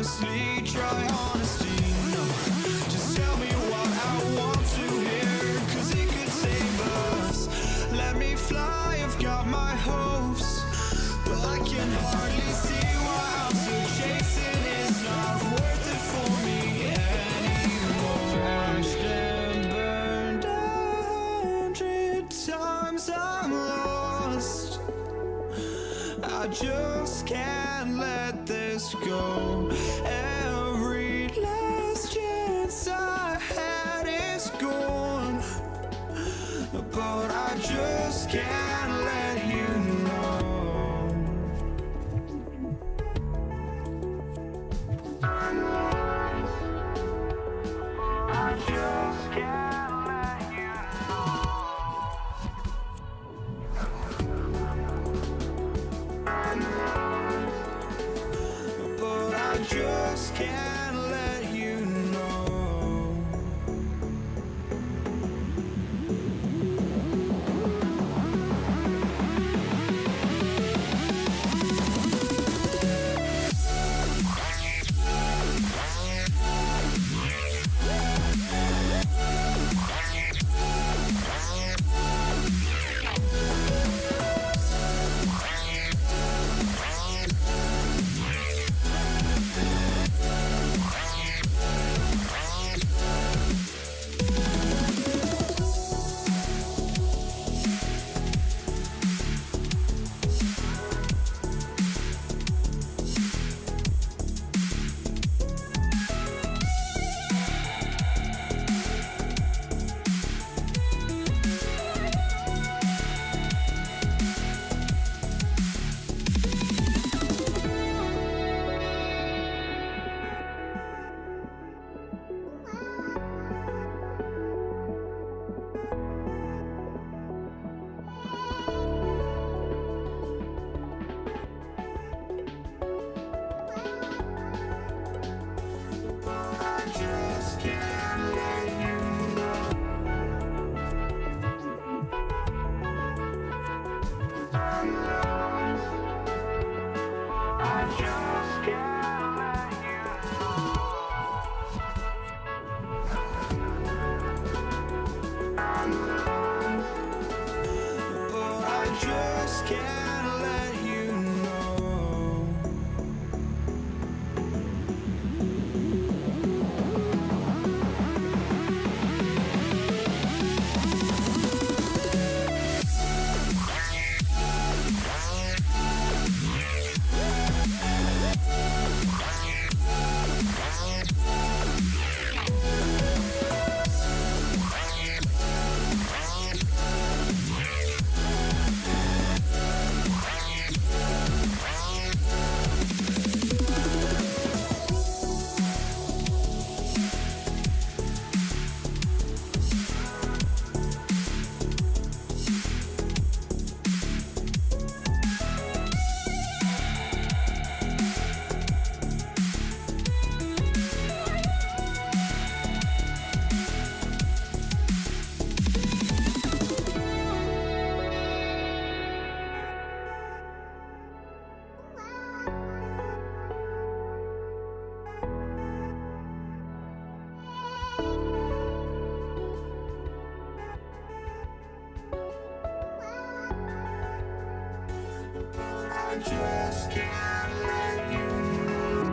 honestly try honesty. No, just tell me what I want to hear, 'cause it could save us. Let me fly, I've got my hopes, but I can hardly see why I'm still chasing. It's not worth it for me anymore. Crashed and burned 100 times, I'm lost. I just can't let this go. Every last chance I had is gone, but I just can't let you know. I just can't let you know. But I just can't let you know. just can't let you know.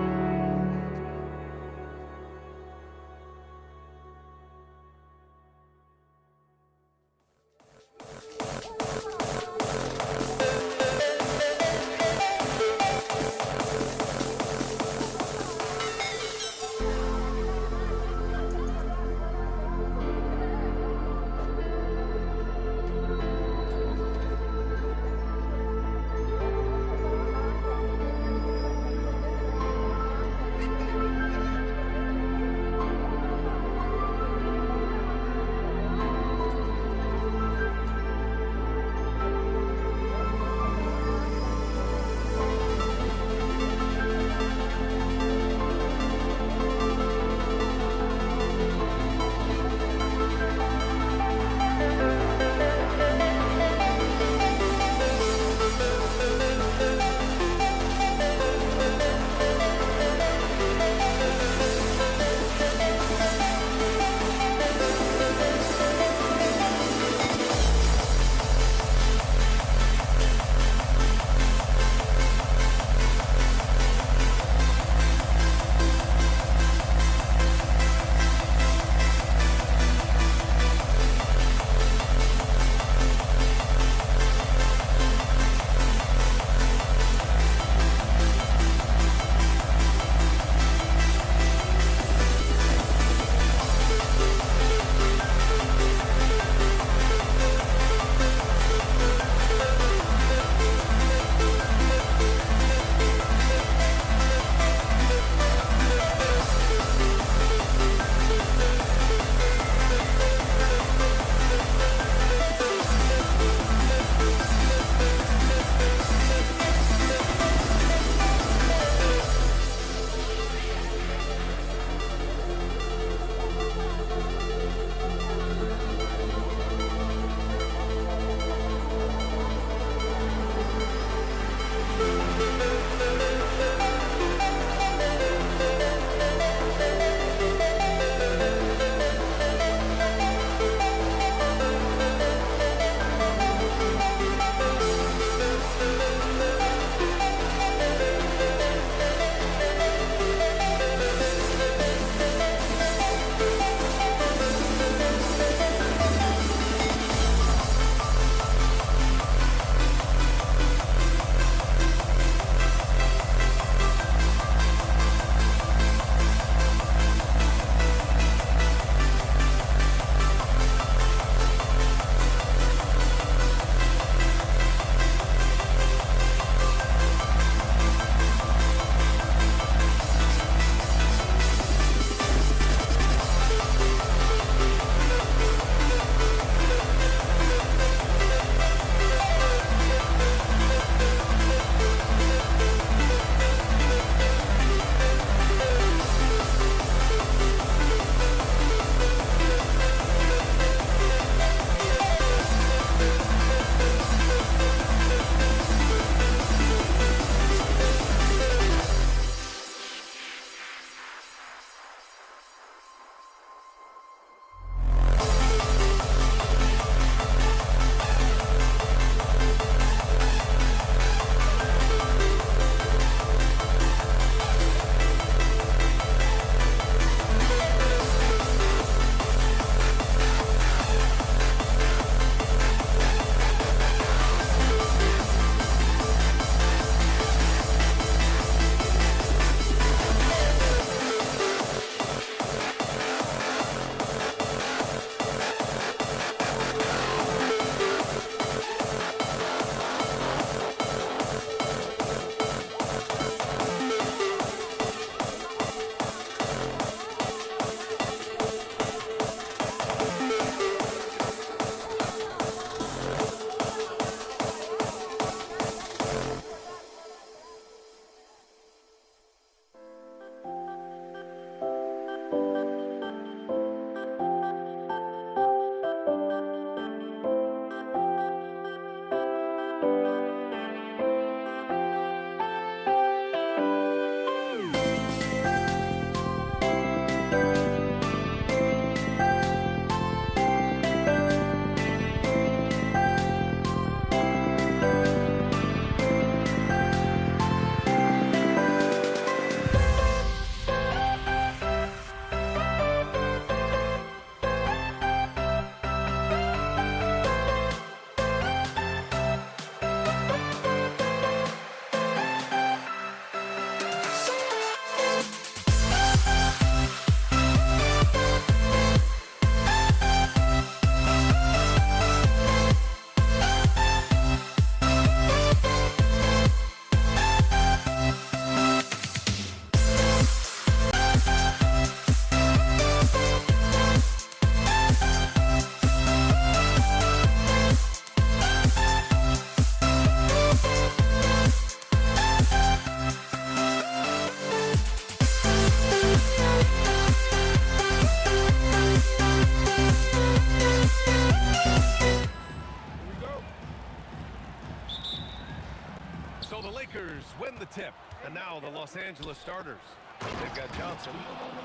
Lakers win the tip. And now the Los Angeles starters. They've got Johnson,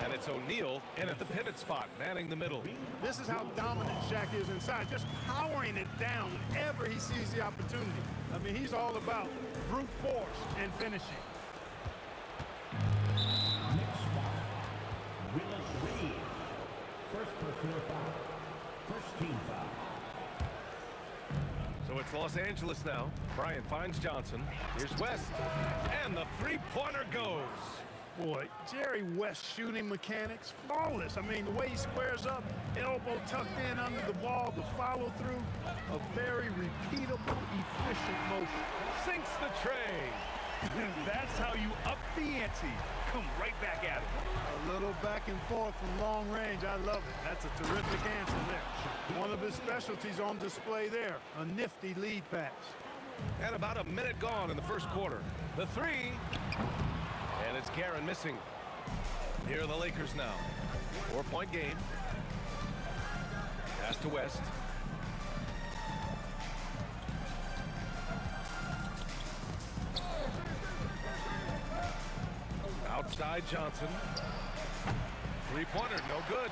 and it's O'Neal in at the pivot spot, manning the middle. This is how dominant Shaq is inside, just powering it down whenever he sees the opportunity. I mean, he's all about brute force and finishing. Next foul. Willis Reed. First personal foul. First team foul. So it's Los Angeles now. Bryant finds Johnson. Here's West. And the three-pointer goes. Boy, Jerry West shooting mechanics, flawless. I mean, the way he squares up, elbow tucked in under the ball, the follow through, a very repeatable, efficient motion. Sinks the tray. That's how you up the ante. Come right back at it. A little back and forth from long range. I love it. That's a terrific answer there. One of his specialties on display there, a nifty lead pass. And about a minute gone in the first quarter. The three. And it's Guerin missing. Here are the Lakers now. 4-point game. Pass to West. Outside Johnson. Three-pointer, no good.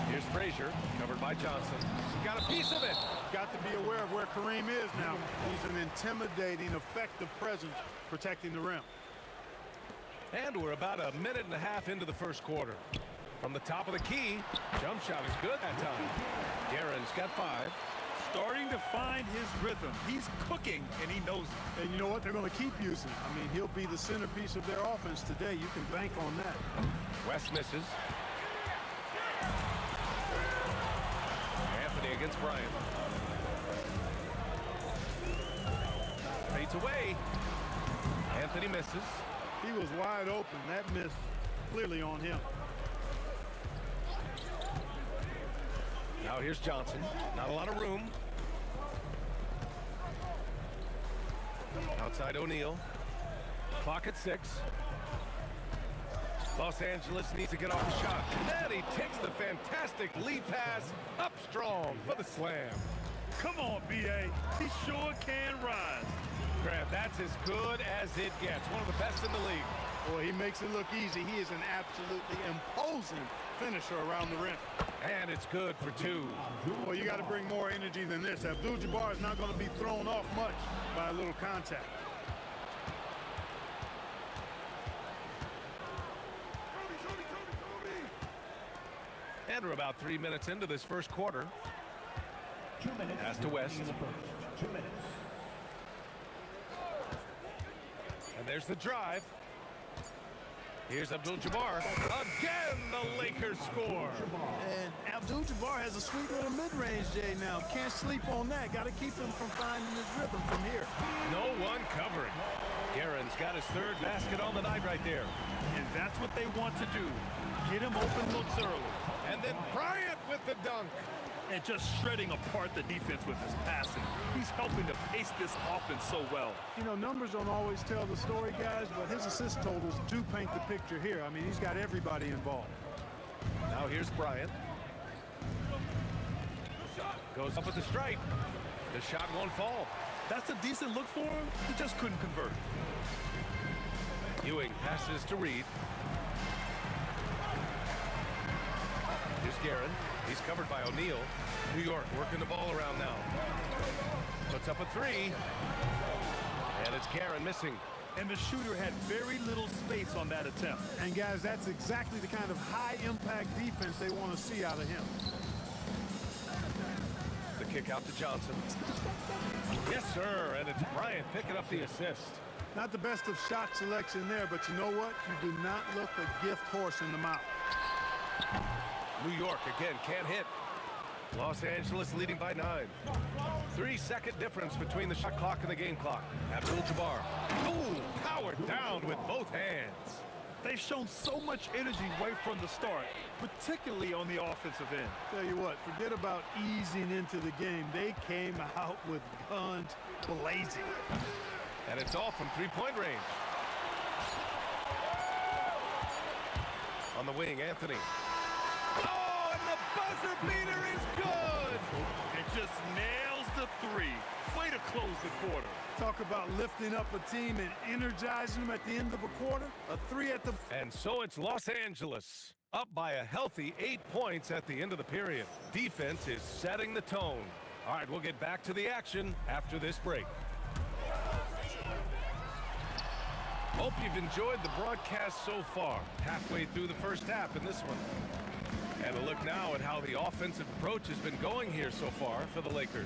Here's Frazier, covered by Johnson. Got a piece of it. Got to be aware of where Kareem is now. He's an intimidating, effective presence protecting the rim. And we're about a minute and a half into the first quarter. From the top of the key, jump shot is good that time. Guerin's got 5. Starting to find his rhythm. He's cooking, and he knows it. And you know what? They're going to keep using him. I mean, he'll be the centerpiece of their offense today. You can bank on that. West misses. Anthony against Bryant. Fades away. Anthony misses. He was wide open. That miss clearly on him. Now here's Johnson. Not a lot of room. Outside O'Neal. Clock at 6. Los Angeles needs to get off the shot. And he takes the fantastic lead pass up strong for the slam. Come on, B.A. He sure can rise. Grant, that's as good as it gets. One of the best in the league. Boy, he makes it look easy. He is an absolutely imposing finisher around the rim. And it's good for 2. Well, you got to bring more energy than this. Abdul-Jabbar is not going to be thrown off much by a little contact. And we're about 3 minutes into this first quarter. 2 minutes. Pass to West. In the first. 2 minutes. And there's the drive. Here's Abdul-Jabbar. Again, the Lakers score. And Abdul-Jabbar has a sweet little mid-range, Jay, now. Can't sleep on that. Got to keep him from finding his rhythm from here. No one covering. Guerin's got his 3rd basket on the night right there. And that's what they want to do. Get him open looks early. And then Bryant with the dunk. And just shredding apart the defense with his passing. He's helping to pace this offense so well. You know, numbers don't always tell the story, guys, but his assist totals do paint the picture here. I mean, he's got everybody involved. Now here's Bryant. Goes up with the stripe. The shot won't fall. That's a decent look for him. He just couldn't convert. Ewing passes to Reed. Here's Guerin. He's covered by O'Neal. New York working the ball around now. Puts up a 3. And it's Guerin missing. And the shooter had very little space on that attempt. And, guys, that's exactly the kind of high-impact defense they want to see out of him. The kick out to Johnson. Yes, sir. And it's Bryant picking up the assist. Not the best of shot selection there, but you know what? You do not look a gift horse in the mouth. New York again can't hit. Los Angeles leading by 9. 3-second difference between the shot clock and the game clock. Abdul-Jabbar. Oh, powered down with both hands. They've shown so much energy right from the start, particularly on the offensive end. Tell you what, forget about easing into the game. They came out with guns blazing. And it's all from 3-point range. On the wing, Anthony. Oh, and the buzzer beater is good! It just nails the 3. Way to about lifting up a team and energizing them at the end of a quarter. A three at the... And so it's Los Angeles, up by a healthy 8 points at the end of the period. Defense is setting the tone. All right, we'll get back to the action after this break. Hope you've enjoyed the broadcast so far. Halfway through the first half in this one. And a look now at how the offensive approach has been going here so far for the Lakers.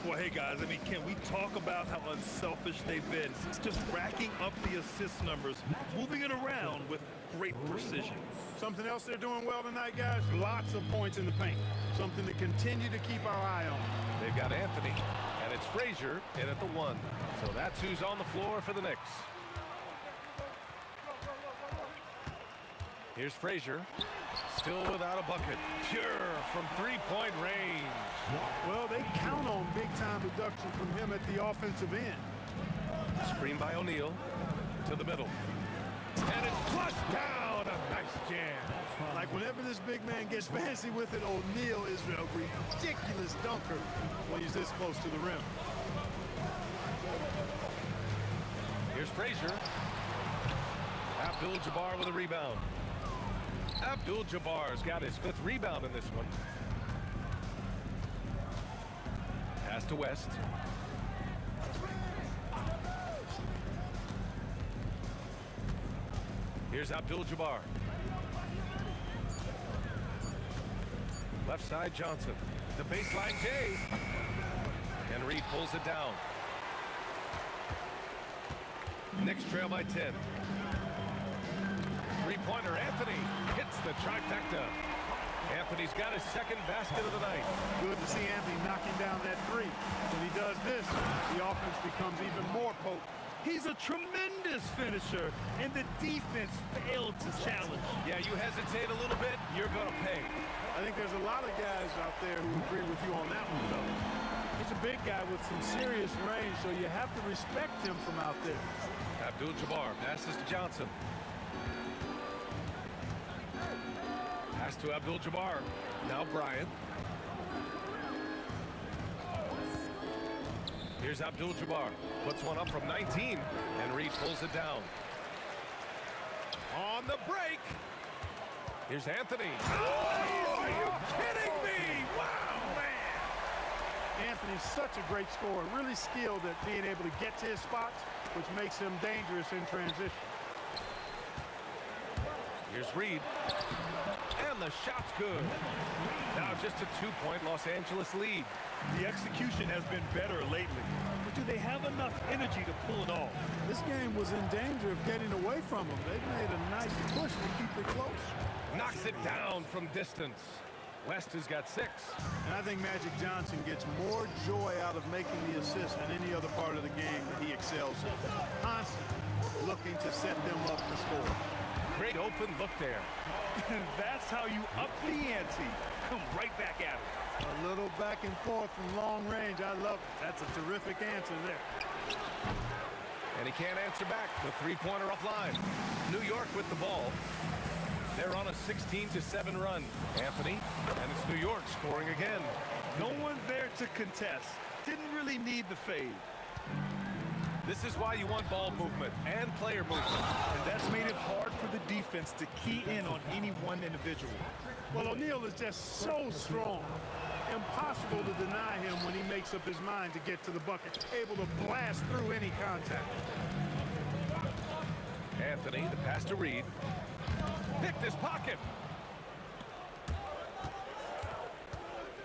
Well, hey, guys, I mean, can we talk about how unselfish they've been? It's just racking up the assist numbers, moving it around with great precision. Something else they're doing well tonight, guys? Lots of points in the paint. Something to continue to keep our eye on. They've got Anthony, and it's Frazier in at the 1. So that's who's on the floor for the Knicks. Here's Frazier, still without a bucket. Pure from three-point range. Well, they count on big-time production from him at the offensive end. Screen by O'Neal to the middle. And it's flushed down. A nice jam. Like whenever this big man gets fancy with it, O'Neal is a ridiculous dunker when he's this close to the rim. Here's Frazier. Abdul-Jabbar with a rebound. Abdul-Jabbar's got his 5th rebound in this one. Pass to West. Here's Abdul-Jabbar. Left side, Johnson. The baseline, Jay. And Reed pulls it down. Knicks trail by 10. Three-pointer, Anthony hits the trifecta. Anthony's got his 2nd basket of the night. Good to see Anthony knocking down that 3. When he does this, the offense becomes even more potent. He's a tremendous finisher, and the defense failed to challenge. Yeah, you hesitate a little bit, you're going to pay. I think there's a lot of guys out there who agree with you on that one, though. He's a big guy with some serious range, so you have to respect him from out there. Abdul-Jabbar passes to Johnson. Pass to Abdul-Jabbar. Now Bryant. Here's Abdul-Jabbar. Puts one up from 19. And Reed pulls it down. On the break. Here's Anthony. Oh, are you kidding me? Wow, man. Anthony's such a great scorer. Really skilled at being able to get to his spots, which makes him dangerous in transition. Here's Reed. And the shot's good. Now just a 2-point Los Angeles lead. The execution has been better lately. But do they have enough energy to pull it off? This game was in danger of getting away from them. They've made a nice push to keep it close. Knocks it down from distance. West has got 6. And I think Magic Johnson gets more joy out of making the assist than any other part of the game that he excels in. Constantly looking to set them up to score. Great open look there. And that's how you up the ante. Come right back at it. A little back and forth from long range. I love it. That's a terrific answer there. And he can't answer back. The three-pointer offline. New York with the ball. They're on a 16-7 run. Anthony, and it's New York scoring again. No one there to contest. Didn't really need the fade. This is why you want ball movement and player movement. And that's made it hard for the defense to key in on any one individual. Well, O'Neal is just so strong. Impossible to deny him when he makes up his mind to get to the bucket. Able to blast through any contact. Anthony, the pass to Reed. Picked his pocket.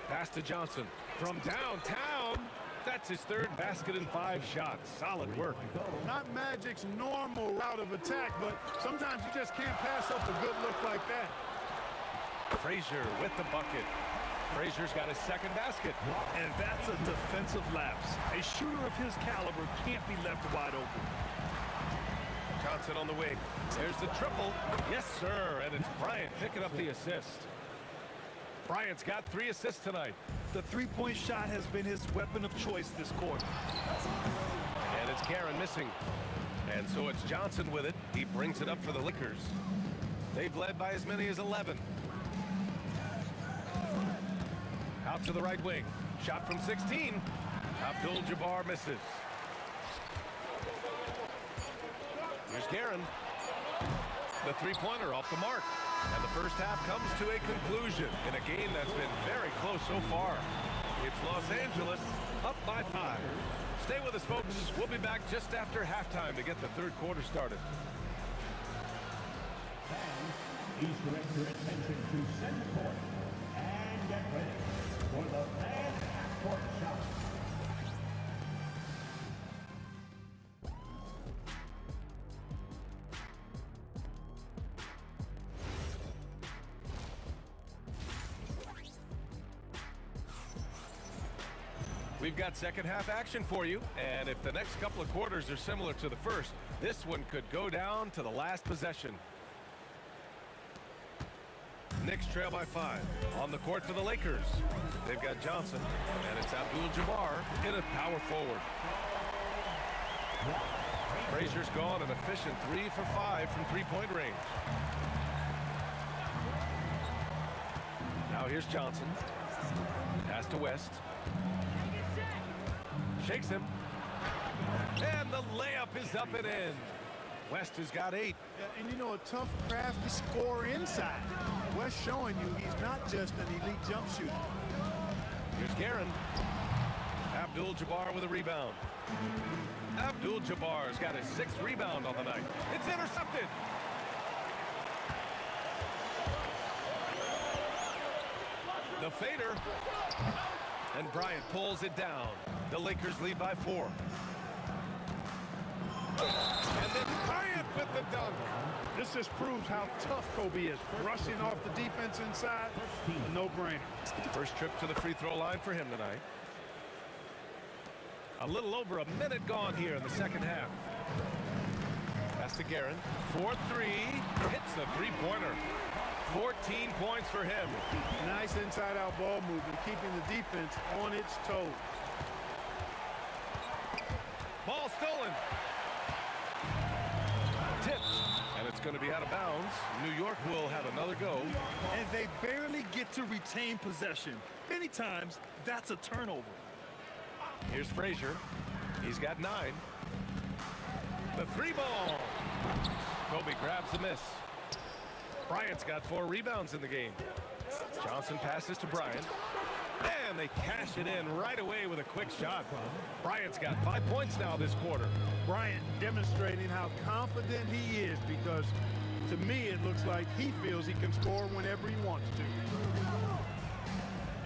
Pass to Johnson from downtown. That's his 3rd basket in 5 shots. Solid work. Not Magic's normal route of attack, but sometimes you just can't pass up a good look like that. Frazier with the bucket. Frazier's got his 2nd basket. And that's a defensive lapse. A shooter of his caliber can't be left wide open. Johnson on the wing. There's the triple. Yes, sir. And it's Bryant picking up the assist. Bryant's got 3 assists tonight. The three-point shot has been his weapon of choice this quarter. And it's Karen missing. And so it's Johnson with it. He brings it up for the Lakers. They've led by as many as 11. Out to the right wing. Shot from 16. Abdul-Jabbar misses. Here's Guerin. The three-pointer off the mark. And the first half comes to a conclusion in a game that's been very close so far. It's Los Angeles up by 5. Stay with us, folks. We'll be back just after halftime to get the third quarter started. Fans, please direct your attention to center court and get ready for the fan half-court shot. We've got second half action for you, and if the next couple of quarters are similar to the first, this one could go down to the last possession. Knicks trail by 5. On the court for the Lakers, they've got Johnson, and it's Abdul-Jabbar in a power forward. Frazier's gone an efficient 3 for 5 from three-point range. Now here's Johnson. Pass to West. Shakes him. And the layup is up and in. West has got 8. Yeah, and you know, a tough, crafty score inside. West showing you he's not just an elite jump shooter. Here's Guerin. Abdul-Jabbar with a rebound. Abdul-Jabbar's got his 6th rebound on the night. It's intercepted. The fader. And Bryant pulls it down. The Lakers lead by 4. And then Bryant with the dunk. This just proves how tough Kobe is. Rushing off the defense inside, a no-brainer. First trip to the free throw line for him tonight. A little over a minute gone here in the second half. Pass to Guerin. 4-3. Hits the three-pointer. 14 points for him. Nice inside-out ball movement, keeping the defense on its toes. Ball stolen. Tipped. And it's going to be out of bounds. New York will have another go. And they barely get to retain possession. Many times, that's a turnover. Here's Frazier. He's got 9. The 3 ball. Kobe grabs the miss. Bryant's got 4 rebounds in the game. Johnson passes to Bryant. And they cash it in right away with a quick shot. Bryant's got 5 points now this quarter. Bryant demonstrating how confident he is, because to me it looks like he feels he can score whenever he wants to.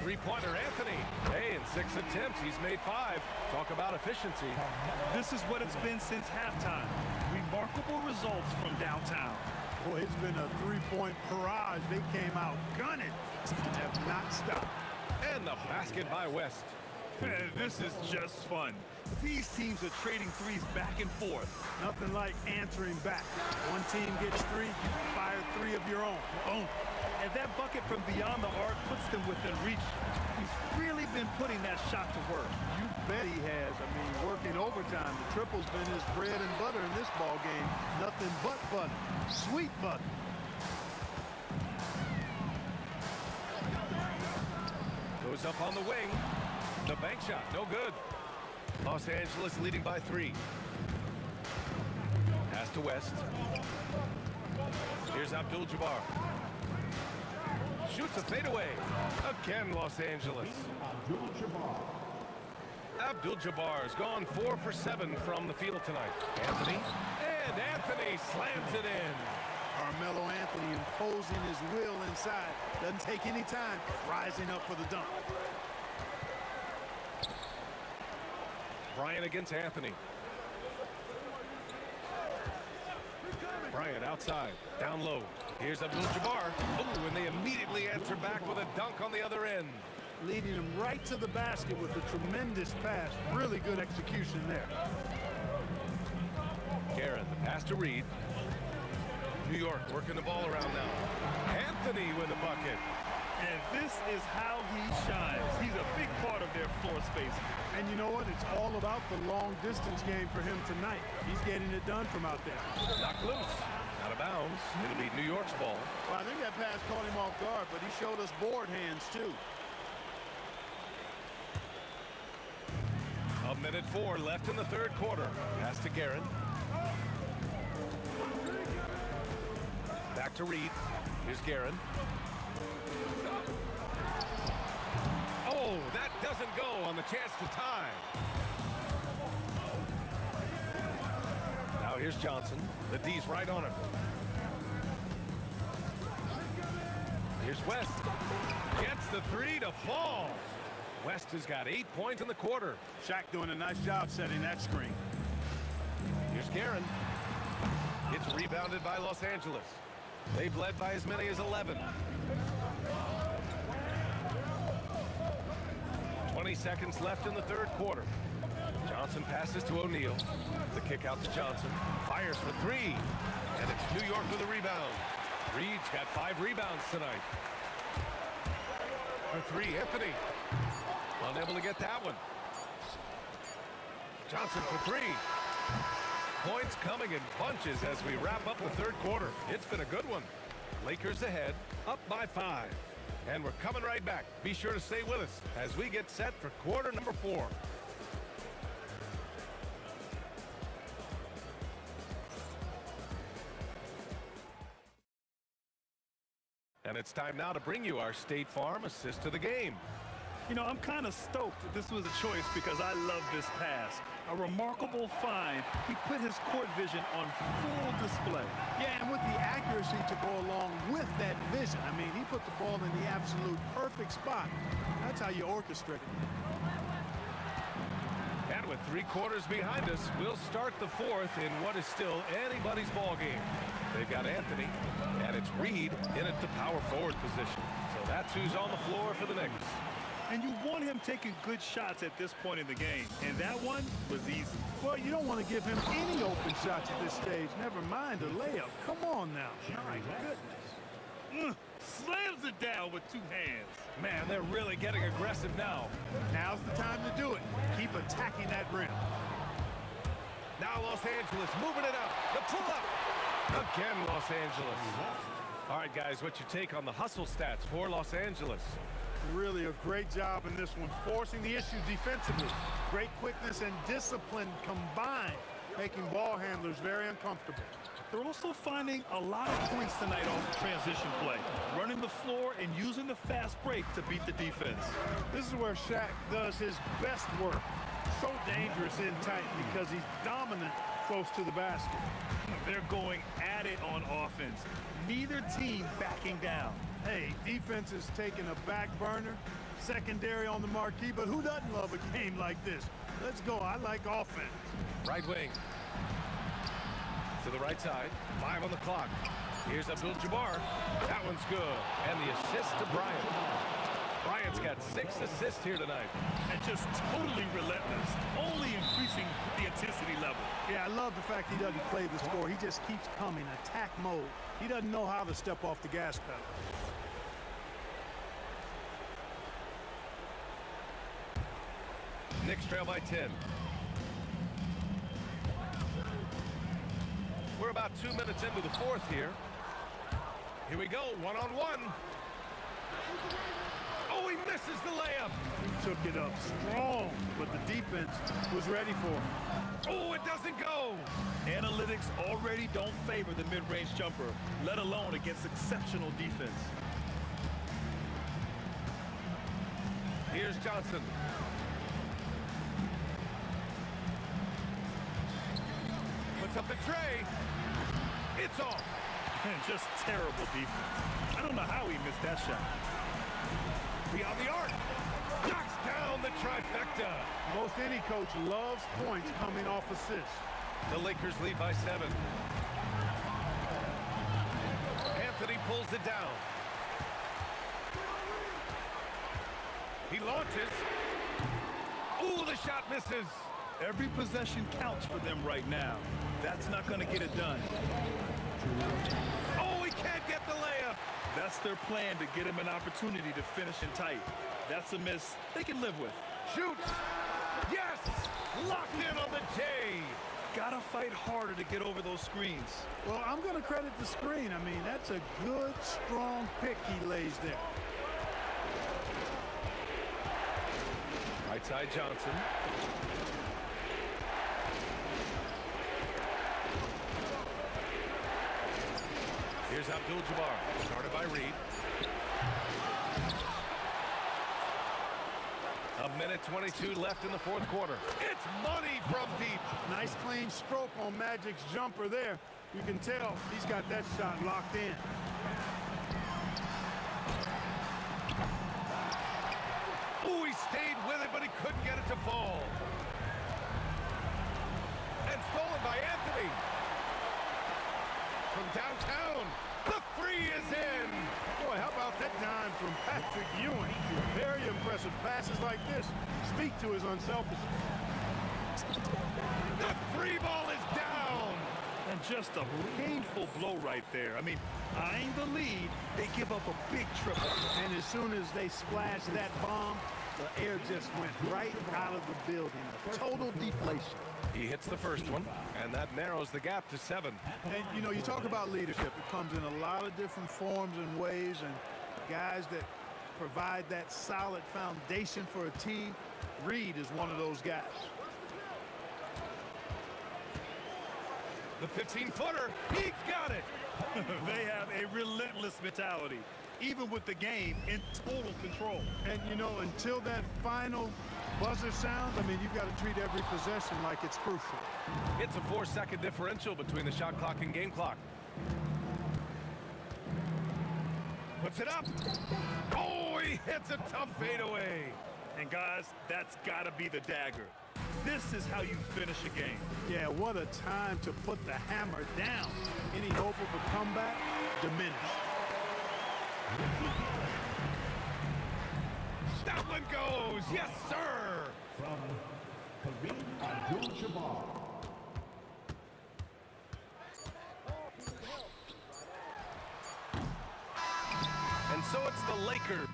Three-pointer Anthony. Hey, in 6 attempts, he's made 5. Talk about efficiency. This is what it's been since halftime. Remarkable results from downtown. Boy, it's been a three-point barrage. They came out gunning and have not stopped. And the basket by West. This is just fun. These teams are trading threes back and forth. Nothing like answering back. One team gets 3, you fire 3 of your own. Boom. And that bucket from beyond the arc puts them within reach. He's really been putting that shot to work. You bet he has. I mean, working overtime. The triple's been his bread and butter in this ball game. Nothing but butter. Sweet butter. Goes up on the wing. The bank shot, no good. Los Angeles leading by 3. Pass to West. Here's Abdul-Jabbar. Shoots a fadeaway. Again, Los Angeles. Abdul-Jabbar's gone 4 for 7 from the field tonight. Anthony. And Anthony slams it in. Carmelo Anthony imposing his will inside. Doesn't take any time. Rising up for the dunk. Bryant against Anthony. Bryant outside, down low. Here's Abdul-Jabbar. Oh, and they immediately answer back with a dunk on the other end. Leading him right to the basket with a tremendous pass. Really good execution there. Guerin, the pass to Reed. New York working the ball around now. Anthony with a bucket. And this is how he shines. He's a big part of their floor space. And you know what? It's all about the long distance game for him tonight. He's getting it done from out there. Knocked loose. Out of bounds. It'll be New York's ball. Well, I think that pass caught him off guard, but he showed us board hands too. 1:04 left in the third quarter. Pass to Guerin. Back to Reed. Here's Guerin. Oh, that doesn't go on the chance to tie. Now here's Johnson. The D's right on him. Here's West. Gets the three to fall. West has got 8 points in the quarter. Shaq doing a nice job setting that screen. Here's Guerin. It's rebounded by Los Angeles. They've led by as many as 11. 20 seconds left in the third quarter. Johnson passes to O'Neal. The kick out to Johnson. Fires for three. And it's New York with a rebound. Reed's got 5 rebounds tonight. For three, Anthony. Unable to get that one. Johnson for three. Points coming in bunches as we wrap up the third quarter. It's been a good one. Lakers ahead, up by 5. And we're coming right back. Be sure to stay with us as we get set for quarter number 4. And it's time now to bring you our State Farm assist to the game. You know, I'm kind of stoked that this was a choice because I love this pass. A remarkable find. He put his court vision on full display. Yeah, and with the accuracy to go along with that vision. I mean, he put the ball in the absolute perfect spot. That's how you orchestrate it. And with 3 quarters behind us, we'll start the fourth in what is still anybody's ball game. They've got Anthony, and it's Reed in at the power forward position. So that's who's on the floor for the Knicks. And you want him taking good shots at this point in the game. And that one was easy. Well, you don't want to give him any open shots at this stage. Never mind a layup. Come on now. My goodness. Slams it down with 2 hands. Man, they're really getting aggressive now. Now's the time to do it. Keep attacking that rim. Now Los Angeles moving it up. The pull-up. Again, Los Angeles. All right, guys, what's your take on the hustle stats for Los Angeles? Really a great job in this one, forcing the issue defensively. Great quickness and discipline combined, making ball handlers very uncomfortable. They're also finding a lot of points tonight off transition play, running the floor and using the fast break to beat the defense. This is where Shaq does his best work. So dangerous in tight because he's dominant close to the basket. They're going at it on offense. Neither team backing down. Hey, defense is taking a back burner, secondary on the marquee, but who doesn't love a game like this? Let's go. I like offense. Right wing. To the right side. 5 on the clock. Here's Abdul-Jabbar. That one's good. And the assist to Bryant. Bryant's got 6 assists here tonight. And just totally relentless, only increasing the intensity level. Yeah, I love the fact he doesn't play the score. He just keeps coming, attack mode. He doesn't know how to step off the gas pedal. Knicks trail by 10. We're about 2 minutes into the fourth here. Here we go, one-on-one. Oh, he misses the layup. He took it up strong, but the defense was ready for him. Oh, it doesn't go. Analytics already don't favor the mid-range jumper, let alone against exceptional defense. Here's Johnson. Puts up the tray. It's off. And just terrible defense. I don't know how he missed that shot. Beyond the arc. Knocks down the trifecta. Most any coach loves points coming off assists. The Lakers lead by 7. Anthony pulls it down. He launches. Ooh, the shot misses. Every possession counts for them right now. That's not going to get it done. Oh, he can't get the layup. That's their plan to get him an opportunity to finish in tight. That's a miss they can live with. Shoots. Yes. Locked in on the J. Gotta fight harder to get over those screens. Well, I'm going to credit the screen. I mean, that's a good, strong pick he lays there. Right side Johnson. Here's Abdul-Jabbar, started by Reed. A minute 22 left in the fourth quarter. It's money from deep. Nice clean stroke on Magic's jumper there. You can tell he's got that shot locked in. Ooh, he stayed with it, but he couldn't get it to fall. And stolen by Anthony. From downtown, the three is in. Boy, how about that dime from Patrick Ewing? Very impressive passes like this speak to his unselfishness. The three ball is down. And just a painful blow right there. I mean, eyeing the lead, they give up a big triple. And as soon as they splashed that bomb, the air just went right out of the building. Total deflation. He hits the first one, and that narrows the gap to 7. And, you know, you talk about leadership. It comes in a lot of different forms and ways, and guys that provide that solid foundation for a team, Reed is one of those guys. The 15-footer, he got it. They have a relentless mentality, even with the game in total control. And, you know, until that final buzzer sounds, I mean, you've got to treat every possession like it's crucial. It's a 4-second differential between the shot clock and game clock. Puts it up. Oh, he hits a tough fadeaway. And guys, that's got to be the dagger. This is how you finish a game. Yeah, what a time to put the hammer down. Any hope of a comeback diminished. That one goes. Yes, sir. From Kareem Abdul-Jabbar. And so it's the Lakers.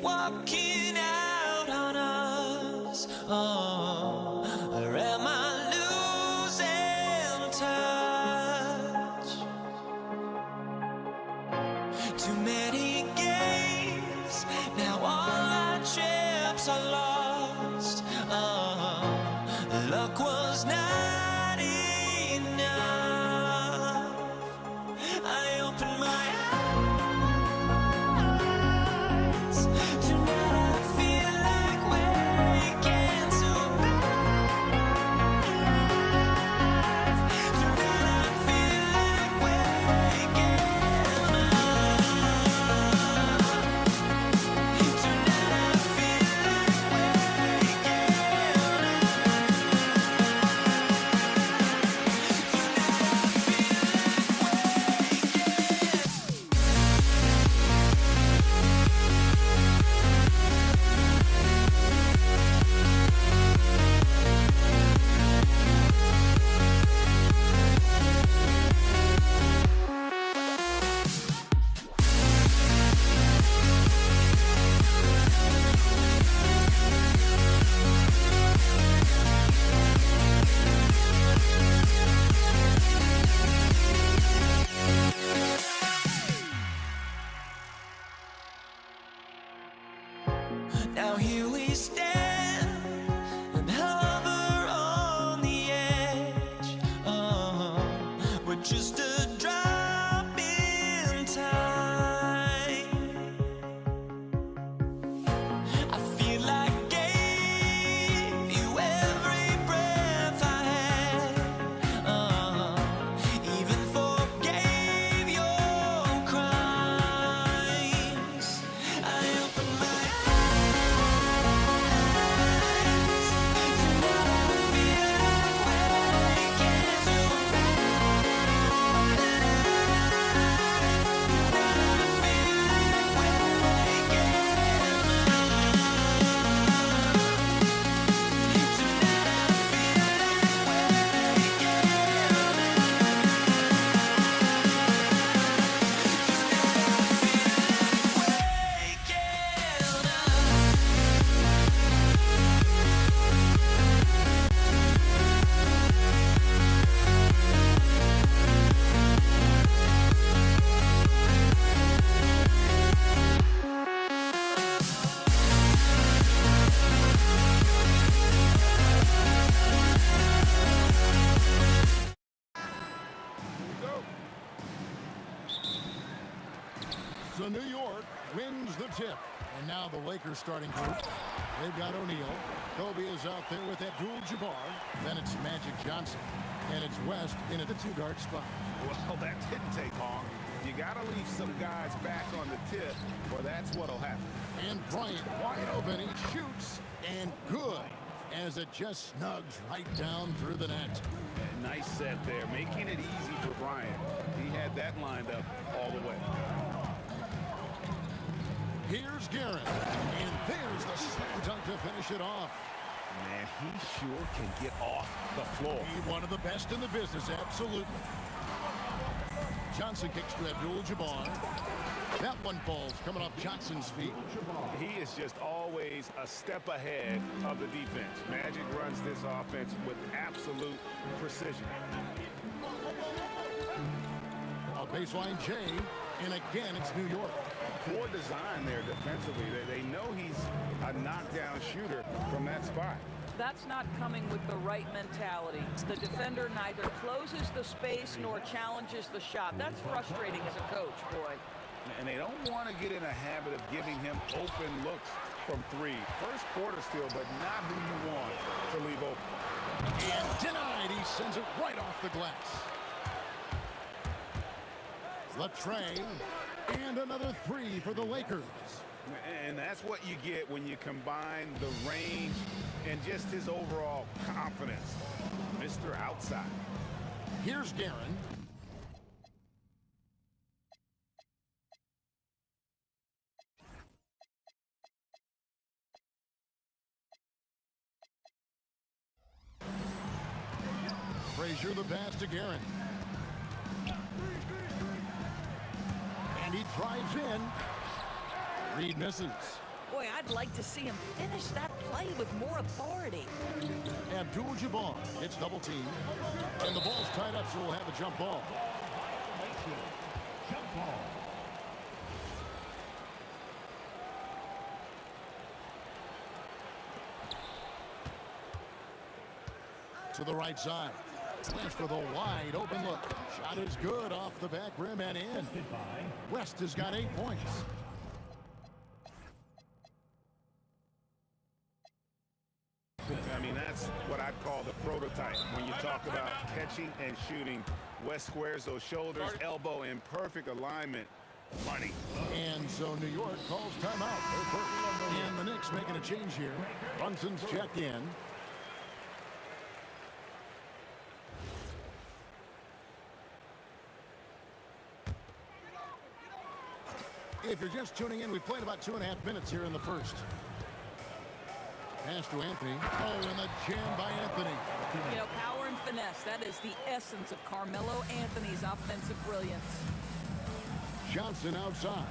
walking out on us. Oh, or am I losing touch? Too many games, now all our chips are lost. Oh, luck was not enough. I opened my eyes. Tonight I feel like waking to life. Tonight I feel like waking up. Tonight I feel like waking Now here we stand and hover on the edge. Oh, we're just a drop in time. I feel like I gave you every breath I had. Oh, even forgave your crimes. I opened my So New York wins the tip. And now the Lakers starting group. They've got O'Neal. Kobe is out there with Abdul-Jabbar. Then it's Magic Johnson. And it's West in at the two-guard spot. Well, that didn't take long. You got to leave some guys back on the tip, or that's what'll happen. And Bryant wide open. He shoots. And good. As it just snugs right down through the net. Nice set there, making it easy for Bryant. He had that lined up all the way. Here's Guerin. And there's the slam dunk to finish it off. Man, he sure can get off the floor. He's one of the best in the business, absolutely. Johnson kicks to Abdul-Jabbar. That one falls, coming off Johnson's feet. He is just always a step ahead of the defense. Magic runs this offense with absolute precision. A baseline J, and again, it's New York. Poor design there defensively. They know he's a knockdown shooter from that spot. That's not coming with the right mentality. The defender neither closes the space nor challenges the shot. That's frustrating as a coach, boy. And they don't want to get in a habit of giving him open looks from three. First quarter still, but not who you want to leave open. And denied. He sends it right off the glass. Latrey. And another three for the Lakers. And that's what you get when you combine the range and just his overall confidence. Mr. Outside. Here's Guerin. Frazier the pass to Guerin. And he drives in. Reed misses. Boy, I'd like to see him finish that play with more authority. Abdul-Jabbar gets double teamed. And the ball's tied up, so we'll have a jump ball. Jump ball. To the right side. West with a wide open look. Shot is good off the back rim and in. West has got 8 points. I mean, that's what I'd call the prototype. When you talk about catching and shooting, West squares those shoulders, elbow in perfect alignment. Money. And so New York calls timeout. And the Knicks making a change here. Brunson's checked in. If you're just tuning in, we played about 2.5 minutes here in the first. Pass to Anthony. Oh, and the jam by Anthony. You know, power and finesse, that is the essence of Carmelo Anthony's offensive brilliance. Johnson outside.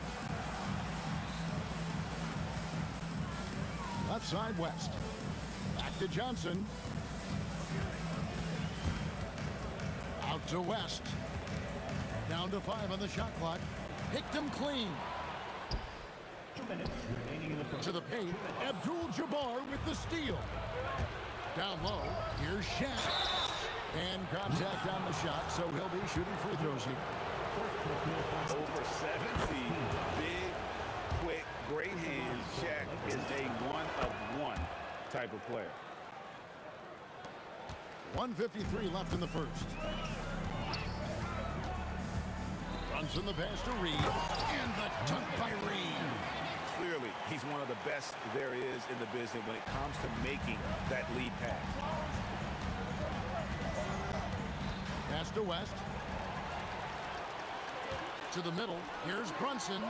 Left side, West. Back to Johnson. Out to West. Down to 5 on the shot clock. Picked him clean. 2 minutes remaining in the first. To the paint. Abdul-Jabbar with the steal. Down low. Here's Shaq. And contact on the shot, so he'll be shooting free throws here. Over 7 feet, big, quick, great hands. Shaq is a one-of-one type of player. 1:53 left in the first. Brunson the pass to Reed. And the dunk by Reed. Clearly, he's one of the best there is in the business when it comes to making that lead pass. Pass to West. To the middle. Here's Brunson.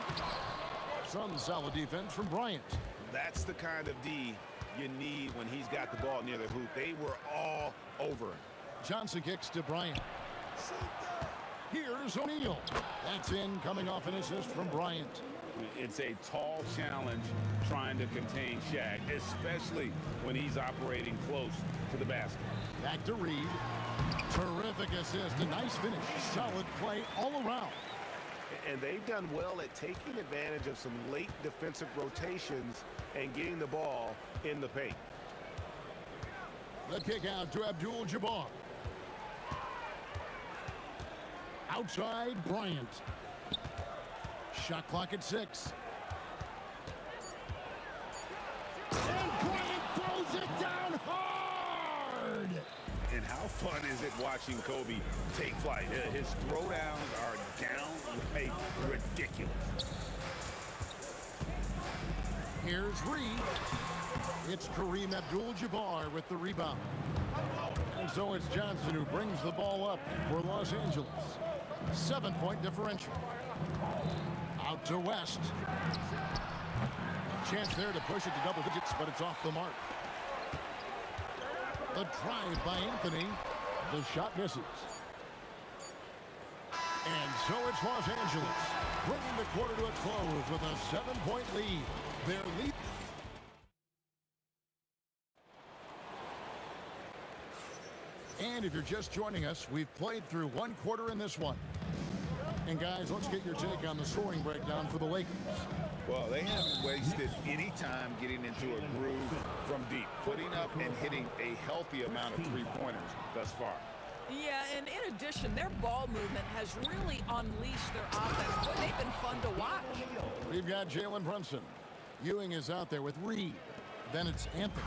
Some solid defense from Bryant. That's the kind of D you need when he's got the ball near the hoop. They were all over him. Johnson kicks to Bryant. Here's O'Neal. That's in, coming off an assist from Bryant. It's a tall challenge trying to contain Shaq, especially when he's operating close to the basket. Back to Reed. Terrific assist. A nice finish. Solid play all around. And they've done well at taking advantage of some late defensive rotations and getting the ball in the paint. The kick out to Abdul-Jabbar. Outside, Bryant. Shot clock at 6. And Bryant throws it down hard! And how fun is it watching Kobe take flight? His throwdowns are downright ridiculous. Here's Reed. It's Kareem Abdul-Jabbar with the rebound. And so it's Johnson who brings the ball up for Los Angeles. 7-point differential. Out to West. A chance there to push it to double digits, but it's off the mark. The drive by Anthony. The shot misses. And so it's Los Angeles, bringing the quarter to a close with a 7-point lead. Their lead. And if you're just joining us, we've played through 1 quarter in this one. And guys, let's get your take on the scoring breakdown for the Lakers. Well, they haven't wasted any time getting into a groove from deep, putting up and hitting a healthy amount of three-pointers thus far. Yeah, and in addition, their ball movement has really unleashed their offense. But they've been fun to watch. We've got Jalen Brunson. Ewing is out there with Reed. Then it's Anthony.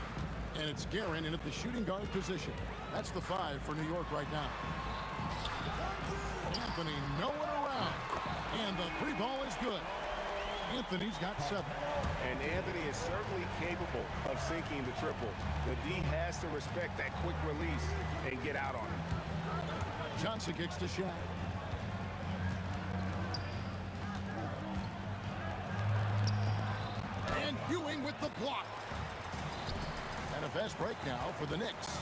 And it's Guerin in at the shooting guard position. That's the 5 for New York right now. Anthony nowhere around. And the 3 ball is good. Anthony's got 7. And Anthony is certainly capable of sinking the triple. The D has to respect that quick release and get out on him. Johnson kicks to Shaq. And Ewing with the block. And a fast break now for the Knicks.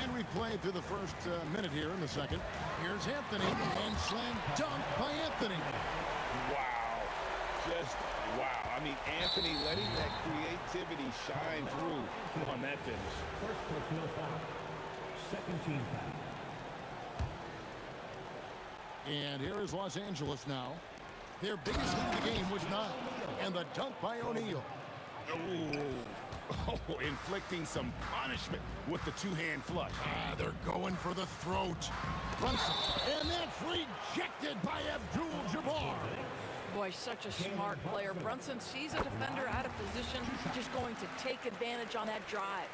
And we've played through the first minute here in the second. Here's Anthony, and slam dunk by Anthony. Wow, just wow. I mean, Anthony letting that creativity shine through on that finish. First personal foul. Second team foul. And here is Los Angeles now. Their biggest lead of the game was 9. And the dunk by O'Neal. Oh, inflicting some punishment with the two-hand flush. They're going for the throat. Brunson. And that's rejected by Abdul-Jabbar. Boy, such a smart player. Brunson sees a defender out of position, just going to take advantage on that drive.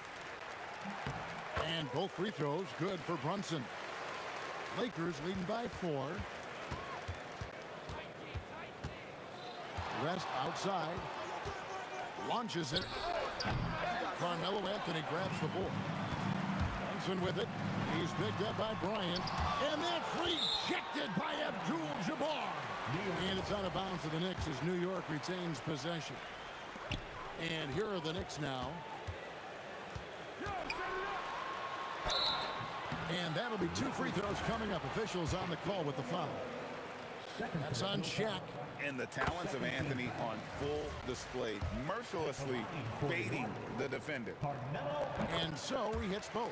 And both free throws good for Brunson. Lakers leading by 4. West outside. Launches it. Carmelo Anthony grabs the board. Brunson with it. He's picked up by Bryant. And that's rejected by Abdul-Jabbar. And it's out of bounds to the Knicks as New York retains possession. And here are the Knicks now. And that'll be 2 free throws coming up. Officials on the call with the foul. That's on Shaq. And the talents of Anthony on full display, mercilessly baiting the defender. And so he hits both.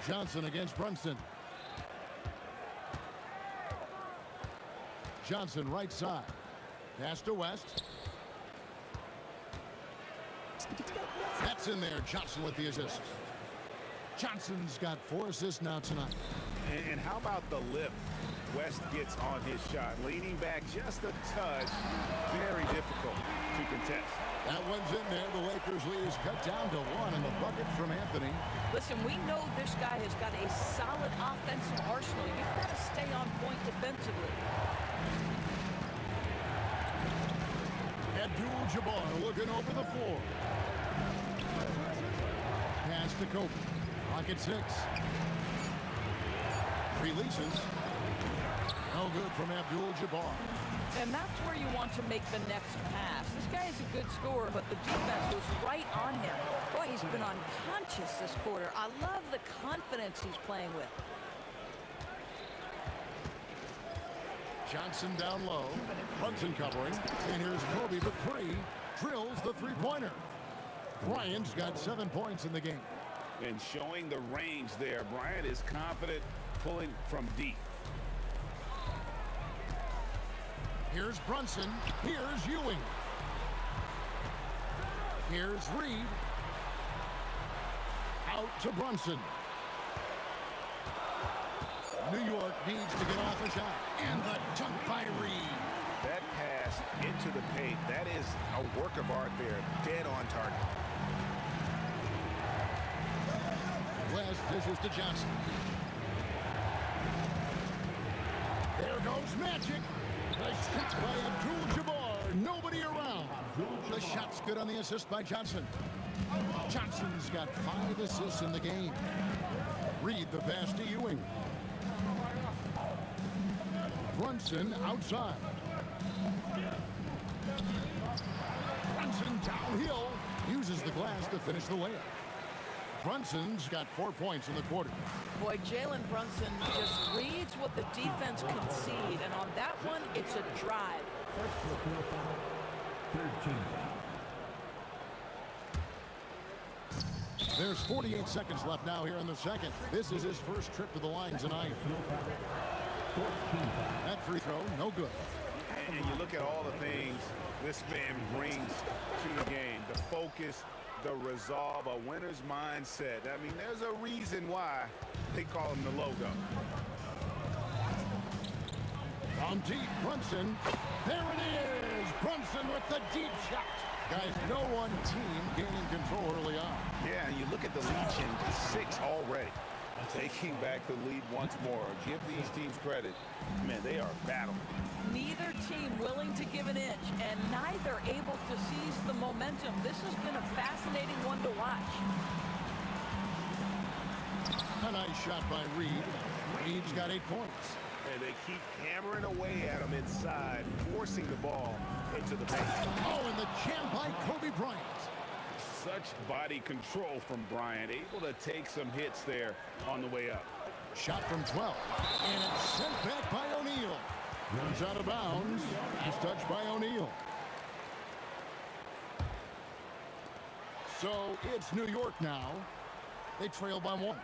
Johnson against Brunson. Johnson right side. Pass to West. That's in there. Johnson with the assist. Johnson's got 4 assists now tonight. And how about the lift West gets on his shot? Leaning back just a touch. Very difficult to contest. That one's in there. The Lakers lead is cut down to 1 in the bucket from Anthony. Listen, we know this guy has got a solid offensive arsenal. You've got to stay on point defensively. Abdul-Jabbar looking over the floor. Pass to Kobe. Pocket 6. Releases. No good from Abdul-Jabbar. And that's where you want to make the next pass. This guy is a good scorer, but the defense was right on him. Boy, he's been unconscious this quarter. I love the confidence he's playing with. Johnson down low. Brunson covering. And here's Kobe for 3. Drills the three-pointer. Bryant's got 7 points in the game. And showing the range there. Bryant is confident pulling from deep. Here's Brunson. Here's Ewing. Here's Reed. Out to Brunson. New York needs to get off a shot. And the dunk by Reed. That pass into the paint, that is a work of art there. Dead on target. West dishes to Johnson. There goes Magic. The shot by Abdul-Jabbar. Nobody around. The shot's good on the assist by Johnson. Johnson's got 5 assists in the game. Reed the pass to Ewing. Brunson outside. Brunson downhill. Uses the glass to finish the layup. Brunson's got 4 points in the quarter. Boy, Jalen Brunson just reads what the defense concede, and on that one, it's a drive. First personal foul. Third team foul. There's 48 seconds left now here in the second. This is his first trip to the line tonight. That free throw, no good. And you look at all the things this man brings to the game. The focus, the resolve, a winner's mindset. I mean, there's a reason why they call him the logo. From deep, Brunson. There it is! Brunson with the deep shot. Guys, no one team gaining control early on. Yeah, and you look at the lead change, 6 already. Taking back the lead once more. Give these teams credit. Man, they are battling. Neither team willing to give an inch, and neither able to seize the momentum. This has been a fascinating one to watch. A nice shot by Reed. Reed's got 8 points. And they keep hammering away at him inside, forcing the ball into the paint. Oh, and the jam by Kobe Bryant. Such body control from Bryant, able to take some hits there on the way up. Shot from 12. And it's sent back by O'Neal. Runs out of bounds. He's touched by O'Neal. So it's New York now. They trail by 1.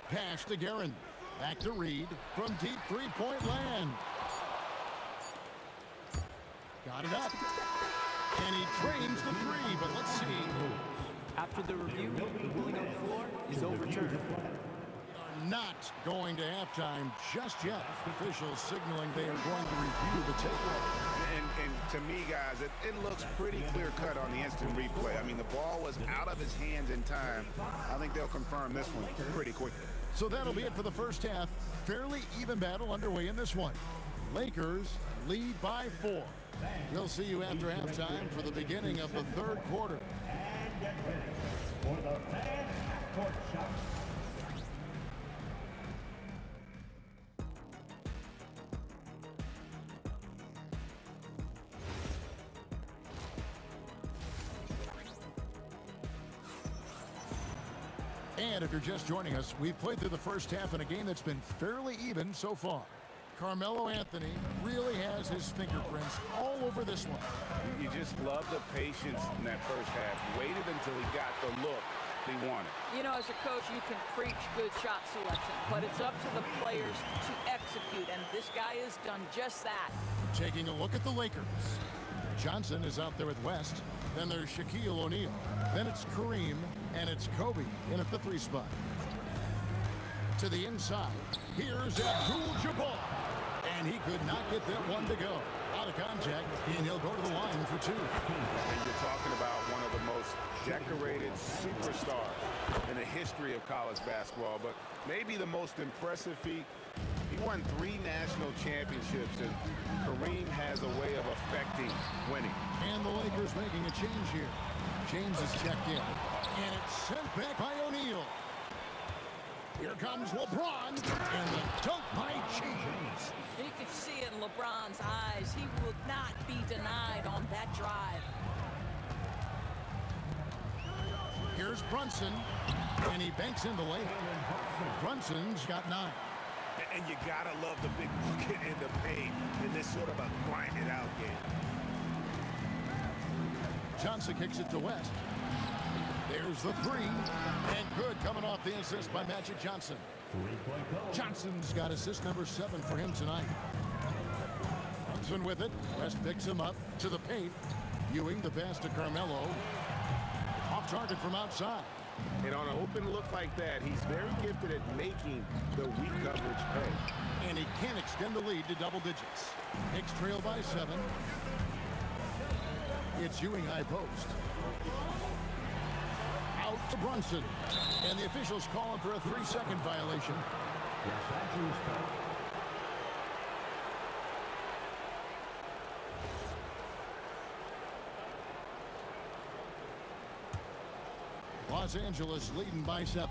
Pass to Guerin. Back to Reed from deep three-point land. Got it up. And he trains the 3, but let's see. After the review, the ruling on the floor is overturned. Not going to halftime just yet. Officials signaling they are going to review the takeaway. And to me, guys, it looks pretty clear-cut on the instant replay. I mean, the ball was out of his hands in time. I think they'll confirm this one pretty quickly. So that'll be it for the first half. Fairly even battle underway in this one. Lakers lead by 4. We'll see you after halftime for the beginning of the third quarter. And get ready for the fan half-court shot. And if you're just joining us, we've played through the first half in a game that's been fairly even so far. Carmelo Anthony really has his fingerprints all over this one. You just love the patience in that first half. Waited until he got the look he wanted. You know, as a coach, you can preach good shot selection, but it's up to the players to execute, and this guy has done just that. Taking a look at the Lakers. Johnson is out there with West. Then there's Shaquille O'Neal. Then it's Kareem, and it's Kobe in at the 3 spot. To the inside, here's Abdul-Jabbar. And he could not get that one to go. Out of contact, and he'll go to the line for 2. And you're talking about one of the most decorated superstars in the history of college basketball, but maybe the most impressive feat. He won 3 national championships, and Kareem has a way of affecting winning. And the Lakers making a change here. James is checked in, and it's sent back by O'Neal. Here comes LeBron, and the dunk by James. You can see it in LeBron's eyes. He will not be denied on that drive. Here's Brunson, and he banks in the lane. Brunson's got 9. And you gotta love the big bucket in the paint in this sort of a grinded-out game. Johnson kicks it to West. There's the 3, and good coming off the assist by Magic Johnson. Johnson's got assist number 7 for him tonight. Brunson with it. West picks him up to the paint. Ewing the pass to Carmelo. Off target from outside. And on an open look like that, he's very gifted at making the weak coverage pay. And he can extend the lead to double digits. Knicks trail by 7. It's Ewing high post. Out to Brunson. And the officials calling for a 3-second violation. Los Angeles leading by 7.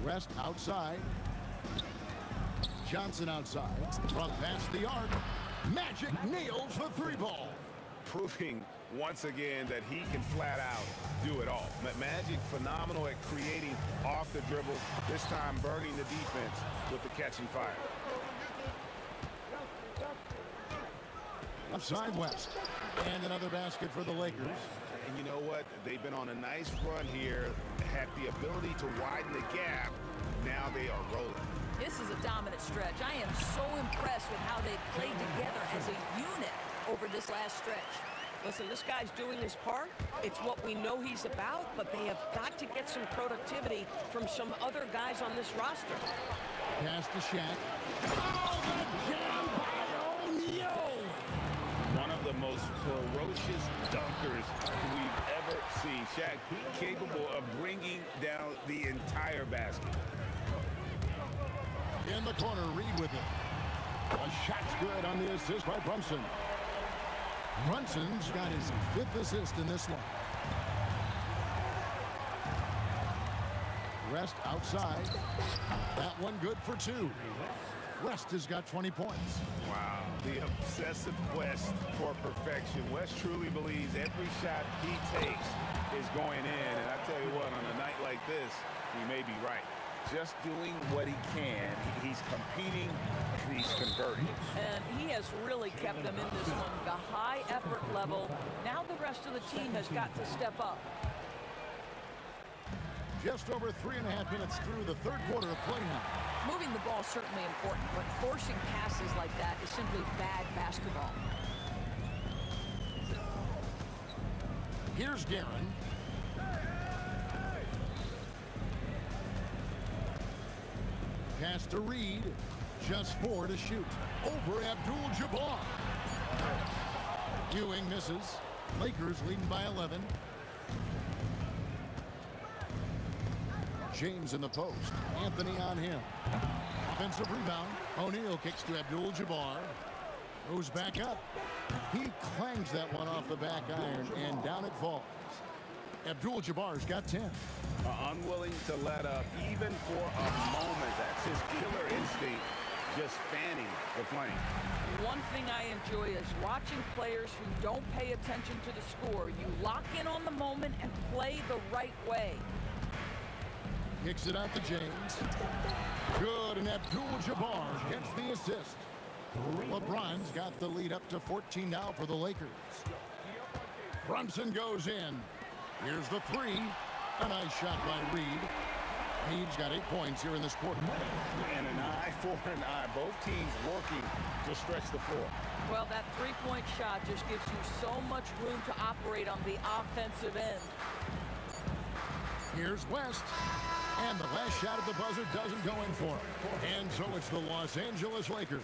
West outside. Johnson outside. From past the arc. Magic nails the 3 ball. Proving once again that he can flat out do it all. Magic phenomenal at creating off the dribble. This time burning the defense with the catching fire. Upside West. And another basket for the Lakers. And you know what? They've been on a nice run here. Had the ability to widen the gap. Now they are rolling. This is a dominant stretch. I am so impressed with how they've played together as a unit over this last stretch. Listen, this guy's doing his part. It's what we know he's about, but they have got to get some productivity from some other guys on this roster. Pass to Shaq. Oh, the jam by O'Neal! One of the most ferocious dunkers we've ever seen. Shaq capable of bringing down the entire basket. In the corner, Reed with it. A shot's good on the assist by Brunson. Brunson's got his 5th assist in this one. West outside. That one good for 2. West has got 20 points. Wow, the obsessive quest for perfection. West truly believes every shot he takes is going in. And I tell you what, on a night like this, he may be right. just doing what he can. He's competing and he's converting. And he has really kept them in this one. The high effort level. Now the rest of the team has got to step up. Just over 3.5 minutes through the third quarter of play now. Moving the ball is certainly important, but forcing passes like that is simply bad basketball. Here's Guerin. Pass to Reed. Just 4 to shoot. Over Abdul-Jabbar. Ewing misses. Lakers leading by 11. James in the post. Anthony on him. Offensive rebound. O'Neal kicks to Abdul-Jabbar. Goes back up. He clangs that one off the back iron, and down it falls. Abdul-Jabbar's got 10. Unwilling to let up even for a moment. That's his killer instinct, just fanning the flame. One thing I enjoy is watching players who don't pay attention to the score. You lock in on the moment and play the right way. Kicks it out to James. Good, and Abdul-Jabbar gets the assist. LeBron's got the lead up to 14 now for the Lakers. Brunson goes in. Here's the three. A nice shot by Reed. He's got 8 points here in this quarter. And an eye for an eye. Both teams working to stretch the floor. Well, that three-point shot just gives you so much room to operate on the offensive end. Here's West. And the last shot at the buzzer doesn't go in for him. And so it's the Los Angeles Lakers.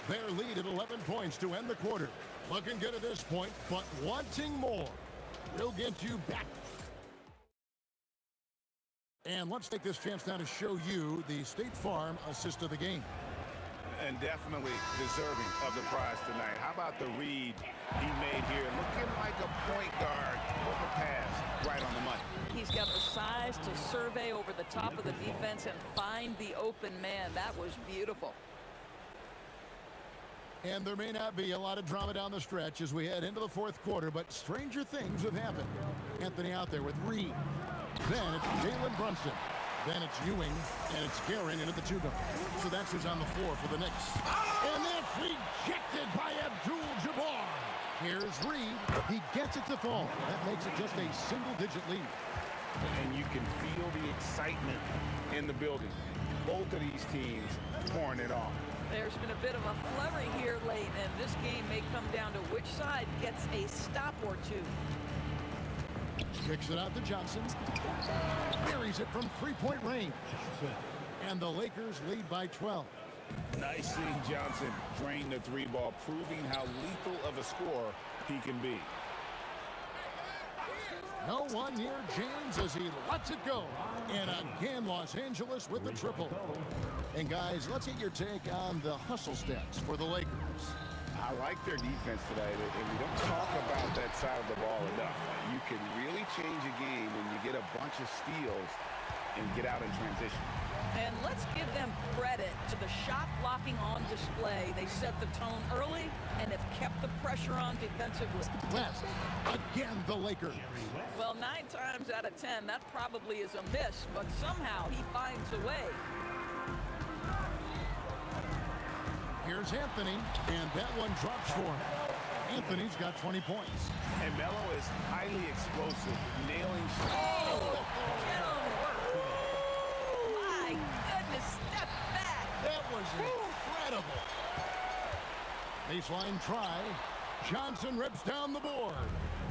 Their lead at 11 points to end the quarter. Looking good at this point, but wanting more. We'll get you back. And let's take this chance now to show you the State Farm assist of the game. And definitely deserving of the prize tonight. How about the read he made here? Looking like a point guard with a pass right on the money. He's got the size to survey over the top of the defense and find the open man. That was beautiful. And there may not be a lot of drama down the stretch as we head into the fourth quarter, but stranger things have happened. Anthony out there with Reed. Then it's Jalen Brunson. Then it's Ewing, and it's Guerin into the two-guard. So that's who's on the floor for the Knicks. And that's rejected by Abdul-Jabbar. Here's Reed. He gets it to fall. That makes it just a single-digit lead. And you can feel the excitement in the building. Both of these teams pouring it on. There's been a bit of a flurry here late, and this game may come down to which side gets a stop or two. Kicks it out to Johnson. Buries it from three-point range. And the Lakers lead by 12. Nice seeing Johnson drain the three ball, proving how lethal of a scorer he can be. No one near James as he lets it go. And again, Los Angeles with the triple. And guys, let's get your take on the hustle stats for the Lakers. I like their defense today, and we don't talk about that side of the ball enough. You can really change a game when you get a bunch of steals and get out in transition. And let's give them credit to the shot blocking on display. They set the tone early and have kept the pressure on defensively. West, again the Lakers. Well, 9 times out of 10, that probably is a miss, but somehow he finds a way. Here's Anthony, and that one drops for him. Anthony's got 20 points. And Melo is highly explosive, nailing shots. Oh, my goodness, step back. That was incredible. Baseline try. Johnson rips down the board.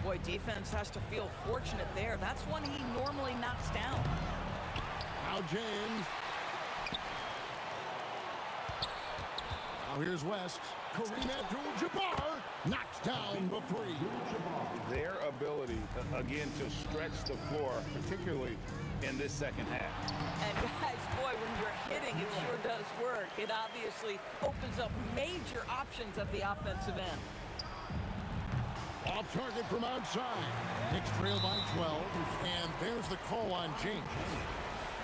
Boy, defense has to feel fortunate there. That's one he normally knocks down. Now James. Now here's West. Kareem Abdul-Jabbar knocks down the three. Their ability, again, to stretch the floor, particularly in this second half. And guys, boy, when you're hitting, it sure does work. It obviously opens up major options at the offensive end. Off target from outside. Knicks trail by 12. And there's the call on James.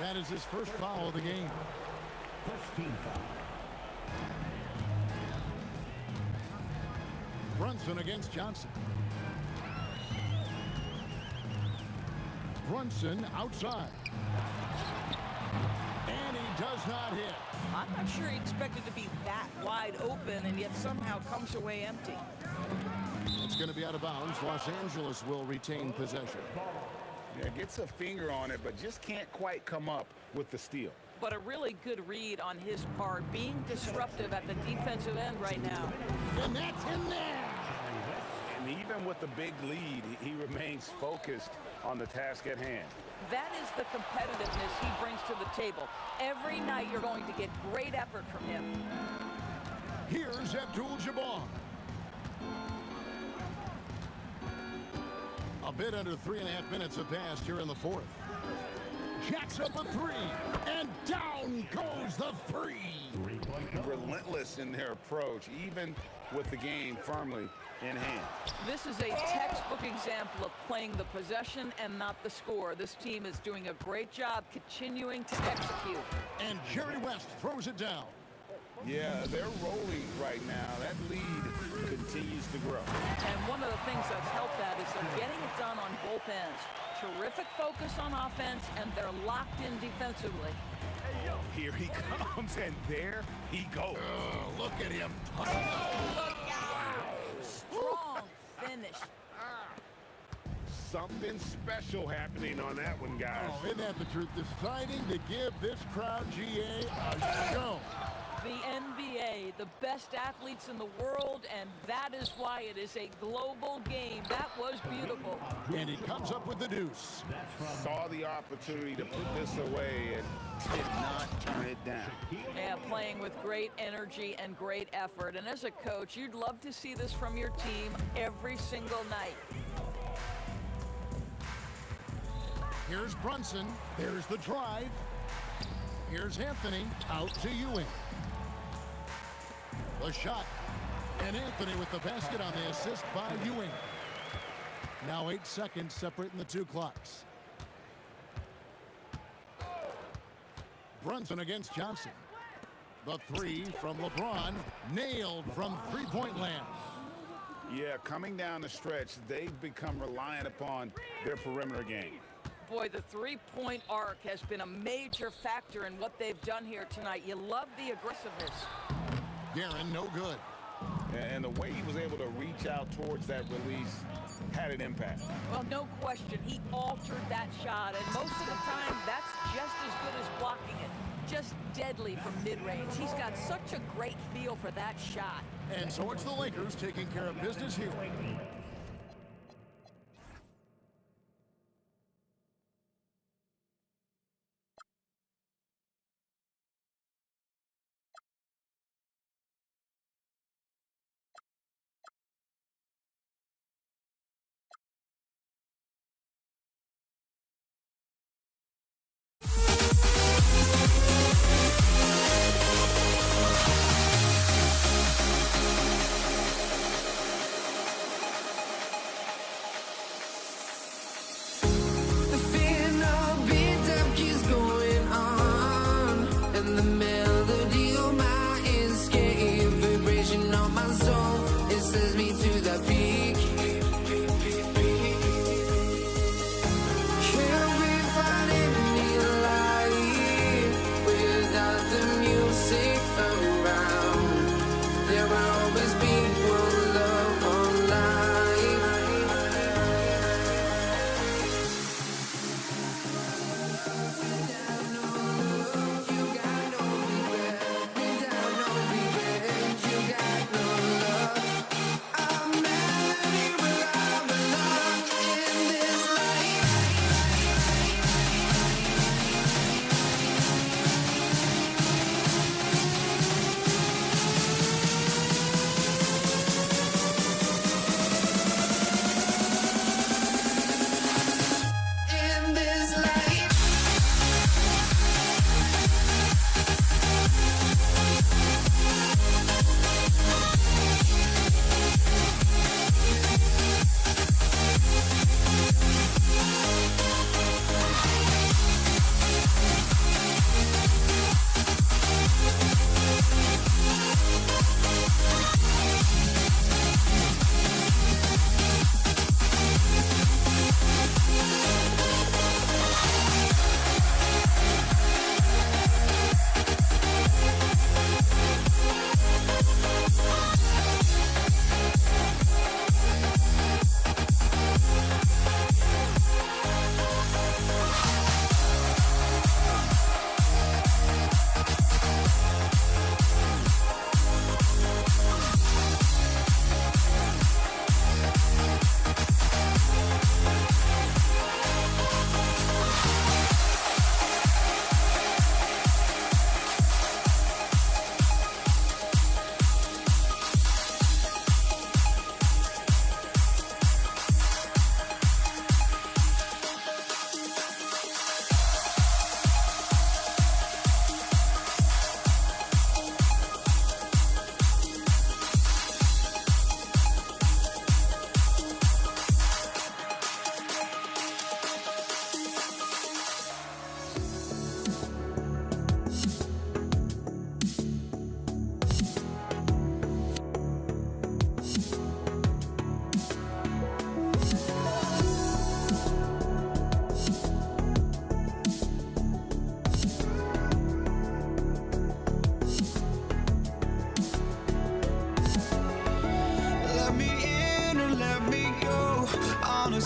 That is his first foul of the game. First team foul. Brunson against Johnson. Brunson outside. And does not hit. I'm not sure he expected to be that wide open and yet somehow comes away empty. It's going to be out of bounds. Los Angeles will retain possession. Yeah, gets a finger on it, but just can't quite come up with the steal. But a really good read on his part, being disruptive at the defensive end right now. And that's in there. And even with the big lead, he remains focused on the task at hand. That is the competitiveness he brings to the table. Every night you're going to get great effort from him. Here's Abdul-Jabbar. A bit under 3.5 minutes have passed here in the fourth. Jacks up a three, and down goes the three. Relentless in their approach, even with the game firmly in hand. This is a textbook example of playing the possession and not the score. This team is doing a great job continuing to execute. And Jerry West throws it down. Yeah, they're rolling right now. That lead continues to grow. And one of the things that's helped that is they're getting it done on both ends. Terrific focus on offense, and they're locked in defensively. Here he comes, and there he goes. Oh, look at him. Look out! Strong finish. Something special happening on that one, guys. Oh, isn't that the truth? Deciding to give this crowd, GA, a show. The NBA, the best athletes in the world, and that is why it is a global game. That was beautiful. And he comes up with the deuce. Saw the opportunity to put this away and did not turn it down. Yeah, playing with great energy and great effort. And as a coach, you'd love to see this from your team every single night. Here's Brunson. There's the drive. Here's Anthony out to Ewing. The shot. And Anthony with the basket on the assist by Ewing. Now 8 seconds separating the two clocks. Brunson against Johnson. The three from LeBron. Nailed from three-point land. Yeah, coming down the stretch, they've become reliant upon their perimeter game. Boy, the three-point arc has been a major factor in what they've done here tonight. You love the aggressiveness. Guerin, no good. And the way he was able to reach out towards that release had an impact. Well, no question, he altered that shot, and most of the time, that's just as good as blocking it. Just deadly from mid-range. He's got such a great feel for that shot. And so it's the Lakers taking care of business here.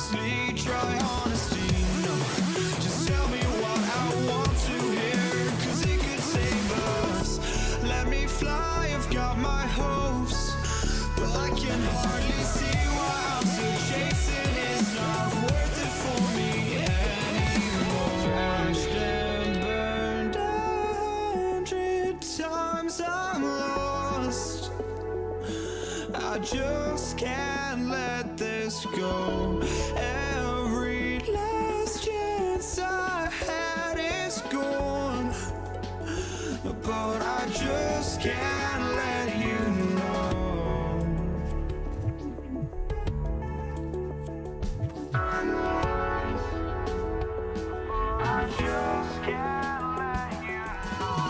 honestly, try honesty. No, just tell me what I want to hear, 'cause it could save us. Let me fly, I've got my hopes, but I can hardly see why I'm still chasing. It's not worth it for me anymore. Crashed and burned 100 times, I'm lost. I just can't let this go. Every last chance I had is gone, but I just can't let you know. I just can't let you know.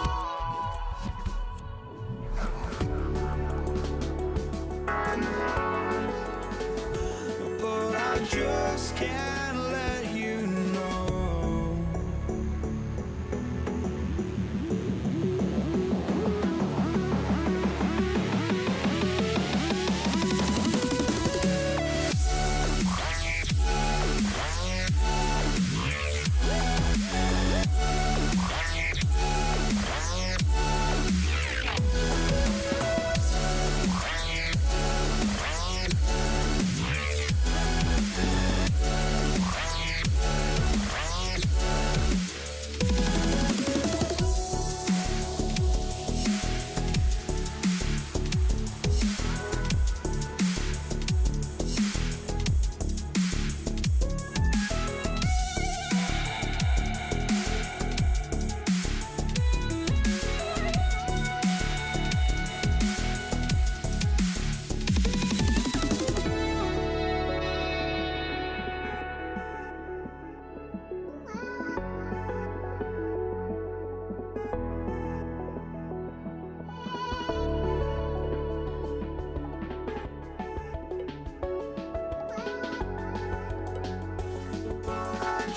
But I just can't let you know. I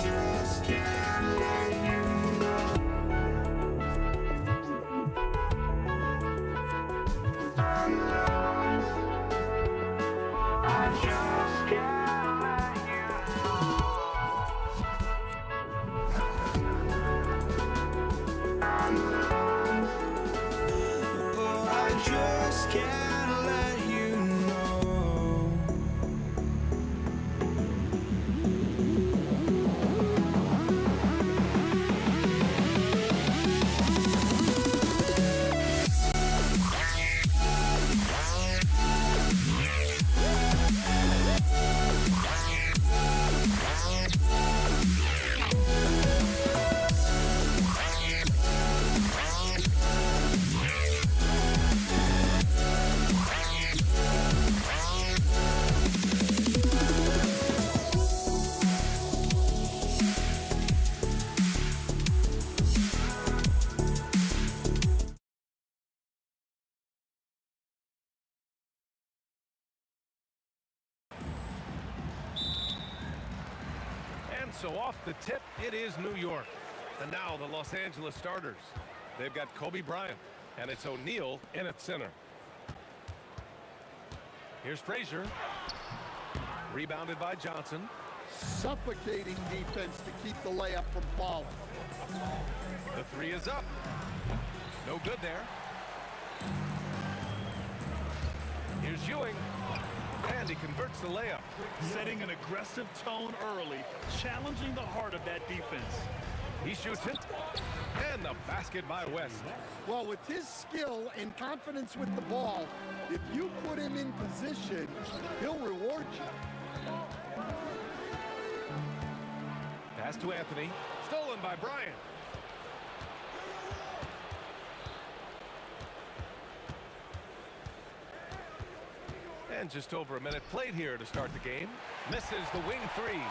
just can't let you know. I just can't let you know. But I just can't let you know. And so off the tip, it is New York. And now the Los Angeles starters. They've got Kobe Bryant, and it's O'Neal in at center. Here's Frazier. Rebounded by Johnson. Suffocating defense to keep the layup from falling. The three is up. No good there. Here's Ewing. And he converts the layup. Setting an aggressive tone early, challenging the heart of that defense. He shoots it. And the basket by West. Well, with his skill and confidence with the ball, if you put him in position, he'll reward you. Pass to Anthony. Stolen by Bryant. And just over a minute played here to start the game. Misses the wing three.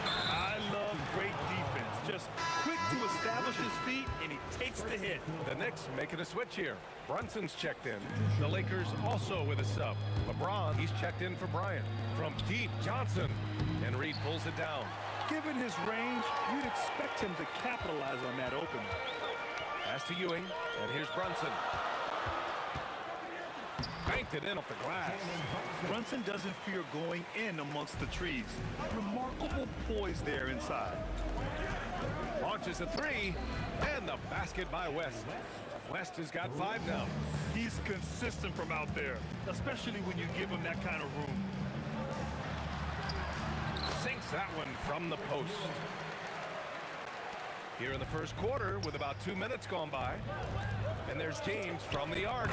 I love great defense. Just quick to establish his feet, and he takes the hit. The Knicks making a switch here. Brunson's checked in. The Lakers also with a sub. LeBron, he's checked in for Bryant. From deep, Johnson. And Reed pulls it down. Given his range, you'd expect him to capitalize on that opening. Pass to Ewing. And here's Brunson. Banked knocked it in off the glass. Brunson doesn't fear going in amongst the trees. Remarkable poise there inside. Launches a three, and the basket by West. West has got 5 now. He's consistent from out there, especially when you give him that kind of room. Sinks that one from the post. Here in the first quarter with about 2 minutes gone by. And there's James from the arc.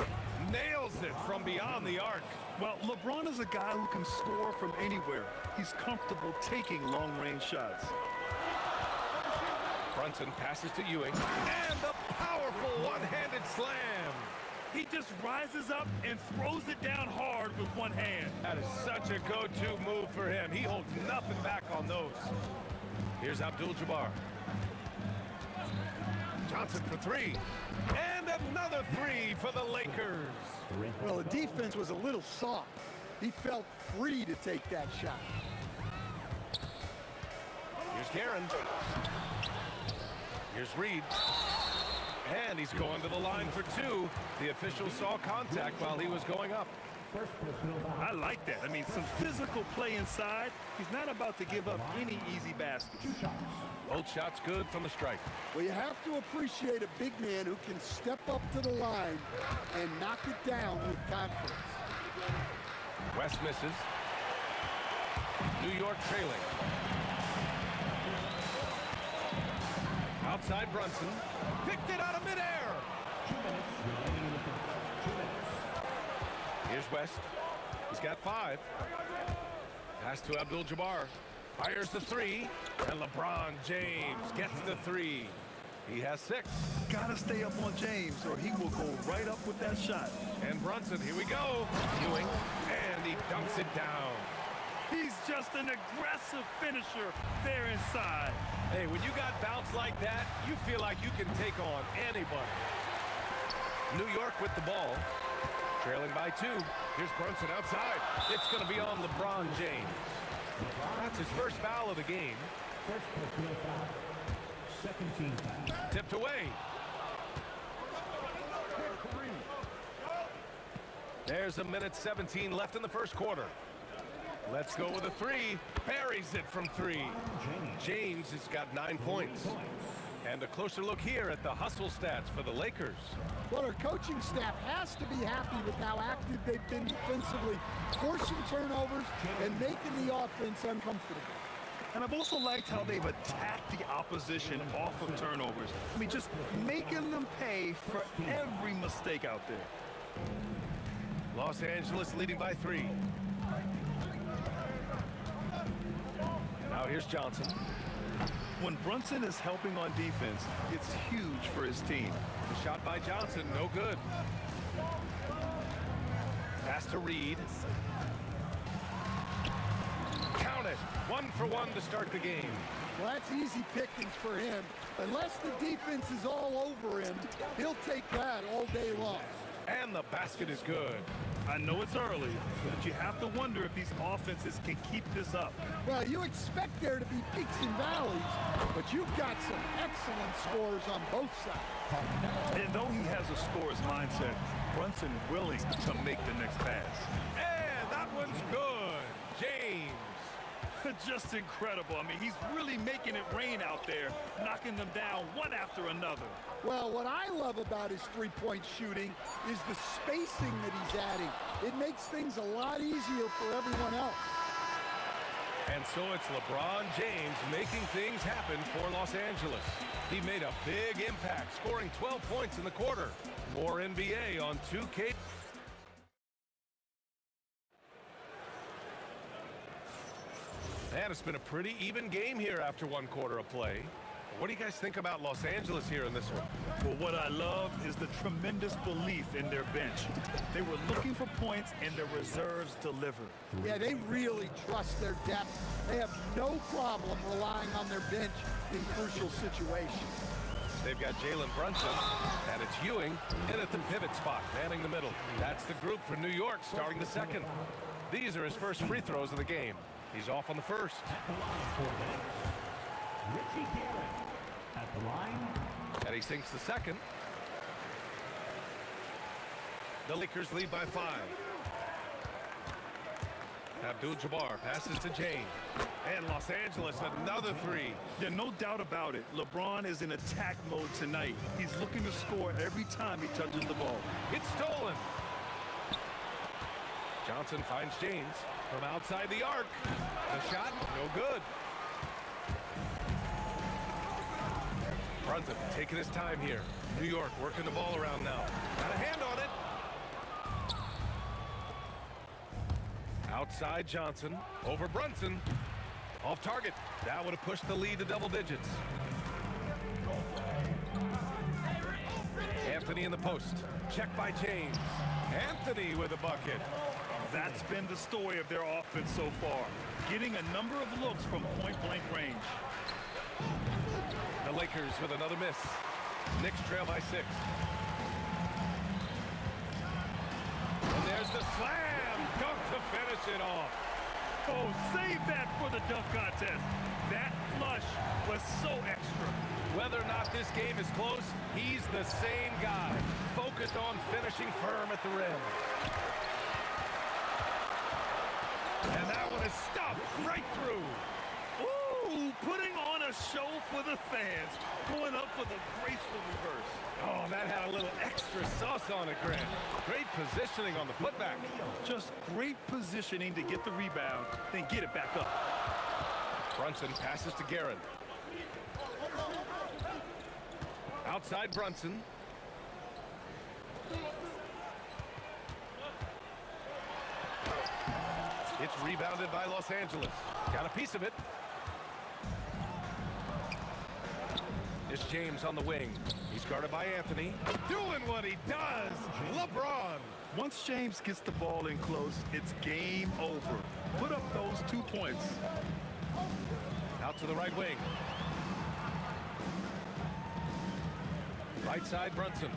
Nails it from beyond the arc. Well, LeBron is a guy who can score from anywhere. He's comfortable taking long-range shots. Brunson passes to Ewing. And the powerful one-handed slam. He just rises up and throws it down hard with one hand. That is such a go-to move for him. He holds nothing back on those. Here's Abdul-Jabbar. Johnson for 3. And another 3 for the Lakers. Well, the defense was a little soft. He felt free to take that shot. Here's Guerin. Here's Reed. And he's going to the line for 2. The official saw contact while he was going up. I like that. I mean, some physical play inside. He's not about to give up any easy baskets. Both shots good from the strike. Well, you have to appreciate a big man who can step up to the line and knock it down with confidence. West misses. New York trailing. Outside Brunson. Picked it out of midair. Here's West. He's got 5. Pass to Abdul-Jabbar. Fires the 3. And LeBron James gets the 3. He has 6. Gotta stay up on James or he will go right up with that shot. And Brunson, here we go. Ewing. And he dunks it down. He's just an aggressive finisher there inside. Hey, when you got bounce like that, you feel like you can take on anybody. New York with the ball. Trailing by 2. Here's Brunson outside. It's going to be on LeBron James. That's his first foul of the game. First personal foul. Second team foul. Tipped away. There's 1:17 left in the first quarter. Let's go with a 3. Buries it from 3. James has got 9 points. And a closer look here at the hustle stats for the Lakers. Well, our coaching staff has to be happy with how active they've been defensively, forcing turnovers and making the offense uncomfortable. And I've also liked how they've attacked the opposition off of turnovers. I mean, just making them pay for every mistake out there. Los Angeles leading by 3. Now here's Johnson. When Brunson is helping on defense, it's huge for his team. The shot by Johnson, no good. Pass to Reed. Count it. 1 for 1 to start the game. Well, that's easy pickings for him. Unless the defense is all over him, he'll take that all day long. And the basket is good. I know it's early, but you have to wonder if these offenses can keep this up. Well, you expect there to be peaks and valleys, but you've got some excellent scores on both sides. And though he has a scorer's mindset, Brunson willing to make the next pass. And that one's good. James. Just incredible. I mean, he's really making it rain out there, knocking them down one after another. Well, what I love about his three-point shooting is the spacing that he's adding. It makes things a lot easier for everyone else. And so it's LeBron James making things happen for Los Angeles. He made a big impact, scoring 12 points in the quarter. More NBA on 2K. And it's been a pretty even game here after 1 quarter of play. What do you guys think about Los Angeles here in this one? Well, what I love is the tremendous belief in their bench. They were looking for points, and their reserves delivered. Yeah, they really trust their depth. They have no problem relying on their bench in crucial situations. They've got Jalen Brunson, and it's Ewing in at the pivot spot, manning the middle. That's the group for New York starting the second. These are his first free throws of the game. He's off on the first. Richie Garrett at the line. And he sinks the second. The Lakers lead by 5. Abdul-Jabbar passes to James. And Los Angeles, another three. Yeah, no doubt about it. LeBron is in attack mode tonight. He's looking to score every time he touches the ball. It's stolen. Johnson finds James from outside the arc. The shot, no good. Brunson taking his time here. New York working the ball around now. Got a hand on it. Outside Johnson, over Brunson. Off target. That would have pushed the lead to double digits. Anthony in the post. Check by James. Anthony with a bucket. That's been the story of their offense so far. Getting a number of looks from point-blank range. The Lakers with another miss. Knicks trail by 6. And there's the slam. Dunk to finish it off. Oh, save that for the dunk contest. That flush was so extra. Whether or not this game is close, he's the same guy. Focused on finishing firm at the rim. And that one is stuffed right through. Ooh, putting on a show for the fans. Going up for the graceful reverse. Oh, that had a little extra sauce on it, Grant. Great positioning on the putback. Just great positioning to get the rebound, then get it back up. Brunson passes to Guerin. Outside Brunson. It's rebounded by Los Angeles. Got a piece of it. It's James on the wing. He's guarded by Anthony. Doing what he does. LeBron. Once James gets the ball in close, it's game over. Put up those 2 points. Out to the right wing. Right side Brunson.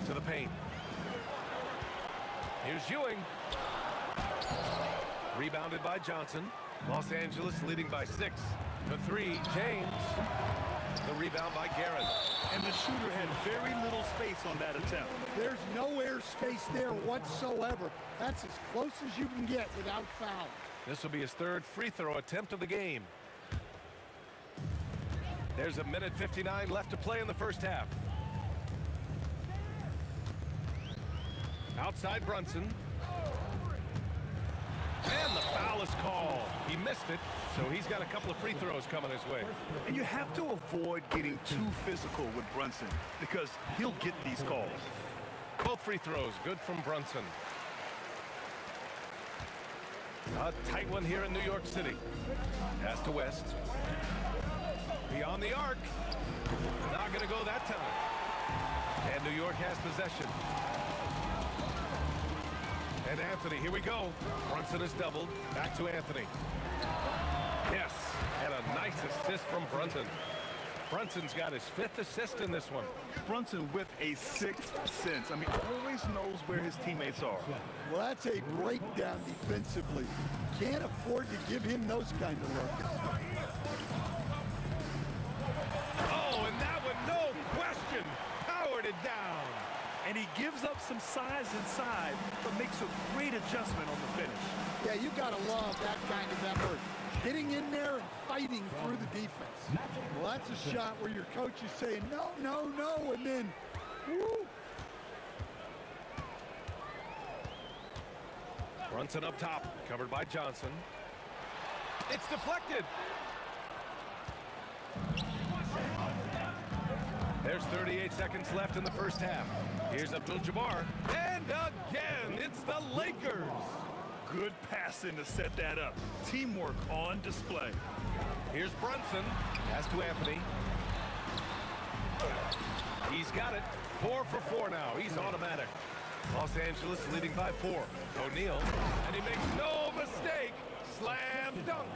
To the paint. Here's Ewing. Rebounded by Johnson. Los Angeles leading by 6. The 3, James. The rebound by Guerin. And the shooter had very little space on that attempt. There's no air space there whatsoever. That's as close as you can get without foul. This will be his 3rd free throw attempt of the game. There's a minute 59 left to play in the first half. Outside Brunson. And the foul is called. He missed it, so he's got a couple of free throws coming his way. And you have to avoid getting too physical with Brunson because he'll get these calls. Both free throws good from Brunson. A tight one here in New York City. Pass to West. Beyond the arc. Not going to go that time. And New York has possession. And Anthony, here we go. Brunson is doubled. Back to Anthony. Yes, and a nice assist from Brunson. Brunson's got his 5th assist in this one. Brunson with a 6th sense. I mean, always knows where his teammates are. Well, that's a breakdown defensively. Can't afford to give him those kind of looks. Oh, and that one, no question, powered it down. And he gives up some size inside, but makes a great adjustment on the finish. Yeah, you gotta love that kind of effort. Getting in there and fighting through the defense. Well, that's a shot where your coach is saying, no, no, no, and then, woo. Brunson up top, covered by Johnson. It's deflected. There's 38 seconds left in the first half. Here's Abdul-Jabbar. And again, it's the Lakers. Good passing to set that up. Teamwork on display. Here's Brunson. Pass to Anthony. He's got it. 4 for 4 now. He's automatic. Los Angeles leading by 4. O'Neal. And he makes no mistake. Slam dunk.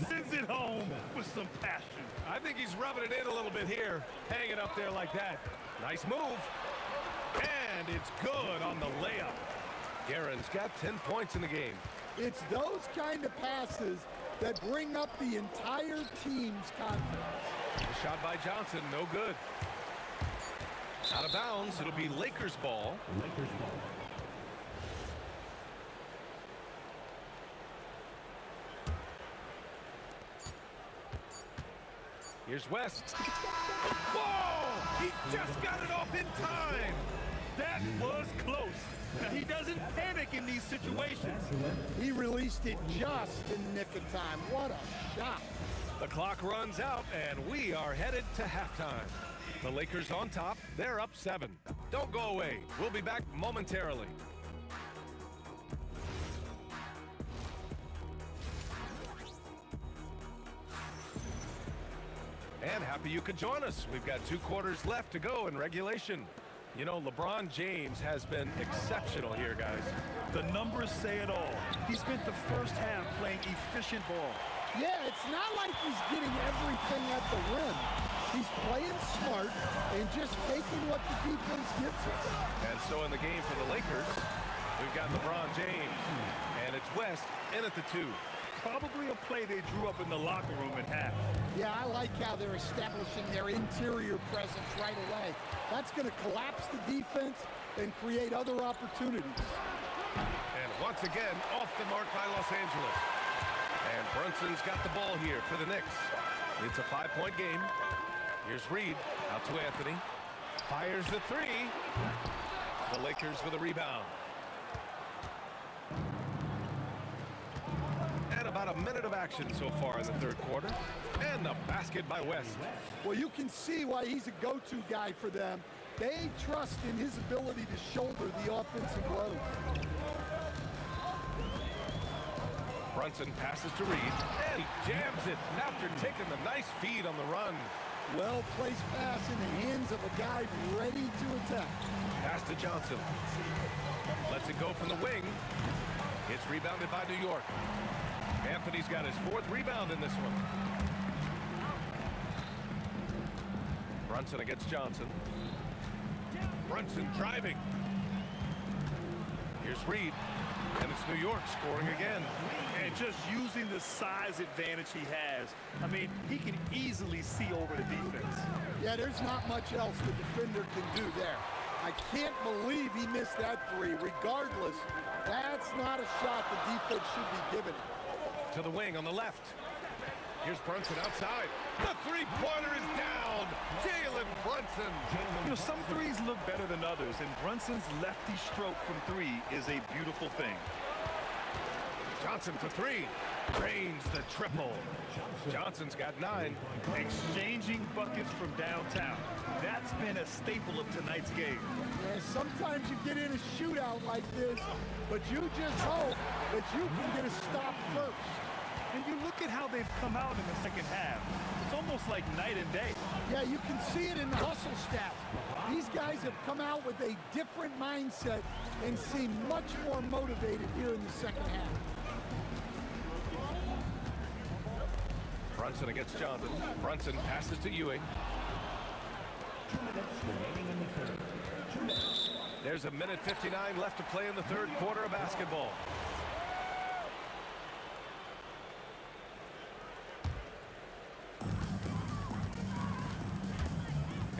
Sends it home with some passion. I think he's rubbing it in a little bit here. Hanging up there like that. Nice move. And it's good on the layup. Guerin's got 10 points in the game. It's those kind of passes that bring up the entire team's confidence. The shot by Johnson, no good. Out of bounds, it'll be Lakers ball. Here's West. Whoa! He just got it off in time. That was close. Now, he doesn't panic in these situations. He released it just in the nick of time. What a shot. The clock runs out, and we are headed to halftime. The Lakers on top. They're up 7. Don't go away. We'll be back momentarily. And happy you could join us. We've got 2 quarters left to go in regulation. You know, LeBron James has been exceptional here, guys. The numbers say it all. He spent the first half playing efficient ball. Yeah, it's not like he's getting everything at the rim. He's playing smart and just taking what the defense gives him. And so in the game for the Lakers, we've got LeBron James, and it's West in at the 2. Probably a play they drew up in the locker room at half. Yeah, I like how they're establishing their interior presence right away. That's going to collapse the defense and create other opportunities. And once again, off the mark by Los Angeles. And Brunson's got the ball here for the Knicks. It's a 5-point game. Here's Reed, out to Anthony. Fires the 3. The Lakers with a rebound. And about a minute of action so far in the 3rd quarter. And the basket by West. Well, you can see why he's a go-to guy for them. They trust in his ability to shoulder the offensive load. Brunson passes to Reed, and he jams it after taking the nice feed on the run. Well-placed pass in the hands of a guy ready to attack. Pass to Johnson. Lets it go from the wing. It's rebounded by New York. Anthony's got his 4th rebound in this one. Brunson against Johnson. Brunson driving. Here's Reed. And it's New York scoring again. And just using the size advantage he has. I mean, he can easily see over the defense. Yeah, there's not much else the defender can do there. I can't believe he missed that 3. Regardless, that's not a shot the defense should be giving him. To the wing on the left. Here's Brunson outside. The 3-pointer is down. Jalen Brunson. You know, some threes look better than others, and Brunson's lefty stroke from 3 is a beautiful thing. Johnson for 3. Drains the triple. Johnson's got 9. Exchanging buckets from downtown. That's been a staple of tonight's game. Yeah, sometimes you get in a shootout like this, but you just hope that you can get a stop first. And you look at how they've come out in the second half. It's almost like night and day. Yeah, you can see it in the hustle stats. These guys have come out with a different mindset and seem much more motivated here in the second half. Brunson against Johnson. Brunson passes to Ewing. There's a minute 59 left to play in the 3rd quarter of basketball.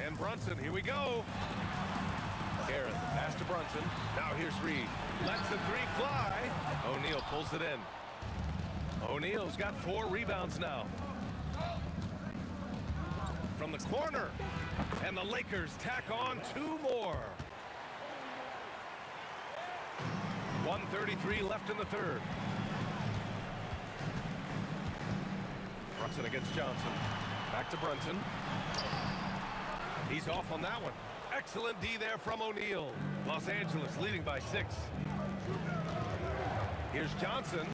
And Brunson, here we go. Aaron, pass to Brunson. Now here's Reed. Lets the 3 fly. O'Neal pulls it in. O'Neal's got 4 rebounds now. From the corner. And the Lakers tack on 2 more. 1:33 left in the 3rd. Brunson against Johnson. Back to Brunson. He's off on that one. Excellent D there from O'Neal. Los Angeles leading by 6. Here's Johnson.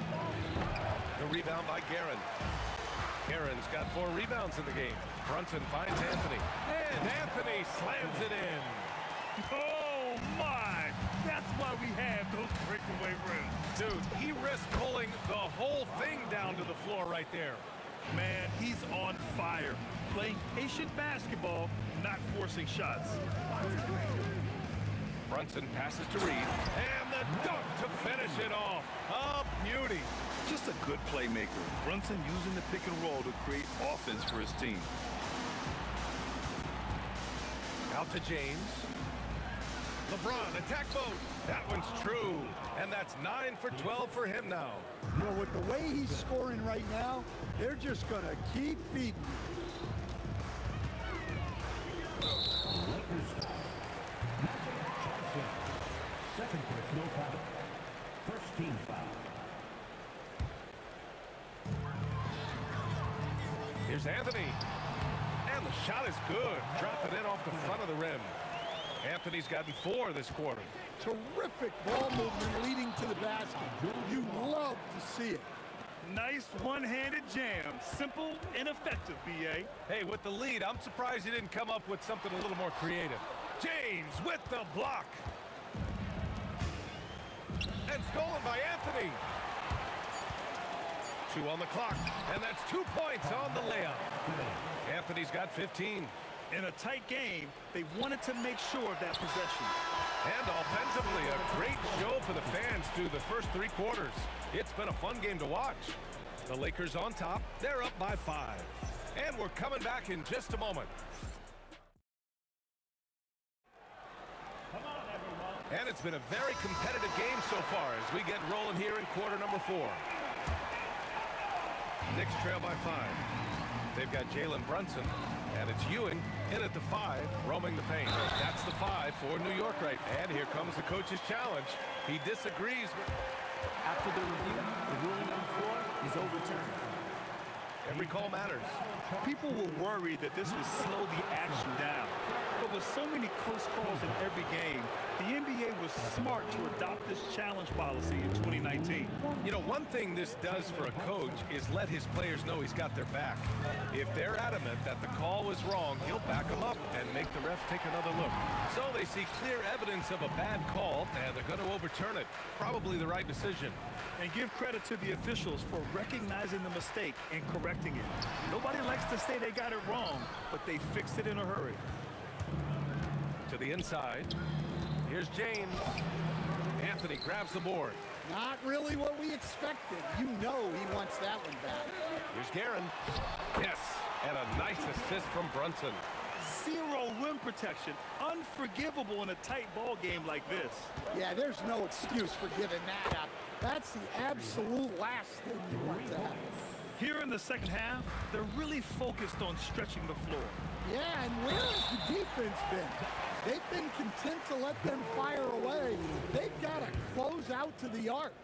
The rebound by Guerin. Guerin's got 4 rebounds in the game. Brunson finds Anthony. And Anthony slams it in. Oh, my! That's why we have those breakaway rims. Dude, he risked pulling the whole thing down to the floor right there. Man, he's on fire. Playing patient basketball, not forcing shots. Brunson passes to Reed. And the dunk to finish it off. A beauty. Just a good playmaker. Brunson using the pick and roll to create offense for his team. Out to James. LeBron, attack mode. That one's true. And that's 9 for 12 for him now. Well, with the way he's scoring right now, they're just going to keep feeding. Lakers foul. Magic Johnson. Second personal foul. First team foul. Here's Anthony. And the shot is good. Dropping in off the front of the rim. Anthony's gotten 4 this quarter. Terrific ball movement leading to the basket. You love to see it. Nice one-handed jam. Simple and effective, B.A. Hey, with the lead, I'm surprised he didn't come up with something a little more creative. James with the block. And stolen by Anthony. 2 on the clock, and that's 2 points on the layup. Anthony's got 15. In a tight game, they wanted to make sure of that possession. And offensively, a great show for the fans through the first 3 quarters. It's been a fun game to watch. The Lakers on top. They're up by 5. And we're coming back in just a moment. Come on, everyone. And it's been a very competitive game so far as we get rolling here in quarter number 4. Knicks trail by 5. They've got Jalen Brunson, and it's Ewing in at the 5, roaming the paint. That's the 5 for New York right. And here comes the coach's challenge. He disagrees with... After the review, the ruling on the floor is overturned. Every call matters. People were worried that this would slow the action down. But with so many close calls in every game, the NBA was smart to adopt this challenge policy in 2019. You know, one thing this does for a coach is let his players know he's got their back. If they're adamant that the call was wrong, he'll back them up and make the refs take another look. So they see clear evidence of a bad call, and they're going to overturn it. Probably the right decision. And give credit to the officials for recognizing the mistake and correcting it. Nobody likes to say they got it wrong, but they fixed it in a hurry. To the inside. Here's James. Anthony grabs the board. Not really what we expected. You know he wants that one back. Here's Guerin. Yes, and a nice assist from Brunson. 0 rim protection. Unforgivable in a tight ball game like this. Yeah, there's no excuse for giving that up. That's the absolute last thing you want to happen. Here in the second half, they're really focused on stretching the floor. Yeah, and where has the defense been? They've been content to let them fire away. They've got to close out to the arc.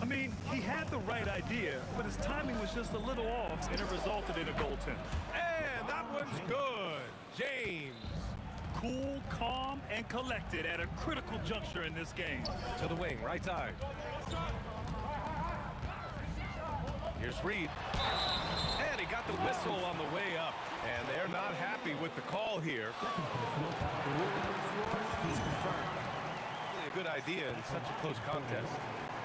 I mean, he had the right idea, but his timing was just a little off, and it resulted in a goaltend. And that one's good. James. Cool, calm, and collected at a critical juncture in this game. To the wing, right side. Here's Reed. And he got the whistle on the way up. And they're not happy with the call here. Really a good idea in such a close contest.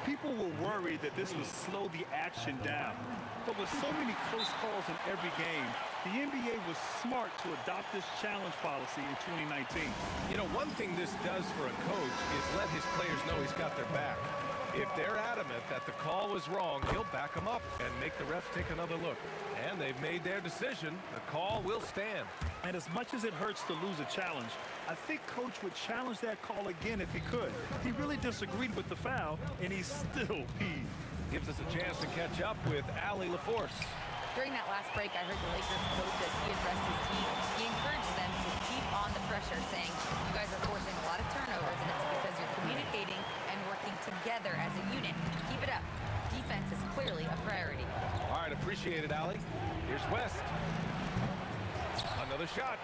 People were worried that this would slow the action down. But with so many close calls in every game, the NBA was smart to adopt this challenge policy in 2019. You know, one thing this does for a coach is let his players know he's got their back. If they're adamant that the call was wrong, he'll back them up and make the refs take another look. And they've made their decision. The call will stand. And as much as it hurts to lose a challenge, I think Coach would challenge that call again if he could. He really disagreed with the foul, and he's still peeved. Gives us a chance to catch up with Allie LaForce. During that last break, I heard the Lakers coach as he addressed his team. He encouraged them to keep on the pressure, saying, you guys are forcing a lot of turnovers, and it's because you're communicating and working together as a unit. Keep it up. Defense is clearly a priority. All right, appreciate it, Allie. Here's West. Another shot.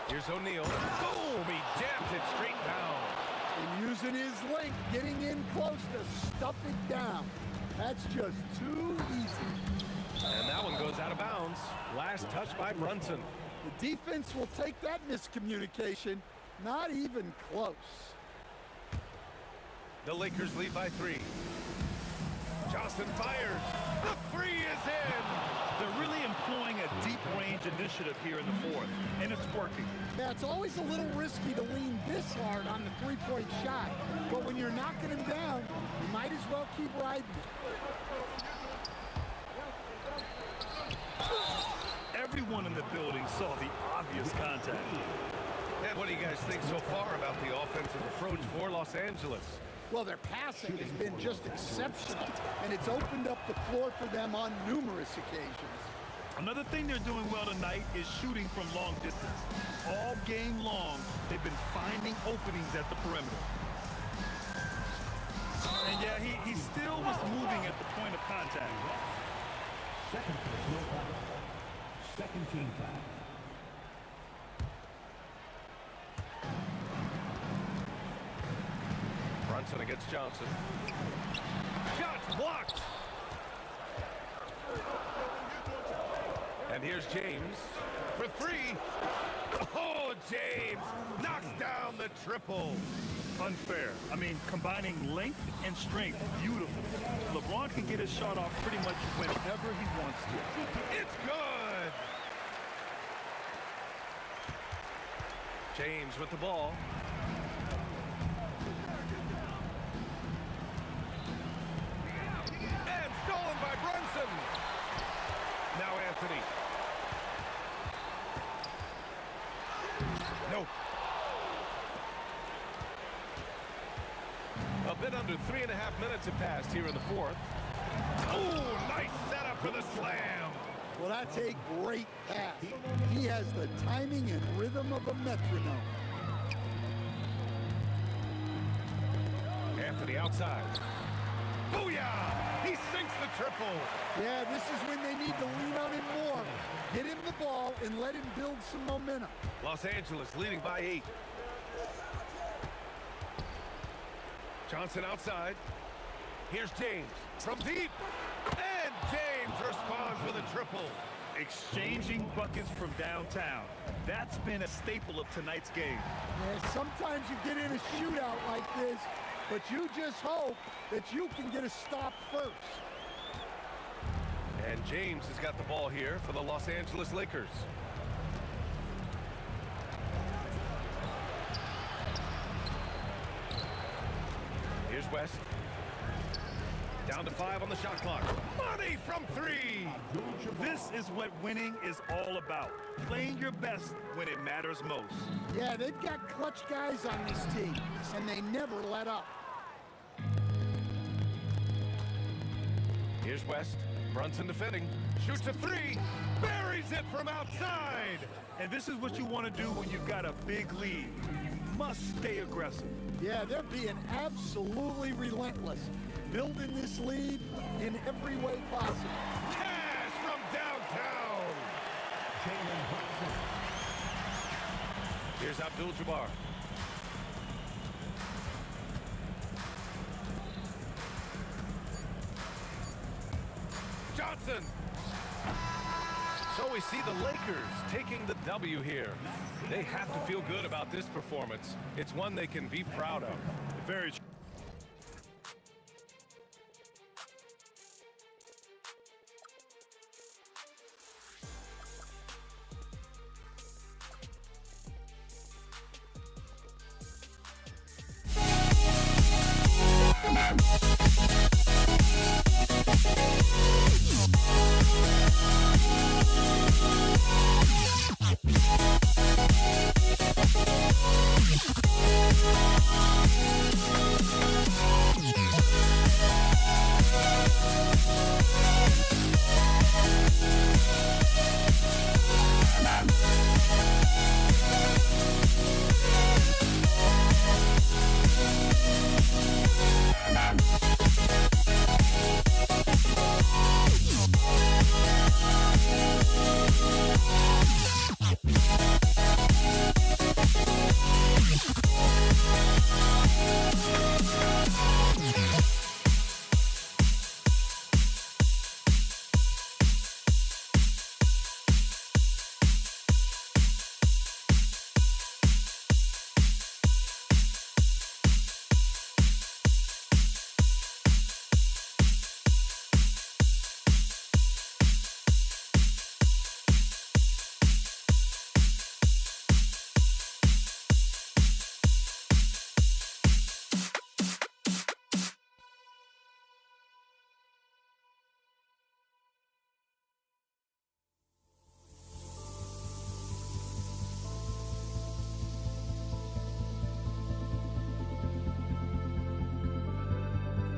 Here's O'Neal. Boom! He jams it straight down. And using his length, getting in close to stuff it down. That's just too easy. And that one goes out of bounds. Last touch by Brunson. The defense will take that miscommunication. Not even close. The Lakers lead by 3. Johnson fires. The 3 is in. They're really employing a deep-range initiative here in the fourth, and it's working. Yeah, it's always a little risky to lean this hard on the three-point shot. But when you're knocking him down, you might as well keep riding it. Everyone in the building saw the obvious contact. And what do you guys think so far about the offensive approach for Los Angeles? Well, their passing has been just exceptional, and it's opened up the floor for them on numerous occasions. Another thing they're doing well tonight is shooting from long distance. All game long, they've been finding openings at the perimeter. And yeah, he still was moving at the point of contact. Second personal foul. Second team foul. Brunson against Johnson. Shots blocked. And here's James for three. Oh, James knocks down the triple. Unfair. I mean, combining length and strength, beautiful. LeBron can get his shot off pretty much whenever he wants to. It's good. James with the ball. And stolen by Brunson. Now Anthony. Nope. A bit under 3.5 minutes have passed here in the fourth. Oh, nice setup for the slam. Well, that's a great pass. He has the timing and rhythm of a metronome. Anthony outside. Booyah! He sinks the triple. Yeah, this is when they need to lean on him more. Get him the ball and let him build some momentum. Los Angeles leading by 8. Johnson outside. Here's James from deep. And James responds with a triple. Exchanging buckets from downtown. That's been a staple of tonight's game. Yeah, sometimes you get in a shootout like this, but you just hope that you can get a stop first. And James has got the ball here for the Los Angeles Lakers. Here's West. Down to 5 on the shot clock. Money from 3. This is what winning is all about. Playing your best when it matters most. Yeah, they've got clutch guys on this team, and they never let up. Here's West. Brunson defending. Shoots a 3. Buries it from outside. And this is what you want to do when you've got a big lead. You must stay aggressive. Yeah, they're being absolutely relentless, building this lead in every way possible. Cash from downtown. Here's Abdul-Jabbar. Johnson. So we see the Lakers taking the W here. They have to feel good about this performance. It's one they can be proud of. Very true.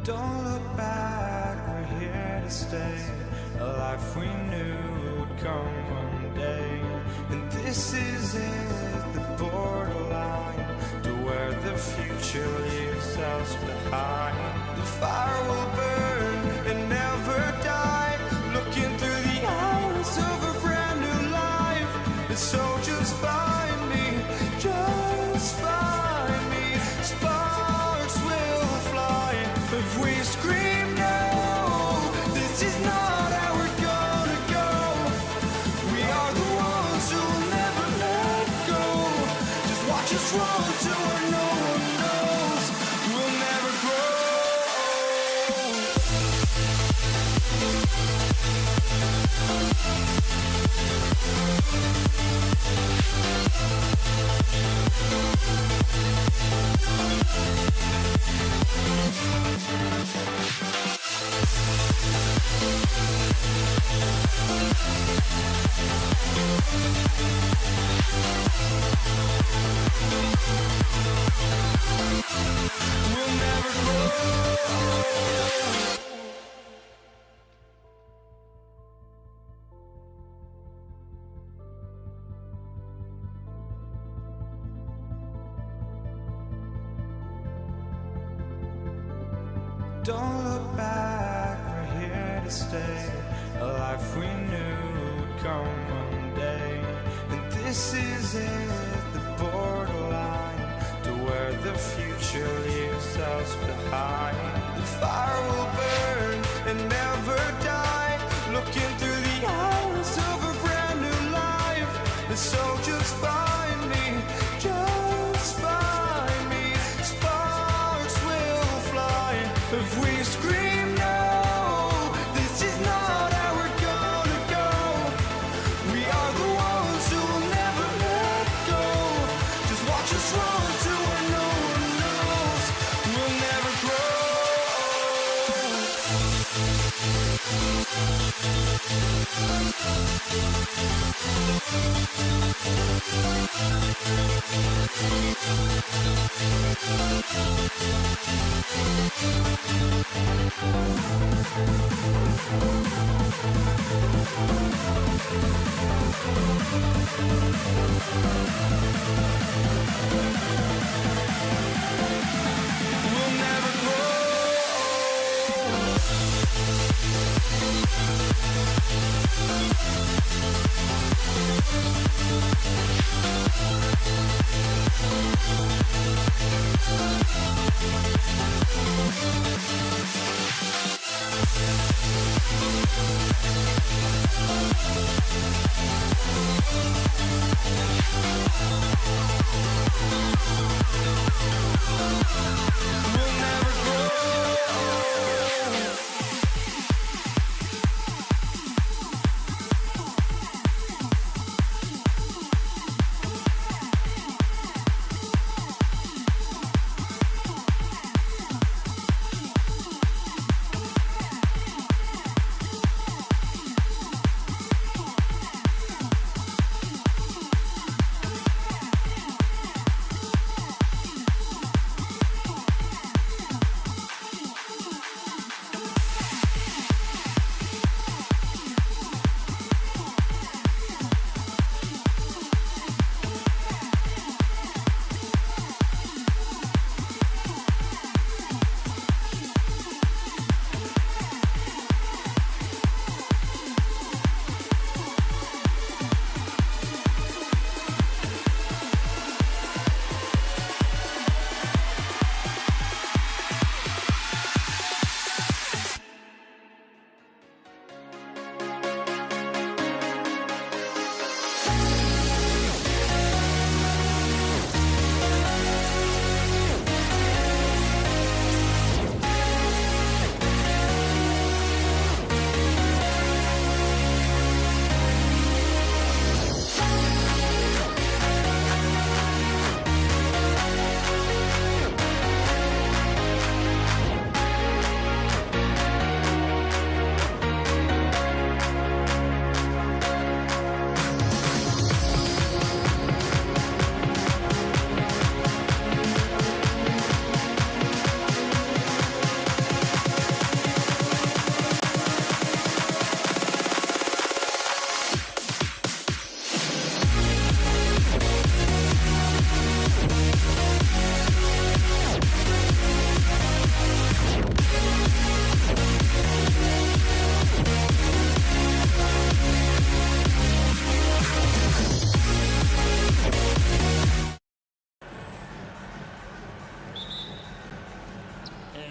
Don't look back, we're here to stay. A life we knew would come one day. And this is it, the borderline to where the future leaves us behind. The fire will burn and never die, looking through the eyes of a brand new life. And so just find me, just find me. Sparks will fly if we scream no. This is not how we're gonna go. We are the ones who will never let go. Just watch us run to where no one knows. We'll never grow. We'll never grow. Don't look back, we're here to stay. A life we knew would come one day. And this is it, the borderline to where the future leaves us behind. The fire will burn and never die, looking through the eyes of a brand new life. And so just find me, just find me. Sparks will fly if we scream no. This is not how we're gonna go. We are the ones who will never let go. Just watch us run to where no one knows. We'll never grow. We'll never grow. We'll never grow.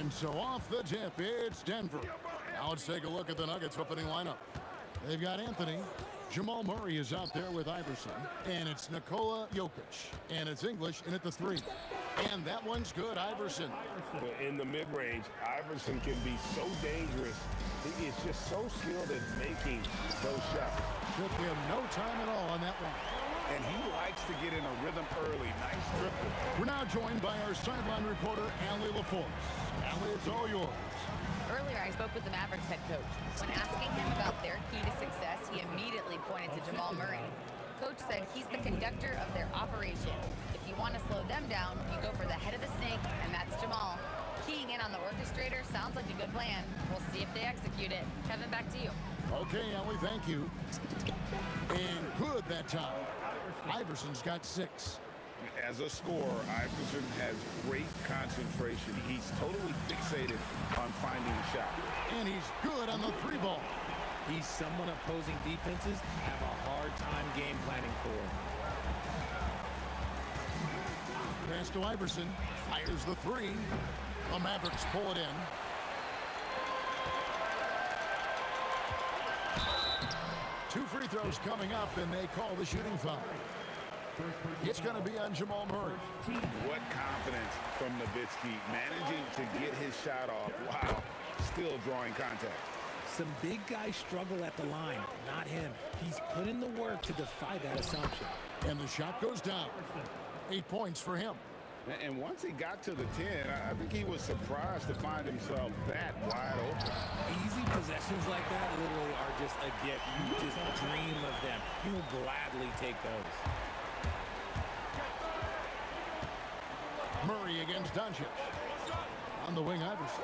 And so off the tip, it's Denver. Now let's take a look at the Nuggets opening lineup. They've got Anthony. Jamal Murray is out there with Iverson. And it's Nikola Jokic. And it's English in at the 3. And that one's good, Iverson. In the mid-range, Iverson can be so dangerous. He is just so skilled at making those shots. Took him no time at all on that one. And he likes to get in a rhythm early. Nice triple. We're now joined by our sideline reporter, Allie LaForce. Allie, it's all yours. Earlier, I spoke with the Mavericks head coach. When asking him about their key to success, he immediately pointed to Jamal Murray. Coach said he's the conductor of their operation. If you want to slow them down, you go for the head of the snake, and that's Jamal. Keying in on the orchestrator sounds like a good plan. We'll see if they execute it. Kevin, back to you. Okay, Ellie, thank you. And good that time. Iverson's got 6. As a scorer, Iverson has great concentration. He's totally fixated on finding a shot. And he's good on the 3 ball. He's someone opposing defenses have a hard time game planning for. Pass to Iverson. Fires the 3. The Mavericks pull it in. Two free throws coming up, and they call the shooting foul. It's going to be on Jamal Murray. What confidence from Nowitzki, managing to get his shot off. Wow, still drawing contact. Some big guys struggle at the line, not him. He's put in the work to defy that assumption. And the shot goes down. 8 points for him. And once he got to the 10, I think he was surprised to find himself that wide open. Easy possessions like that literally are just a gift. You just dream of them. You'll gladly take those. Murray against Doncic. On the wing, Iverson.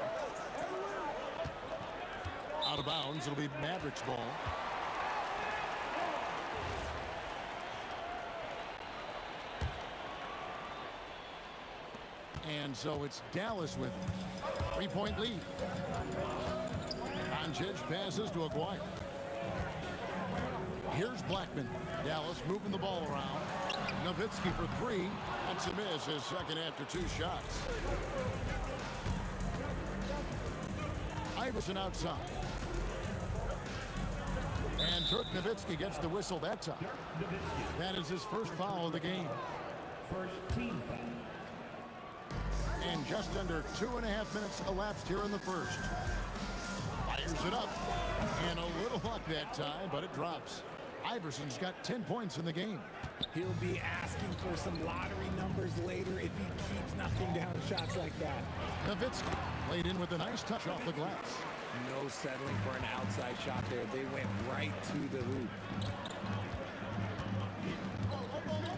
Out of bounds, it'll be Mavericks ball. And so it's Dallas with it. 3-point lead. Doncic passes to Aguirre. Here's Blackman. Dallas moving the ball around. Nowitzki for 3. That's a miss, his second after 2 shots. Iverson outside. And Dirk Nowitzki gets the whistle that time. That is his first foul of the game. First team foul. And just under 2.5 minutes elapsed here in the first. Fires it up. And a little luck that time, but it drops. Iverson's got 10 points in the game. He'll be asking for some lottery numbers later if he keeps knocking down shots like that. Nowitzki laid in with a nice touch off the glass. No settling for an outside shot there. They went right to the hoop.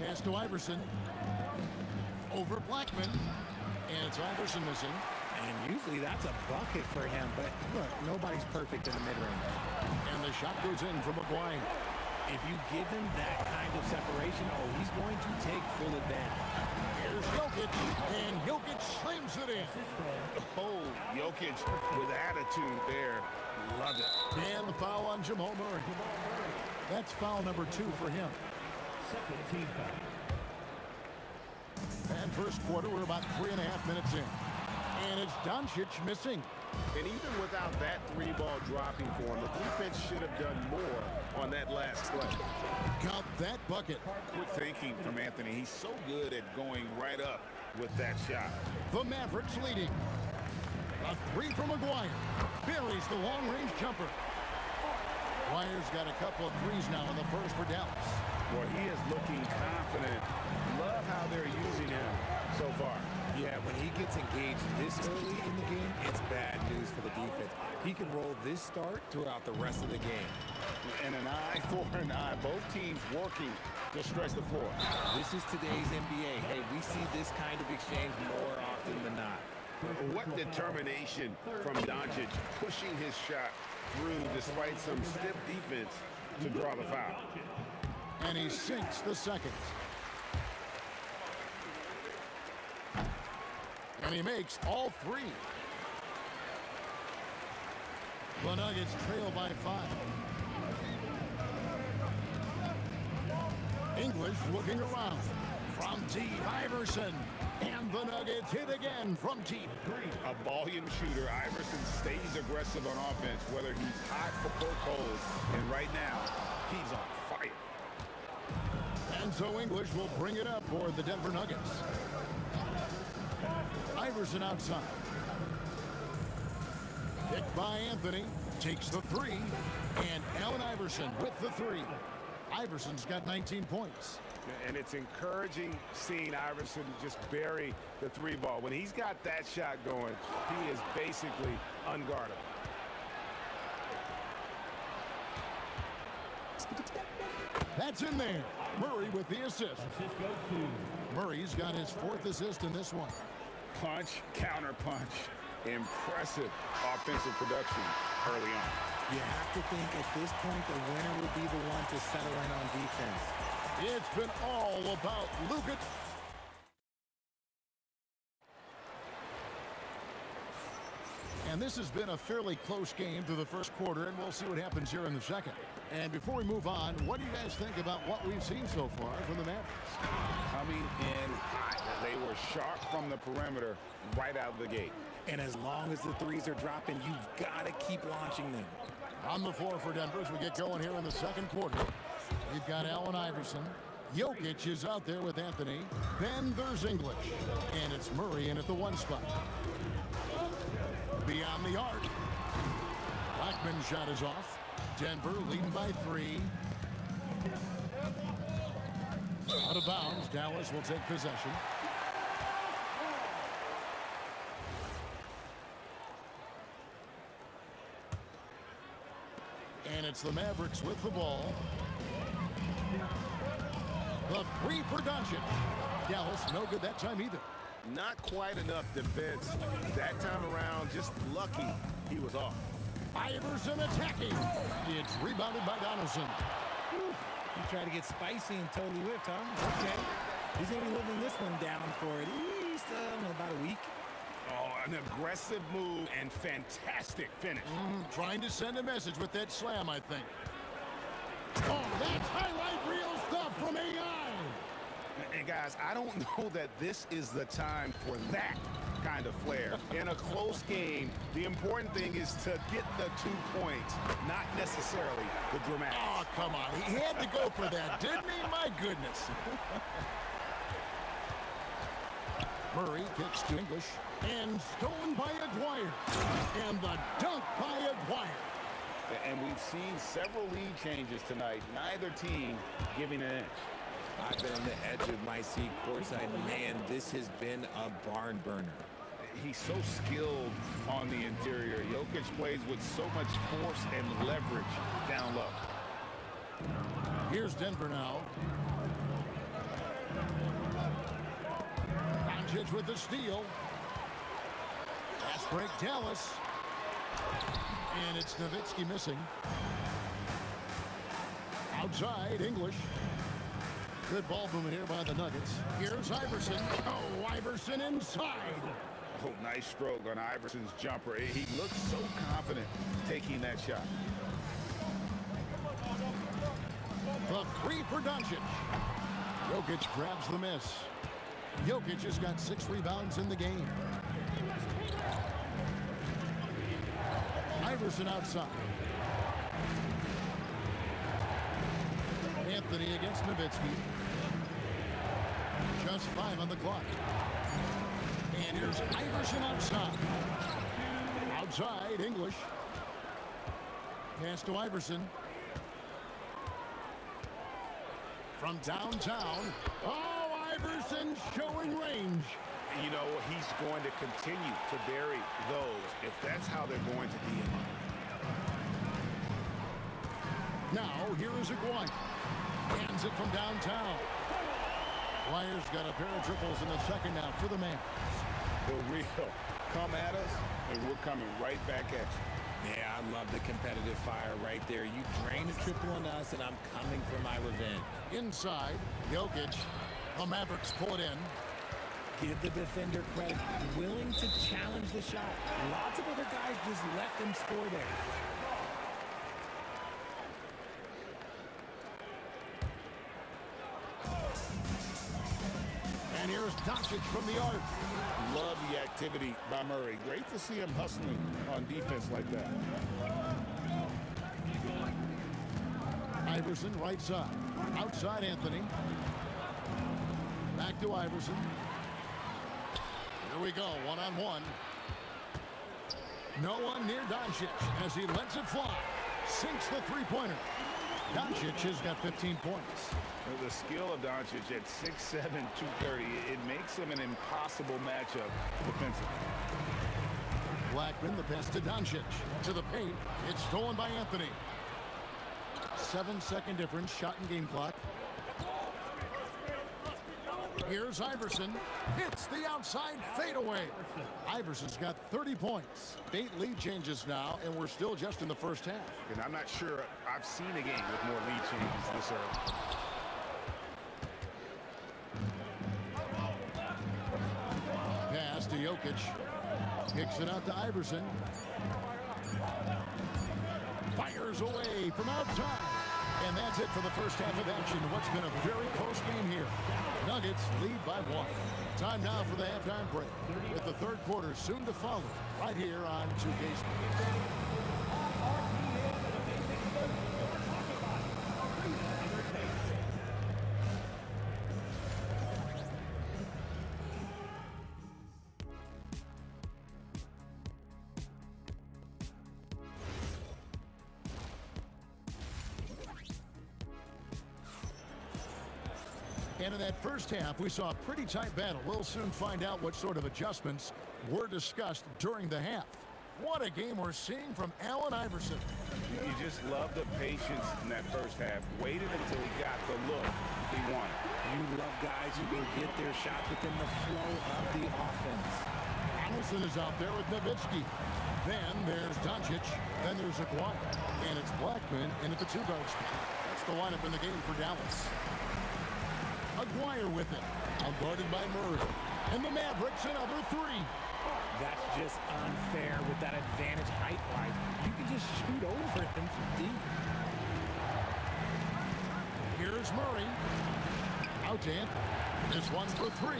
Pass to Iverson. Over Blackman. And it's Iverson missing. And usually that's a bucket for him, but look, nobody's perfect in the mid-range. And the shot goes in from Aguirre. If you give him that kind of separation, oh, he's going to take full advantage. Here's Jokic, and Jokic slams it in. Oh, Jokic with attitude there. Love it. And the foul on Jamal Murray. That's foul number 2 for him. Second team foul. And first quarter, we're about 3.5 minutes in. And it's Doncic missing. And even without that 3-ball dropping for him, the defense should have done more on that last play. Got that bucket. Quick thinking from Anthony. He's so good at going right up with that shot. The Mavericks leading. A 3 from Aguirre. Buries the long-range jumper. Aguirre's got a couple of threes now in the first for Dallas. Well, he is looking confident. Love how they're using him so far. Yeah, when he gets engaged this early in the game, it's bad news for the defense. He can roll this start throughout the rest of the game. And an eye for an eye. Both teams working to stretch the floor. This is today's NBA. Hey, we see this kind of exchange more often than not. What determination from Doncic, pushing his shot through despite some stiff defense to draw the foul. And he sinks the second. And he makes all 3. The Nuggets trail by 5. English looking around. From deep, Iverson. And the Nuggets hit again from deep. A volume shooter, Iverson stays aggressive on offense, whether he's hot or cold. And right now, he's on fire. And so English will bring it up for the Denver Nuggets. Iverson outside. Picked by Anthony. Takes the three. And Allen Iverson with the three. Iverson's got 19 points. And it's encouraging seeing Iverson just bury the three ball. When he's got that shot going, he is basically unguardable. That's in there. Murray with the assist. Murray's got his fourth assist in this one. Punch, counter punch. Impressive offensive production early on. You have to think at this point the winner would be the one to settle in on defense. It's been all about Luka. And this has been a fairly close game through the first quarter, and we'll see what happens here in the second. And before we move on, what do you guys think about what we've seen so far from the Mavericks? Coming in hot. They were sharp from the perimeter right out of the gate. And as long as the threes are dropping, you've got to keep launching them. On the floor for Denver as we get going here in the second quarter. We've got Allen Iverson. Jokic is out there with Anthony. Then there's English. And it's Murray in at the one spot. Beyond the arc. Blackman's shot is off. Denver leading by 3. Out of bounds. Dallas will take possession. And it's the Mavericks with the ball. The three for Doncic. Dallas no good that time either. Not quite enough defense that time around. Just lucky he was off. Iverson attacking. It's rebounded by Donaldson. He tried to get spicy and totally whiffed, huh? Okay. He's going to be living this one down for at least, about a week. Oh, an aggressive move and fantastic finish. Trying to send a message with that slam, I think. Oh, that's highlight reel stuff from AI. And guys, I don't know that this is the time for that kind of flair. In a close game, the important thing is to get the 2 points, not necessarily the dramatics. Oh, come on. He had to go for that, didn't he? My goodness. Murray kicks to English. And stolen by Aguirre. And the dunk by Aguirre. And we've seen several lead changes tonight. Neither team giving an inch. I've been on the edge of my seat courtside. Man, this has been a barn burner. He's so skilled on the interior. Jokic plays with so much force and leverage down low. Here's Denver now. Doncic with the steal. Fast break, Dallas. And it's Nowitzki missing. Outside, English. Good ball movement here by the Nuggets. Here's Iverson. Oh, Iverson inside. Oh, nice stroke on Iverson's jumper. He looks so confident taking that shot. The three for Doncic. Jokic grabs the miss. Jokic has got 6 rebounds in the game. Iverson outside. Anthony against Nowitzki. Just 5 on the clock. And here's Iverson outside. Outside, English. Pass to Iverson. From downtown. Oh, Iverson showing range. You know, he's going to continue to bury those if that's how they're going to be. Now, here is Aguirre. Hands it from downtown. Aguirre's got a pair of triples in the second now for the man. The real come at us, and we're coming right back at you. Yeah, I love the competitive fire right there. You drain a triple on us, and I'm coming for my revenge. Inside, Jokic. The Mavericks pull it in. Give the defender credit. Willing to challenge the shot. Lots of other guys just let them score there. Here's Doncic from the arc. Love the activity by Murray. Great to see him hustling on defense like that. Iverson right side. Outside Anthony. Back to Iverson. Here we go, one-on-one. No one near Doncic as he lets it fly. Sinks the three-pointer. Doncic has got 15 points. The skill of Doncic at 6'7", 230, it makes him an impossible matchup defensively. Blackman, the pass to Doncic. To the paint. It's stolen by Anthony. 7-second difference, shot and game clock. Here's Iverson. Hits the outside fadeaway. Iverson's got 30 points. 8 lead changes now, and we're still just in the first half. And I'm not sure I've seen a game with more lead changes this early. Pass to Jokic. Kicks it out to Iverson. Fires away from outside. And that's it for the first half of action. What's been a very close game here. Nuggets lead by 1. Time now for the halftime break, with the third quarter soon to follow, right here on 2K Sports. And in that first half, we saw a pretty tight battle. We'll soon find out what sort of adjustments were discussed during the half. What a game we're seeing from Allen Iverson. You just love the patience in that first half. Waited until he got the look he wanted. You love guys who can get their shot within the flow of the offense. Allison is out there with Nowitzki. Then there's Doncic. Then there's Aguirre. And it's Blackman in at the 2-guard spot. That's the lineup in the game for Dallas. Aguirre with it. Outguarded by Murray. And the Mavericks another 3. That's just unfair with that advantage height-wise. You can just shoot over him from deep. Here's Murray. Out to Anthony. This one for 3.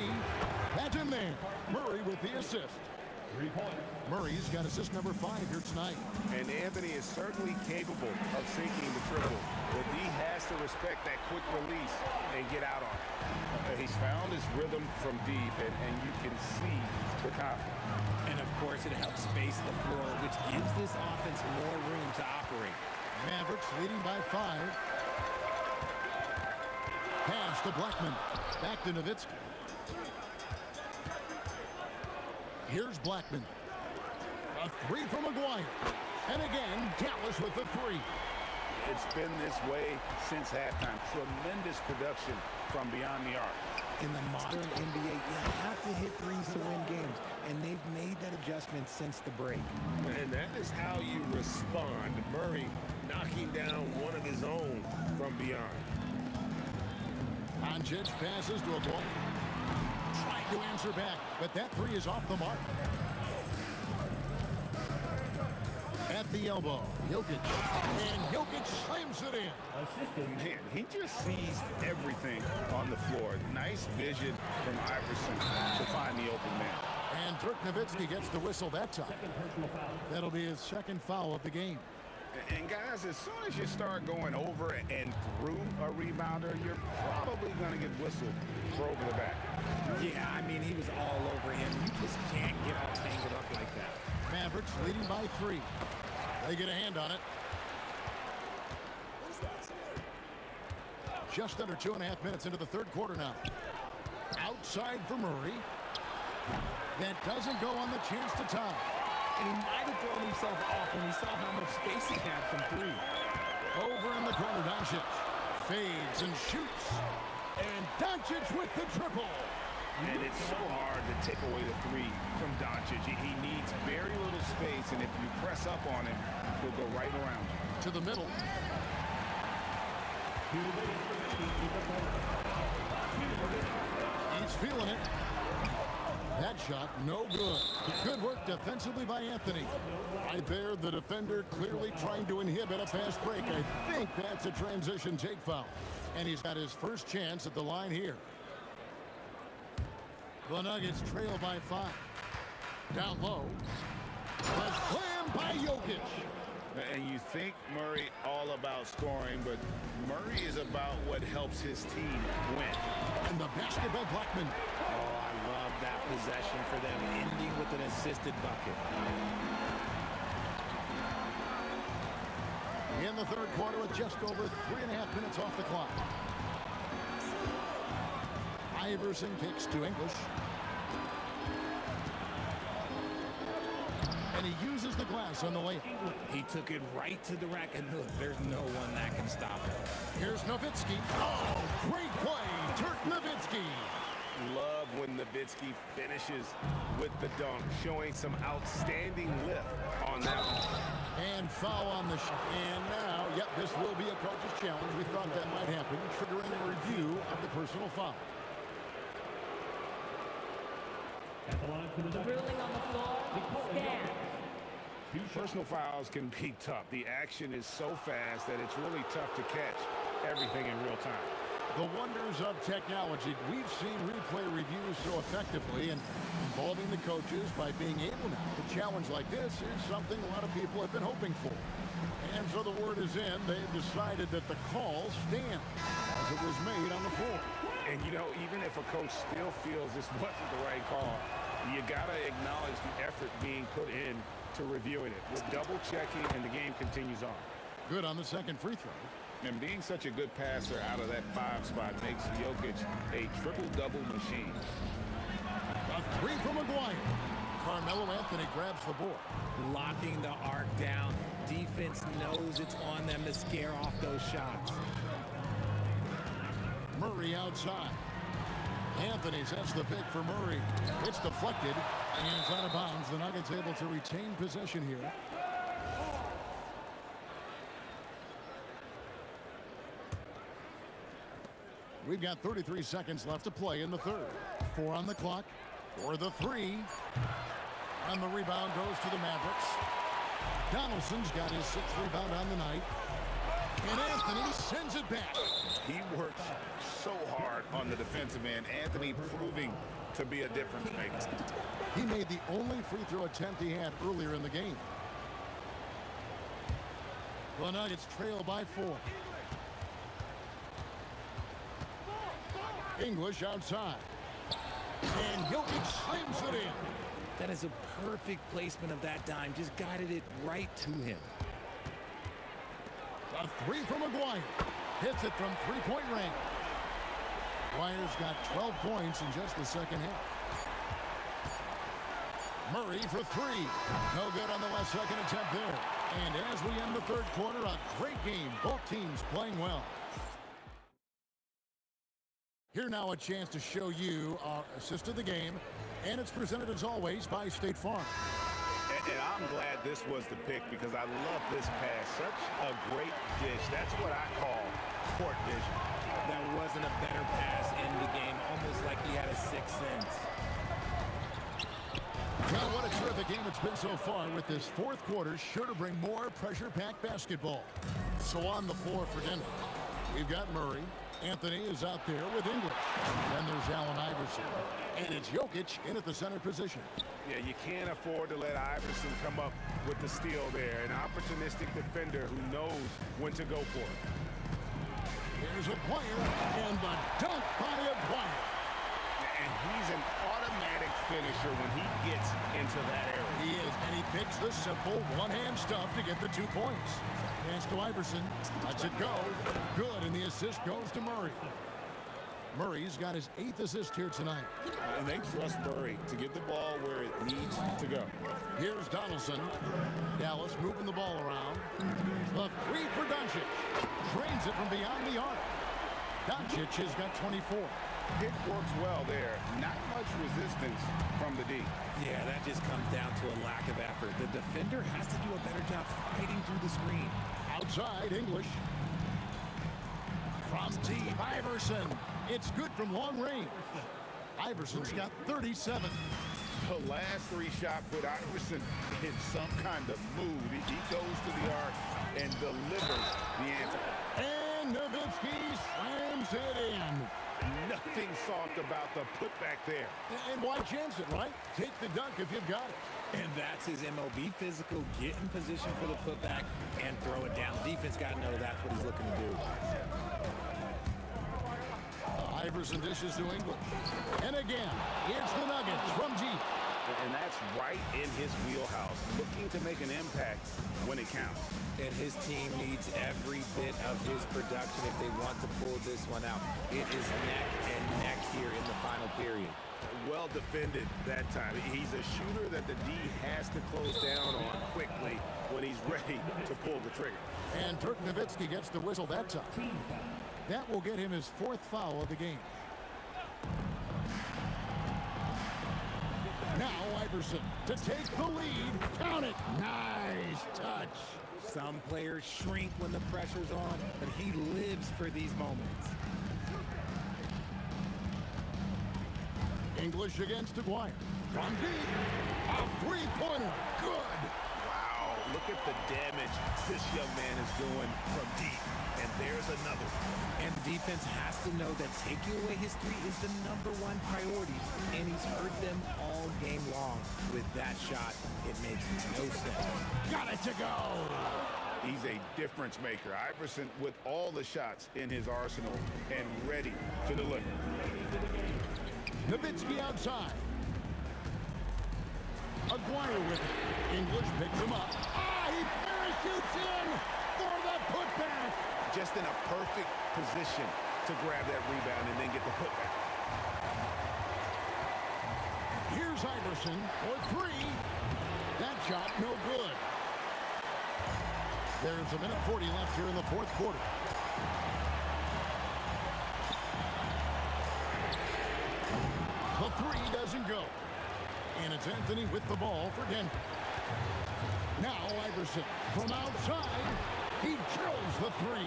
That's in there. Murray with the assist. 3 points. Murray's got assist number 5 here tonight. And Anthony is certainly capable of sinking the triple, but he has to respect that quick release and get out on it. He's found his rhythm from deep, and you can see the confidence. And of course, it helps space the floor, which gives this offense more room to operate. Mavericks leading by 5. Pass to Blackman. Back to Nowitzki. Here's Blackman. A 3 from Aguirre. And again, Dallas with the 3. It's been this way since halftime. Tremendous production from beyond the arc. In the modern NBA, you have to hit threes to win games, and they've made that adjustment since the break. And that is how you respond. Murray knocking down one of his own from beyond. Doncic passes to Aguirre. Trying to answer back, but that 3 is off the mark. At the elbow, Jokic. And Jokic slams it in. Man, he just sees everything on the floor. Nice vision from Iverson to find the open man. And Dirk Nowitzki gets the whistle that time. That'll be his second foul of the game. And guys, as soon as you start going over and through a rebounder, you're probably going to get whistled for over the back. Yeah, I mean, he was all over him. You just can't get all tangled up like that. Mavericks leading by 3. They get a hand on it. Just under 2.5 minutes into the third quarter now. Outside for Murray. That doesn't go on the chance to tie. And he might have thrown himself off when he saw how much space he had from 3. Over in the corner, Doncic fades and shoots. And Doncic with the triple. And it's so hard to take away the 3 from Doncic. He needs very little space, and if you press up on him, he'll go right around you. To the middle. He's feeling it. That shot, no good. Good work defensively by Anthony. Right there, the defender clearly trying to inhibit a fast break. I think that's a transition take foul. And he's got his first chance at the line here. The Nuggets trail by 5. Down low. A slam by Jokic. And you think Murray all about scoring, but Murray is about what helps his team win. And the basket by Blackman. Oh, I love that possession for them, ending with an assisted bucket. In the third quarter with just over 3.5 minutes off the clock. Iverson kicks to English. And he uses the glass on the layup. He took it right to the rack, and look, there's no one that can stop him. Here's Nowitzki. Oh, great play, Dirk Nowitzki. Love when Nowitzki finishes with the dunk, showing some outstanding lift on that one. And foul on the shot. And now, yep, this will be a coach's challenge. We thought that might happen, triggering a review of the personal foul. Ruling on the floor, stand. Personal fouls can be tough. The action is so fast that it's really tough to catch everything in real time. The wonders of technology. We've seen replay reviews so effectively and involving the coaches by being able now to challenge like this is something a lot of people have been hoping for. And so the word is in. They've decided that the call stands as it was made on the floor. And, you know, even if a coach still feels this wasn't the right call, you got to acknowledge the effort being put in to reviewing it. With double checking, and the game continues on. Good on the second free throw. And being such a good passer out of that 5 spot makes Jokic a triple-double machine. A three from McGuire. Carmelo Anthony grabs the board. Locking the arc down. Defense knows it's on them to scare off those shots. Murray outside. Anthony sets the pick for Murray. It's deflected, and it's out of bounds. The Nuggets able to retain possession here. We've got 33 seconds left to play in the third. 4 on the clock for the 3. And the rebound goes to the Mavericks. Donaldson's got his 6th rebound on the night. And Anthony sends it back. He works so hard on the defensive end. Anthony proving to be a difference maker. He made the only free throw attempt he had earlier in the game. The Nuggets trail by 4. English outside. And Jokic slams it in. That is a perfect placement of that dime. Just guided it right to him. A 3 from McGuire. Hits it from 3-point range. McGuire's got 12 points in just the second half. Murray for 3. No good on the second attempt there. And as we end the third quarter, a great game. Both teams playing well. Here now a chance to show you our assist of the game. And it's presented as always by State Farm. And I'm glad this was the pick because I love this pass. Such a great dish. That's what I call court vision. That wasn't a better pass in the game. Almost like he had a 6th sense. Well, what a terrific game it's been so far with this fourth quarter. Sure to bring more pressure-packed basketball. So on the floor for Denver, we've got Murray. Anthony is out there with English. Then there's Allen Iverson. And it's Jokic in at the center position. Yeah, you can't afford to let Iverson come up with the steal there. An opportunistic defender who knows when to go for it. Here's Aguirre, and the dunk by Aguirre. And he's an automatic finisher when he gets into that area. He is, and he picks the simple one-hand stuff to get the 2 points. Pass to Iverson. Lets it go. Good, and the assist goes to Murray. Murray's got his 8th assist here tonight. And they trust Murray to get the ball where it needs to go. Here's Donaldson. Dallas moving the ball around. The 3 for Doncic. Drains it from beyond the arc. Doncic has got 24. It works well there. Not much resistance from the D. Yeah, that just comes down to a lack of effort. The defender has to do a better job fighting through the screen. Outside, English. From deep, Iverson. It's good from long range. Iverson's got 37. The last 3 shots put Iverson in some kind of mood. He goes to the arc and delivers the answer. And Nowitzki slams it in. Nothing soft about the putback there. And why chance it, right? Take the dunk if you've got it. And that's his MLB physical. Get in position for the putback and throw it down. Defense got to know that's what he's looking to do. Iverson dishes to English. And again, it's the Nuggets from deep. And that's right in his wheelhouse. Looking to make an impact when it counts. And his team needs every bit of his production if they want to pull this one out. It is neck and neck here in the final period. Well defended that time. He's a shooter that the D has to close down on quickly when he's ready to pull the trigger. And Dirk Nowitzki gets the whistle that time. That will get him his 4th foul of the game. Now Iverson to take the lead. Count it. Nice touch. Some players shrink when the pressure's on, but he lives for these moments. English against Aguirre. From deep. A three-pointer. Good. Wow, look at the damage this young man is doing from deep. And there's another. And defense has to know that taking away his three is the #1 priority, and he's hurt them all game long. With that shot, it makes no sense. Got it to go. He's a difference maker. Iverson with all the shots in his arsenal and ready to deliver. Nowitzki outside. Aguirre with it. English picks him up. He parachutes in for the putback. Just in a perfect position to grab that rebound and then get the putback. Here's Iverson for 3. That shot no good. There's a minute 40 left here in the 4th quarter. The 3 doesn't go. And it's Anthony with the ball for Denver. Now Iverson from outside. He drills the 3.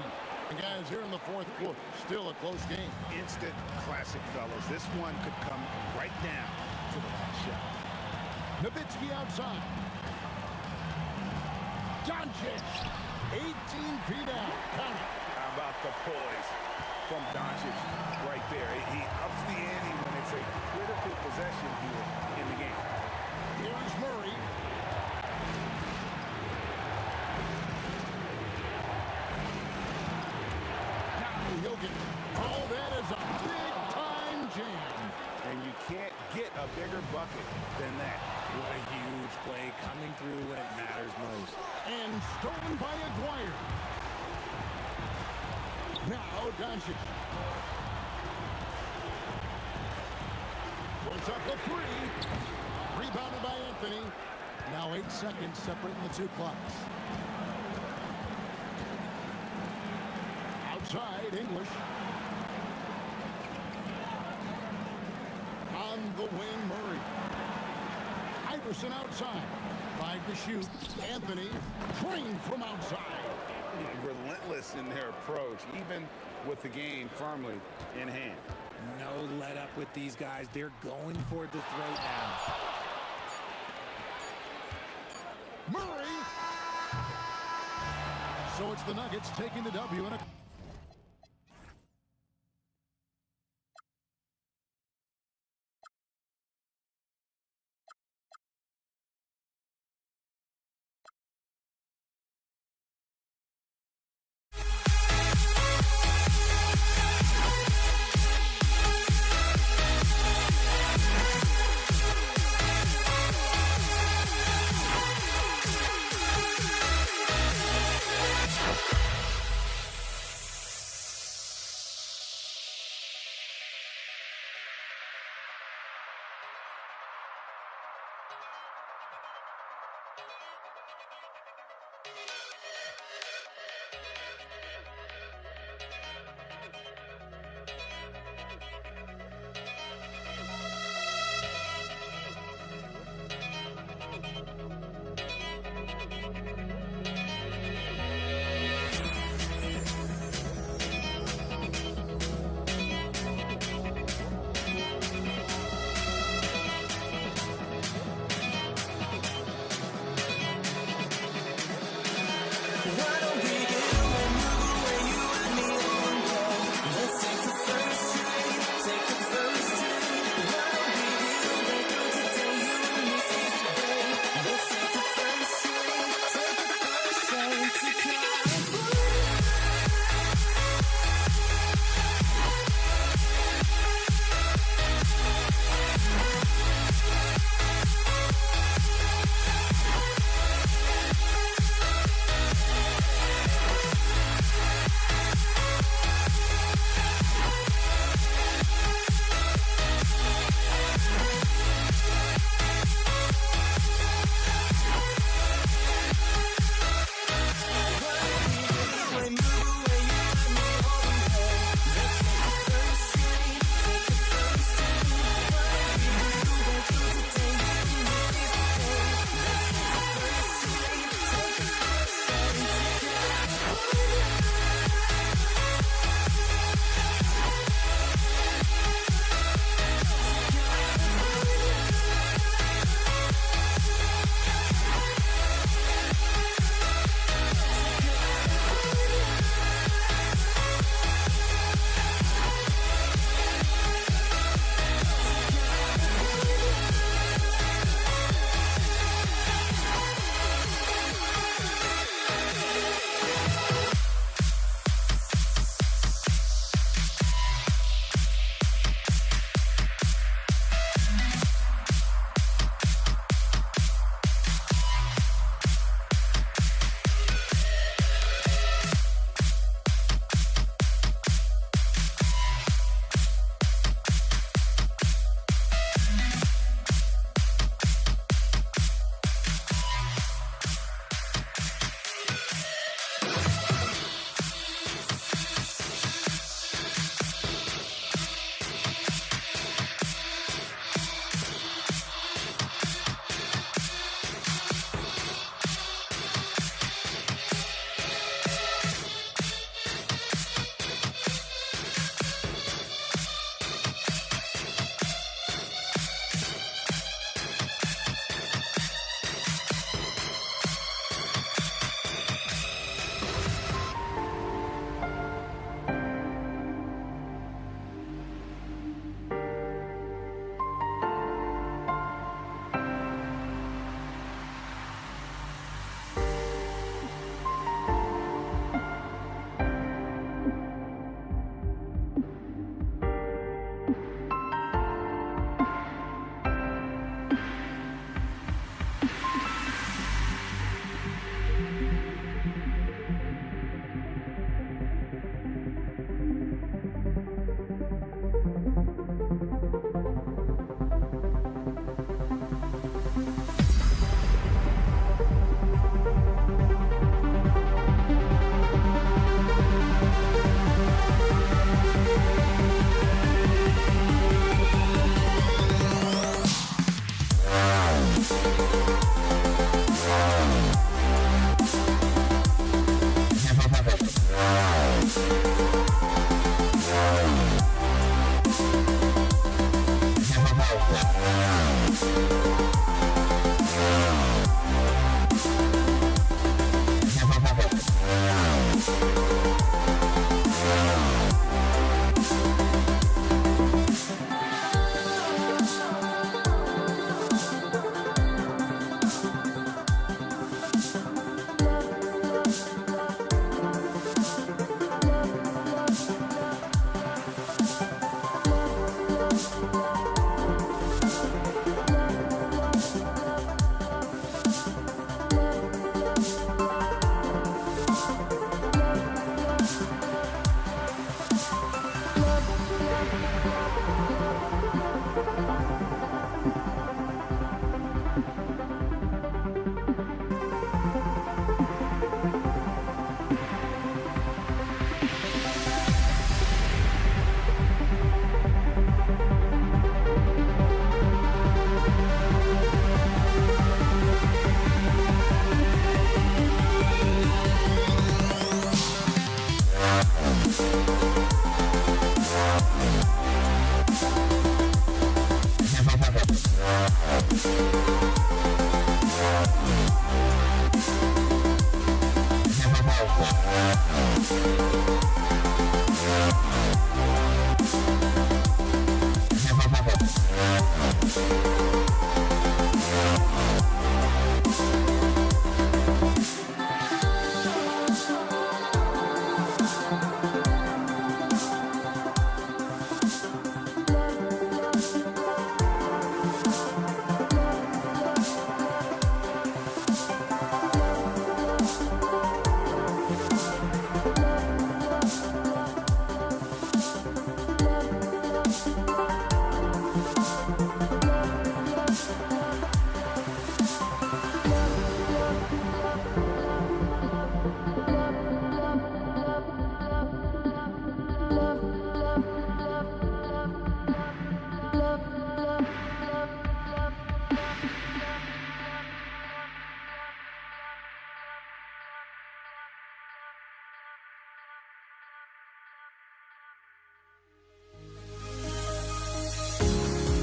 And guys, here in the 4th quarter, still a close game. Instant classic, fellas. This one could come right down to the last shot. Nowitzki outside. Doncic, 18 feet out. Count it. How about the poise from Doncic right there? He ups the ante when it's a critical possession here in the game. Here's Murray. Jokic. Oh, that is a big-time jam. And you can't get a bigger bucket than that. What a huge play coming through when it matters most. And stolen by Aguirre. Now Doncic. Puts up a 3. Rebounded by Anthony. Now 8 seconds separating the 2 clocks. Outside, English. On the wing, Murray. Iverson outside. 5 to shoot. Anthony trained from outside. Relentless in their approach, even with the game firmly in hand. No let up with these guys. They're going for the throw down. Murray. So it's the Nuggets taking the W in a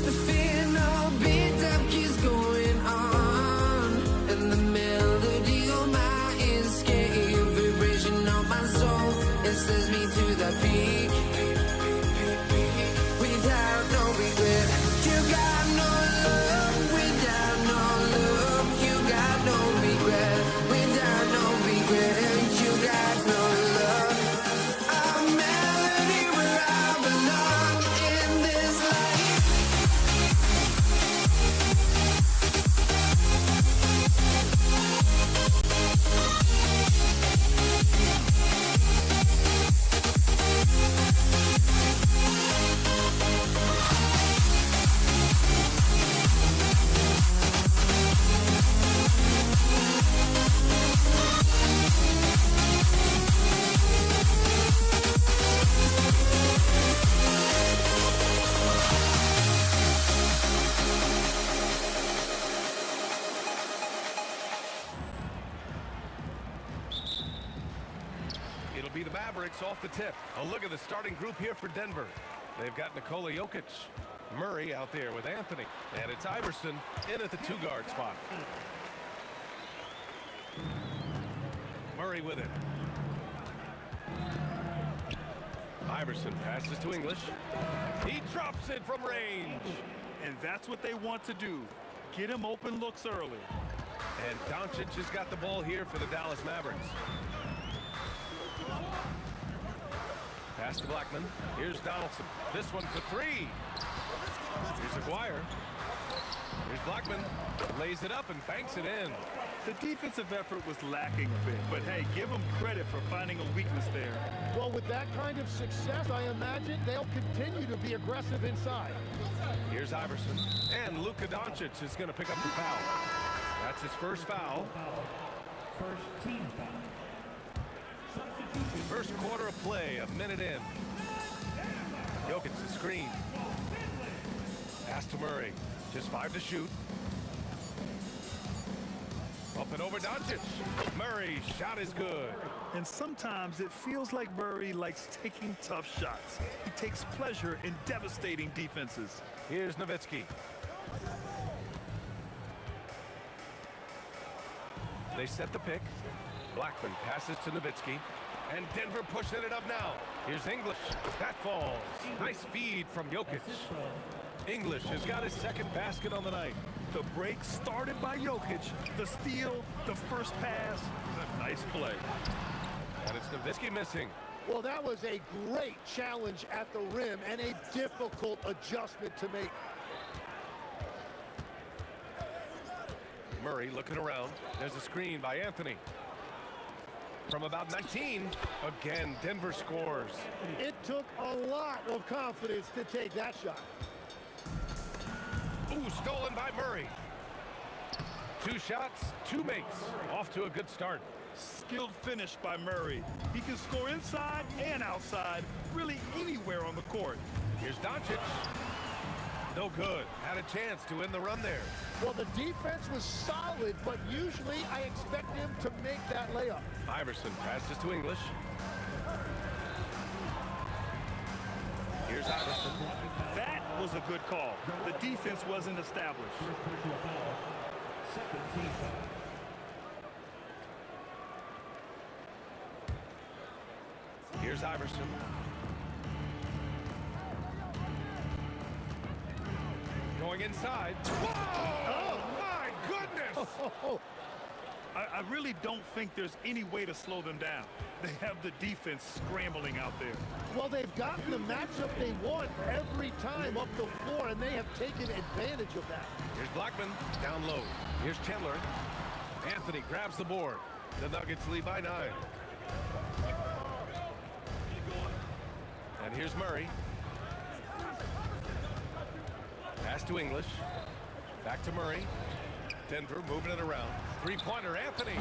The fear no beat up keeps going on, and the melody of my escape, vibration of my soul, it sends me to the peak. Without no regret, you got no love. Without no love, you got no regret. Without no regret, you got no love. A melody where I belong in this life. It'll be the Mavericks off the tip. A look at the starting group here for Denver. They've got Nikola Jokic, Murray out there with Anthony, and it's Iverson in at the two-guard spot. Murray with it. Iverson passes to English. He drops it from range. And that's what they want to do. Get him open looks early. And Doncic has got the ball here for the Dallas Mavericks. Pass to Blackman. Here's Donaldson. This one for three. Here's Aguirre. Here's Blackman. Lays it up and banks it in. The defensive effort was lacking a bit, but hey, give them credit for finding a weakness there. Well, with that kind of success, I imagine they'll continue to be aggressive inside. Here's Iverson. And Luka Doncic is going to pick up the foul. That's his first foul. First team foul. First quarter of play, a minute in. Jokic the screen. Pass to Murray. Just 5 to shoot. Up and over Doncic. Murray's shot is good. And sometimes it feels like Murray likes taking tough shots. He takes pleasure in devastating defenses. Here's Nowitzki. They set the pick. Blackman passes to Nowitzki. And Denver pushing it up now. Here's English. That falls. Nice feed from Jokic. English has got his second basket on the night. The break started by Jokic. The steal, the first pass, a nice play. And it's Nowitzki missing. Well, that was a great challenge at the rim and a difficult adjustment to make. Murray looking around. There's a screen by Anthony. From about 19, again, Denver scores. It took a lot of confidence to take that shot. Ooh, stolen by Murray. 2 shots, 2 makes. Off to a good start. Skilled finish by Murray. He can score inside and outside, really anywhere on the court. Here's Doncic. No good. Had a chance to end the run there. Well, the defense was solid, but usually I expect him to make that layup. Iverson passes to English. Here's Iverson. That was a good call. The defense wasn't established. Second team foul. Here's Iverson. Going inside. Whoa! Oh, my goodness! I really don't think there's any way to slow them down. They have the defense scrambling out there. Well, they've gotten the matchup they want every time up the floor, and they have taken advantage of that. Here's Blackman down low. Here's Chandler. Anthony grabs the board. The Nuggets lead by 9. And here's Murray. Pass to English. Back to Murray. Denver moving it around. Three-pointer, Anthony.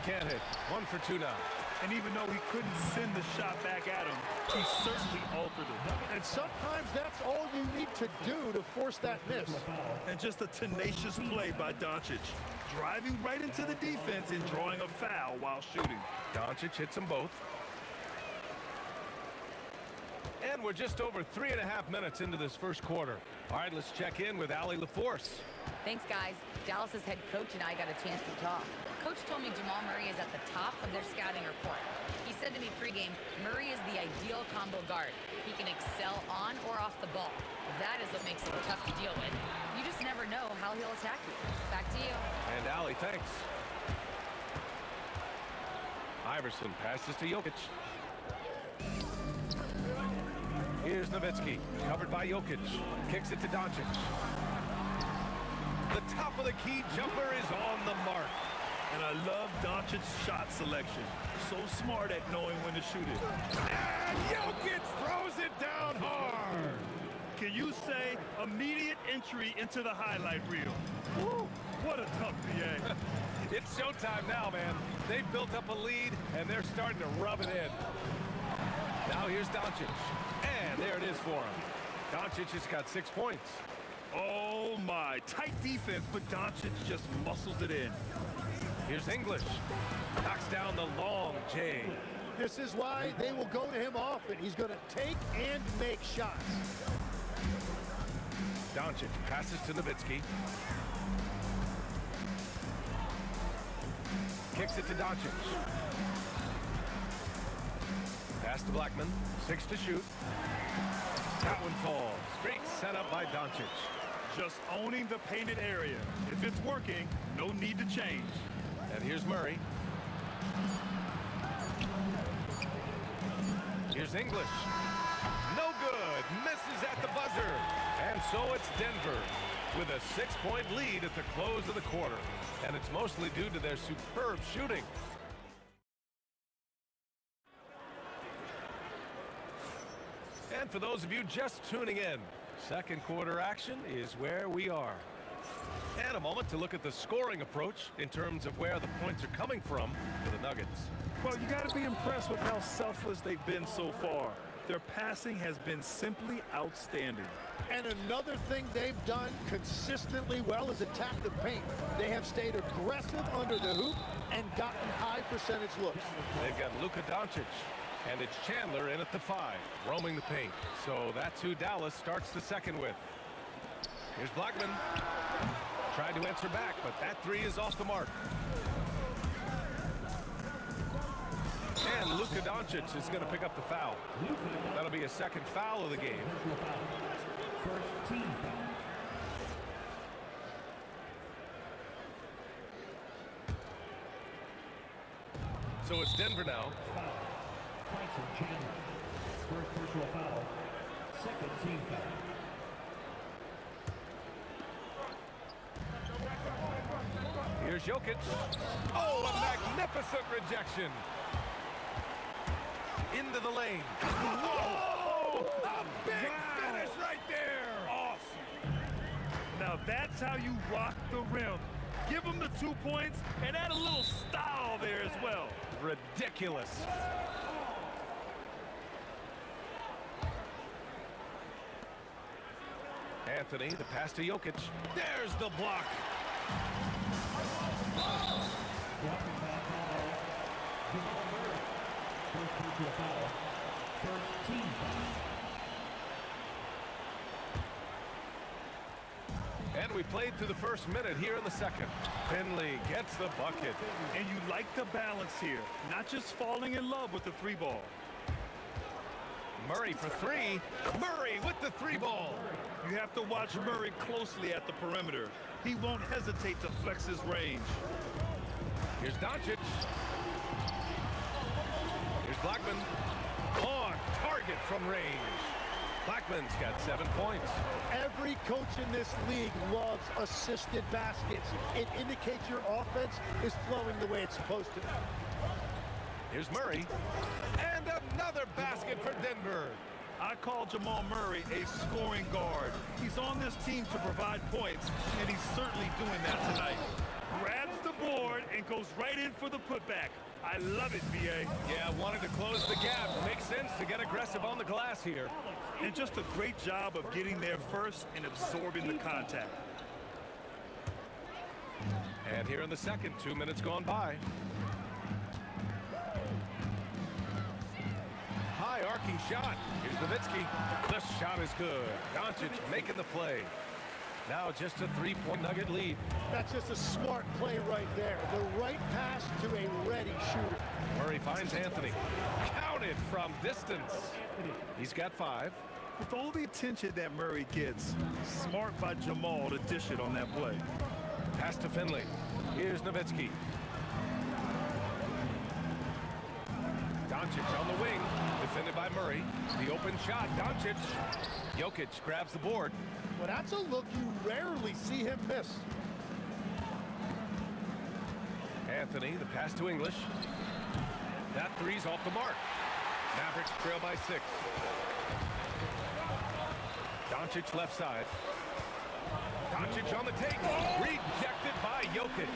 Can't hit. 1 for 2 now. And even though he couldn't send the shot back at him, he certainly altered it. And sometimes that's all you need to do to force that miss. And just a tenacious play by Doncic. Driving right into the defense and drawing a foul while shooting. Doncic hits them both. And we're just over 3.5 minutes into this first quarter. All right, let's check in with Allie LaForce. Thanks, guys. Dallas's head coach and I got a chance to talk. Coach told me Jamal Murray is at the top of their scouting report. He said to me pregame, Murray is the ideal combo guard. He can excel on or off the ball. That is what makes him tough to deal with. You just never know how he'll attack you. Back to you. And Allie, thanks. Iverson passes to Jokic. Here's Nowitzki, covered by Jokic. Kicks it to Doncic. The top of the key jumper is on the mark. And I love Doncic's shot selection. So smart at knowing when to shoot it. And Jokic throws it down hard. Can you say immediate entry into the highlight reel? Woo, what a tough BA. It's showtime now, man. They've built up a lead, and they're starting to rub it in. Now here's Doncic. And there it is for him. Doncic has got 6 points. Oh, my. Tight defense, but Doncic just muscles it in. Here's English. Knocks down the long J. This is why they will go to him often. He's going to take and make shots. Doncic passes to Nowitzki. Kicks it to Doncic. Pass to Blackman. 6 to shoot. That one falls. Great setup by Doncic. Just owning the painted area. If it's working, no need to change. And here's Murray. Here's English. No good. Misses at the buzzer. And so it's Denver with a 6-point lead at the close of the quarter. And it's mostly due to their superb shooting. And for those of you just tuning in, second quarter action is where we are. And a moment to look at the scoring approach in terms of where the points are coming from for the Nuggets. Well, you got to be impressed with how selfless they've been so far. Their passing has been simply outstanding. And another thing they've done consistently well is attack the paint. They have stayed aggressive under the hoop and gotten high percentage looks. They've got Luka Doncic. And it's Chandler in at the 5, roaming the paint. So that's who Dallas starts the second with. Here's Blackman. Tried to answer back, but that 3 is off the mark. And Luka Doncic is going to pick up the foul. That'll be a second foul of the game. First team foul. So it's Denver now. Tyson Chandler. First personal foul. Second team foul. Here's Jokic. Oh, a magnificent rejection. Into the lane. Whoa! A big finish right there. Awesome. Now that's how you rock the rim. Give them the 2 points and add a little style there as well. Ridiculous. Anthony, the pass to Jokic. There's the block. First team foul. And we played through the first minute here in the second. Finley gets the bucket. And you like the balance here, not just falling in love with the 3 ball. Murray for three. Murray with the three ball. You have to watch Murray closely at the perimeter. He won't hesitate to flex his range. Here's Doncic. Here's Blackman. On target from range. Blackman's got 7 points. Every coach in this league loves assisted baskets. It indicates your offense is flowing the way it's supposed to. Here's Murray. And another basket for Denver. I call Jamal Murray a scoring guard. He's on this team to provide points, and he's certainly doing that tonight. Grabs the board and goes right in for the putback. I love it, BA. Yeah, wanted to close the gap. Makes sense to get aggressive on the glass here. And just a great job of getting there first and absorbing the contact. And here in the second, 2 minutes gone by. High arcing shot. Here's Nowitzki. The shot is good. Doncic making the play. Now just a three-point Nugget lead. That's just a smart play right there. The right pass to a ready shooter. Murray finds Anthony. Counted from distance. He's got 5. With all the attention that Murray gets, smart by Jamal to dish it on that play. Pass to Finley. Here's Nowitzki. Doncic on the wing. Defended by Murray. The open shot. Doncic. Jokic grabs the board. Well, that's a look you rarely see him miss. Anthony, the pass to English. That three's off the mark. Mavericks trail by 6. Doncic left side. Doncic on the take. Rejected by Jokic.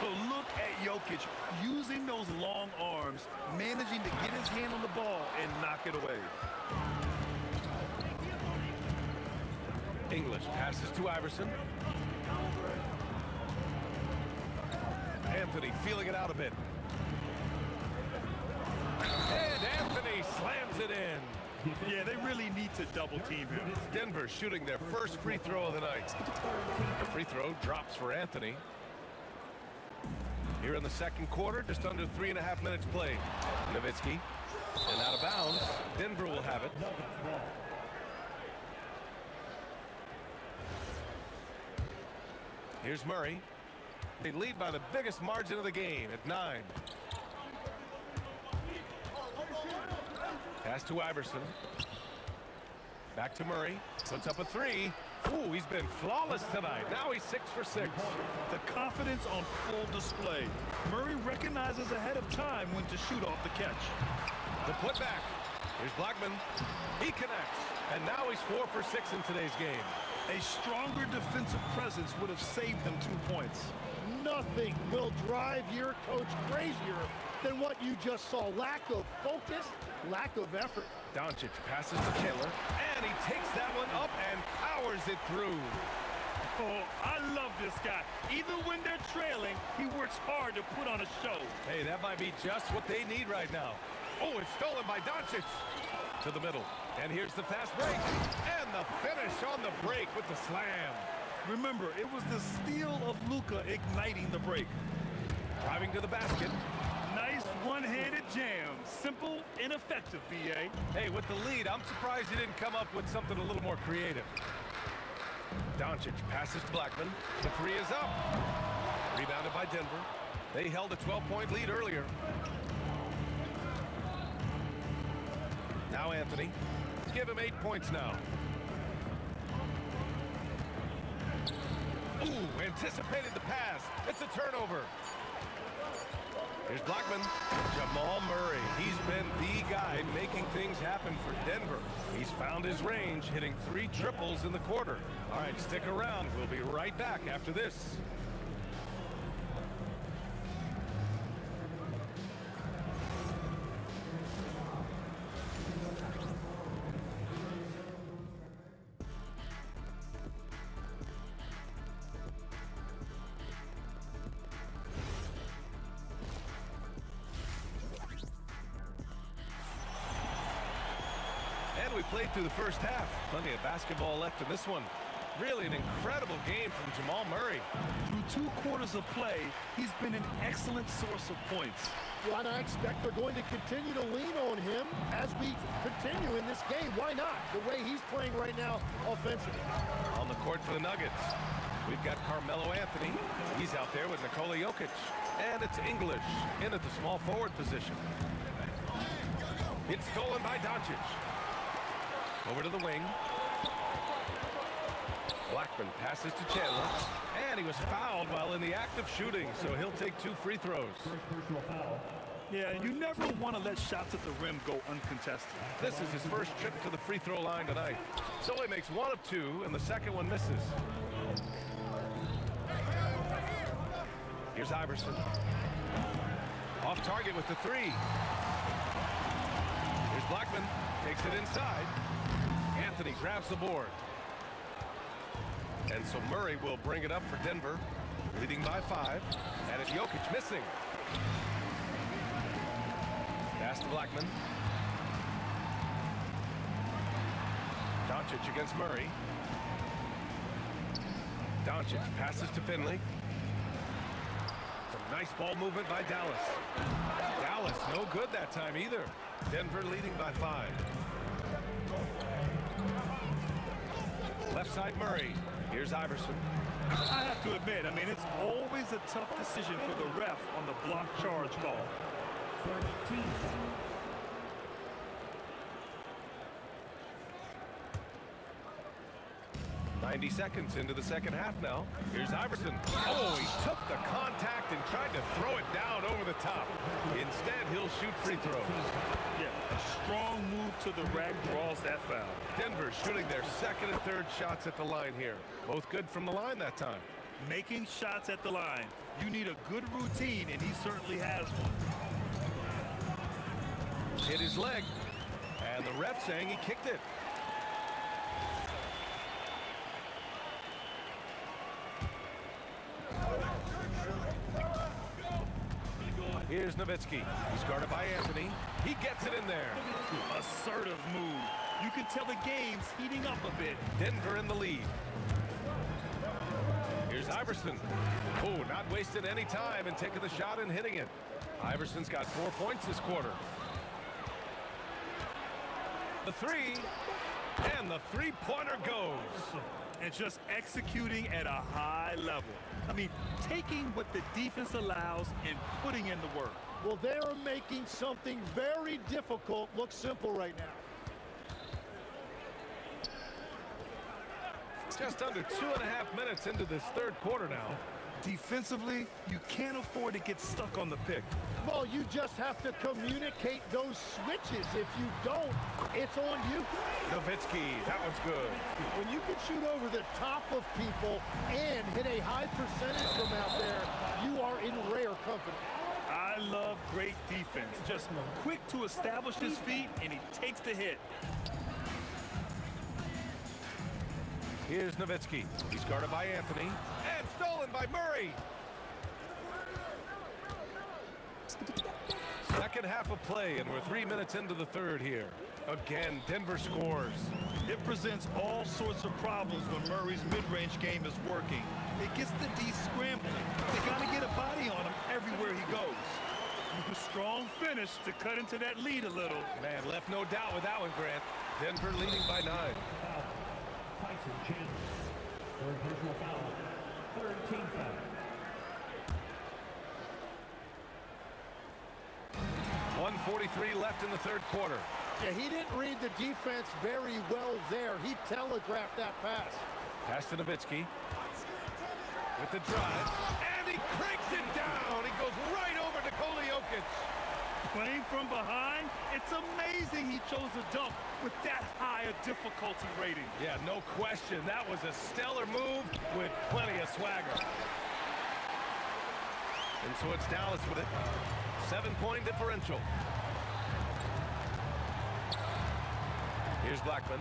But look at Jokic using those long arms, managing to get his hand on the ball and knock it away. English passes to Iverson. Anthony feeling it out a bit. And Anthony slams it in. Yeah, they really need to double team him. Denver shooting their first free throw of the night. The free throw drops for Anthony. Here in the second quarter, just under 3.5 minutes played. Nowitzki, and out of bounds. Denver will have it. Here's Murray. They lead by the biggest margin of the game at 9. Pass to Iverson. Back to Murray. Puts up a 3. Ooh, he's been flawless tonight. Now he's 6 for 6. The confidence on full display. Murray recognizes ahead of time when to shoot off the catch. The putback. Here's Blackman. He connects. And now he's 4 for 6 in today's game. A stronger defensive presence would have saved them 2 points. Nothing will drive your coach crazier than what you just saw. Lack of focus, lack of effort. Doncic passes to Chandler, and he takes that one up and powers it through. Oh, I love this guy. Even when they're trailing, he works hard to put on a show. Hey, that might be just what they need right now. Oh, it's stolen by Doncic. To the middle. And here's the fast break. And the finish on the break with the slam. Remember, it was the steal of Luka igniting the break. Driving to the basket. Nice one-handed jam. Simple and effective, BA. Hey, with the lead, I'm surprised he didn't come up with something a little more creative. Doncic passes to Blackman. The 3 is up. Rebounded by Denver. They held a 12-point lead earlier. Now Anthony. Give him 8 points now. Ooh, anticipated the pass. It's a turnover. Here's Blackman. Jamal Murray. He's been the guy making things happen for Denver. He's found his range, hitting 3 triples in the quarter. All right, stick around. We'll be right back after this. And we played through the first half. Plenty of basketball left in this one. Really an incredible game from Jamal Murray. Through 2 quarters of play, he's been an excellent source of points. Well, and I expect they're going to continue to lean on him as we continue in this game. Why not? The way he's playing right now offensively. On the court for the Nuggets, we've got Carmelo Anthony. He's out there with Nikola Jokic. And it's English in at the small forward position. It's stolen by Doncic. Over to the wing. Blackman passes to Chandler. And he was fouled while in the act of shooting, so he'll take 2 free throws. Yeah, you never want to let shots at the rim go uncontested. This is his first trip to the free throw line tonight. So he makes 1 of 2, and the second one misses. Here's Iverson. Off target with the 3. Here's Blackman. Takes it inside. Anthony grabs the board. And so Murray will bring it up for Denver, leading by 5. And it's Jokic missing. Pass to Blackman. Doncic against Murray. Doncic passes to Finley. Some nice ball movement by Dallas. Dallas no good that time either. Denver leading by 5. Left side Murray. Here's Iverson. I have to admit, I mean, it's always a tough decision for the ref on the block charge call. 90 seconds into the second half now. Here's Iverson. Oh, he took the contact and tried to throw it down over the top. Instead, he'll shoot free throws. Yeah, a strong move to the rack draws that foul. Denver shooting their second and third shots at the line here. Both good from the line that time. Making shots at the line. You need a good routine, and he certainly has one. Hit his leg, and the ref saying he kicked it. Here's Nowitzki. He's guarded by Anthony. He gets it in there. Assertive move. You can tell the game's heating up a bit. Denver in the lead. Here's Iverson. Oh, not wasting any time and taking the shot and hitting it. Iverson's got 4 points this quarter. The 3, and the three-pointer goes. And just executing at a high level. I mean, taking what the defense allows and putting in the work. Well, they're making something very difficult look simple right now. Just under 2.5 minutes into this third quarter now. Defensively, you can't afford to get stuck on the pick. Well, you just have to communicate those switches. If you don't, it's on you. Nowitzki, that one's good. When you can shoot over the top of people and hit a high percentage from out there, you are in rare company. I love great defense. Just quick to establish his feet, and he takes the hit. Here's Nowitzki. He's guarded by Anthony. And stolen by Murray. Second half of play, and we're 3 minutes into the third here. Again, Denver scores. It presents all sorts of problems when Murray's mid-range game is working. It gets the D scrambling. They got to get a body on him everywhere he goes. A strong finish to cut into that lead a little. Man, left no doubt with that one, Grant. Denver leading by 9. Tyson Chandler. Third personal foul. Third team foul. 1:43 left in the third quarter. Yeah, he didn't read the defense very well there. He telegraphed that pass. Pass to Nowitzki. With the drive. And he cranks it down. He goes right over Nikola Jokic. Playing from behind, it's amazing he chose a dunk with that high a difficulty rating. Yeah, no question. That was a stellar move with plenty of swagger. And so it's Dallas with it. 7-point differential. Here's Blackman.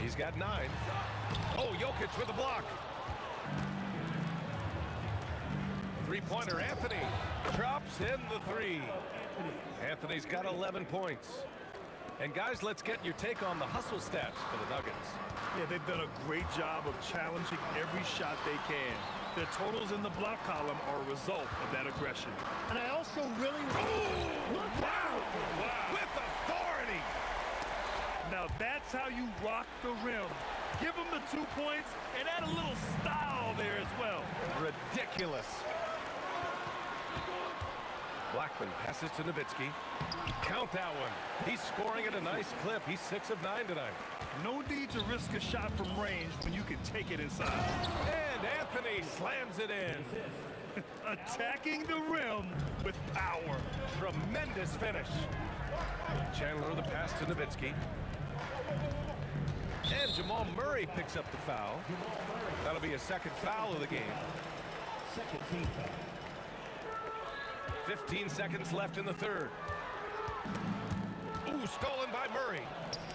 He's got 9. Oh, Jokic with a block. Three-pointer, Anthony drops in the 3. Anthony's got 11 points. And guys, let's get your take on the hustle stats for the Nuggets. Yeah, they've done a great job of challenging every shot they can. Their totals in the block column are a result of that aggression. And I also really... That's how you rock the rim. Give them the 2 points and add a little style there as well. Ridiculous. Blackman passes to Nowitzki. Count that one. He's scoring at a nice clip. He's 6 of 9 tonight. No need to risk a shot from range when you can take it inside. And Anthony slams it in. Attacking the rim with power. Tremendous finish. Chandler the pass to Nowitzki. And Jamal Murray picks up the foul. That'll be a second foul of the game. Second team foul. 15 seconds left in the third. Ooh, stolen by Murray.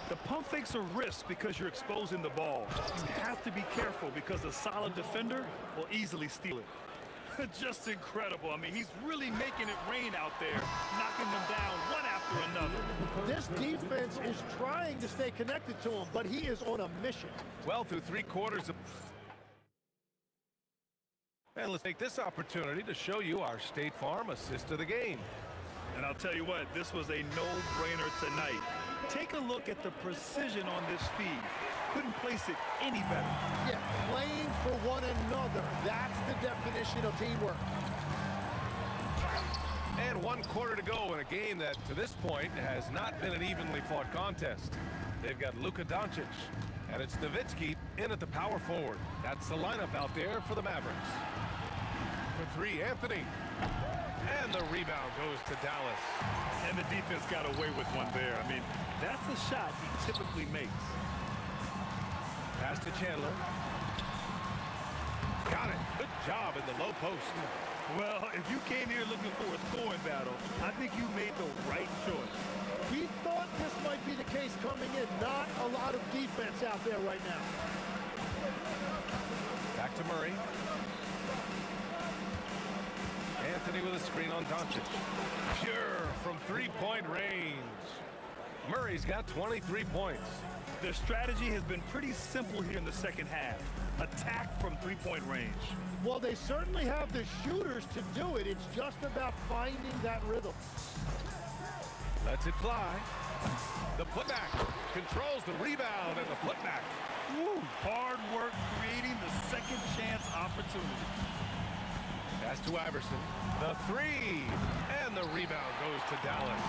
The pump fakes a risk because you're exposing the ball. You have to be careful because a solid defender will easily steal it. Just incredible. I mean, he's really making it rain out there, knocking them down one after another. This defense is trying to stay connected to him, but he is on a mission. Well, through 3 quarters of... And let's take this opportunity to show you our State Farm assist of the game. And I'll tell you what, this was a no-brainer tonight. Take a look at the precision on this feed. Couldn't place it any better. Yeah, playing for one another. That's the definition of teamwork. And 1 quarter to go in a game that, to this point, has not been an evenly fought contest. They've got Luka Doncic, and it's Nowitzki in at the power forward. That's the lineup out there for the Mavericks. For 3, Anthony. And the rebound goes to Dallas. And the defense got away with one there. I mean, that's the shot he typically makes. Pass to Chandler. Got it. Good job in the low post. Well, if you came here looking for a scoring battle, I think you made the right choice. We thought this might be the case coming in. Not a lot of defense out there right now. Back to Murray. Anthony with a screen on Doncic. Pure from 3-point range. Murray's got 23 points. Their strategy has been pretty simple here in the second half. Attack from 3-point range. Well, they certainly have the shooters to do it. It's just about finding that rhythm. Lets it fly. The putback. Controls the rebound and the putback. Woo, hard work creating the second chance opportunity. Pass to Iverson. The 3. And the rebound goes to Dallas.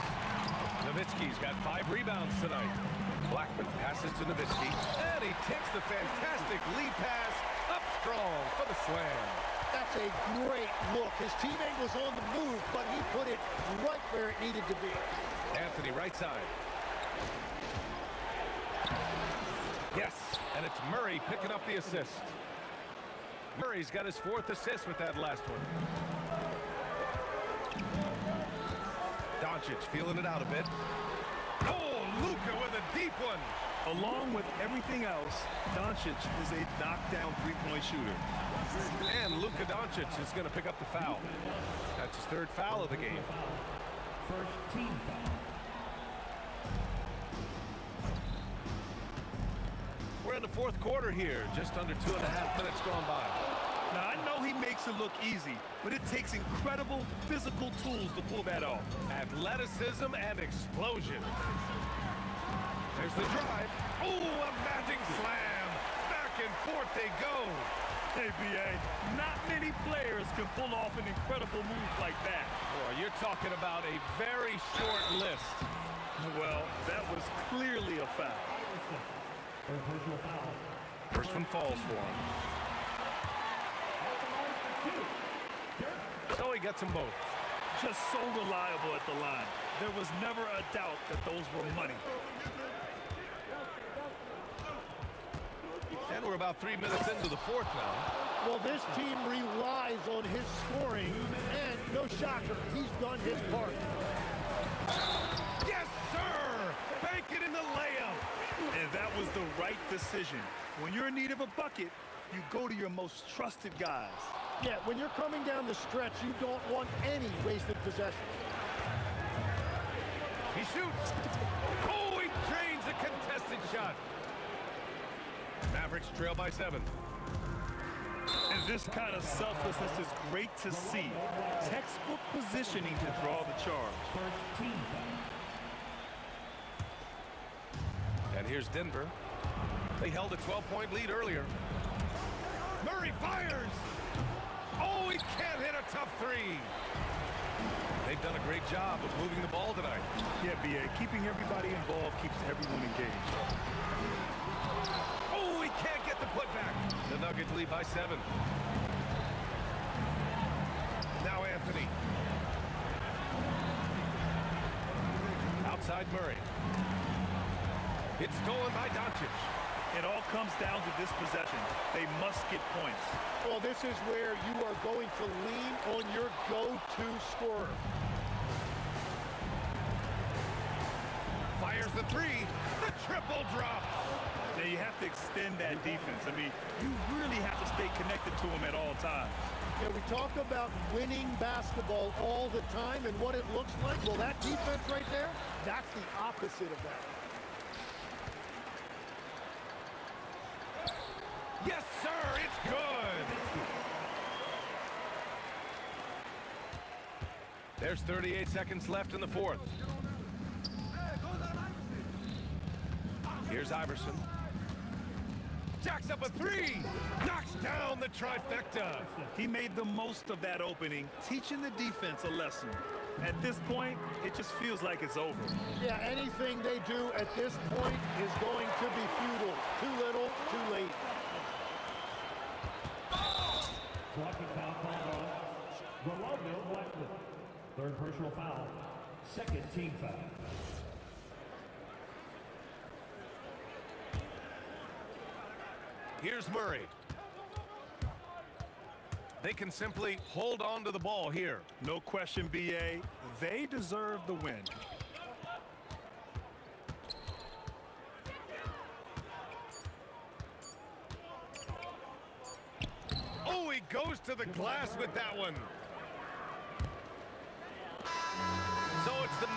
Nowitzki's got 5 rebounds tonight. Blackman passes to Nowitzki. And he takes the fantastic lead pass up strong for the slam. That's a great look. His teammate was on the move, but he put it right where it needed to be. Anthony right side. Yes, and it's Murray picking up the assist. Murray's got his 4th assist with that last one. Doncic feeling it out a bit. Oh, Luka with a deep one. Along with everything else, Doncic is a knockdown 3-point shooter. And Luka Doncic is going to pick up the foul. That's his 3rd foul of the game. First team foul. We're in the 4th quarter here, just under 2.5 minutes gone by. Now, I know he makes it look easy, but it takes incredible physical tools to pull that off. Athleticism and explosion. There's the drive. Oh, a matching slam. Back and forth they go. Hey, B.A., not many players can pull off an incredible move like that. Boy, you're talking about a very short list. Well, that was clearly a foul. First one falls for him. So he gets them both. Just so reliable at the line. There was never a doubt that those were money. And we're about 3 minutes into the 4th now. Well, this team relies on his scoring, and no shocker, he's done his part. Yes, sir! Bank it in the layup. And that was the right decision. When you're in need of a bucket, you go to your most trusted guys. Yeah, when you're coming down the stretch, you don't want any wasted possession. He shoots. Oh, he drains a contested shot. Mavericks trail by 7. And this kind of selflessness is great to see. Textbook positioning to draw the charge. First team foul. And Here's Denver. They held a 12-point lead earlier. Murray fires! Oh, he can't hit a tough three. They've done a great job of moving the ball tonight. Yeah, B.A., keeping everybody involved keeps everyone engaged. Oh, he can't get the putback. The Nuggets lead by 7. Now Anthony. Outside Murray. It's stolen by Doncic. It all comes down to this possession. They must get points. Well, this is where you are going to lean on your go-to scorer. Fires the three. The triple drops. Now you have to extend that defense. I mean, you really have to stay connected to them at all times. Yeah, we talk about winning basketball all the time and what it looks like. Well, that defense right there, that's the opposite of that. Yes, sir, it's good. There's 38 seconds left in the fourth. Here's Iverson. Jacks up a three. Knocks down the trifecta. He made the most of that opening, teaching the defense a lesson. At this point, it just feels like it's over. Yeah, anything they do at this point is going to be futile. Too little, too late. Blocking foul called on Rolando Blackman. Third personal foul. Second team foul. Here's Murray. They can simply hold on to the ball here. No question, B.A., they deserve the win. Oh, he goes to the glass with that one. So it's the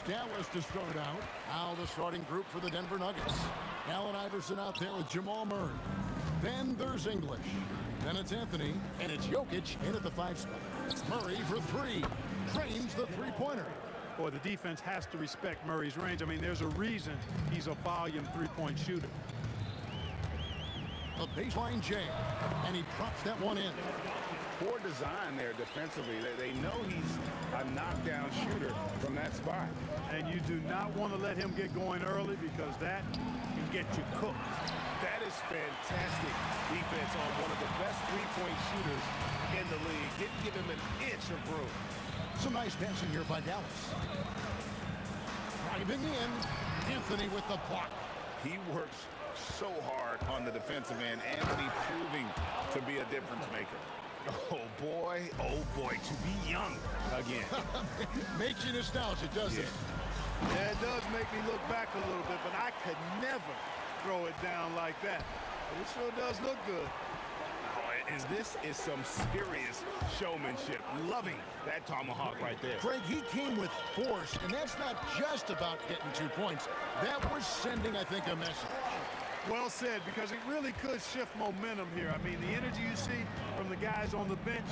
Dallas to start out. Now the starting group for the Denver Nuggets. Allen Iverson out there with Jamal Murray. Then there's English. Then it's Anthony, and it's Jokic in at the 5 spot. Murray for 3. Drains the three-pointer. Boy, the defense has to respect Murray's range. I mean, there's a reason he's a volume three-point shooter. A baseline jam, and he drops that one in. Poor design there defensively. They know he's a knockdown shooter from that spot. And you do not want to let him get going early because that can get you cooked. That is fantastic defense on one of the best three-point shooters in the league. Didn't give him an inch of room. Some nice passing here by Dallas. Driving in, Anthony with the block. He works so hard on the defensive end. Anthony proving to be a difference maker. Oh boy, to be young again. Makes you nostalgic, doesn't it? Yeah, it does make me look back a little bit, but I could never throw it down like that. But it sure does look good. This is some serious showmanship. Loving that tomahawk right there. Craig, he came with force, and that's not just about getting 2 points. That was sending, I think, a message. Well said, because it really could shift momentum here. I mean, the energy you see from the guys on the bench,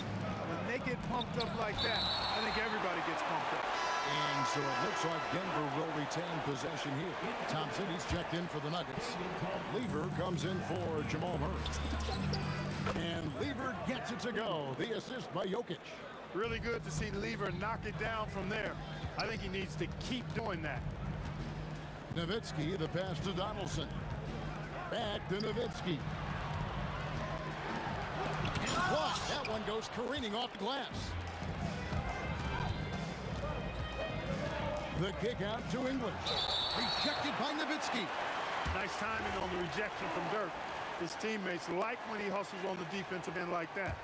when they get pumped up like that, I think everybody gets pumped up. And so it looks like Denver will retain possession here. Thompson, he's checked in for the Nuggets. Lever comes in for Jamal Murray. And Lever gets it to go. The assist by Jokic. Really good to see Lever knock it down from there. I think he needs to keep doing that. Nowitzki, the pass to Donaldson. Back to Nowitzki. And what? That one goes careening off the glass. The kick out to English. Rejected by Nowitzki. Nice timing on the rejection from Dirk. His teammates like when he hustles on the defensive end like that.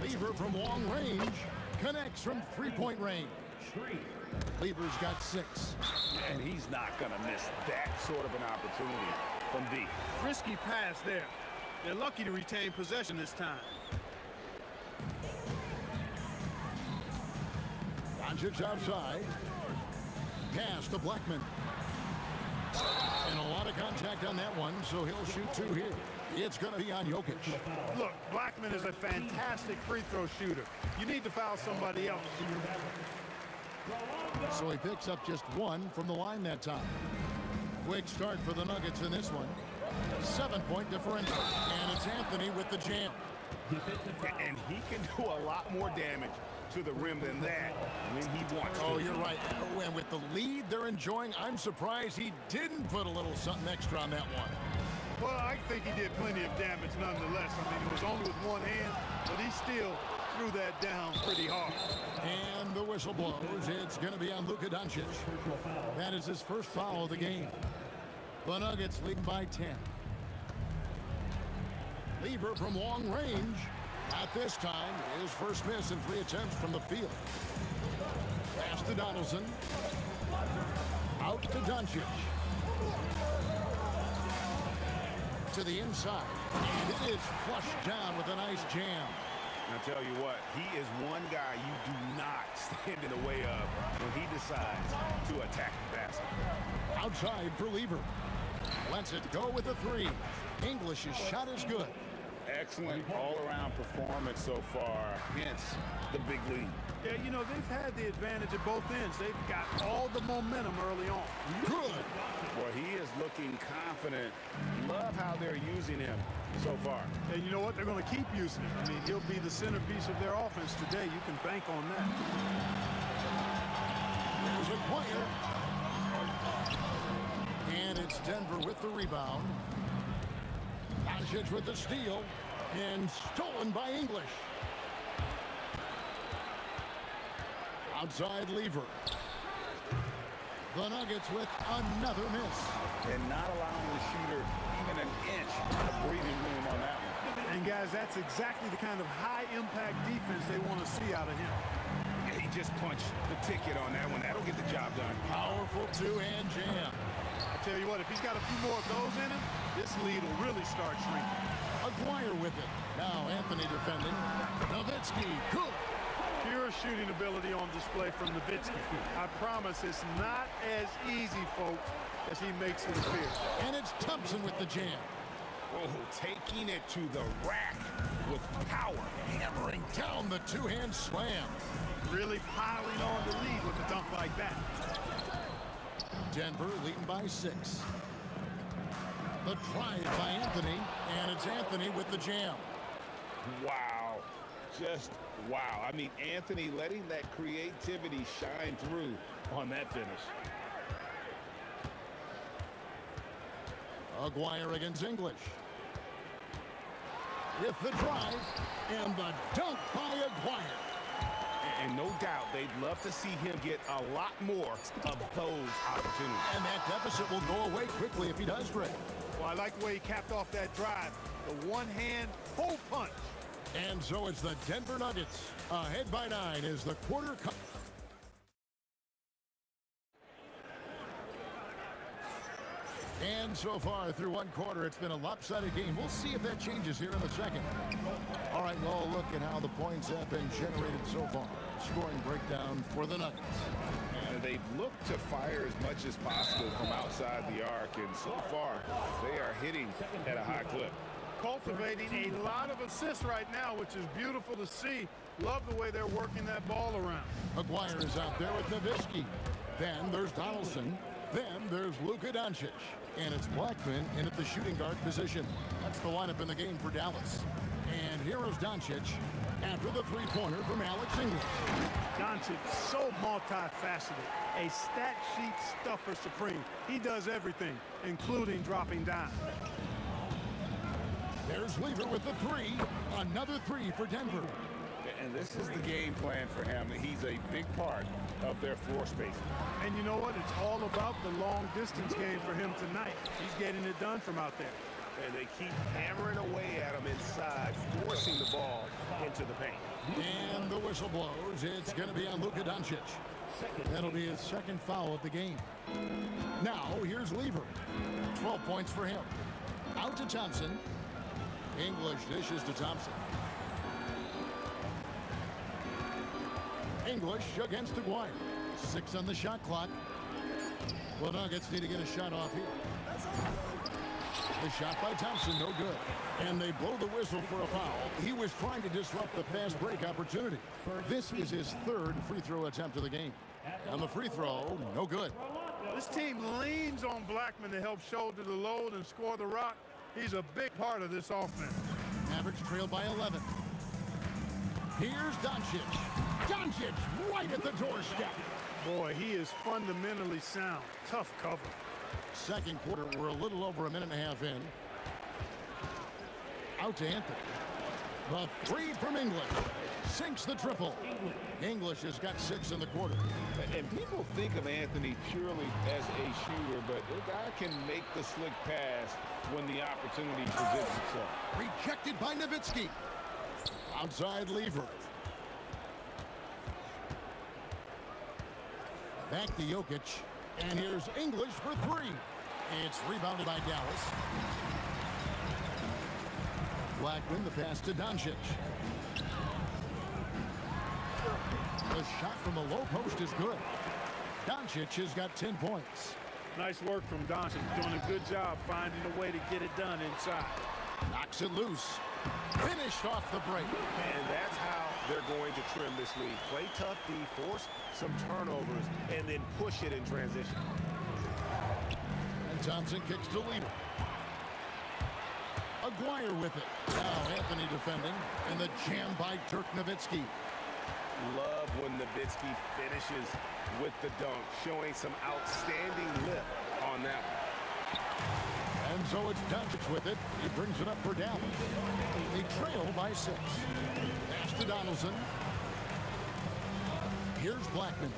Lever from long range. Connects from three-point range. Lever's got 6. And he's not going to miss that sort of an opportunity from deep. Risky pass there. They're lucky to retain possession this time. Doncic outside. Pass to Blackman. And a lot of contact on that one, so he'll shoot 2 here. It's going to be on Jokic. Look, Blackman is a fantastic free throw shooter. You need to foul somebody else. So he picks up just 1 from the line that time. Quick start for the Nuggets in this one. 7-point differential. And it's Anthony with the jam. And he can do a lot more damage to the rim than that when he wants to. Oh, you're right. Oh, and with the lead they're enjoying, I'm surprised he didn't put a little something extra on that one. Well, I think he did plenty of damage nonetheless. I mean, it was only with one hand, but he still threw that down pretty hard. And the whistle blows. It's going to be on Luka Doncic. That is his first foul of the game. The Nuggets lead by 10. Lever from long range. At this time, his first miss in 3 attempts from the field. Pass to Donaldson. Out to Doncic. To the inside. And it is flushed down with a nice jam. And I tell you what, he is one guy you do not stand in the way of when he decides to attack the basket. Outside for Lever. Lets it go with a 3. English's shot is good. Excellent all-around performance so far, hence the big lead. Yeah, you know, they've had the advantage at both ends. They've got all the momentum early on. Good. Boy, he is looking confident. Love how they're using him so far. And you know what? They're going to keep using him. I mean, he'll be the centerpiece of their offense today. You can bank on that. There's a player. And it's Denver with the rebound. Doncic with the steal. And stolen by English. Outside Lever. The Nuggets with another miss. And not allowing the shooter even an inch of breathing room on that one. And guys, that's exactly the kind of high-impact defense they want to see out of him. Yeah, he just punched the ticket on that one. That'll get the job done. Powerful 2-hand jam. I tell you what, if he's got a few more of those in him, this lead will really start shrinking. Aguirre with it. Now Anthony defending. Nowitzki. Cool. Pure shooting ability on display from Nowitzki. I promise it's not as easy, folks, as he makes it appear. And it's Thompson with the jam. Oh, taking it to the rack with power. Hammering down the 2-hand slam. Really piling on the lead with a dunk like that. Denver leading by 6. The drive by Anthony, and it's Anthony with the jam. Wow. Just wow. I mean, Anthony letting that creativity shine through on that finish. Aguirre against English. With the drive, and the dunk by Aguirre. And no doubt they'd love to see him get a lot more of those opportunities. And that deficit will go away quickly if he does, Greg. Well, I like the way he capped off that drive. The one-hand pull punch. And so it's the Denver Nuggets. Ahead by 9 is the quarter. And so far through one quarter, it's been a lopsided game. We'll see if that changes here in the second. All right, well, look at how the points have been generated so far. Scoring breakdown for the Nuggets. And they've looked to fire as much as possible from outside the arc, and so far, they are hitting at a high clip. Cultivating a lot of assists right now, which is beautiful to see. Love the way they're working that ball around. McGuire is out there with Nowitzki. Then there's Donaldson. Then there's Luka Doncic. And it's Blackman in at the shooting guard position. That's the lineup in the game for Dallas. And here is Doncic after the three-pointer from Alex English. Doncic, so multifaceted. A stat sheet stuffer supreme. He does everything, including dropping down. There's Lever with the three. Another three for Denver. And this is the game plan for him. He's a big part of their floor space. And you know what? It's all about the long distance game for him tonight. He's getting it done from out there. And they keep hammering away at him inside, forcing the ball into the paint. And the whistle blows. It's going to be on Luka Doncic. That'll be his second foul of the game. Now, here's Lever. 12 points for him. Out to Thompson. English dishes to Thompson. English against Aguirre. 6 on the shot clock. Well, Nuggets need to get a shot off here. The shot by Thompson, no good. And they blow the whistle for a foul. He was trying to disrupt the fast break opportunity. This is his third free throw attempt of the game. And the free throw, no good. This team leans on Blackman to help shoulder the load and score the rock. He's a big part of this offense. Mavericks trail by 11. Here's Doncic. Doncic right at the doorstep. Boy, he is fundamentally sound. Tough cover. Second quarter, we're a little over a minute and a half in. Out to Anthony. The three from English. Sinks the triple. English has got 6 in the quarter. And people think of Anthony purely as a shooter, but the guy can make the slick pass when the opportunity presents itself. Rejected by Nowitzki. Outside Lever. Back to Jokic. And here's English for 3. It's rebounded by Dallas. Blackman, the pass to Doncic. The shot from the low post is good. Doncic has got 10 points. Nice work from Doncic. Doing a good job finding a way to get it done inside. Knocks it loose. Finished off the break. And that's how they're going to trim this lead. Play tough D, force some turnovers, and then push it in transition. And Thompson kicks to Leader. Aguirre with it. Now Anthony defending. And the jam by Dirk Nowitzki. Love when Nowitzki finishes with the dunk, showing some outstanding lift on that one. And so it's Doncic with it. He brings it up for Dallas. They trail by 6. Pass to Donaldson. Here's Blackman.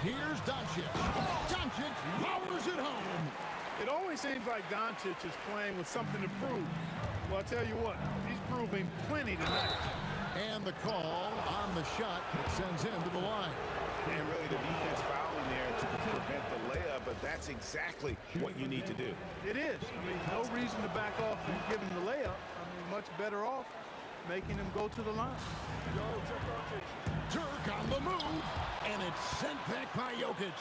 Here's Doncic. Doncic powers it home. It always seems like Doncic is playing with something to prove. Well, I'll tell you what, he's proving plenty tonight. And the call on the shot that sends him to the line. And really the defense fouling there to prevent the layup, but that's exactly what you need to do. It is. I mean, no reason to back off from giving the layup. I mean, much better off making him go to the line. Dirk on the move, and it's sent back by Jokic.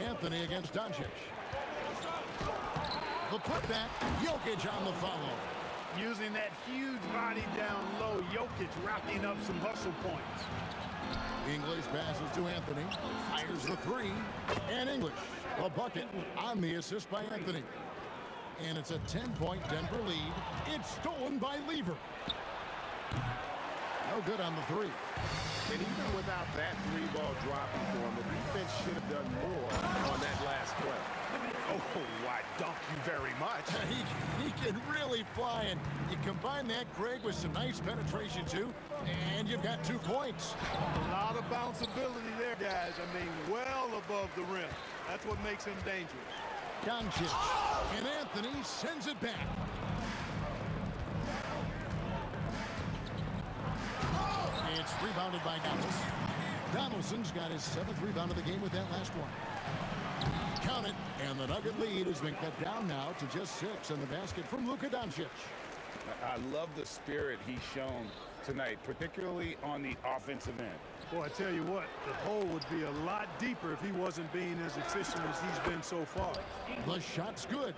Anthony against Doncic. The putback, Jokic on the follow. Using that huge body down low, Jokic racking up some hustle points. English passes to Anthony, fires the 3, and English, a bucket on the assist by Anthony. And it's a 10-point Denver lead. It's stolen by Lever. No good on the 3. And even without that 3-ball dropping for him, the defense should have done more on that last play. Oh, I dunk you very much. He can really fly, and you combine that, Greg, with some nice penetration, too, and you've got 2 points. A lot of bounceability there, guys. I mean, well above the rim. That's what makes him dangerous. Doncic, and Anthony sends it back. It's rebounded by Dallas. Donaldson's got his 7th rebound of the game with that last one. Count it, and the Nugget lead has been cut down now to just 6 in the basket from Luka Doncic. I love the spirit he's shown tonight, particularly on the offensive end. Boy, I tell you what, the hole would be a lot deeper if he wasn't being as efficient as he's been so far. The shot's good.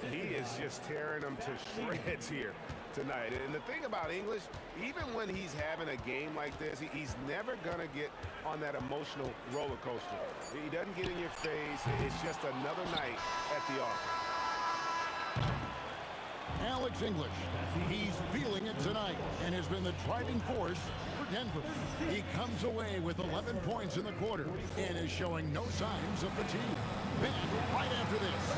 He is just tearing them to shreds here tonight. And the thing about English, even when he's having a game like this, he's never going to get on that emotional roller coaster. He doesn't get in your face. It's just another night at the office. Alex English, he's feeling it tonight and has been the driving force for Denver. He comes away with 11 points in the quarter and is showing no signs of fatigue. Back right after this.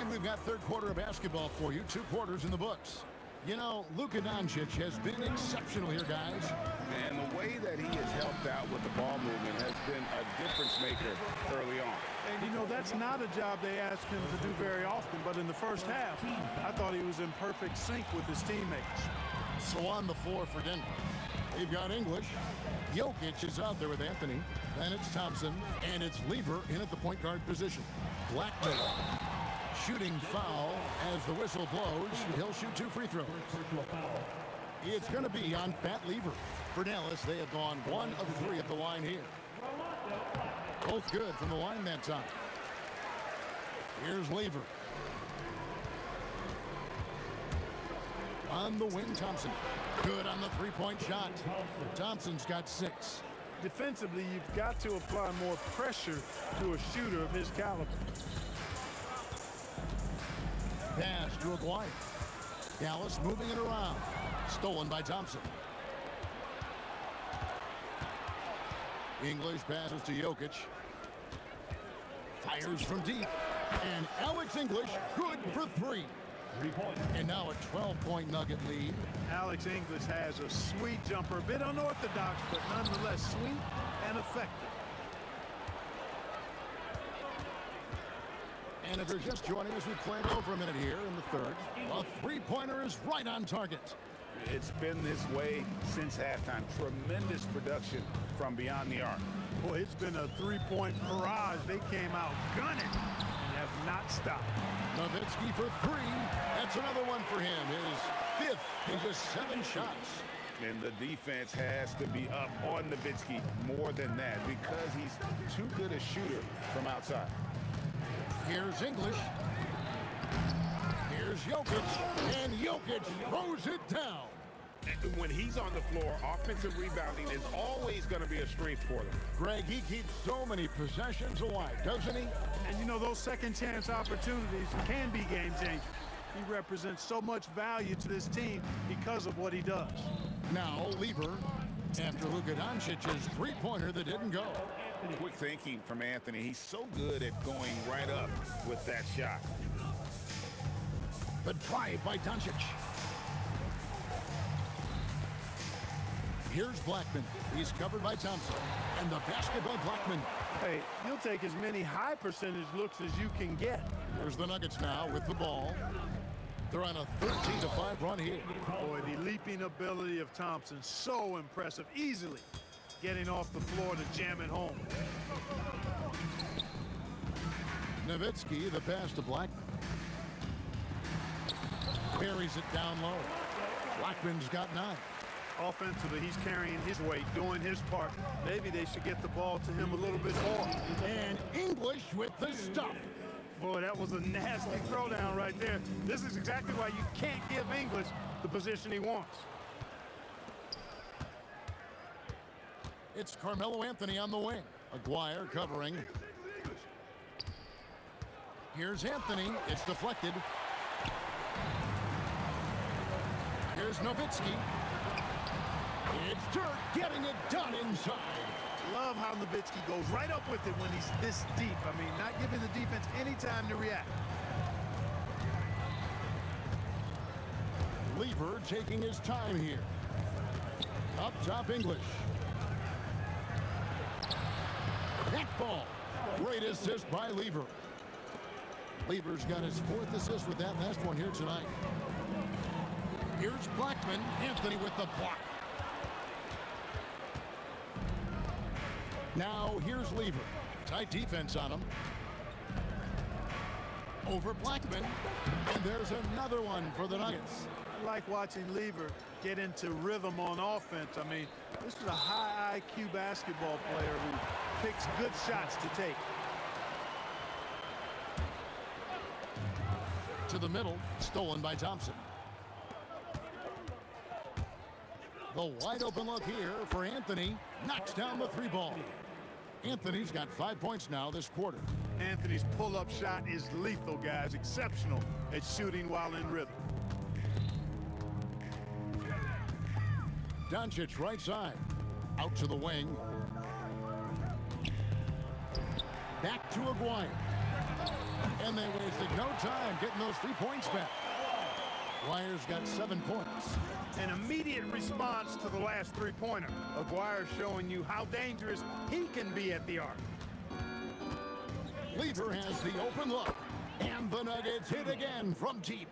And we've got third quarter of basketball for you. 2 quarters in the books. You know, Luka Doncic has been exceptional here, guys. And the way that he has helped out with the ball movement has been a difference maker early on. And, you know, that's not a job they ask him to do very often, but in the first half, I thought he was in perfect sync with his teammates. So on the floor for Denver, they've got English. Jokic is out there with Anthony. Then it's Thompson, and it's Lever in at the point guard position. Blackman. Shooting foul as the whistle blows. He'll shoot 2 free throws. It's going to be on Pat Lever. For Dallas, they have gone 1 of 3 at the line here. Both good from the line that time. Here's Lever. On the wing, Thompson. Good on the 3-point shot. Thompson's got 6. Defensively, you've got to apply more pressure to a shooter of his caliber. Pass to Aguirre. Dallas moving it around. Stolen by Thompson. English passes to Jokic. Fires from deep. And Alex English good for 3. And now a 12-point Nugget lead. Alex English has a sweet jumper, a bit unorthodox, but nonetheless sweet and effective. And if you're just joining us, we played over a minute here in the third. A 3-pointer is right on target. It's been this way since halftime. Tremendous production from beyond the arc. Boy, it's been a 3-point barrage. They came out gunning and have not stopped. Nowitzki for 3. That's another one for him. His 5th in just 7 shots. And the defense has to be up on Nowitzki more than that because he's too good a shooter from outside. Here's English. Here's Jokic. And Jokic throws it down. And when he's on the floor, offensive rebounding is always going to be a strength for them. Greg, he keeps so many possessions alive, doesn't he? And you know, those second chance opportunities can be game changers. He represents so much value to this team because of what he does. Now, Lever, after Luka Doncic's 3-pointer that didn't go. Quick thinking from Anthony. He's so good at going right up with that shot. The drive by Doncic. Here's Blackman. He's covered by Thompson. And the basket by Blackman. Hey, you'll take as many high percentage looks as you can get. Here's the Nuggets now with the ball. They're on a 13-5 run here. Boy, the leaping ability of Thompson, so impressive. Easily getting off the floor to jam it home. Nowitzki, the pass to Blackman. Buries it down low. Blackman's got 9. Offensively, he's carrying his weight, doing his part. Maybe they should get the ball to him a little bit more. And English with the stuff. Boy, that was a nasty throwdown right there. This is exactly why you can't give English the position he wants. It's Carmelo Anthony on the wing. Aguirre covering. Here's Anthony. It's deflected. Here's Nowitzki. It's Dirk getting it done inside. Love how Nowitzki goes right up with it when he's this deep. I mean, not giving the defense any time to react. Lever taking his time here. Up top, English. That ball. Great assist by Lever. Lever's got his 4th assist with that last one here tonight. Here's Blackman. Anthony with the block. Now here's Lever. Tight defense on him. Over Blackman. And there's another one for the Nuggets. I like watching Lever get into rhythm on offense. I mean, this is a high IQ basketball player who picks good shots to take. To the middle, stolen by Thompson. The wide open look here for Anthony. Knocks down the 3 ball. Anthony's got 5 points now this quarter. Anthony's pull-up shot is lethal, guys. Exceptional at shooting while in rhythm. Doncic right side. Out to the wing. Back to Aguirre. And they wasted no time getting those 3 points back. Aguirre's got 7 points. An immediate response to the last 3-pointer. Aguirre showing you how dangerous he can be at the arc. Lever has the open look. And the Nuggets hit again from deep.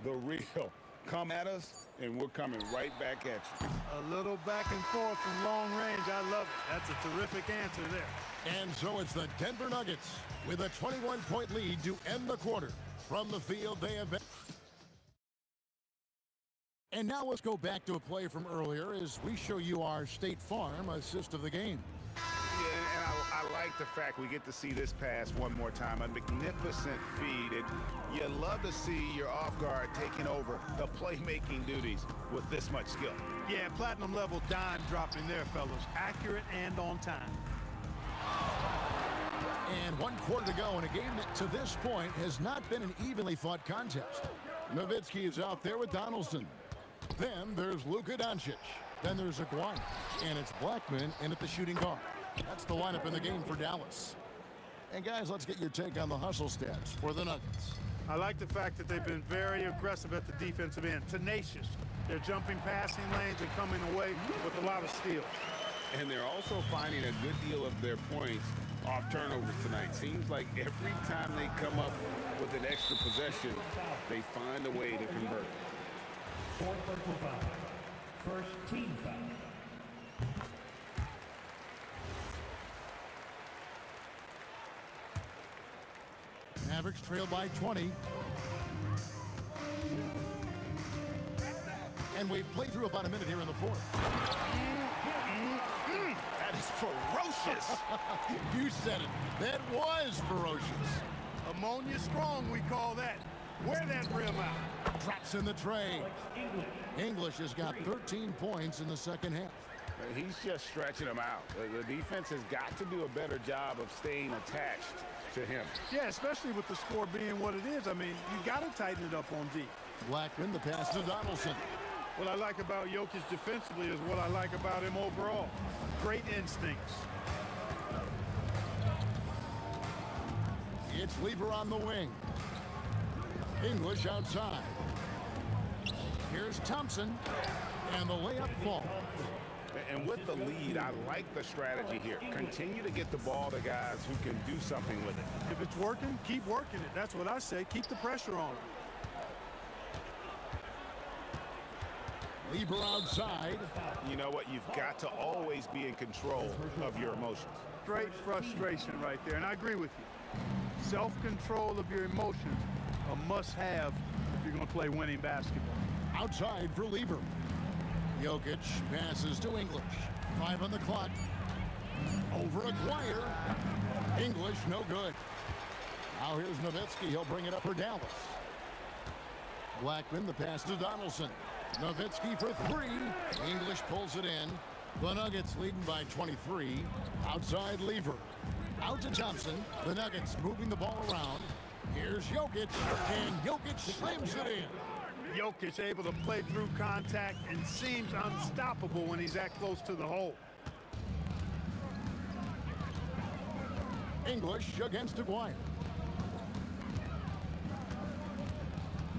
The real. Come at us, and we're coming right back at you. A little back and forth from long range. I love it. That's a terrific answer there. And so it's the Denver Nuggets with a 21-point lead to end the quarter. From the field, they have been. And now let's go back to a play from earlier as we show you our State Farm assist of the game. Yeah, and I like the fact we get to see this pass one more time. A magnificent feed. And you love to see your off guard taking over the playmaking duties with this much skill. Yeah, platinum level dime dropping there, fellas. Accurate and on time. And 1 quarter to go in a game that to this point has not been an evenly fought contest. Nowitzki is out there with Donaldson. Then there's Luka Doncic. Then there's Aguirre. And it's Blackman in at the shooting guard. That's the lineup in the game for Dallas. And guys, let's get your take on the hustle stats for the Nuggets. I like the fact that they've been very aggressive at the defensive end. Tenacious. They're jumping passing lanes and coming away with a lot of steals. And they're also finding a good deal of their points off turnovers tonight. Seems like every time they come up with an extra possession, they find a way to convert. 4 personal fouls. First team foul. Mavericks trail by 20. And we've played through about a minute here in the 4th. That is ferocious. You said it. That was ferocious. Ammonia strong, we call that. Wear that rim out. Drops in the tray. English has got 13 points in the second half. He's just stretching them out. The defense has got to do a better job of staying attached to him. Yeah, especially with the score being what it is. I mean, you got to tighten it up on D. Blackman, the pass to Donaldson. What I like about Jokic defensively is what I like about him overall. Great instincts. It's Lever on the wing. English outside. Here's Thompson. And the layup falls. And with the lead, I like the strategy here. Continue to get the ball to guys who can do something with it. If it's working, keep working it. That's what I say. Keep the pressure on. Lever outside. You know what? You've got to always be in control of your emotions. Straight frustration right there, and I agree with you. Self-control of your emotions, a must-have if you're going to play winning basketball. Outside for Lever. Jokic passes to English. 5 on the clock. Over Aguirre. English, no good. Now here's Nowitzki. He'll bring it up for Dallas. Blackman, the pass to Donaldson. Nowitzki for 3. English pulls it in. The Nuggets leading by 23. Outside Lever. Out to Thompson. The Nuggets moving the ball around. Here's Jokic. And Jokic slams it in. Jokic able to play through contact and seems unstoppable when he's that close to the hole. English against Aguirre.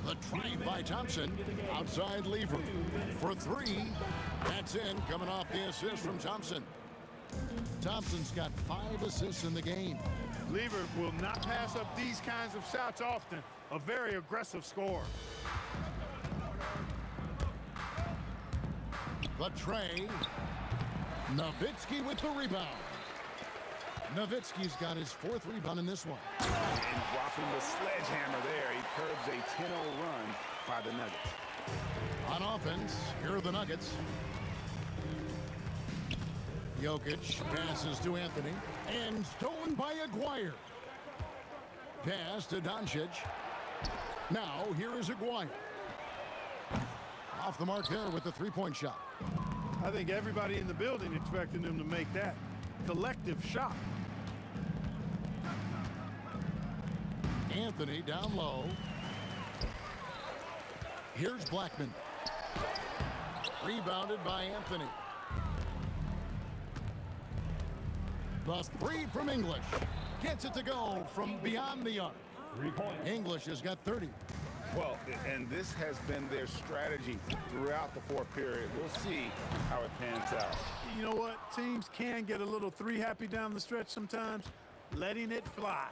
The try by Thompson. Outside Lever for 3. That's in, coming off the assist from Thompson. Thompson's got 5 assists in the game. Lever will not pass up these kinds of shots often. A very aggressive scorer. The tray. Nowitzki with the rebound. Nowitzki's got his 4th rebound in this one. And dropping the sledgehammer there, he curbs a 10-0 run by the Nuggets. On offense, here are the Nuggets. Jokic passes to Anthony, and stolen by Aguirre. Pass to Doncic. Now, here is Aguirre. Off the mark there with the three-point shot. I think everybody in the building expected him to make that collective shot. Anthony down low. Here's Blackman. Rebounded by Anthony. The three from English. Gets it to go from beyond the arc. English has got 30. Well, and this has been their strategy throughout the fourth period. We'll see how it pans out. You know what? Teams can get a little three happy down the stretch sometimes, letting it fly.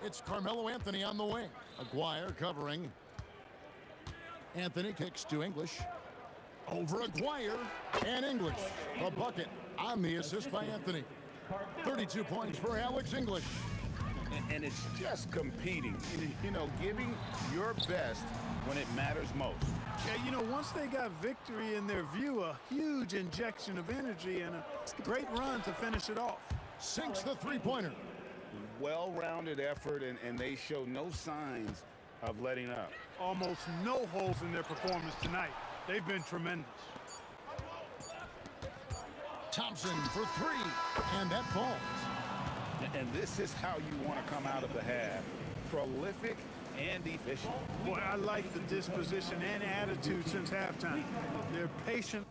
It's Carmelo Anthony on the wing. Aguirre covering. Anthony kicks to English. Over Aguirre and English. A bucket on the assist by Anthony. 32 points for Alex English. And it's just competing, you know, giving your best when it matters most. Yeah, you know, once they got victory in their view, a huge injection of energy and a great run to finish it off. Sinks the three-pointer. Well-rounded effort, and they show no signs of letting up. Almost no holes in their performance tonight. They've been tremendous. Thompson for three, and that falls. And this is how you want to come out of the half. Prolific and efficient. Boy, I like the disposition and attitude since halftime. They're patient.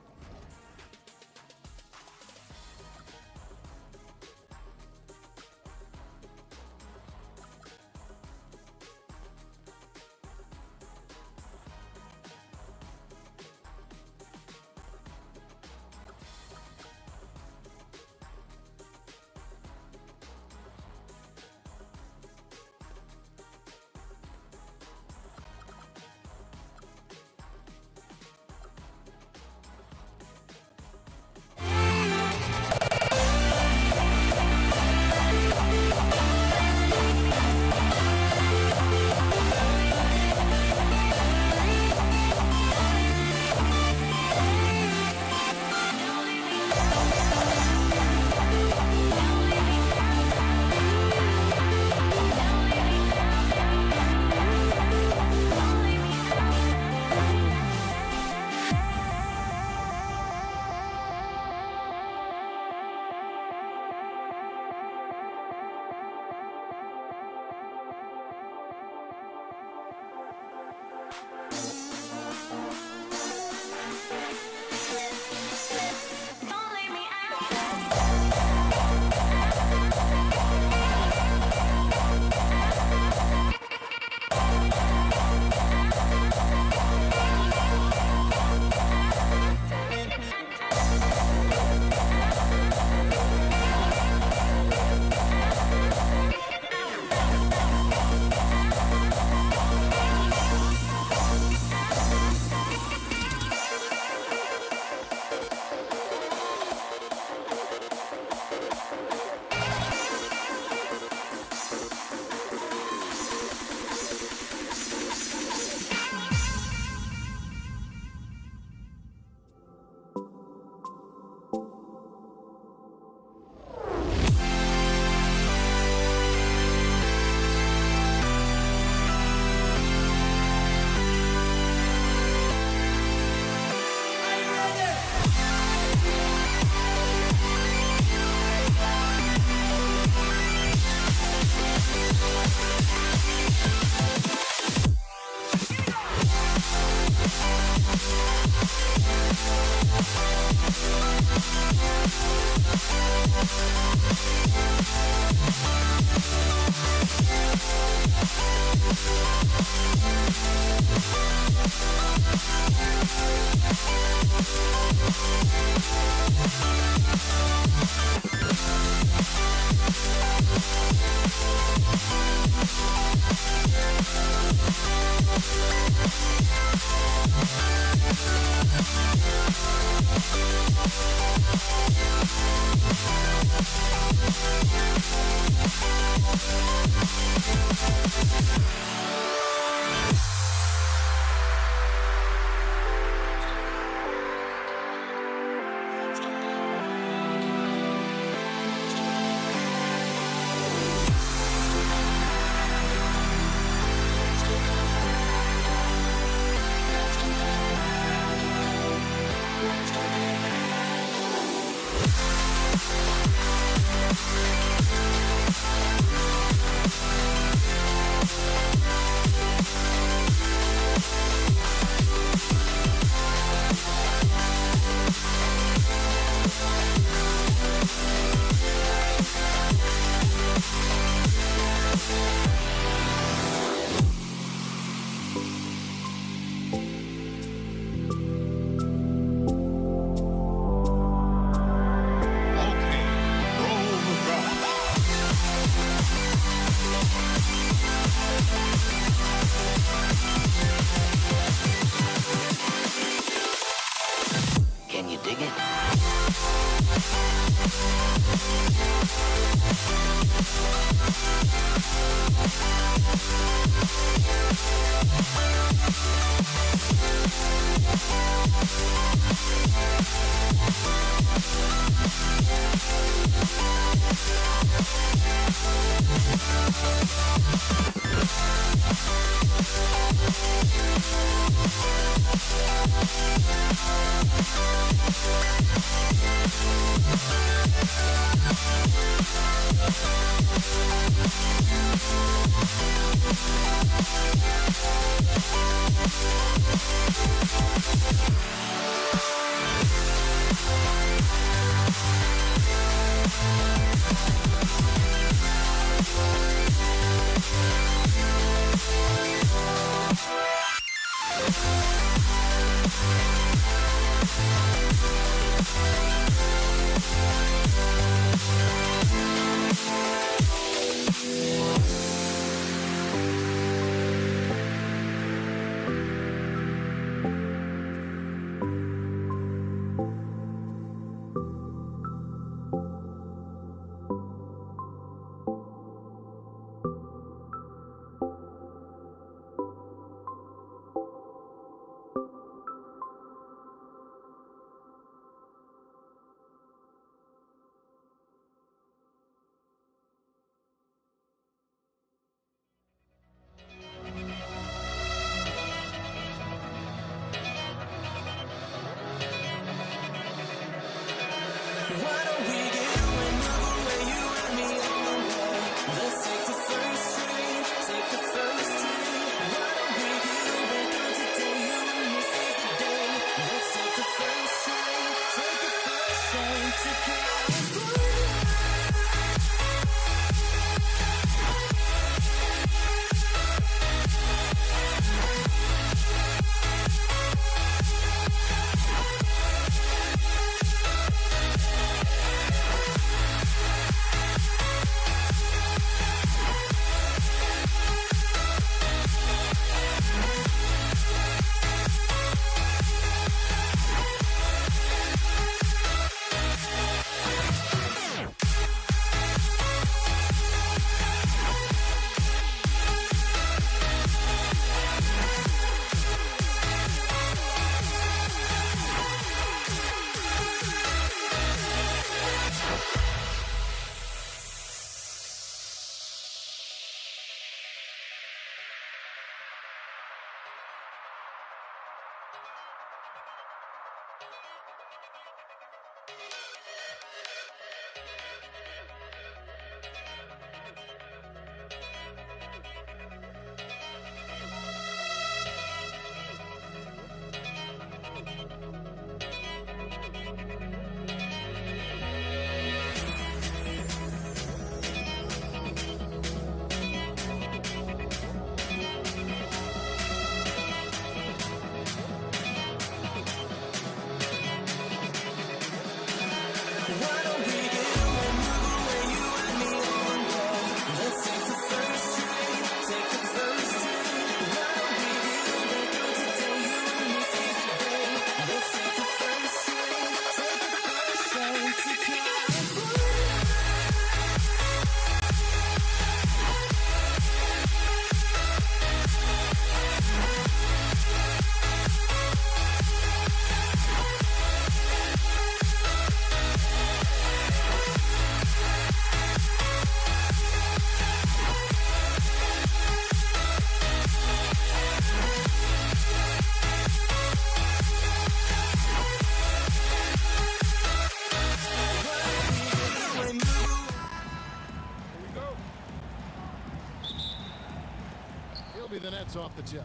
Nets off the tip.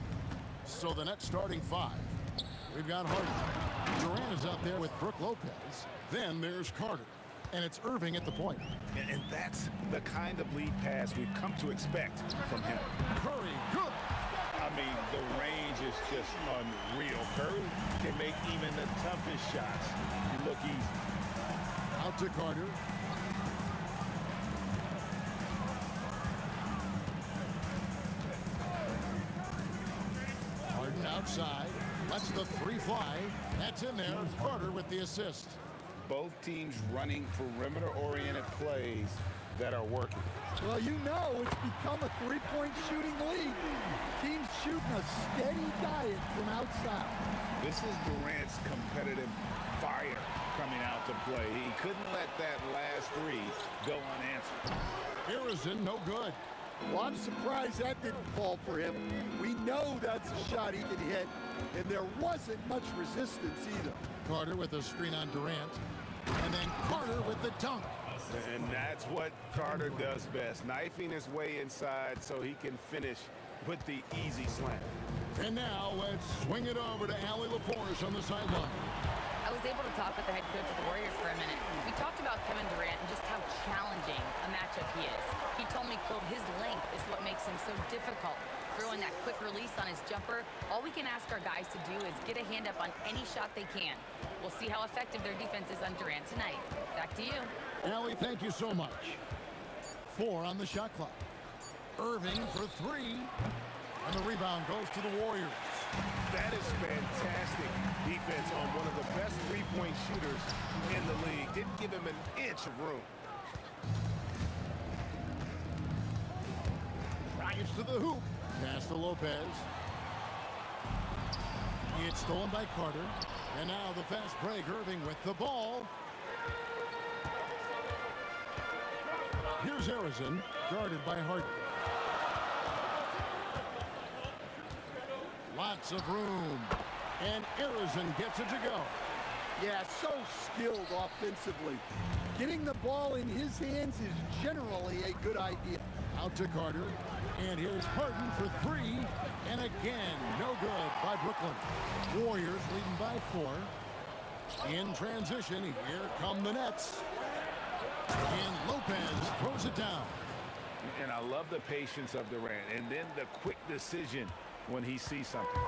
So the Nets starting five. We've got Harden. Durant is out there with Brook Lopez. Then there's Carter. And it's Irving at the point. And that's the kind of lead pass we've come to expect from him. Curry, good. I mean, the range is just unreal. Curry can make even the toughest shots look easy. Out to Carter. Harden outside. Lets the three fly. That's in there. Carter with the assist. Both teams running perimeter-oriented plays that are working. Well, you know it's become a three-point shooting league. Teams shooting a steady diet from outside. This is Durant's competitive fire coming out to play. He couldn't let that last three go unanswered. Here Arizin, no good. Well, I'm surprised that didn't fall for him. We know that's a shot he can hit, and there wasn't much resistance either. Carter with a screen on Durant, and then Carter with the dunk. And that's what Carter does best, knifing his way inside so he can finish with the easy slam. And now let's swing it over to Allie LaForce on the sideline. I was able to talk with the head coach of the Warriors for a minute. We talked about Kevin Durant and just how challenging a matchup he is. He told me, quote, his length is what makes him so difficult. Throwing that quick release on his jumper, all we can ask our guys to do is get a hand up on any shot they can. We'll see how effective their defense is on Durant tonight. Back to you. Allie, thank you so much. 4 on the shot clock. Irving for 3, and the rebound goes to the Warriors. That is fantastic defense on one of the best three-point shooters in the league. Didn't give him an inch of room. Drives to the hoop. Pass to Lopez. It's stolen by Carter. And now the fast break. Irving with the ball. Here's Arizin, guarded by Harden. Lots of room. And Arizin gets it to go. Yeah, so skilled offensively. Getting the ball in his hands is generally a good idea. Out to Carter. And here's Harden for 3. And again, no good by Brooklyn. Warriors leading by 4. In transition, here come the Nets. And Lopez throws it down. And I love the patience of Durant. And then the quick decision when he sees something.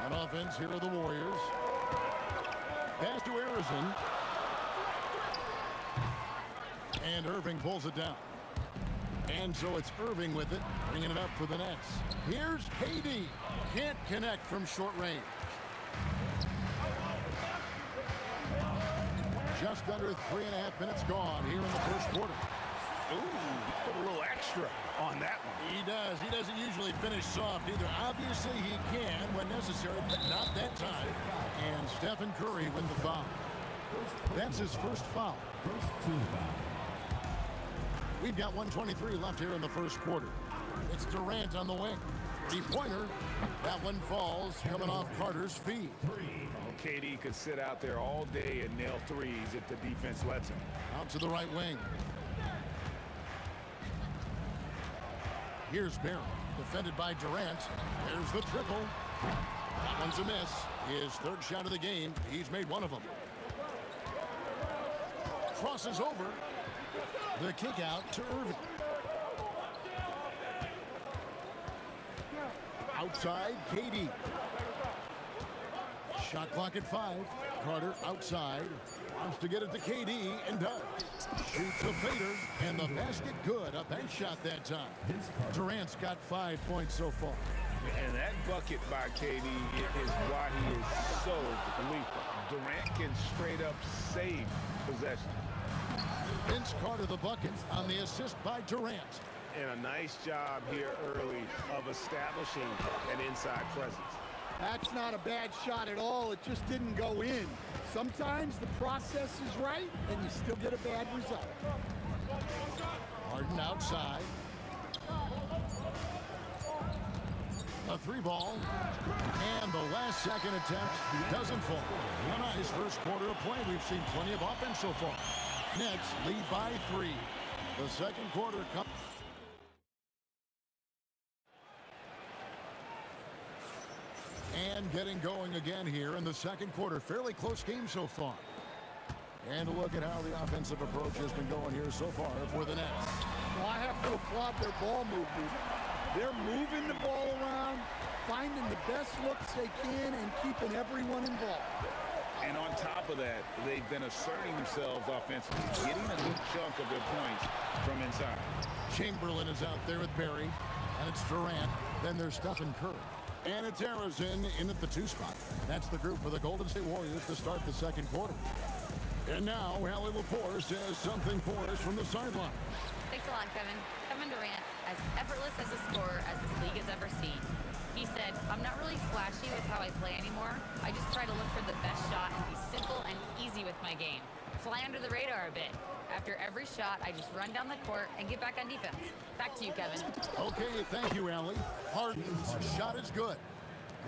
On offense, here are the Warriors. Pass to Arizin. And Irving pulls it down. And so it's Irving with it, bringing it up for the Nets. Here's KD. Can't connect from short range. Just under 3.5 minutes gone here in the first quarter. Ooh, put a little extra on that one. He does. He doesn't usually finish soft either. Obviously, he can when necessary, but not that time. And Stephen Curry with the foul. That's his first foul. First team foul. We've got 1:23 left here in the first quarter. It's Durant on the wing. Three-pointer. That one falls, coming off Carter's feet. KD could sit out there all day and nail threes if the defense lets him. Out to the right wing. Here's Barry, defended by Durant. There's the triple. That one's a miss. His third shot of the game. He's made one of them. Crosses over. The kick out to Irving. Outside, KD. Shot clock at 5. Carter outside. Wants to get it to KD and does. Shoots a fader and the basket good. A bank shot that time. Durant's got 5 points so far. And that bucket by KD is why he is so lethal. Durant can straight up save possession. Vince Carter the bucket on the assist by Durant. And a nice job here early of establishing an inside presence. That's not a bad shot at all. It just didn't go in. Sometimes the process is right, and you still get a bad result. Harden outside. A 3-ball. And the last second attempt doesn't fall. A nice first quarter of play. We've seen plenty of offense so far. Nets lead by 3. The second quarter comes. And getting going again here in the second quarter. Fairly close game so far. And look at how the offensive approach has been going here so far for the Nets. Well, I have to applaud their ball movement. They're moving the ball around, finding the best looks they can, and keeping everyone involved. And on top of that, they've been asserting themselves offensively, getting a good chunk of their points from inside. Chamberlain is out there with Barry, and it's Durant. Then there's Stephen Curry. And it's Arizin in at the 2 spot. That's the group for the Golden State Warriors to start the second quarter. And now, Allie LaForce has something for us from the sideline. Thanks a lot, Kevin. Kevin Durant, as effortless as a scorer as this league has ever seen. He said, I'm not really flashy with how I play anymore. I just try to look for the best shot and be simple and easy with my game. fly under the radar a bit. After every shot, I just run down the court and get back on defense. Back to you, Kevin. Okay, thank you, Allie. Harden's shot is good.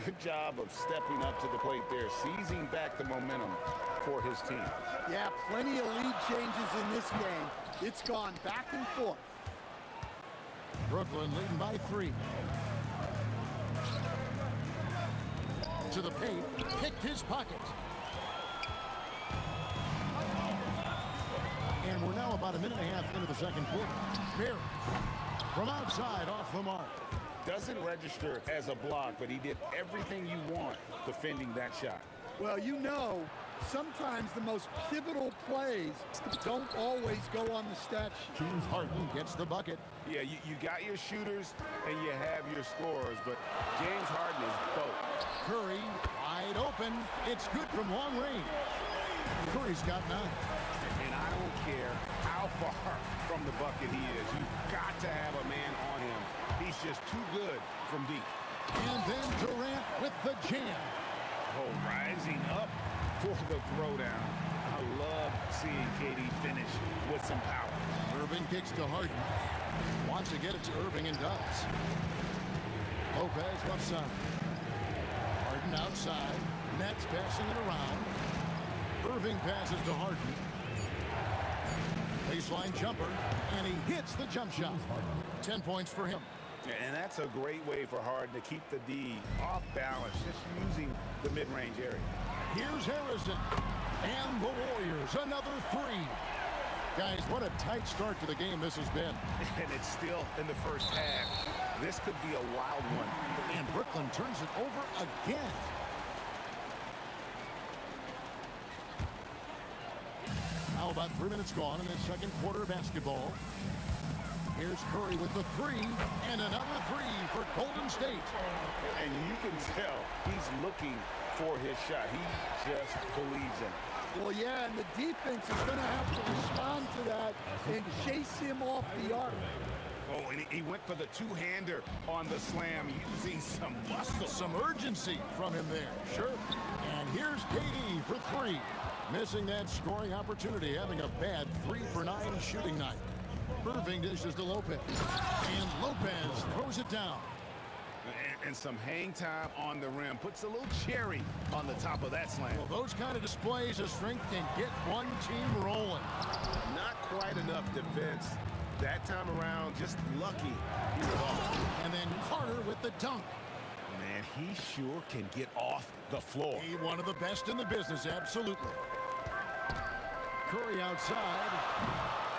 Good job of stepping up to the plate there, seizing back the momentum for his team. Yeah, plenty of lead changes in this game. It's gone back and forth. Brooklyn leading by 3. To the paint, picked his pocket. And we're now about a minute and a half into the second quarter. Barry, from outside, off the mark. Doesn't register as a block, but he did everything you want defending that shot. Well, you know, sometimes the most pivotal plays don't always go on the stat sheet. James Harden gets the bucket. Yeah, you got your shooters and you have your scorers, but James Harden is both. Curry, wide open. It's good from long range. Curry's got 9. And I don't care how far from the bucket he is. You've got to have a man on him. He's just too good from deep. And then Durant with the jam. Oh, rising up for the throwdown. I love seeing KD finish with some power. Irving kicks to Harden. Wants to get it to Irving and does. Lopez left side. Harden outside. Nets passing it around. Irving passes to Harden. Baseline jumper, and he hits the jump shot. 10 points for him. And that's a great way for Harden to keep the D off balance, just using the mid-range area. Here's Harrison. And the Warriors, another 3. Guys, what a tight start to the game this has been. And it's still in the first half. This could be a wild one. And Brooklyn turns it over again. Now about 3 minutes gone in the second quarter of basketball. Here's Curry with the 3, and another 3 for Golden State. And you can tell he's looking for his shot. He just believes in it. Well, yeah, and the defense is going to have to respond to that and chase him off the arc. Oh, and he went for the two-hander on the slam, using some muscle. Some urgency from him there, sure. And here's KD for 3. Missing that scoring opportunity, having a bad 3 for 9 shooting night. Irving dishes to Lopez. And Lopez throws it down. And some hang time on the rim. Puts a little cherry on the top of that slam. Well, those kind of displays of strength can get one team rolling. Not quite enough defense. That time around, just lucky he was off. And then Carter with the dunk. Man, he sure can get off the floor. He one of the best in the business, absolutely. Curry outside.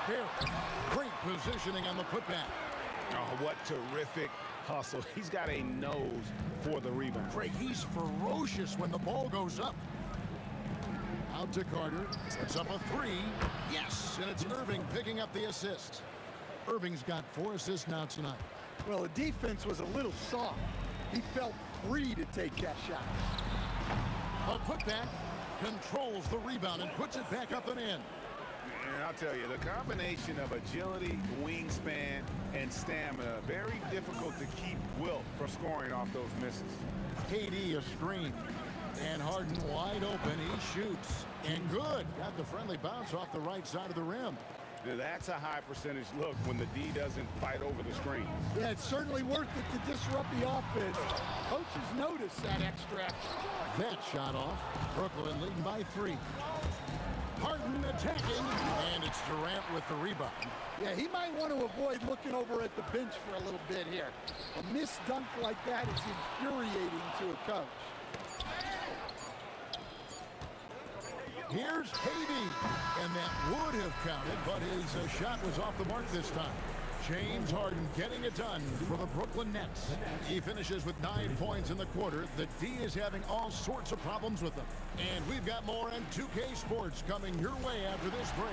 Here, great positioning on the putback. Oh, what terrific hustle. He's got a nose for the rebound. Craig, he's ferocious when the ball goes up. Out to Carter. It's up a 3. Yes, and it's Irving picking up the assist. Irving's got 4 assists now tonight. Well, the defense was a little soft. He felt free to take that shot. A putback controls the rebound and puts it back up and in. And I'll tell you, the combination of agility, wingspan, and stamina, very difficult to keep Wilt from scoring off those misses. KD a screen. And Harden wide open. He shoots. And good. Got the friendly bounce off the right side of the rim. That's a high percentage look when the D doesn't fight over the screen. Yeah, it's certainly worth it to disrupt the offense. Coaches notice that extra effort. That shot off. Brooklyn leading by 3. Harden attacking, and it's Durant with the rebound. Yeah, he might want to avoid looking over at the bench for a little bit here. A missed dunk like that is infuriating to a coach. Here's KD, and that would have counted, but his shot was off the mark this time. James Harden getting it done for the Brooklyn Nets. He finishes with 9 points in the quarter. The D is having all sorts of problems with them. And we've got more on 2K Sports coming your way after this break.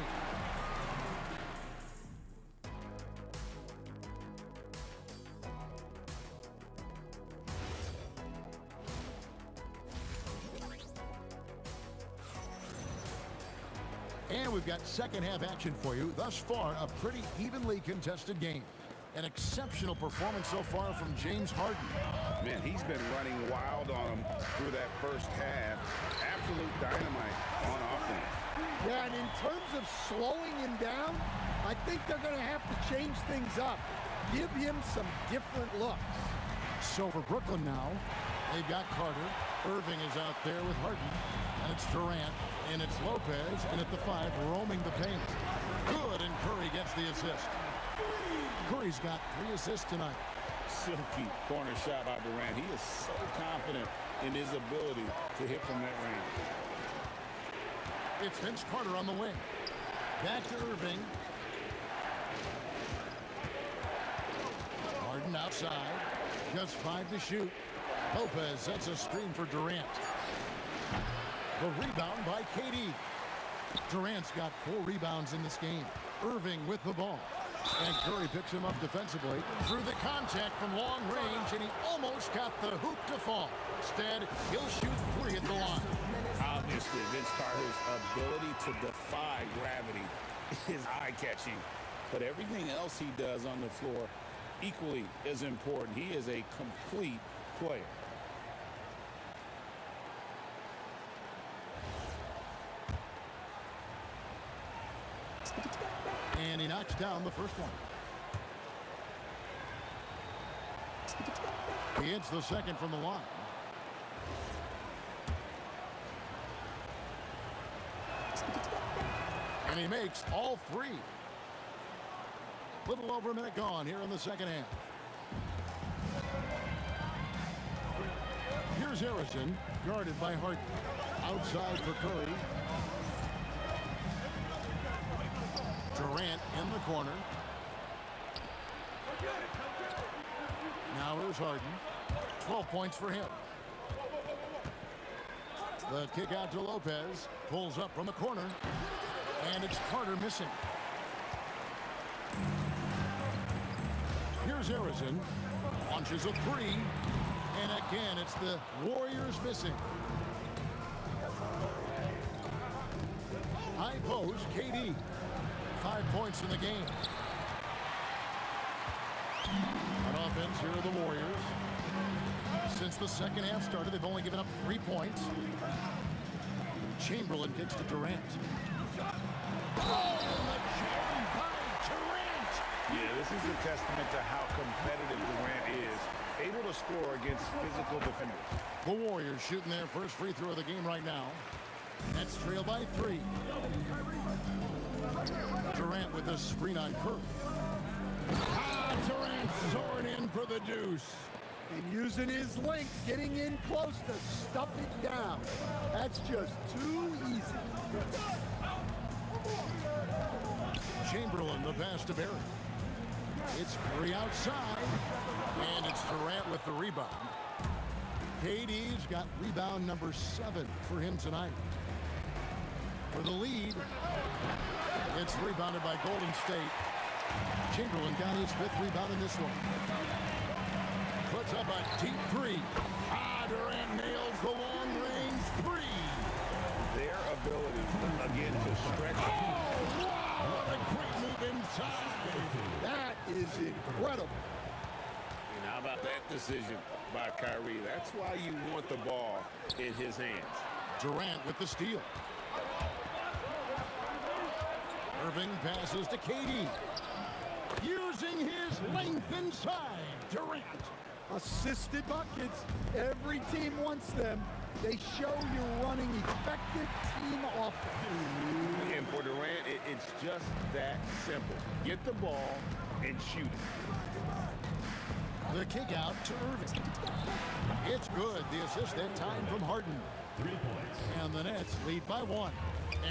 And we've got second half action for you. Thus far, a pretty evenly contested game. An exceptional performance so far from James Harden. Man, he's been running wild on him through that first half. Absolute dynamite on offense. Yeah, and in terms of slowing him down, I think they're going to have to change things up. Give him some different looks. So for Brooklyn now, they've got Carter. Irving is out there with Harden. And it's Durant. And it's Lopez. And at the 5, roaming the paint. Good, and Curry gets the assist. Curry's got 3 assists tonight. Silky corner shot by Durant. He is so confident in his ability to hit from that range. It's Vince Carter on the wing. Back to Irving. Harden outside. Just 5 to shoot. Lopez sets a screen for Durant. The rebound by KD. Durant's got 4 rebounds in this game. Irving with the ball. And Curry picks him up defensively through the contact from long range, and he almost got the hoop to fall. Instead, he'll shoot 3 at the line. Obviously, Vince Carter's ability to defy gravity is eye-catching. But everything else he does on the floor equally is important. He is a complete player. And he knocks down the first one. He hits the second from the line. And he makes all 3. Little over a minute gone here in the second half. Here's Harrison, guarded by Harden. Outside for Curry. Durant in the corner. Now here's Harden. 12 points for him. The kick out to Lopez. Pulls up from the corner. And it's Carter missing. Here's Harrison. Launches a 3. And again, it's the Warriors missing. High post, KD. 5 points in the game. On offense, here are the Warriors. Since the second half started, they've only given up 3 points. Chamberlain kicks to Durant. Oh, and the jam by Durant! Yeah, this is a testament to how competitive Durant is. Able to score against physical defenders. The Warriors shooting their first free throw of the game right now. Nets trail by 3. Durant with the screen on Curry. Durant soared in for the deuce. And using his length, getting in close to stuff it down. That's just too easy. Chamberlain, the pass to Barry. It's Curry outside. And it's Durant with the rebound. KD's got rebound number 7 for him tonight. For the lead, it's rebounded by Golden State. Chamberlain got his 5th rebound in this one. Puts up a deep 3. Durant nails the long-range 3. Their ability, again, to stretch. Oh, wow! What a great move inside. That is incredible. And how about that decision by Kyrie? That's why you want the ball in his hands. Durant with the steal. Irving passes to KD. Using his length inside. Durant. Assisted buckets. Every team wants them. They show you're running effective team offense. And for Durant, it's just that simple. Get the ball and shoot it. The kick out to Irving. It's good. The assist that time from Harden. 3 points. And the Nets lead by 1.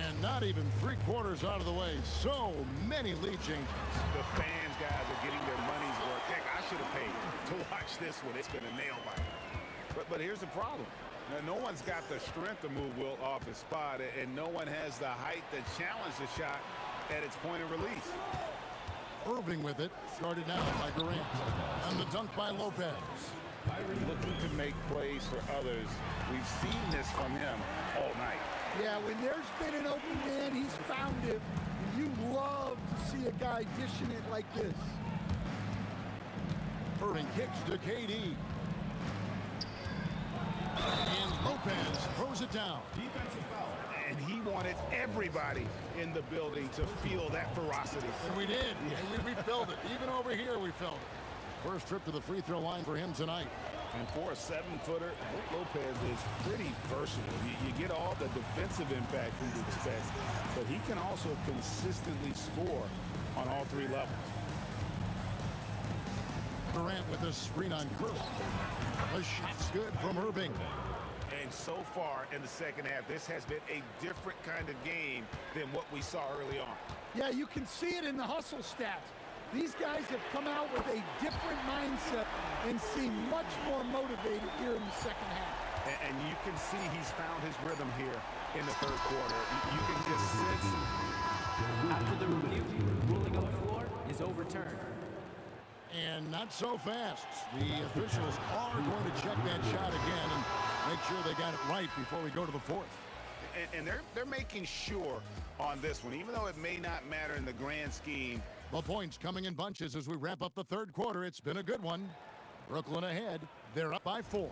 And not even 3/4 out of the way. So many lead changes. The fans, guys, are getting their money's worth. Heck, I should have paid to watch this one. It's been a nail biter. But here's the problem. Now, no one's got the strength to move Wilt off his spot, and no one has the height to challenge the shot at its point of release. Irving with it. Started now by Durant. And the dunk by Lopez. Looking to make plays for others. We've seen this from him all night. Yeah, when there's been an open man, he's found him. You love to see a guy dishing it like this. Irving kicks to KD. And Lopez throws it down. And he wanted everybody in the building to feel that ferocity. And we did. We felt it. Even over here, we felt it. First trip to the free throw line for him tonight. And for a 7-footer, Lopez is pretty versatile. You get all the defensive impact you expect, but he can also consistently score on all three levels. Durant with a screen on Curry. The shot's good from Irving. And so far in the second half, this has been a different kind of game than what we saw early on. Yeah, you can see it in the hustle stats. These guys have come out with a different mindset and seem much more motivated here in the second half. And you can see he's found his rhythm here in the third quarter. You can just sense it. After the review, ruling on the floor is overturned. And not so fast. The officials are going to check that shot again and make sure they got it right before we go to the fourth. And they're making sure on this one, even though it may not matter in the grand scheme. The points coming in bunches as we wrap up the third quarter. It's been a good one. Brooklyn ahead. They're up by 4.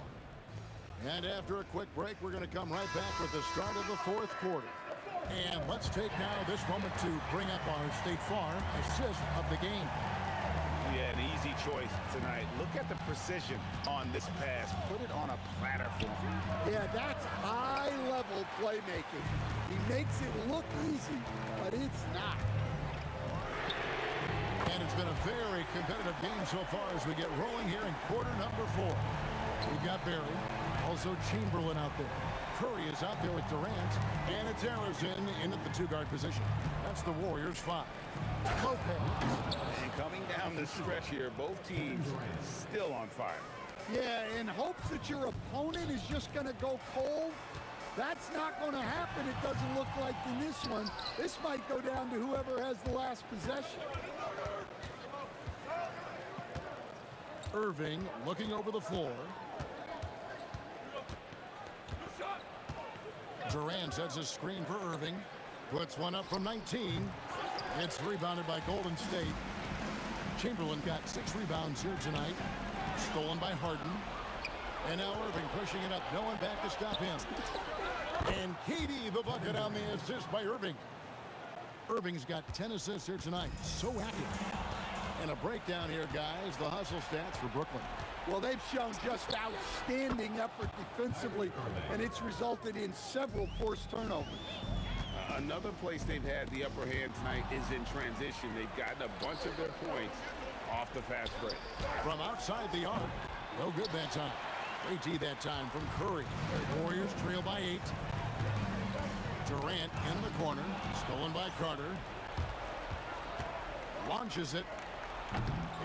And after a quick break, we're going to come right back with the start of the fourth quarter. And let's take now this moment to bring up our State Farm assist of the game. Yeah, an easy choice tonight. Look at the precision on this pass. Put it on a platter for him. Yeah, that's high-level playmaking. He makes it look easy, but it's not. And it's been a very competitive game so far as we get rolling here in quarter number 4. We've got Barry, also Chamberlain out there. Curry is out there with Durant, and it's Harrison in at the 2-guard position. That's the Warriors' 5. Lopez. And coming down the stretch here, both teams still on fire. Yeah, in hopes that your opponent is just going to go cold. That's not going to happen, it doesn't look like in this one. This might go down to whoever has the last possession. Irving looking over the floor. Durant sets a screen for Irving. Puts one up from 19. It's rebounded by Golden State. Chamberlain got 6 rebounds here tonight. Stolen by Harden. And now Irving pushing it up. No one back to stop him. And KD the bucket on the assist by Irving. Irving's got 10 assists here tonight. So active. And a breakdown here, guys. The hustle stats for Brooklyn. Well, they've shown just outstanding effort defensively, and it's resulted in several forced turnovers. Another place they've had the upper hand tonight is in transition. They've gotten a bunch of their points off the fast break. From outside the arc. No good that time. AT that time from Curry. Warriors trail by 8. Durant in the corner. Stolen by Carter. Launches it.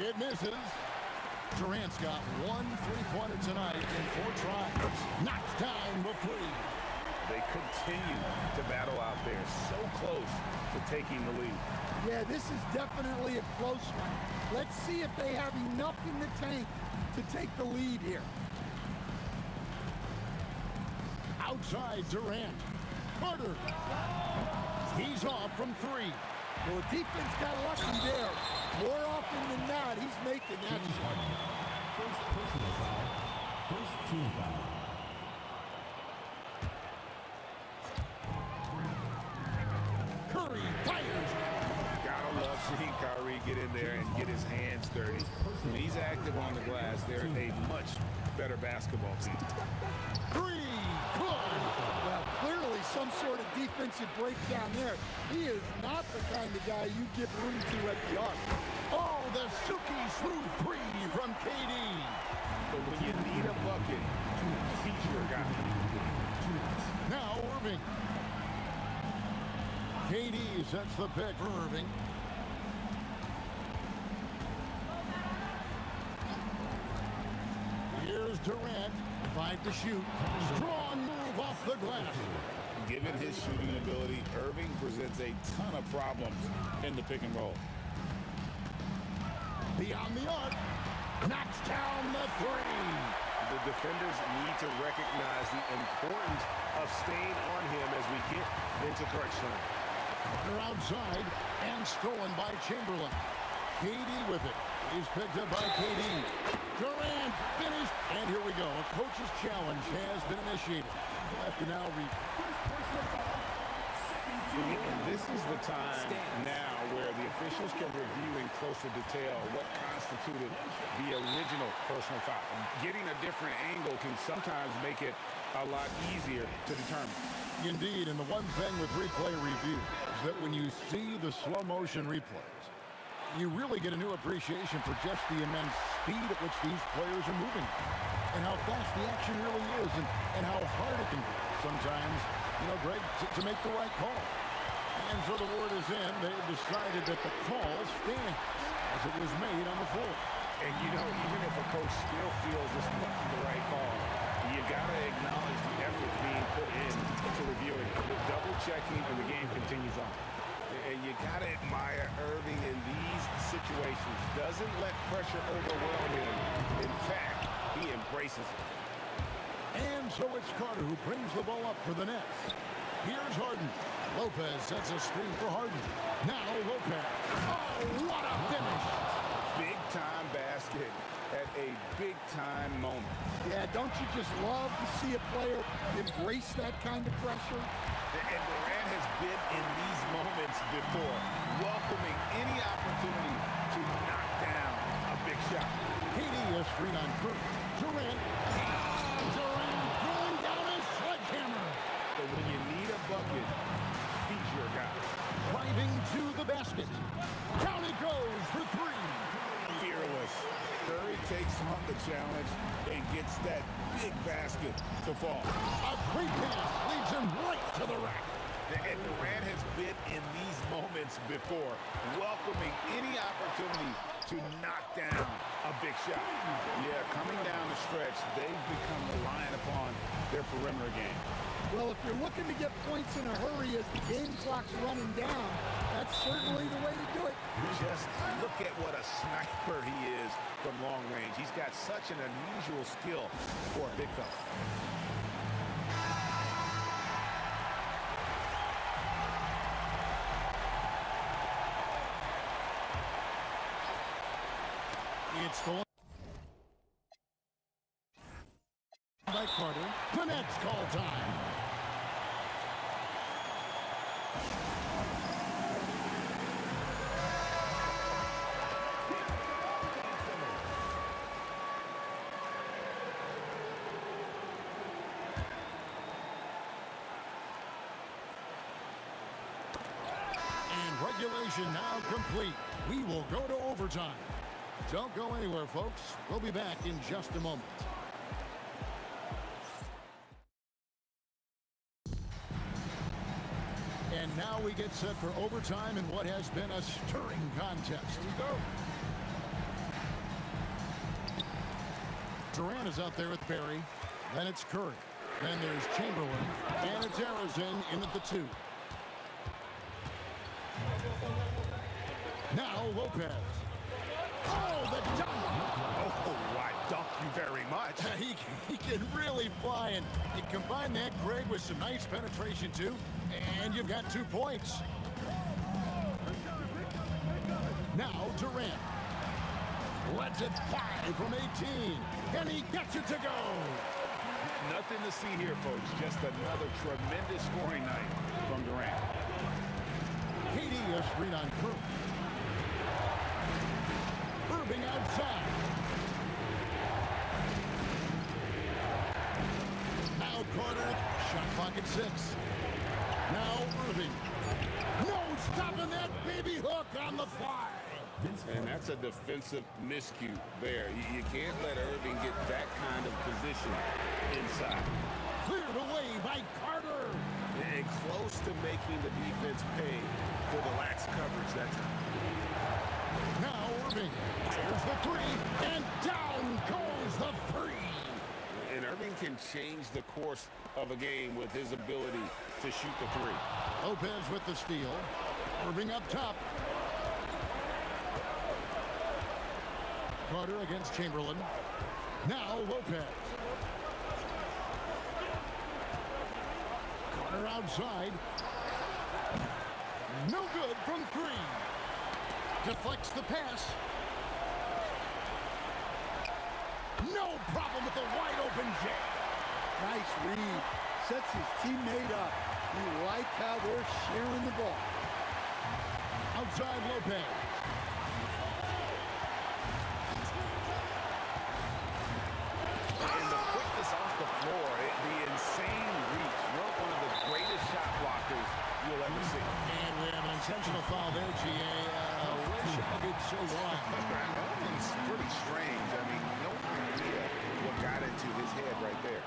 It misses. Durant's got 1 3-pointer tonight in 4 tries. Knocks down the 3. They continue to battle out there, so close to taking the lead. Yeah, this is definitely a close one. Let's see if they have enough in the tank to take the lead here. Outside Durant. Carter. He's off from 3. Well, the defense got lucky there. More often than not, he's making that shot. First personal foul. First team foul. Curry fires. Gotta love seeing Kyrie get in there and get his hands dirty. When he's active on the glass, they're a much better basketball team. 3. Good. Well, clearly some sort of defensive breakdown there. He is not the kind of guy you give room to at the arc. Oh, the silky smooth 3 from KD. But when you need a bucket, he's your guy. Now Irving. KD sets the pick for Irving. Here's Durant. 5 to shoot. Strong move off the glass. Given his shooting ability, Irving presents a ton of problems in the pick and roll. Beyond the arc. Knocks down the 3. The defenders need to recognize the importance of staying on him as we get into crunch time. They're outside and stolen by Chamberlain. KD with it. He's picked up by KD. Durant finished. And here we go. A coach's challenge has been initiated. We'll have to now read. And this is the time now where the officials can review in closer detail what constituted the original personal foul. Getting a different angle can sometimes make it a lot easier to determine. Indeed, and the one thing with replay review is that when you see the slow motion replays, you really get a new appreciation for just the immense speed at which these players are moving and how fast the action really is and how hard it can be sometimes, Greg, to make the right call. And so the word is in. They've decided that the call stands as it was made on the floor. And, even if a coach still feels this wasn't the right call, you got to acknowledge the effort being put in to reviewing it. The double-checking, and the game continues on. And you got to admire Irving in these situations. Doesn't let pressure overwhelm him. In fact, he embraces it. And so it's Carter who brings the ball up for the Nets. Here's Harden. Lopez sets a screen for Harden. Now Lopez. Oh, what a finish. Big-time basket at a big-time moment. Yeah, don't you just love to see a player embrace that kind of pressure? And Durant has been in these moments before, welcoming any opportunity to knock down a big shot. KD a screen on Curry. Durant. Durant throwing down his sledgehammer. But when you need a bucket, he's your guy. Driving to the basket. Down it goes for three. Fearless. Curry takes on the challenge and gets that big basket to fall. A great pass leads him right to the rack. And Durant has been in these moments before, welcoming any opportunity to knock down a big shot. Yeah, coming down the stretch, they've become reliant upon their perimeter game. Well, if you're looking to get points in a hurry as the game clock's running down, that's certainly the way to do it. Just look at what a sniper he is from long range. He's got such an unusual skill for a big fella. It's stolen by Carter. The Nets call time. And regulation now complete. We will go to overtime. Don't go anywhere, folks. We'll be back in just a moment. And now we get set for overtime in what has been a stirring contest. Here we go. Durant is out there with Barry. Then it's Curry. Then there's Chamberlain. And it's Arizin in at the 2. Now Lopez. Oh, the dunk! Oh, I dunk you very much. He can really fly, and you combine that, Greg, with some nice penetration, too, and you've got 2 points. Now Durant. Lets it fly from 18, and he gets it to go. Nothing to see here, folks. Just another tremendous scoring night from Durant. KD a screen on Curry. Irving outside. Now Carter. Shot clock at 6. Now Irving. No stopping that baby hook on the fly. And that's a defensive miscue there. You can't let Irving get that kind of position inside. Cleared away by Carter. And close to making the defense pay for the lax coverage that time. Now Irving. There's the 3. And down goes the 3. And Irving can change the course of a game with his ability to shoot the 3. Lopez with the steal. Irving up top. Carter against Chamberlain. Now Lopez. Carter outside. No good from 3. Deflects the pass. problem with the wide open jab. Nice read. Sets his teammate up. You like how they're sharing the ball. Outside Lopez. And the quickness off the floor, the insane reach. One of the greatest shot blockers you'll ever see. And we have an intentional foul there, GA. Wish I could say why. It's pretty strange. I mean, no idea what got into his head right there.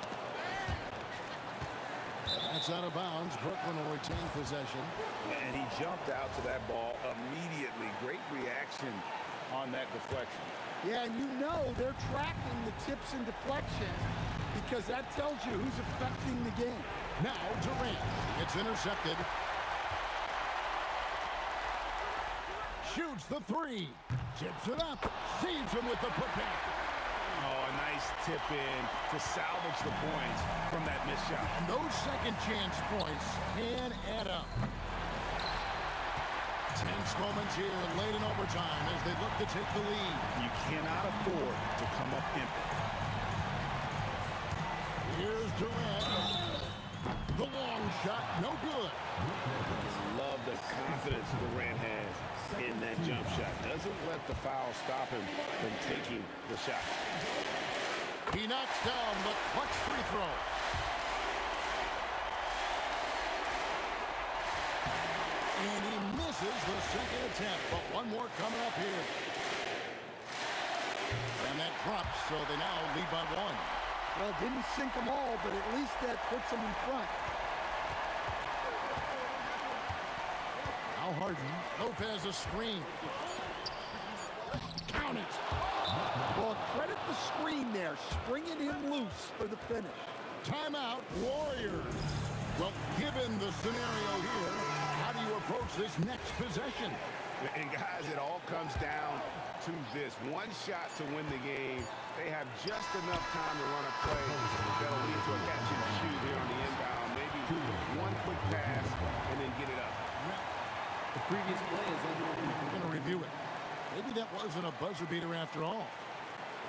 That's out of bounds. Brooklyn will retain possession. And he jumped out to that ball immediately. Great reaction on that deflection. Yeah, and you know they're tracking the tips and deflections because that tells you who's affecting the game. Now Durant. It's intercepted. Shoots the three. Tips it up. Sees him with the putback. Oh, a nice tip in to salvage the points from that missed shot. And those second chance points can add up. Tense moments here late in overtime as they look to take the lead. You cannot afford to come up empty. Here's Durant. The long shot, no good. Love the confidence Durant has in that jump shot. Doesn't let the foul stop him from taking the shot. He knocks down the clutch free throw. And he misses the second attempt, but one more coming up here. And that drops, so they now lead by one. Well, didn't sink them all, but at least that puts them in front. Now Harden. Lopez a screen. Count it. Well, credit the screen there, springing him loose for the finish. Timeout, Warriors. Well, given the scenario here, how do you approach this next possession? And guys, it all comes down to this. One shot to win the game. They have just enough time to run a play that'll lead to a catch and shoot here on the inbound. Maybe one quick pass and then get it up. The previous play is over. We're going to review it. Maybe that wasn't a buzzer beater after all.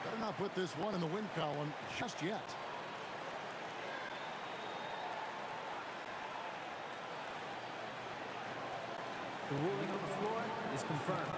Better not put this one in the win column just yet. The ruling on the floor is confirmed.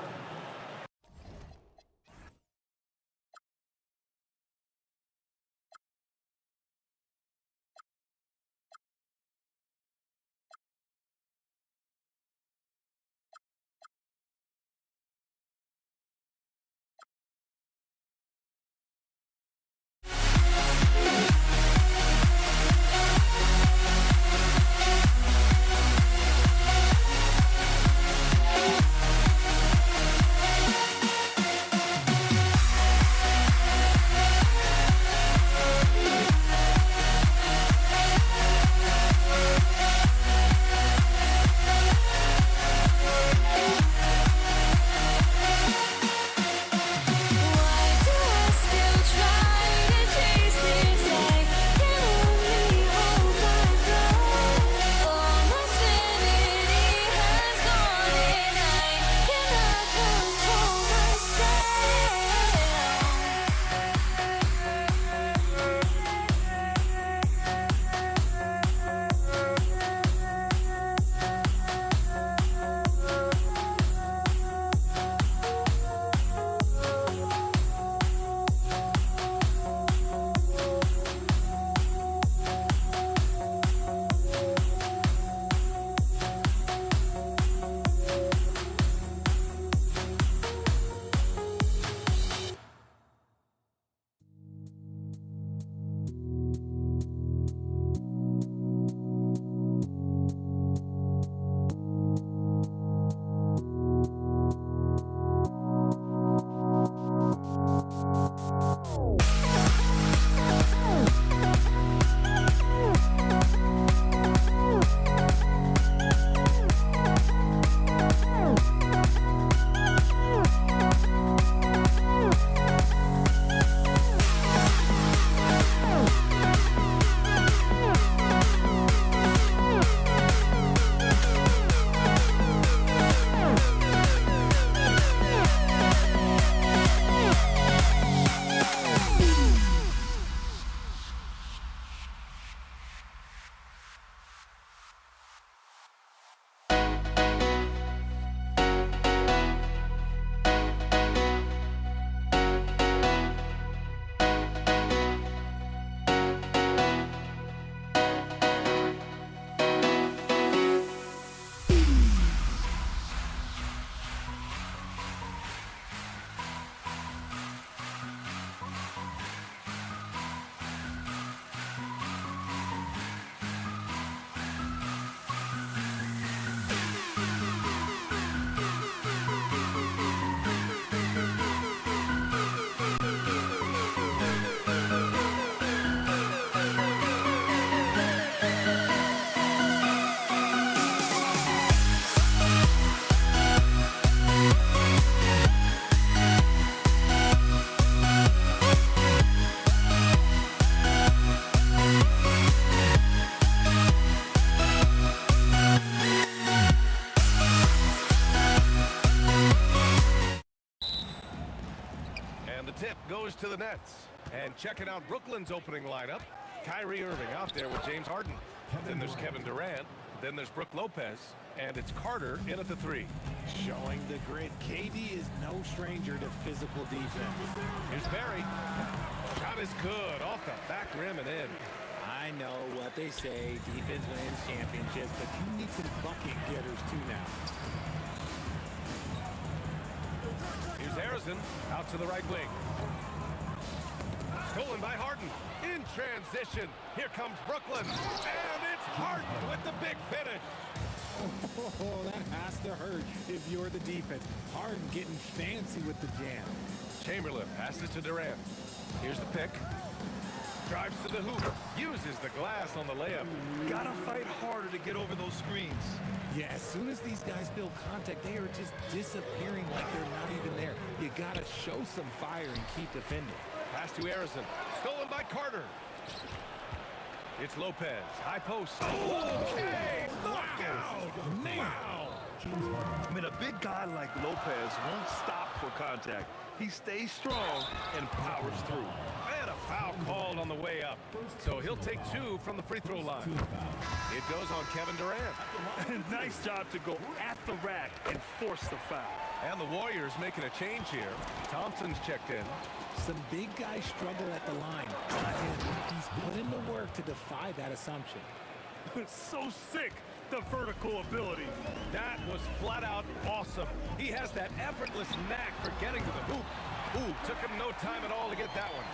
tip goes to the Nets. And checking out Brooklyn's opening lineup, Kyrie Irving out there with James Harden. Then there's Kevin Durant. Then there's Brook Lopez. And it's Carter in at the 3. Showing the grit, KD is no stranger to physical defense. Here's Barry. Shot is good, off the back rim and in. I know what they say, defense wins championships, but you need some bucket getters too now. Here's Harrison out to the right wing. Stolen by Harden. In transition. Here comes Brooklyn. And it's Harden with the big finish. Oh, that has to hurt if you're the defense. Harden getting fancy with the jam. Chamberlain passes to Durant. Here's the pick. Drives to the hoop. Uses the glass on the layup. Gotta fight harder to get over those screens. Yeah, as soon as these guys feel contact, they are just disappearing like they're not even there. You gotta show some fire and keep defending. Pass to Harrison. Stolen by Carter. It's Lopez. High post. Okay! Wow! Wow! I mean, a big guy like Lopez won't stop for contact. He stays strong and powers through. And a foul called on the way up. So he'll take 2 from the free throw line. It goes on Kevin Durant. Nice job to go at the rack and force the foul. And the Warriors making a change here. Thompson's checked in. Some big guys struggle at the line. And he's put in the work to defy that assumption. So sick, the vertical ability. That was flat out awesome. He has that effortless knack for getting to the hoop. Ooh, took him no time at all to get that one.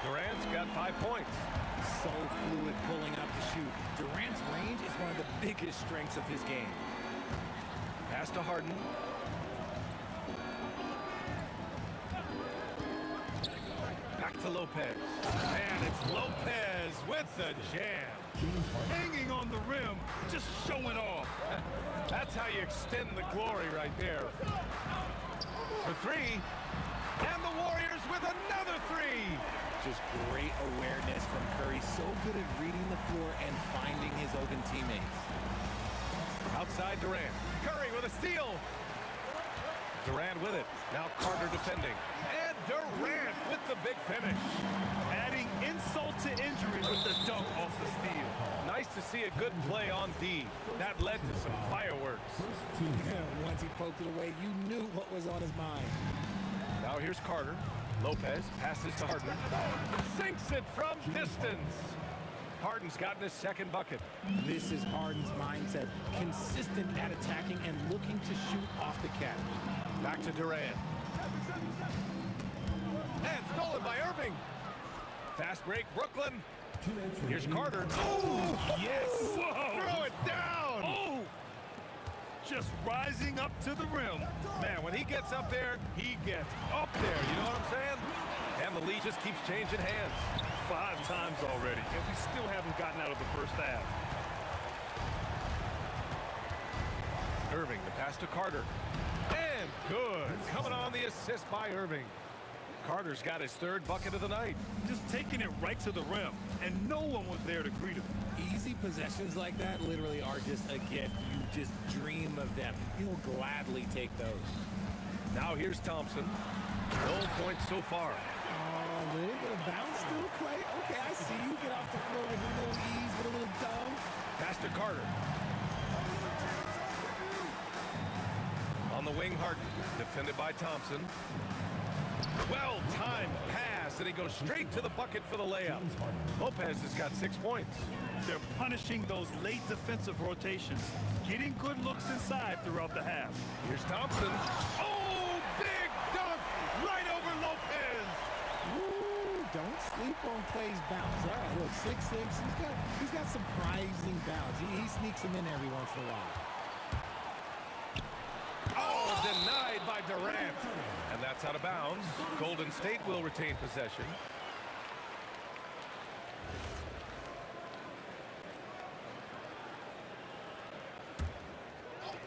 Durant's got 5 points. So fluid pulling up to shoot. Durant's range is one of the biggest strengths of his game. Pass to Harden. Back to Lopez. And it's Lopez with the jam. Hanging on the rim, just showing off. That's how you extend the glory right there. For 3. And the Warriors with another 3. Just great awareness from Curry. So good at reading the floor and finding his open teammates. Outside Durant. Curry with a steal. Durant with it. Now Carter defending. And Durant with the big finish. Adding insult to injury with the dunk off the steal. Nice to see a good play on D. That led to some fireworks. Once he poked it away, you knew what was on his mind. Now here's Carter. Lopez passes to Harden. Sinks it from distance. Harden's gotten his second bucket. This is Harden's mindset. Consistent at attacking and looking to shoot off the catch. Back to Durant. And stolen by Irving. Fast break, Brooklyn. Here's Carter. Oh, yes! Whoa. Throw it down! Oh! Just rising up to the rim. Man, when he gets up there, he gets up there. You know what I'm saying? And the lead just keeps changing hands. 5 times already, and we still haven't gotten out of the first half. Irving, the pass to Carter. And good. Coming on the assist by Irving. Carter's got his 3rd bucket of the night. Just taking it right to the rim, and no one was there to greet him. Easy possessions like that literally are just a gift. You just dream of them. He'll gladly take those. Now here's Thompson. No points so far. A little bit of bounce still, Clay. Okay, I see you get off the floor with a little ease, with a little dome. Pass to Carter. On the wing, Harden. Defended by Thompson. Well-timed pass, and he goes straight to the bucket for the layup. Lopez has got 6 points. They're punishing those late defensive rotations, getting good looks inside throughout the half. Here's Thompson. Oh, big dunk right over Lopez. Ooh, don't sleep on Clay's bounce. All right, look, 6'6". He's got surprising bounce. He sneaks them in every once in a while. Oh, denied by Durant. And that's out of bounds. Golden State will retain possession.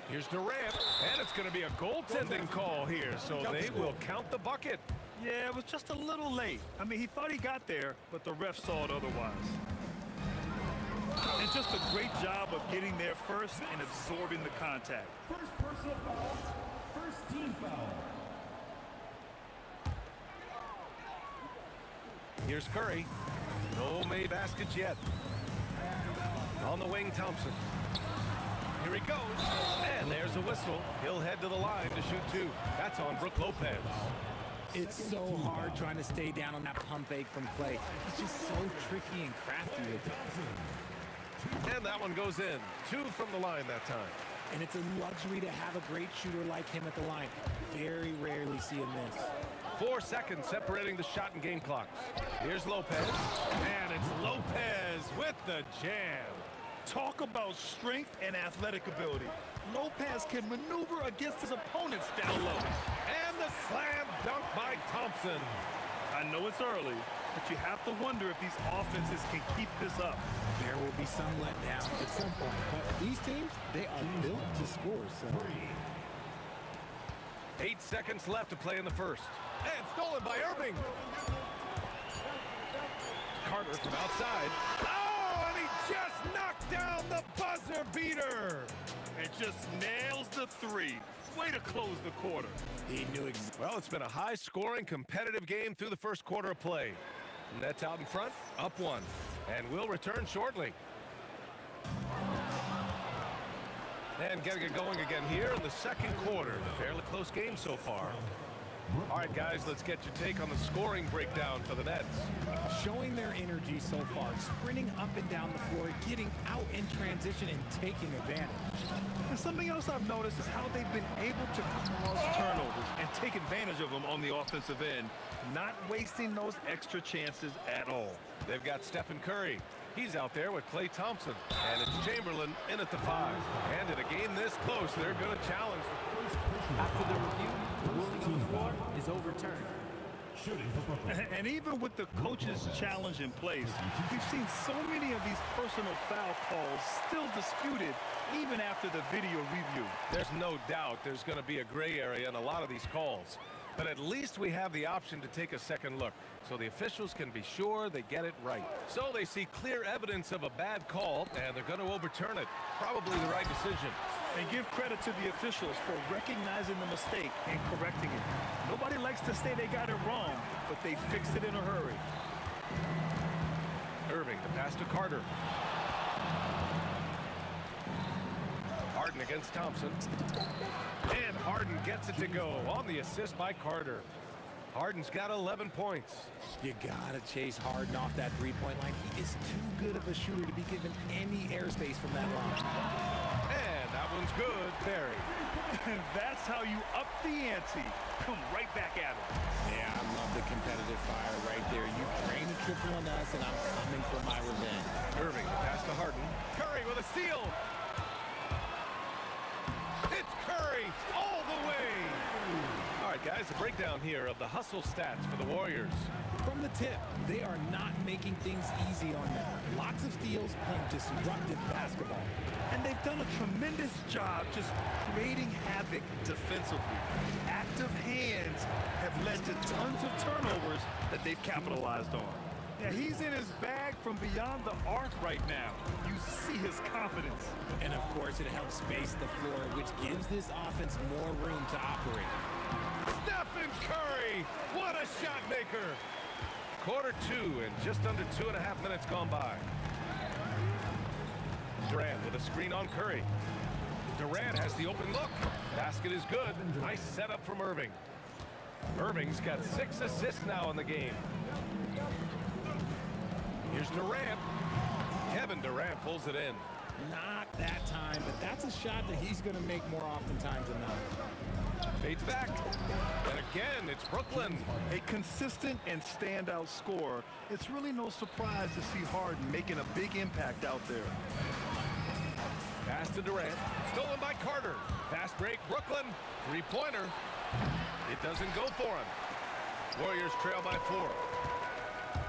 Here's Durant, and it's going to be a goaltending call here, so they will count the bucket. Yeah, it was just a little late. I mean, he thought he got there, but the ref saw it otherwise. And just a great job of getting there first and absorbing the contact. First personal foul. First team foul. Here's Curry. No made baskets yet. On the wing, Thompson. Here he goes. And there's a whistle. He'll head to the line to shoot two. That's on Brook Lopez. It's so hard trying to stay down on that pump fake from Clay. He's just so tricky and crafty with it. And that one goes in. Two from the line that time. And it's a luxury to have a great shooter like him at the line. Very rarely see him miss. 4 seconds separating the shot and game clocks. Here's Lopez. And it's Lopez with the jam. Talk about strength and athletic ability. Lopez can maneuver against his opponents down low. And the slam dunk by Thompson. I know it's early, but you have to wonder if these offenses can keep this up. There will be some letdown at some point, but these teams, they are built to score, so. 8 seconds left to play in the first. And stolen by Irving. Carter from outside. Oh, and he just knocked down the buzzer beater. And just nails the three. Way to close the quarter. He knew Well, it's been a high-scoring, competitive game through the first quarter of play. Nets out in front, up one. And we'll return shortly. And getting it going again here in the second quarter. Fairly close game so far. All right, guys, let's get your take on the scoring breakdown for the Nets. Showing their energy so far, sprinting up and down the floor, getting out in transition and taking advantage. And something else I've noticed is how they've been able to cause turnovers and take advantage of them on the offensive end, not wasting those extra chances at all. They've got Stephen Curry. He's out there with Klay Thompson. And it's Chamberlain in at the 5. And in a game this close, they're going to challenge. After the review, the ruling on the floor is overturned. And even with the coach's challenge in place, we've seen so many of these personal foul calls still disputed even after the video review. There's no doubt there's going to be a gray area in a lot of these calls. But at least we have the option to take a second look, so the officials can be sure they get it right. So they see clear evidence of a bad call, and they're going to overturn it. Probably the right decision. And give credit to the officials for recognizing the mistake and correcting it. Nobody likes to say they got it wrong, but they fixed it in a hurry. Irving, the pass to Carter. Harden against Thompson. And Harden gets it to go on the assist by Carter. Harden's got 11 points. You gotta chase Harden off that three-point line. He is too good of a shooter to be given any airspace from that line. And that one's good, Barry. And that's how you up the ante. Come right back at him. Yeah, I love the competitive fire right there. You drain a triple on us, and I'm coming for my revenge. Irving, the pass to Harden. Curry with a steal. It's Curry all the way. All right, guys, a breakdown here of the hustle stats for the Warriors. From the tip, they are not making things easy on them. Lots of steals, playing disruptive basketball. And they've done a tremendous job just creating havoc defensively. Active hands have led to tons of turnovers that they've capitalized on. Yeah, he's in his bag from beyond the arc right now. You see his confidence. And of course, it helps space the floor, which gives this offense more room to operate. Stephen Curry, what a shot maker. Quarter 2 and just under 2.5 minutes gone by. Durant with a screen on Curry. Durant has the open look. Basket is good. Nice setup from Irving. Irving's got 6 assists now in the game. Here's Durant. Kevin Durant pulls it in. Not that time, but that's a shot that he's going to make more oftentimes than not. Fades back. And again, it's Brooklyn. A consistent and standout scorer. It's really no surprise to see Harden making a big impact out there. Pass to Durant. Stolen by Carter. Fast break, Brooklyn. Three-pointer. It doesn't go for him. Warriors trail by 4.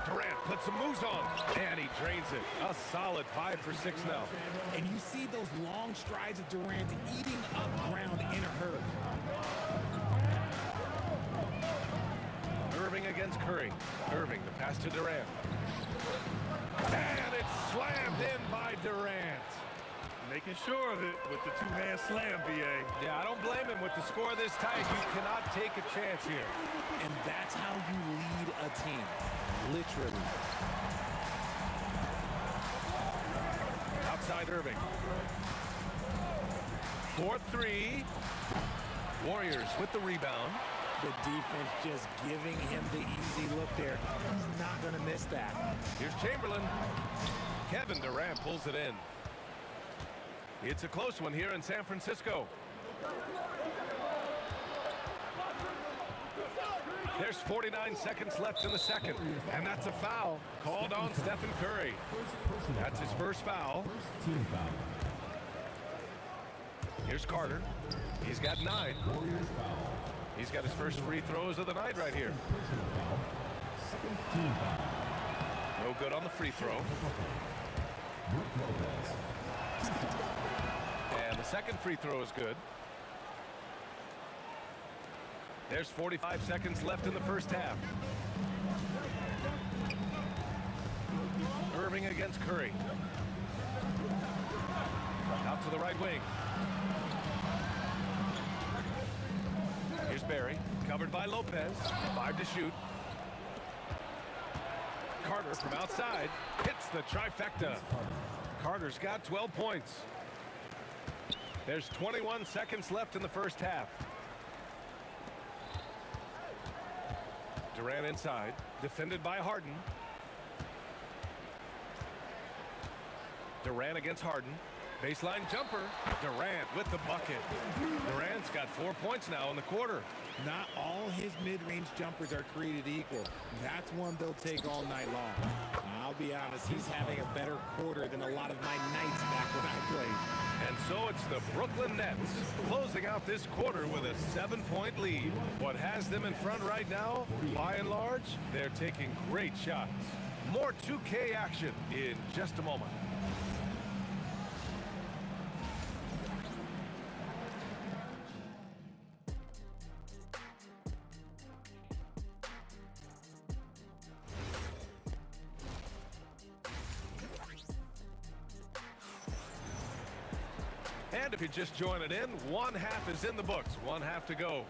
Durant puts some moves on, and he drains it. A solid 5 for 6 now. And you see those long strides of Durant eating up ground in a hurry. Irving against Curry. Irving, the pass to Durant. And it's slammed in by Durant. Making sure of it with the two-hand slam, B.A. Yeah, I don't blame him with the score this tight. You cannot take a chance here. And that's how you lead a team. literally. Outside Irving. 4-3. Warriors with the rebound. The defense just giving him the easy look there. He's not going to miss that. Here's Chamberlain. Kevin Durant pulls it in. It's a close one here in San Francisco. There's 49 seconds left in the second, and that's a foul called on Stephen Curry. That's his first foul. Here's Carter. He's got 9. He's got his first free throws of the night right here. No good on the free throw. And the second free throw is good. There's 45 seconds left in the first half. Irving against Curry. Out to the right wing. Here's Barry, covered by Lopez. 5 to shoot. Carter from outside hits the trifecta. Carter's got 12 points. There's 21 seconds left in the first half. Durant inside, defended by Harden. Durant against Harden. Baseline jumper. Durant with the bucket. Durant's got 4 points now in the quarter. Not all his mid-range jumpers are created equal. That's one they'll take all night long. I'll be honest, he's having a better quarter than a lot of my nights back when I played. And so it's the Brooklyn Nets closing out this quarter with a 7-point lead. What has them in front right now, by and large, they're taking great shots. More 2K action in just a moment. And if you're just joining in, one half is in the books, one half to go.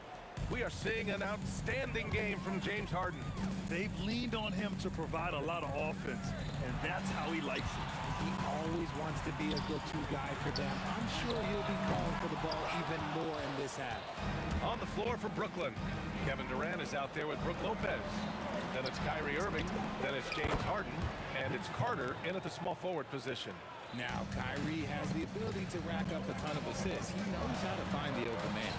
We are seeing an outstanding game from James Harden. They've leaned on him to provide a lot of offense, and that's how he likes it. He always wants to be a go-to guy for them. I'm sure he'll be calling for the ball even more in this half. On the floor for Brooklyn, Kevin Durant is out there with Brook Lopez. Then it's Kyrie Irving, then it's James Harden, and it's Carter in at the small forward position. Now, Kyrie has the ability to rack up a ton of assists. He knows how to find the open man.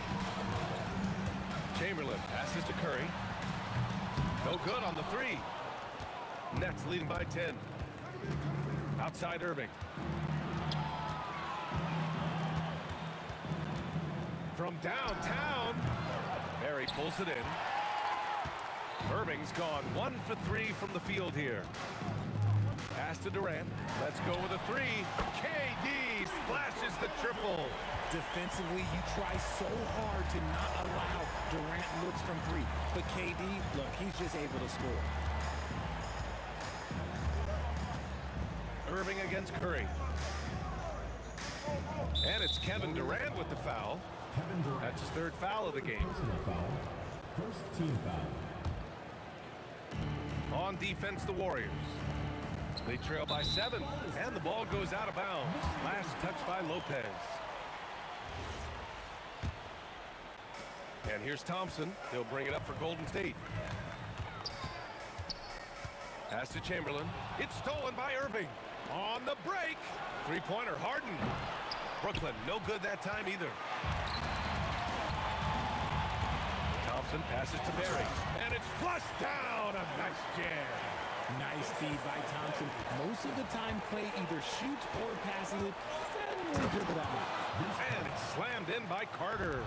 Chamberlain passes to Curry. No good on the 3. Nets leading by 10. Outside Irving. From downtown, Barry pulls it in. Irving's gone 1 for 3 from the field here. Pass to Durant. Let's go with a 3. KD splashes the triple. Defensively, you try so hard to not allow Durant looks from 3. But KD, look, he's just able to score. Irving against Curry. And it's Kevin Durant with the foul. That's his 3rd foul of the game. First team foul. On defense, the Warriors. They trail by 7, and the ball goes out of bounds. Last touch by Lopez. And here's Thompson. He'll bring it up for Golden State. Pass to Chamberlain. It's stolen by Irving. On the break. 3-pointer, Harden. Brooklyn, no good that time either. Thompson passes to Barry. And it's flushed down. A nice jam. Nice feed by Thompson. Most of the time, Clay either shoots or passes it. And it's slammed in by Carter.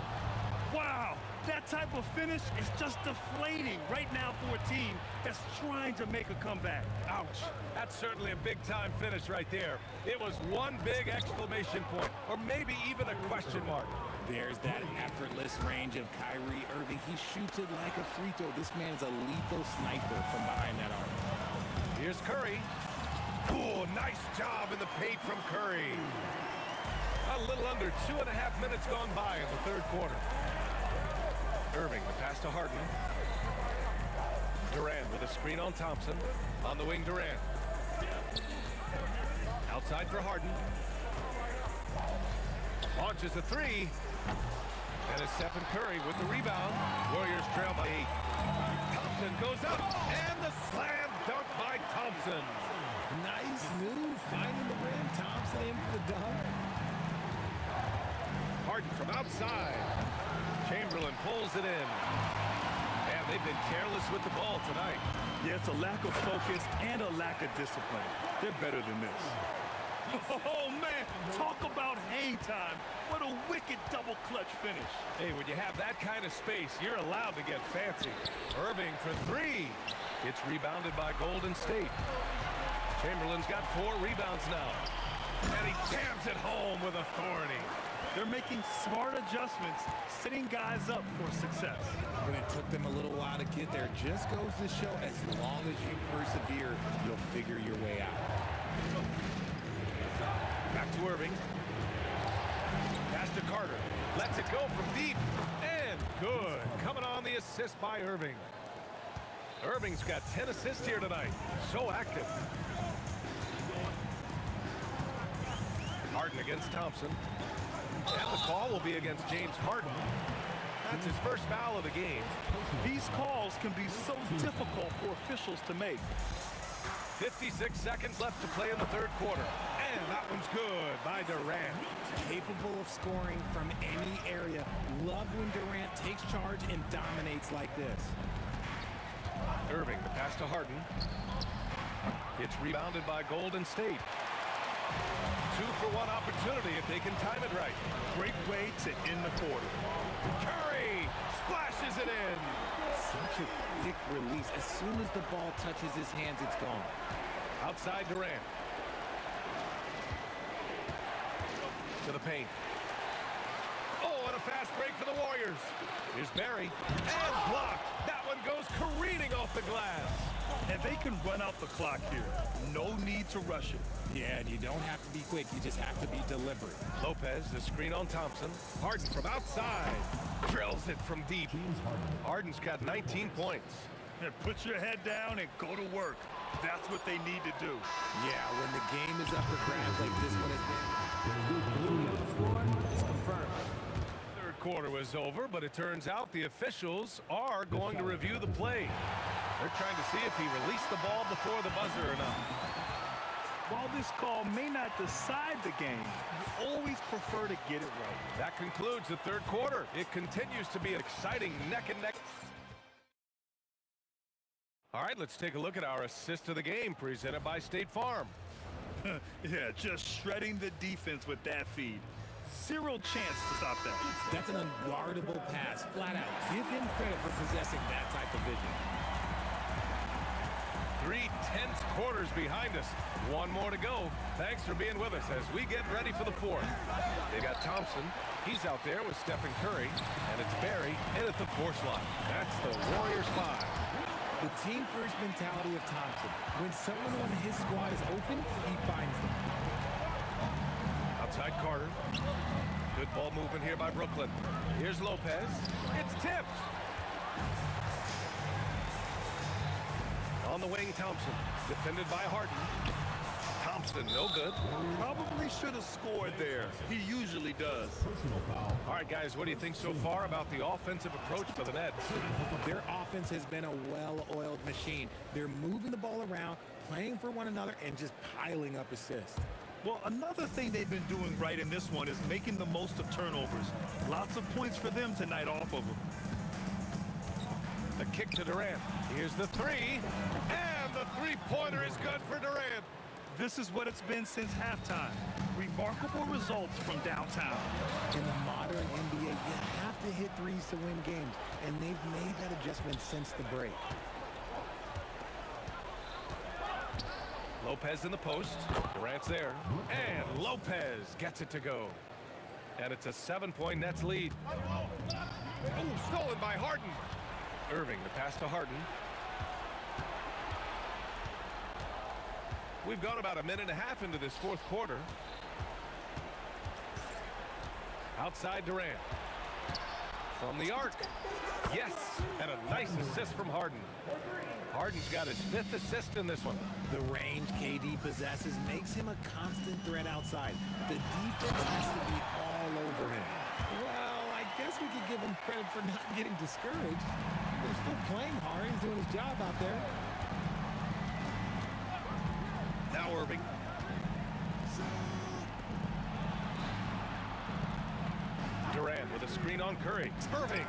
Wow, that type of finish is just deflating right now for a team that's trying to make a comeback. Ouch. That's certainly a big-time finish right there. It was one big exclamation point, or maybe even a question mark. There's that effortless range of Kyrie Irving. He shoots it like a free throw. This man is a lethal sniper from behind that arc. Here's Curry. Ooh, nice job in the paint from Curry. A little under 2.5 minutes gone by in the 3rd quarter. Irving, the pass to Harden. Durant with a screen on Thompson. On the wing, Durant. Outside for Harden. Launches a three. And it's Stephen Curry with the rebound. Warriors trail by 8. Thompson goes up. And the slam dunk by Thompson. Nice move, finding the rim. Thompson in for the dunk. Harden from outside. Chamberlain pulls it in. And they've been careless with the ball tonight. Yeah, it's a lack of focus and a lack of discipline. They're better than this. Oh, man, talk about hang time. What a wicked double clutch finish. Hey, when you have that kind of space, you're allowed to get fancy. Irving for 3. It's rebounded by Golden State. Chamberlain's got 4 rebounds now. And he jams it home with authority. They're making smart adjustments, setting guys up for success. And it took them a little while to get there. Just goes to show, as long as you persevere, you'll figure your way out. Back to Irving. Pass to Carter. Lets it go from deep. And good. Coming on the assist by Irving. Irving's got 10 assists here tonight. So active. Harden against Thompson. And the call will be against James Harden. That's his first foul of the game. These calls can be so difficult for officials to make. 56 seconds left to play in the third quarter. And that one's good by Durant. Capable of scoring from any area. Love when Durant takes charge and dominates like this. Irving, the pass to Harden. It's rebounded by Golden State. 2-for-1 opportunity if they can time it right. Great way to end the quarter. Curry splashes it in. Such a quick release. As soon as the ball touches his hands, it's gone. Outside Durant. To the paint. Oh, and a fast break for the Warriors. Here's Barry. And blocked. That one goes careening off the glass. And they can run out the clock here. No need to rush it. Yeah, and you don't have to be quick. You just have to be deliberate. Lopez, the screen on Thompson. Harden from outside. Drills it from deep. Harden's got 19 points. And put your head down and go to work. That's what they need to do. Yeah, when the game is up for grabs like this one has been. Blue on the floor is confirmed. Third quarter was over, but it turns out the officials are going to review the play. They're trying to see if he released the ball before the buzzer or not. While this call may not decide the game, you always prefer to get it right. That concludes the third quarter. It continues to be an exciting neck-and-neck. All right, let's take a look at our assist of the game presented by State Farm. Yeah, just shredding the defense with that feed. Zero chance to stop that. That's an unguardable pass, flat out. Give him credit for possessing that type of vision. 3 tense quarters behind us. One more to go. Thanks for being with us as we get ready for the fourth. They got Thompson. He's out there with Stephen Curry. And it's Barry in at the 4 slot. That's the Warriors 5. The team-first mentality of Thompson. When someone on his squad is open, he finds them. Outside Carter. Good ball movement here by Brooklyn. Here's Lopez. It's tipped. On the wing, Thompson. Defended by Harden. Thompson, no good. Probably should have scored there. He usually does. All right, guys, what do you think so far about the offensive approach for the Nets? Their offense has been a well-oiled machine. They're moving the ball around, playing for one another, and just piling up assists. Well, another thing they've been doing right in this one is making the most of turnovers. Lots of points for them tonight off of them. The kick to Durant. Here's the 3. And the three-pointer is good for Durant. This is what it's been since halftime. Remarkable results from downtown. In the modern NBA, you have to hit threes to win games, and they've made that adjustment since the break. Lopez in the post. Durant's there. And Lopez gets it to go. And it's a 7-point Nets lead. Oh, stolen by Harden. Irving, the pass to Harden. We've gone about a minute and a half into this fourth quarter. Outside Durant. From the arc. Yes, and a nice assist from Harden. Harden's got his 5th assist in this one. The range KD possesses makes him a constant threat outside. The defense has to be all over him. Well, I guess we could give him credit for not getting discouraged. They're still playing hard. He's doing his job out there. Now Irving. Durant with a screen on Curry. Irving,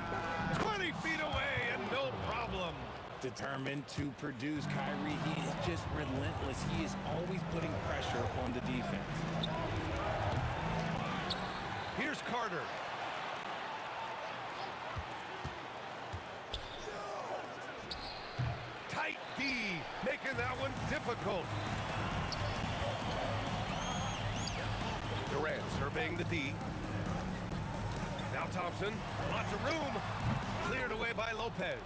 20 feet away and no problem. Determined to produce, Kyrie, he is just relentless. He is always putting pressure on the defense. Here's Carter. Tight D, making that one difficult. Durant surveying the D. Now Thompson, lots of room. Cleared away by Lopez.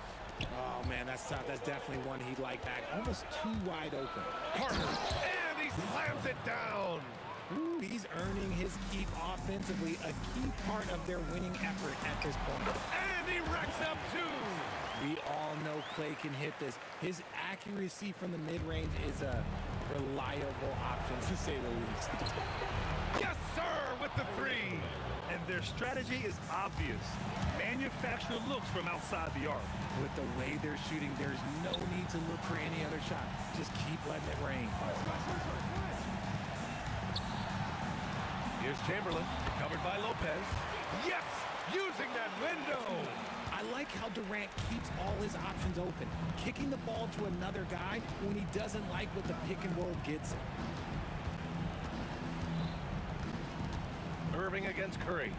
Oh, man, that's tough. That's definitely one he'd like back. Almost too wide open. Carter, and he slams it down. Ooh, he's earning his keep offensively, a key part of their winning effort at this point. And he racks up 2. We all know Clay can hit this. His accuracy from the mid-range is a reliable option, to say the least. Yes, sir, with the 3. And their strategy is obvious. Manufacture looks from outside the arc. With the way they're shooting, there's no need to look for any other shot. Just keep letting it rain. Here's Chamberlain, covered by Lopez. Yes, using that window. I like how Durant keeps all his options open, kicking the ball to another guy when he doesn't like what the pick and roll gets him. Irving against Curry.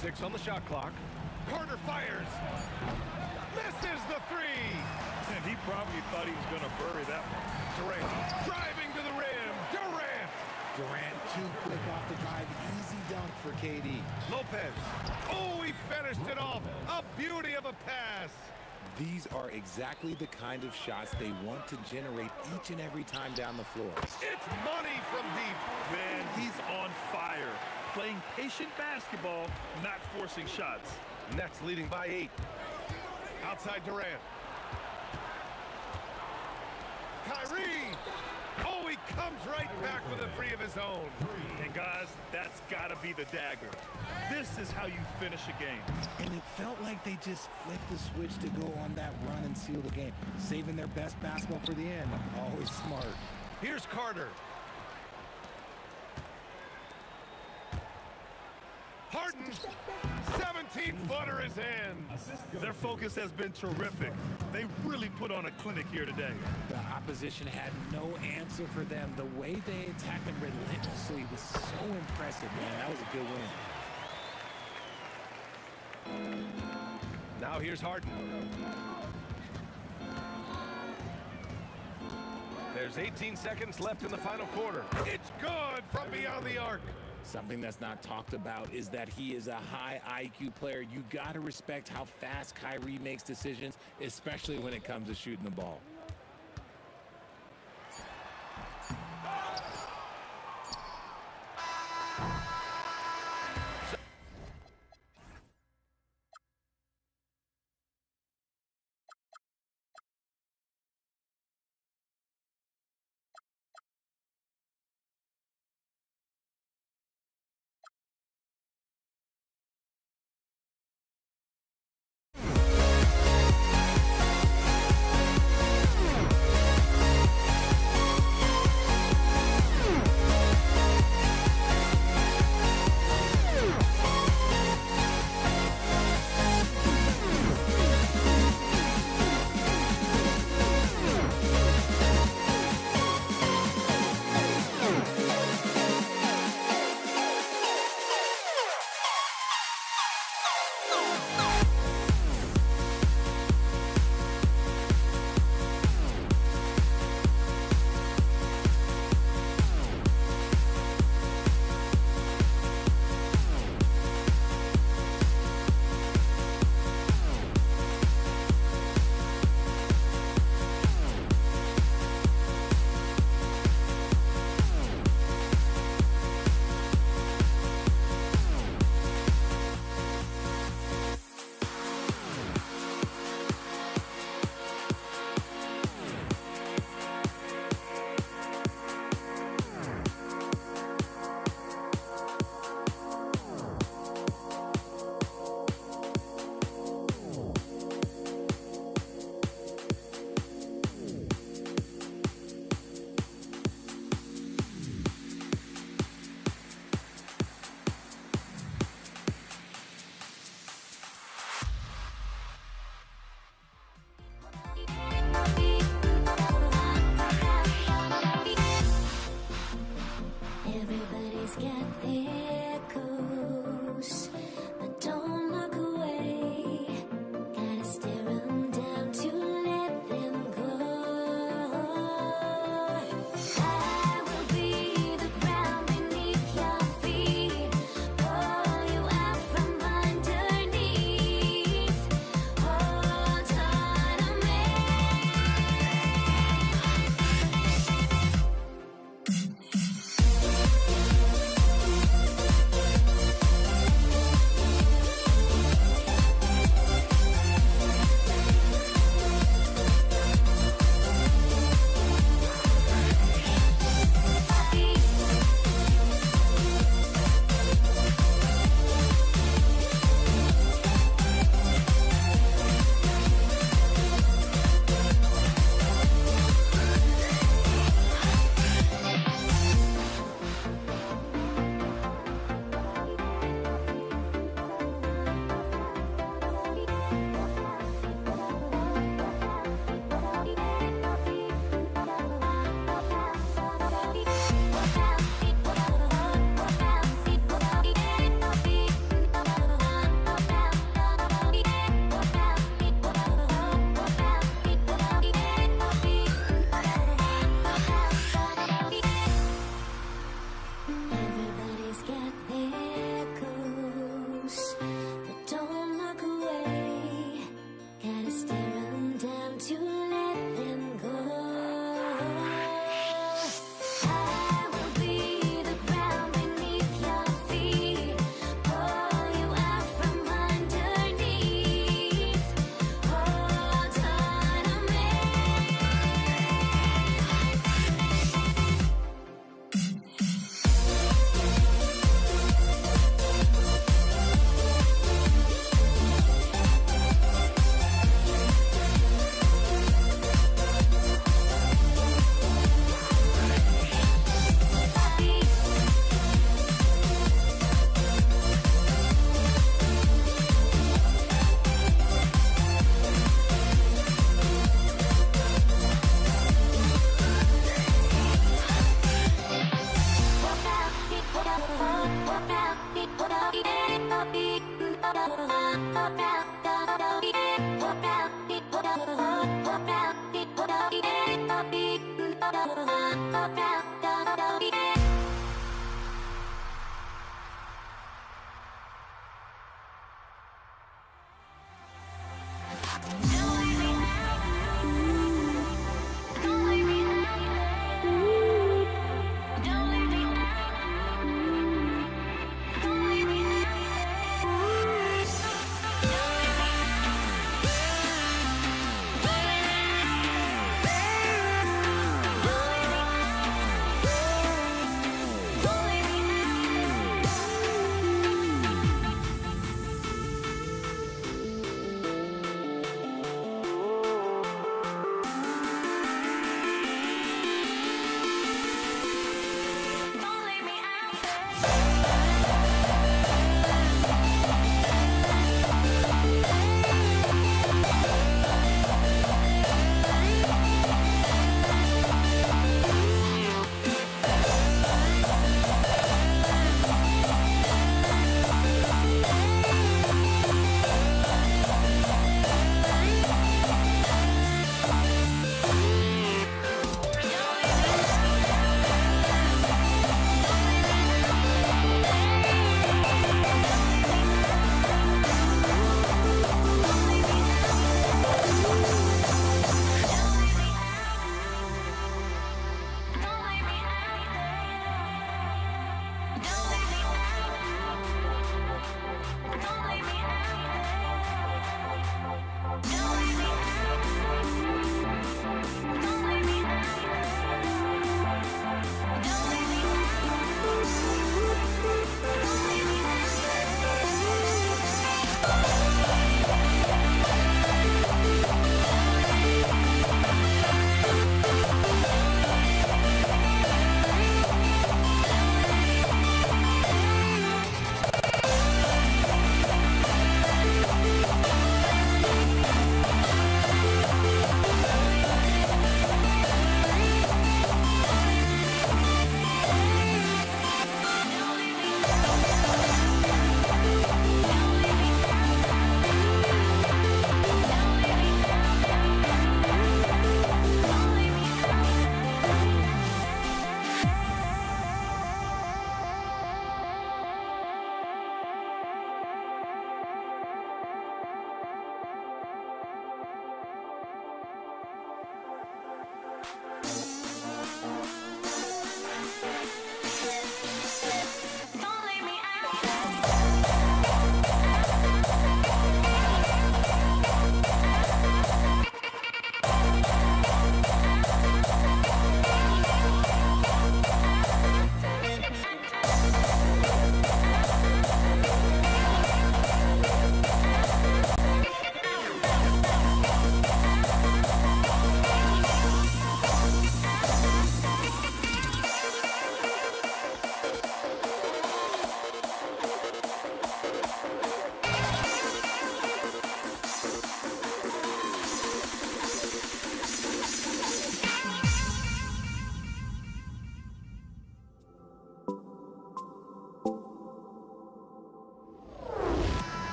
6 on the shot clock. Carter fires. Misses the 3. And he probably thought he was going to bury that one. Durant driving to the rim. Durant too quick off the drive. Easy dunk for KD. Lopez. Oh, he finished it off. A beauty of a pass. These are exactly the kind of shots they want to generate each and every time down the floor. It's money from deep. Man, he's on fire. Playing patient basketball, not forcing shots. Nets leading by 8. Outside Durant. Kyrie. Oh, he comes right back with a 3 of his own. And guys, that's got to be the dagger. This is how you finish a game. And it felt like they just flipped the switch to go on that run and seal the game, saving their best basketball for the end. Always smart. Here's Carter. Harden, 17-footer is in. Their focus has been terrific. They really put on a clinic here today. The opposition had no answer for them. The way they attacked them relentlessly was so impressive, man. That was a good win. Now here's Harden. There's 18 seconds left in the final quarter. It's good from beyond the arc. Something that's not talked about is that he is a high IQ player. You got to respect how fast Kyrie makes decisions, especially when it comes to shooting the ball.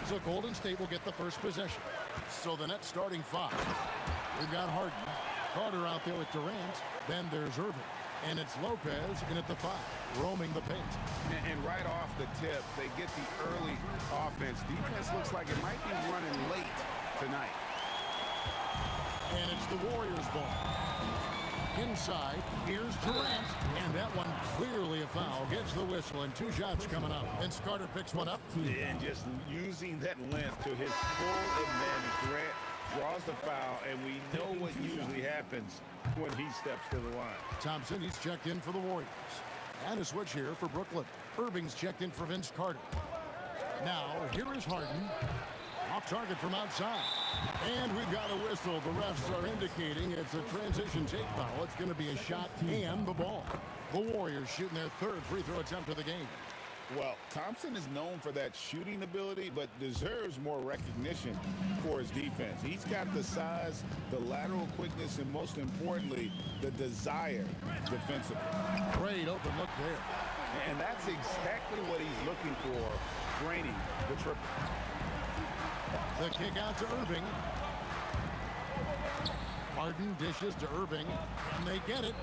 So Golden State will get the first possession. So the net starting five. We've got Harden. Carter out there with Durant. Then there's Irving. And it's Lopez in at the five, roaming the paint. And right off the tip, they get the early offense. Defense looks like it might be running late tonight. And it's the Warriors' ball. Inside, here's Durant. And that one clearly a foul. Gets the whistle and 2 shots coming up. And Carter picks one up. And just using that length to his full advantage. Durant draws the foul, and we know what usually happens when he steps to the line. Thompson, he's checked in for the Warriors. And a switch here for Brooklyn. Irving's checked in for Vince Carter. Now, here is Harden. Off target from outside. And we've got a whistle. The refs are indicating it's a transition take foul. It's going to be a shot and the ball. The Warriors shooting their third free throw attempt of the game. Well, Thompson is known for that shooting ability, but deserves more recognition for his defense. He's got the size, the lateral quickness, and most importantly, the desire defensively. Great open look there. And that's exactly what he's looking for, draining the triple. The kick out to Irving. Harden dishes to Irving, and they get it.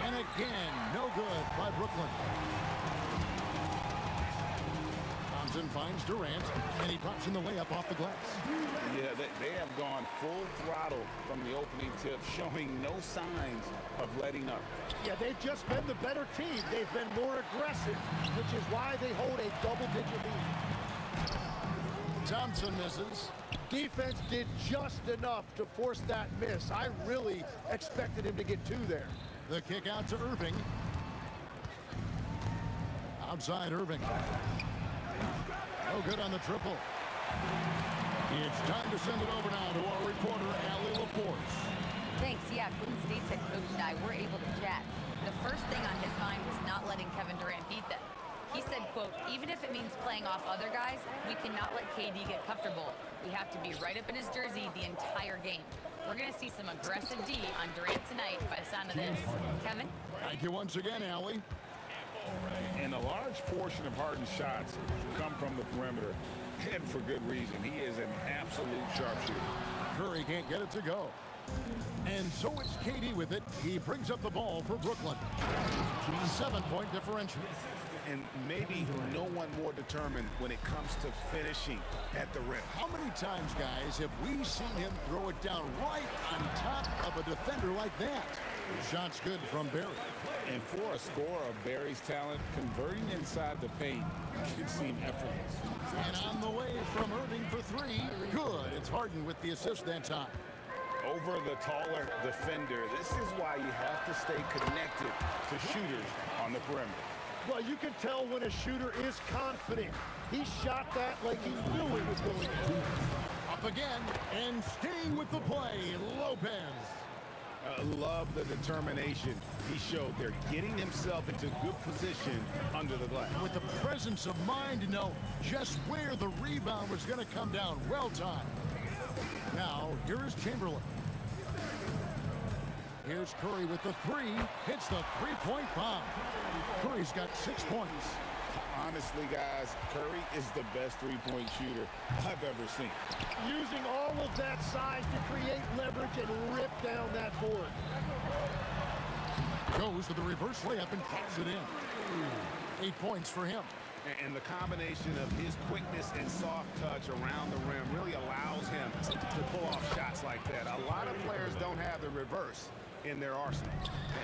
And again, no good by Brooklyn. Thompson finds Durant, and he drops in the layup off the glass. Yeah, they have gone full throttle from the opening tip, showing no signs of letting up. Yeah, they've just been the better team. They've been more aggressive, which is why they hold a double-digit lead. Thompson misses. Defense did just enough to force that miss. I really expected him to get two there. The kick out to Irving. Outside Irving. No good on the triple. It's time to send it over now to our reporter, Allie LaForce. Thanks. Yeah, Golden State's head coach and I were able to chat. The first thing on his mind was not letting Kevin Durant beat them. He said, quote, even if it means playing off other guys, we cannot let KD get comfortable. We have to be right up in his jersey the entire game. We're going to see some aggressive D on Durant tonight by the sound of this. Kevin? Thank you once again, Allie. And a large portion of Harden's shots come from the perimeter, and for good reason. He is an absolute sharpshooter. Curry can't get it to go. And so it's KD with it. He brings up the ball for Brooklyn. 7-point differential. And maybe no one more determined when it comes to finishing at the rim. How many times, guys, have we seen him throw it down right on top of a defender like that? The shot's good from Barry. And for a scorer of Barry's talent, converting inside the paint can seem effortless. And on the way from Irving for three. Good. It's Harden with the assist that time. Over the taller defender. This is why you have to stay connected to shooters on the perimeter. Well, you can tell when a shooter is confident. He shot that like he knew it was going to. Up again, and staying with the play, Lopez. Love the determination he showed there, getting himself into good position under the glass. With the presence of mind to know just where the rebound was going to come down. Well timed. Now, here is Chamberlain. Here's Curry with the three. Hits the three-point bomb. Curry's got 6 points. Honestly, guys, Curry is the best three-point shooter I've ever seen. Using all of that size to create leverage and rip down that board. Goes to the reverse layup and pops it in. 8 points for him. And the combination of his quickness and soft touch around the rim really allows him to pull off shots like that. A lot of players don't have the reverse in their arsenal.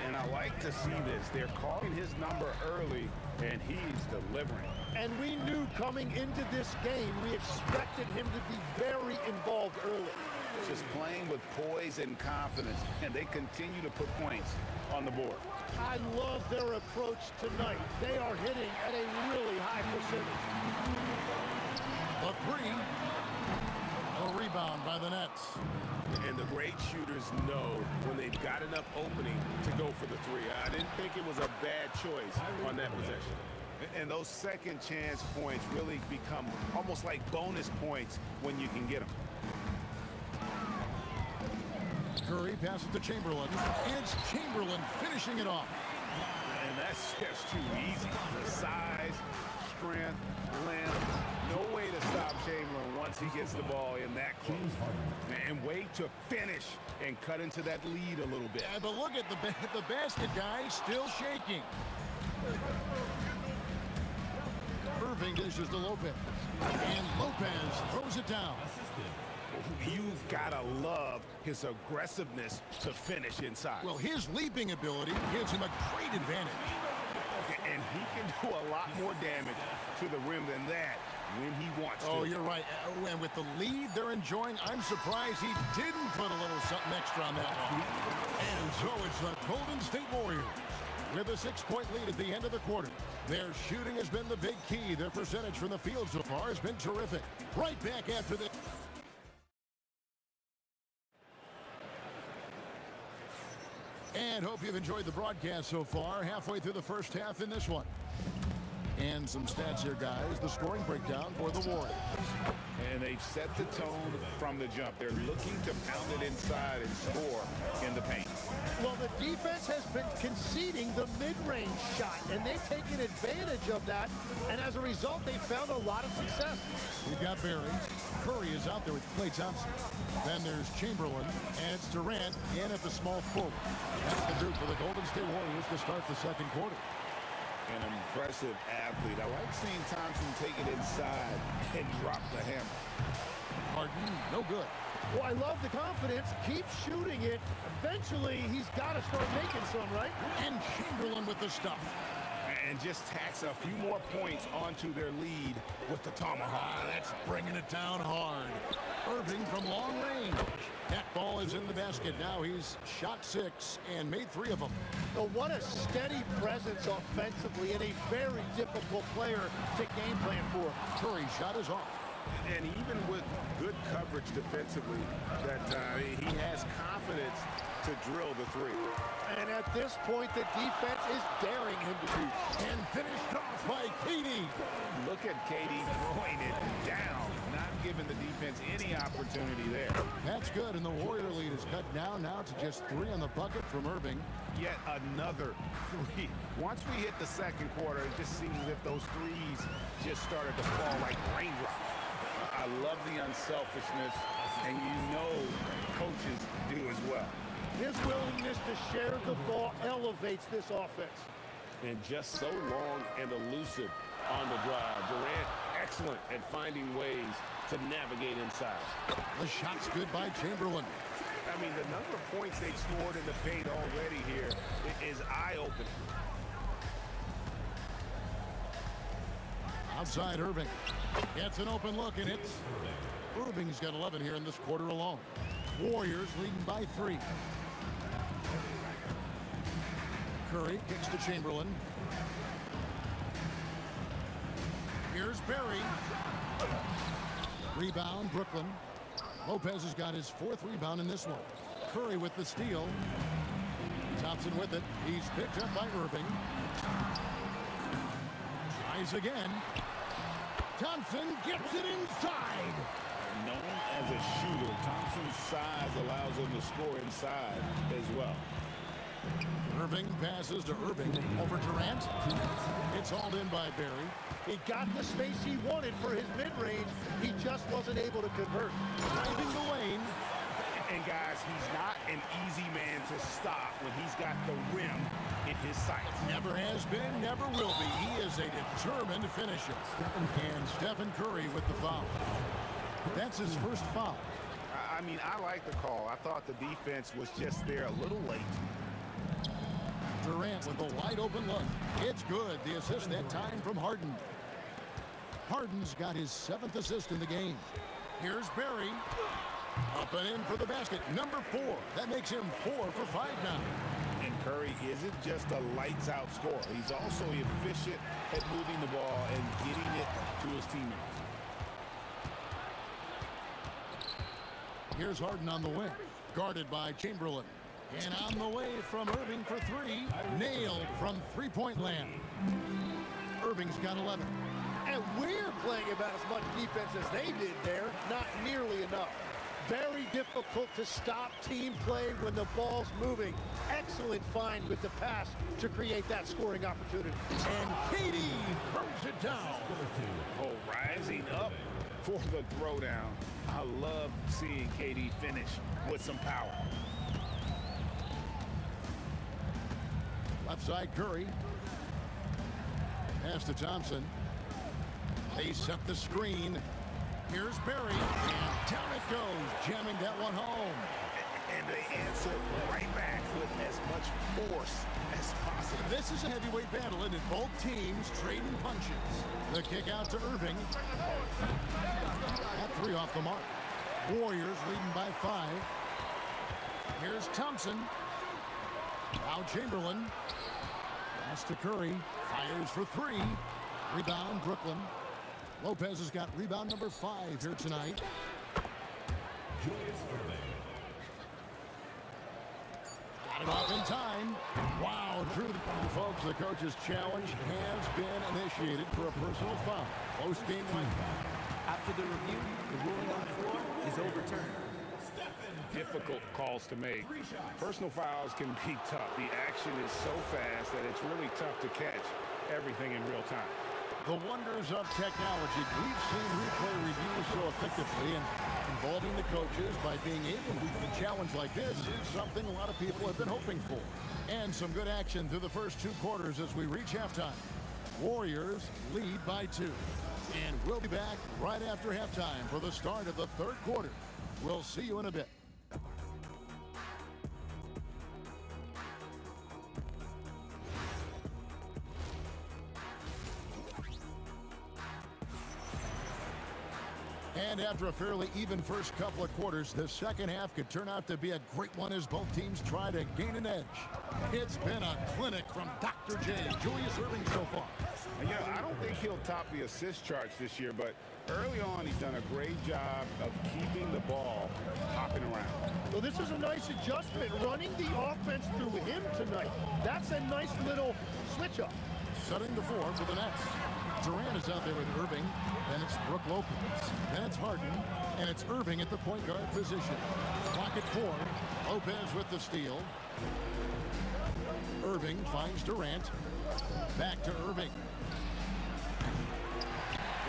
And I like to see this. They're calling his number early, and he's delivering. And we knew coming into this game, we expected him to be very involved early. Just playing with poise and confidence, and they continue to put points on the board. I love their approach tonight. They are hitting at a really high percentage. The three. A rebound by the Nets. And the great shooters know when they've got enough opening to go for the three. I didn't think it was a bad choice on that possession. And those second chance points really become almost like bonus points when you can get them. Curry passes to Chamberlain. It's Chamberlain finishing it off. And that's just too easy. The size, strength, length. No way to stop Chamberlain once he gets the ball in that close. And wait to finish and cut into that lead a little bit. Yeah, but look at the basket guy still shaking. Irving dishes to Lopez. And Lopez throws it down. You've got to love his aggressiveness to finish inside. Well, his leaping ability gives him a great advantage. And he can do a lot more damage to the rim than that when he wants to. Oh, you're right. And with the lead they're enjoying, I'm surprised he didn't put a little something extra on that one. And so it's the Golden State Warriors with a 6-point lead at the end of the quarter. Their shooting has been the big key. Their percentage from the field so far has been terrific. Right back after this. And hope you've enjoyed the broadcast so far. Halfway through the first half in this one. And some stats here, guys. The scoring breakdown for the Warriors. And they've set the tone from the jump. They're looking to pound it inside and score in the paint. Well, the defense has been conceding the mid-range shot, and they've taken advantage of that, and as a result, they found a lot of success. We've got Barry. Curry is out there with Klay Thompson. Then there's Chamberlain, and it's Durant in at the small forward. That's the group for the Golden State Warriors to start the second quarter. An impressive athlete. I like seeing Thompson take it inside and drop the hammer. Harden, no good. Well, I love the confidence. Keep shooting it. Eventually, he's got to start making some, right? And Chamberlain with the stuff. And just tacks a few more points onto their lead with the tomahawk. That's bringing it down hard. Irving from long range. That ball is in the basket. Now he's shot 6 and made 3 of them. So what a steady presence offensively and a very difficult player to game plan for. Curry shot is off. And even with good coverage defensively, that he has confidence to drill the 3. And at this point, the defense is daring him to shoot. And finished off by KD. Look at KD throwing it down, not giving the defense any opportunity there. That's good, and the Warrior lead is cut down now to just 3 on the bucket from Irving. Yet another 3. Once we hit the second quarter, it just seems as if those 3s just started to fall like raindrops. I love the unselfishness, and you know coaches do as well. His willingness to share the ball elevates this offense. And just so long and elusive on the drive. Durant, excellent at finding ways to navigate inside. The shot's good by Chamberlain. I mean, the number of points they've scored in the paint already here is eye-opening. Outside Irving. Gets an open look, and it's Irving's got 11 here in this quarter alone. Warriors leading by 3. Curry kicks to Chamberlain. Here's Barry. Rebound, Brooklyn. Lopez has got his 4th rebound in this one. Curry with the steal. Thompson with it. He's picked up by Irving. Tries again. Thompson gets it inside. Known as a shooter, Thompson's size allows him to score inside as well. Irving passes to Irving over Durant. It's hauled in by Barry. He got the space he wanted for his mid-range. He just wasn't able to convert. Driving the lane. And guys, he's not an easy man to stop when he's got the rim in his sights. Never has been, never will be. He is a determined finisher. And Stephen Curry with the foul. That's his first foul. I mean, I like the call. I thought the defense was just there a little late. Durant with a wide open look. It's good. The assist that time from Harden. Harden's got his 7th assist in the game. Here's Barry. Up and in for the basket. Number 4. That makes him 4 for 5 now. And Curry isn't just a lights-out scorer. He's also efficient at moving the ball and getting it to his teammates. Here's Harden on the wing. Guarded by Chamberlain. And on the way from Irving for 3. Nailed from 3-point land. Irving's got 11. And we're playing about as much defense as they did there. Not nearly enough. Very difficult to stop team play when the ball's moving. Excellent find with the pass to create that scoring opportunity. And KD throws it down. Oh, rising up for the throwdown. I love seeing KD finish with some power. Left side Curry. Pass to Thompson. They set the screen. Here's Barry. And down it goes. Jamming that one home. And they answer right back with as much force as possible. This is a heavyweight battle, and both teams trading punches. The kick out to Irving. At 3 off the mark. Warriors leading by 5. Here's Thompson. Now Chamberlain. Pass to Curry. Fires for 3. Rebound, Brooklyn. Lopez has got rebound number 5 here tonight. Got it off in time. Wow, true. Folks, the coach's challenge has been initiated for a personal foul. Close game like that. After the review, the ruling on the floor is overturned. difficult calls to make. Personal fouls can be tough. The action is so fast that it's really tough to catch everything in real time. The wonders of technology. We've seen replay reviews so effectively, and involving the coaches by being able to meet a challenge like this is something a lot of people have been hoping for. And some good action through the first 2 quarters as we reach halftime. Warriors lead by 2. And we'll be back right after halftime for the start of the 3rd quarter. We'll see you in a bit. And after a fairly even first couple of quarters, the second half could turn out to be a great one as both teams try to gain an edge. It's been a clinic from Dr. J, Julius Erving so far. Yeah, I don't think he'll top the assist charts this year, but early on he's done a great job of keeping the ball hopping around. Well, this is a nice adjustment, running the offense through him tonight. That's a nice little switch up. Setting the floor for the Nets. Durant is out there with Irving, then it's Brook Lopez, then it's Harden, and it's Irving at the point guard position. Clock at 4. Lopez with the steal. Irving finds Durant. Back to Irving.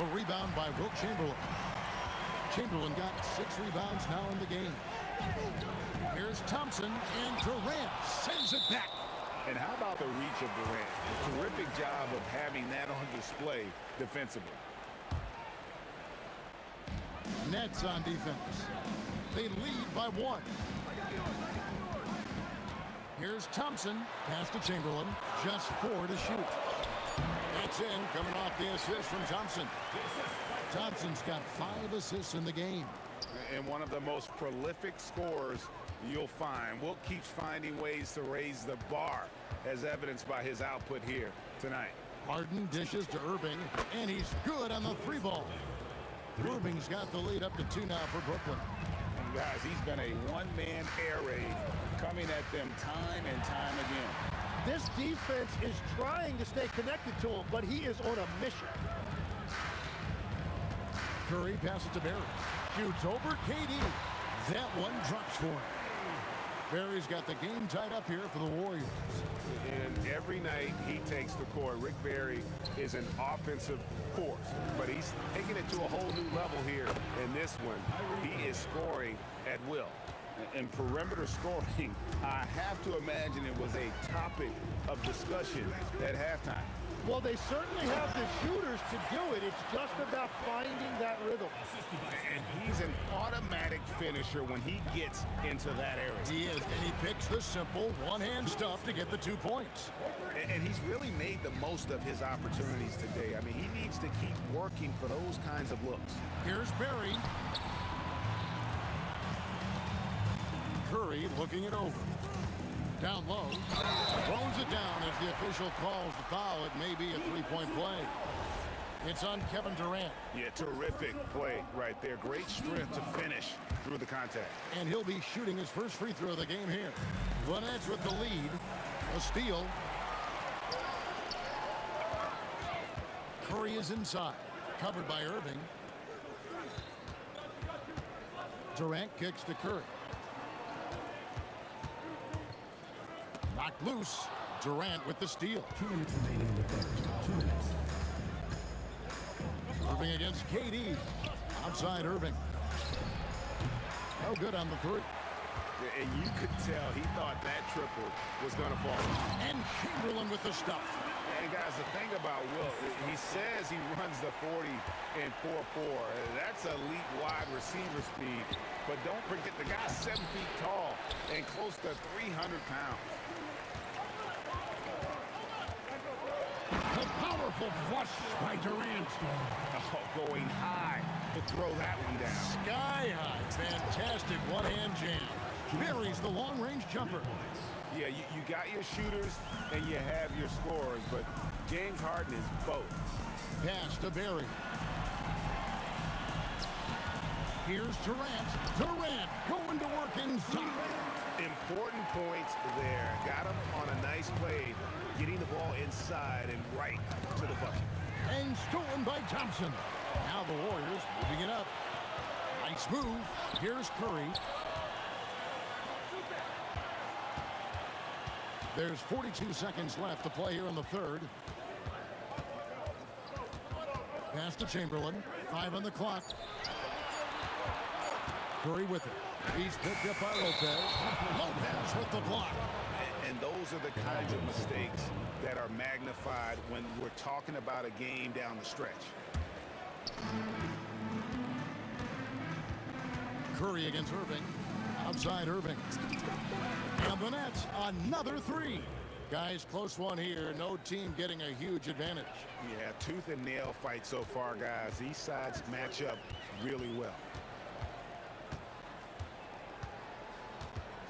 A rebound by Wilt Chamberlain. Chamberlain got 6 rebounds now in the game. Here's Thompson, and Durant sends it back. And how about the reach of Durant? A terrific job of having that on display defensively. Nets on defense. They lead by 1. Here's Thompson. Pass to Chamberlain. Just 4 to shoot. That's in, coming off the assist from Thompson. Thompson's got 5 assists in the game. And one of the most prolific scorers you'll find. Wilt keeps finding ways to raise the bar, as evidenced by his output here tonight. Harden dishes to Irving, and he's good on the 3 ball. Irving's got the lead up to 2 now for Brooklyn. And guys, he's been a one-man air raid coming at them time and time again. This defense is trying to stay connected to him, but he is on a mission. Curry passes to Barry. Shoots over KD. That one drops for him. Barry's got the game tied up here for the Warriors. And every night he takes the court. Rick Barry is an offensive force, but he's taking it to a whole new level here in this one. He is scoring at will. And perimeter scoring, I have to imagine it was a topic of discussion at halftime. Well, they certainly have the shooters to do it. It's just about finding that rhythm. And he's an automatic finisher when he gets into that area. He is, and he picks the simple one-hand stuff to get the 2 points. And he's really made the most of his opportunities today. I mean, he needs to keep working for those kinds of looks. Here's Barry. Curry looking it over. Down low. Throws it down as the official calls the foul. It may be a 3-point play. It's on Kevin Durant. Yeah, terrific play right there. Great strength to finish through the contact. And he'll be shooting his first free throw of the game here. The Nets with the lead. A steal. Curry is inside. Covered by Irving. Durant kicks to Curry. Knocked loose. Durant with the steal. 2 minutes remaining in the third. 2 minutes. Irving against KD. Outside Irving. No good on the 3. And you could tell he thought that triple was going to fall. And Chamberlain with the stuff. And guys, the thing about Wilt, he says he runs the 40 in 4-4. That's elite wide receiver speed. But don't forget, the guy's 7 feet tall and close to 300 pounds. The powerful flush by Durant. Oh, going high to throw that one down. Sky high. Fantastic one-hand jam. Buries the long-range jumper. Yeah, you got your shooters and you have your scorers, but James Harden is both. Pass to Barry. Here's Durant. Durant going to work inside. Important points there. Got him on a nice play, getting the ball inside and right to the bucket. And stolen by Thompson. Now the Warriors moving it up. Nice move. Here's Curry. There's 42 seconds left to play here in the third. Pass to Chamberlain. 5 on the clock. Curry with it. He's picked up by Lopez. Lopez with the block. And those are the kinds of mistakes that are magnified when we're talking about a game down the stretch. Curry against Irving. Outside Irving. And the Nets, another three. Guys, close one here. No team getting a huge advantage. Yeah, tooth and nail fight so far, guys. These sides match up really well.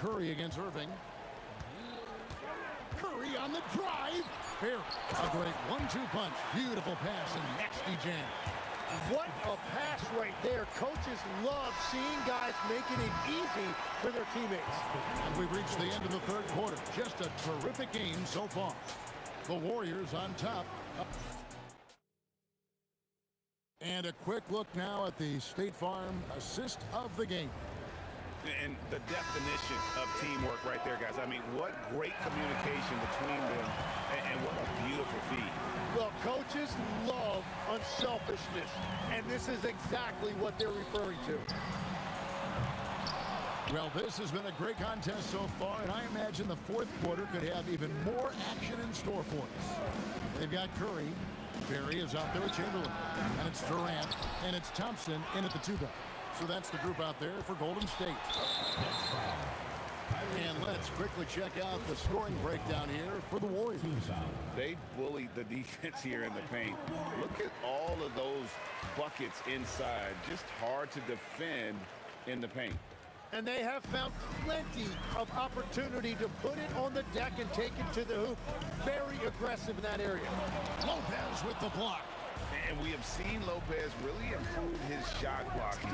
Curry against Irving. Curry on the drive. Here, a great 1-2 punch. Beautiful pass and nasty jam. What a pass right there. Coaches love seeing guys making it easy for their teammates. And we've reached the end of the third quarter. Just a terrific game so far. The Warriors on top. And a quick look now at the State Farm assist of the game. And the definition of teamwork right there, guys. I mean, what great communication between them, and what a beautiful feed. Well, coaches love unselfishness, and this is exactly what they're referring to. Well, this has been a great contest so far, and I imagine the fourth quarter could have even more action in store for us. They've got Curry. Barry is out there with Chamberlain. And it's Durant, and it's Thompson in at the 2-guard. So that's the group out there for Golden State. And let's quickly check out the scoring breakdown here for the Warriors. They bullied the defense here in the paint. Look at all of those buckets inside. Just hard to defend in the paint. And they have found plenty of opportunity to put it on the deck and take it to the hoop. Very aggressive in that area. Lopez with the block. And we have seen Lopez really improve his shot blocking.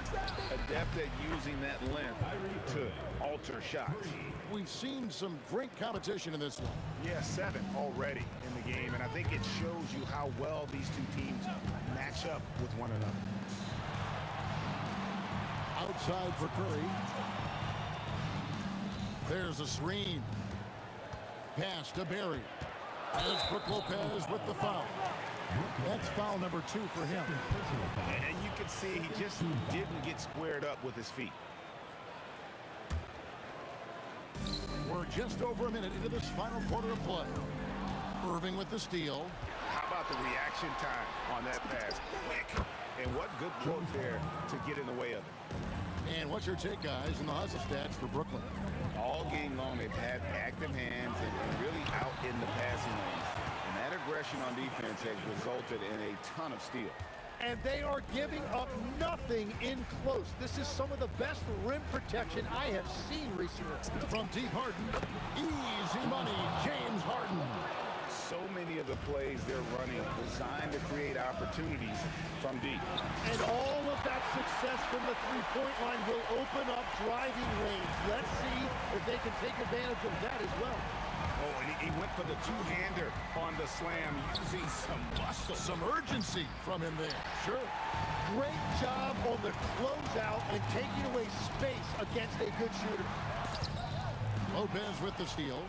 Adept at using that length to alter shots. We've seen some great competition in this one. Yeah, 7 already in the game. And I think it shows you how well these two teams match up with one another. Outside for Curry. There's a screen. Pass to Barry. As Brook Lopez with the foul. That's foul number 2 for him. And you can see he just didn't get squared up with his feet. We're just over a minute into this final quarter of play. Irving with the steal. How about the reaction time on that pass? Quick. And what good work there to get in the way of it. And what's your take, guys, in the hustle stats for Brooklyn? All game long, they've had active hands and really out in the passing lanes. And that aggression on defense has resulted in a ton of steals. And they are giving up nothing in close. This is some of the best rim protection I have seen recently. From deep Harden, easy money, James Harden. So many of the plays they're running designed to create opportunities from deep. And all of that success from the three-point line will open up driving range. Let's see if they can take advantage of that as well. Oh, and he went for the two-hander on the slam, using some muscle. Some urgency from him there. Sure. Great job on the closeout and taking away space against a good shooter. Lopez with the steal.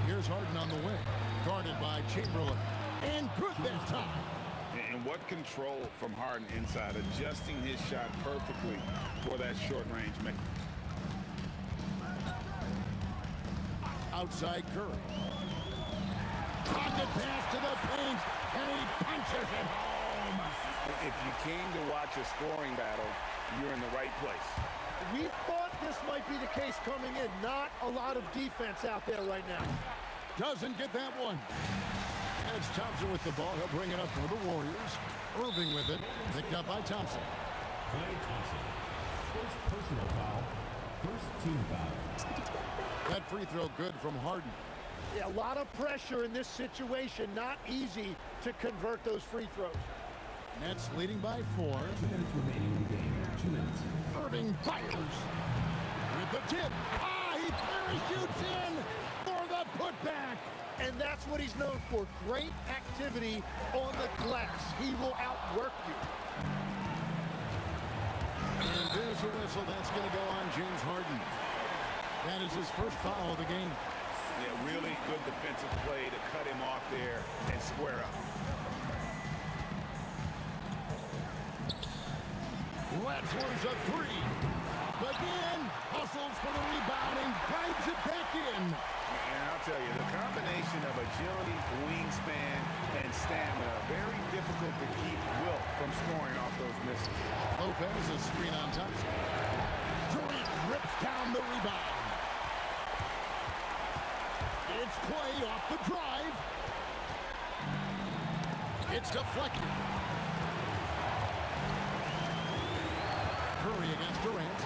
Here's Harden on the wing. Guarded by Chamberlain. And good that time. And what control from Harden inside, adjusting his shot perfectly for that short-range man. Outside Curry. Pocket pass to the paint, and he punches it home. If you came to watch a scoring battle, you're in the right place. We thought this might be the case coming in. Not a lot of defense out there right now. Doesn't get that one. And it's Thompson with the ball. He'll bring it up for the Warriors. Irving with it. Picked up by Thompson. Klay Thompson. First personal foul. First team foul. That free throw good from Harden. Yeah, a lot of pressure in this situation. Not easy to convert those free throws. Nets leading by 4. 2 minutes remaining in the game. 2 minutes. Irving fires. With the tip. He parachutes in for the putback. And that's what he's known for. Great activity on the glass. He will outwork you. And there's a whistle. That's going to go on James Harden. That is his first foul of the game. Yeah, really good defensive play to cut him off there and square up. Wadsworth's a three. Again, hustles for the rebound and guides it back in. And I'll tell you, the combination of agility, wingspan, and stamina, very difficult to keep Wilt from scoring off those misses. Lopez is screen on Thompson. Durant rips down the rebound. It's Clay off the drive. It's deflected. Curry against Durant.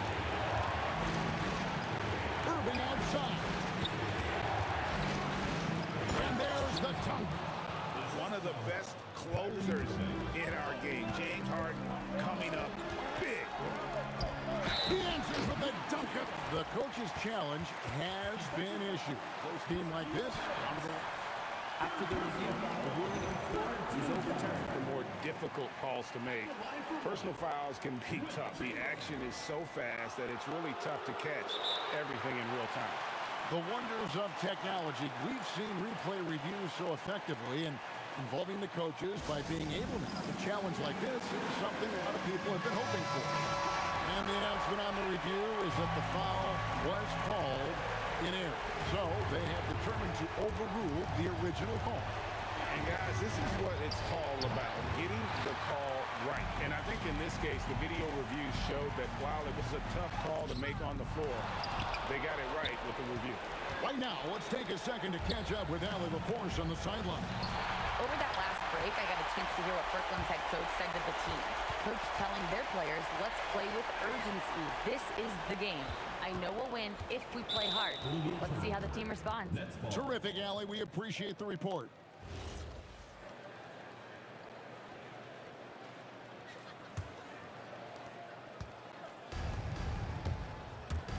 Irving outside. And there's the dunk. One of the best closers in our game. James Harden coming up big. He answers with a dunk. The coach's challenge has been issued. Close game like this. After the review, the ruling on the floor is overturned. The more difficult calls to make. Personal fouls can be tough. The action is so fast that it's really tough to catch everything in real time. The wonders of technology. We've seen replay reviews so effectively and involving the coaches by being able now to challenge like this is something a lot of people have been hoping for. And the announcement on the review is that the foul was called in error. So they have determined to overrule the original call. And guys, this is what it's all about, getting the call right. And I think in this case, the video review showed that while it was a tough call to make on the floor, they got it right with the review. Right now, let's take a second to catch up with Allie LaForce on the sideline. Over that last break, I got a chance to hear what Brooklyn's head coach said to the team. Coach telling their players, let's play with urgency. This is the game. I know we'll win if we play hard. Let's see how the team responds. Terrific, Allie. We appreciate the report.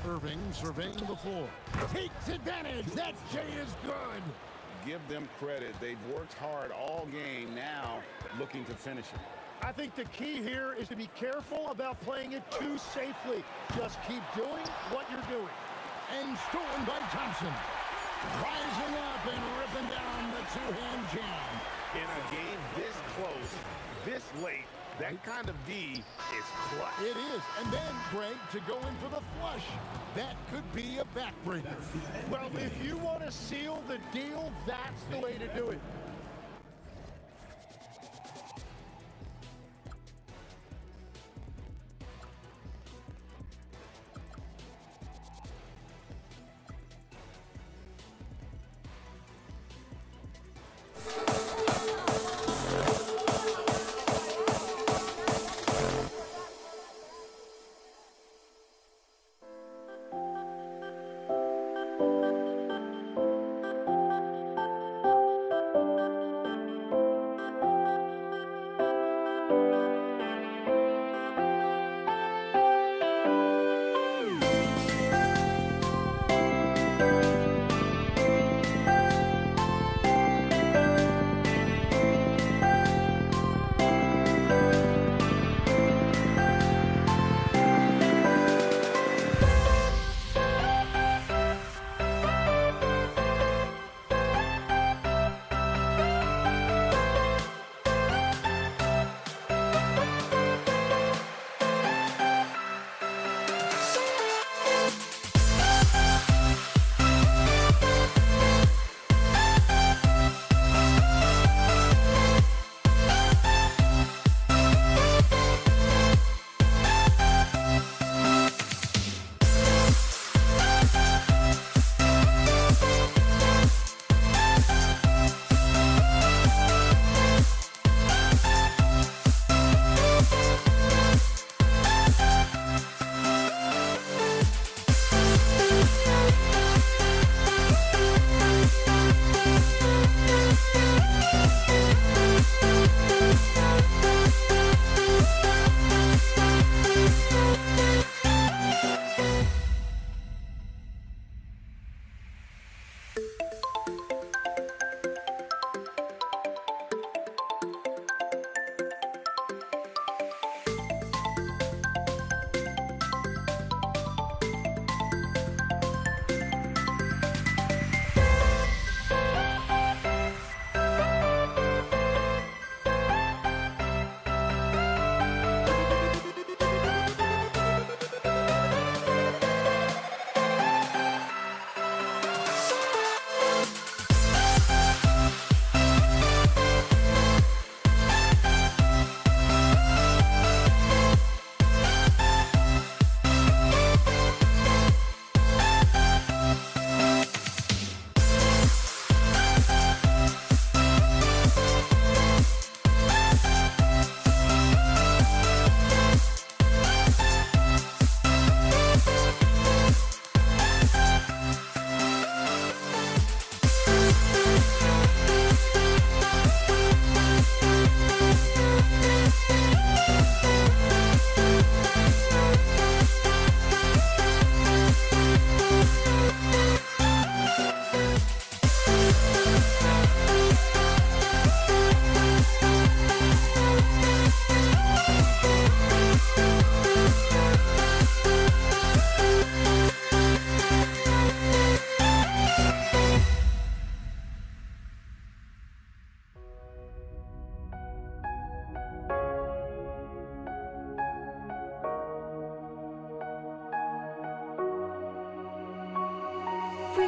Irving surveying the floor. Takes advantage. That J is good. Give them credit. They've worked hard all game, now looking to finish it. I think the key here is to be careful about playing it too safely. Just keep doing what you're doing. And stolen by Thompson. Rising up and ripping down the two-hand jam. In a game this close, this late, that kind of D is clutch. It is. And then, Greg, to go in for the flush. That could be a backbreaker. Well, if you want to seal the deal, that's the way to do it.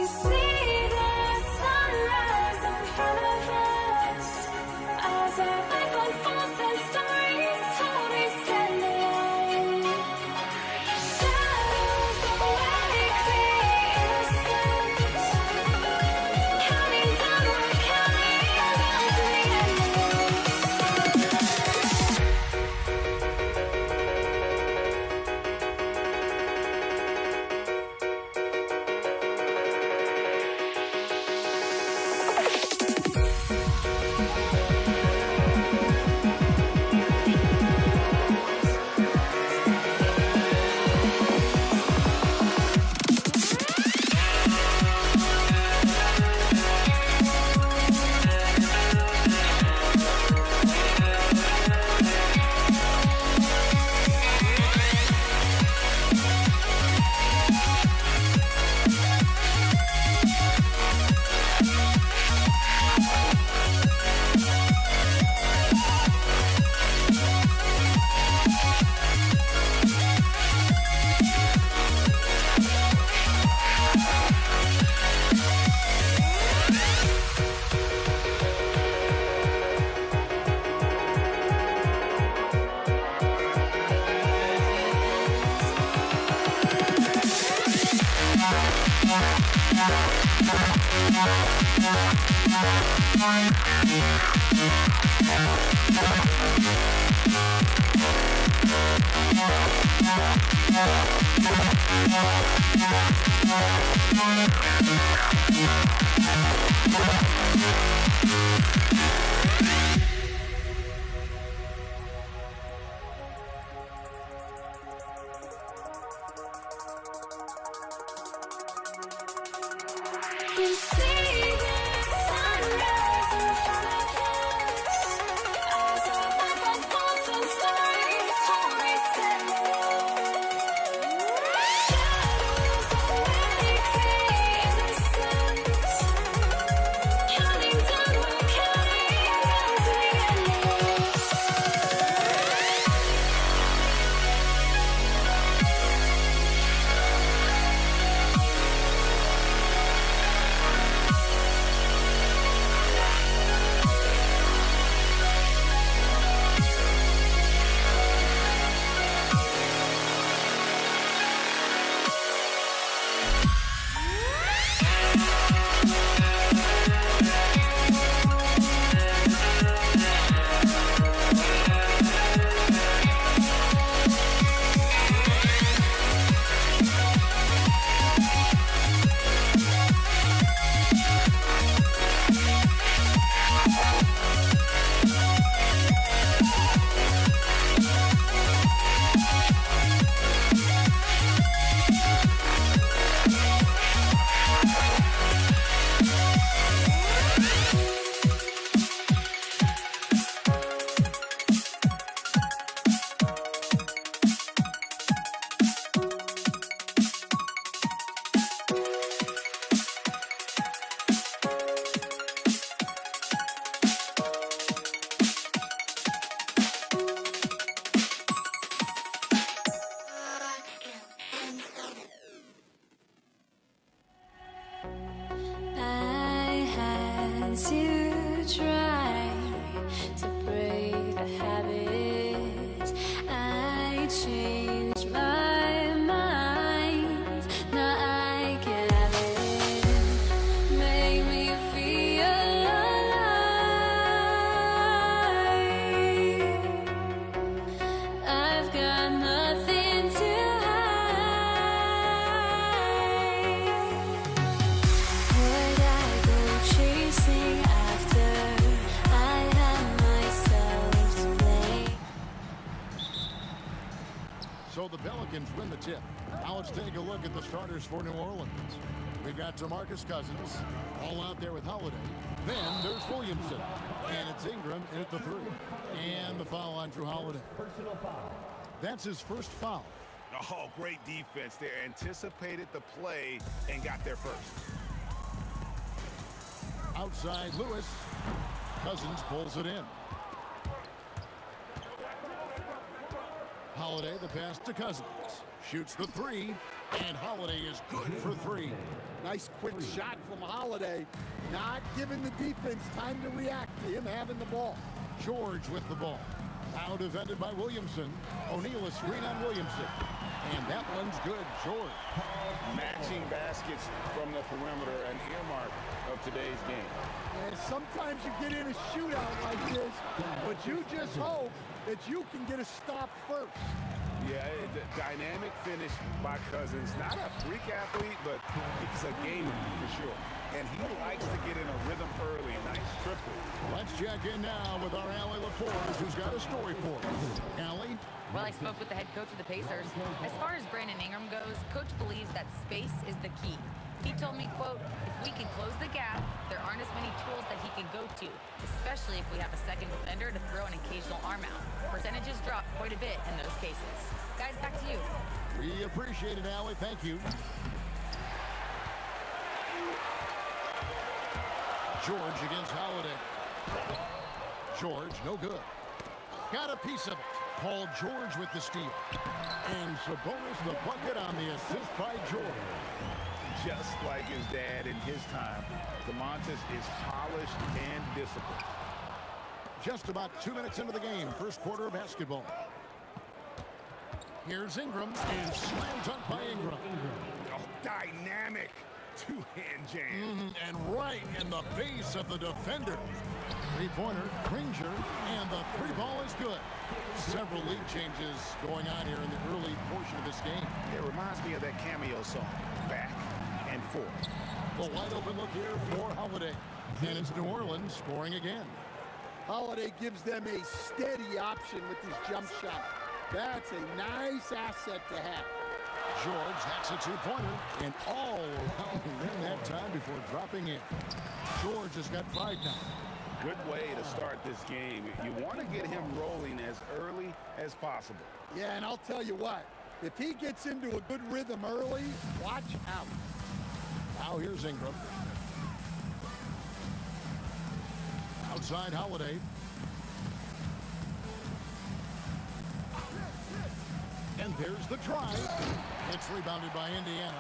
see the sunrise in front of us as our life unfolds and stories told we stand alone. Shadows awake the innocent, counting down, we're counting down to the we see the sunrise in front of us as our life unfolds and stories told we stand alone. Shadows awake the innocent, counting down, we're counting down to the endless. I had to try to break a habit. I changed my mind. Now I can have it. Make me feel alive. I've got nothing to would I go chasing after I had myself to blame? So the Pelicans win the tip. Now let's take a look at the starters for New Orleans. We've got DeMarcus Cousins, all out there with Holiday. Then there's Williamson, and it's Ingram in at the 3. And the foul on Drew Holiday. Personal foul. That's his first foul. Oh, great defense there. Anticipated the play and got there first. Outside Lewis. Cousins pulls it in. Holiday, the pass to Cousins. Shoots the three, and Holiday is good for three. Nice quick shot from Holiday. Not giving the defense time to react to him having the ball. George with the ball. Now defended by Williamson. O'Neal is screen on Williamson. And that one's good, George. Matching baskets from the perimeter, an earmark of today's game. And sometimes you get in a shootout like this, but you just hope that you can get a stop first. Yeah, the dynamic finish by Cousins. Not a freak athlete, but he's a gamer for sure. And he likes to get in a rhythm early. Nice triple. Let's check in now with our Allie LaForge, who's got a story for us. Allie? Well, I spoke with the head coach of the Pacers. As far as Brandon Ingram goes, coach believes that space is the key. He told me, quote, if we can close the gap, there aren't as many tools that he can go to, especially if we have a second defender to throw an occasional arm out. Percentages drop quite a bit in those cases. Guys, back to you. We appreciate it, Allie. Thank you. George against Holiday. George, no good. Got a piece of it. Paul George with the steal. And Sabonis the bucket on the assist by George. Just like his dad in his time, DeMontis is polished and disciplined. Just about 2 minutes into the game, first quarter of basketball. Here's Ingram, and slam dunk by Ingram. Oh, dynamic two-hand jam. And right in the face of the defender. Three-pointer, Granger, and the three ball is good. Several lead changes going on here in the early portion of this game. It reminds me of that cameo song, Back and Forth. A wide open look here for Holiday. And it's New Orleans scoring again. Holiday gives them a steady option with his jump shot. That's a nice asset to have. George, that's a two-pointer, and all around in that time before dropping in. George has got 5 now. Good way to start this game. You want to get him rolling as early as possible. Yeah, and I'll tell you what, if he gets into a good rhythm early, watch out. Now here's Ingram. Outside Holiday. And there's the try. It's rebounded by Indiana.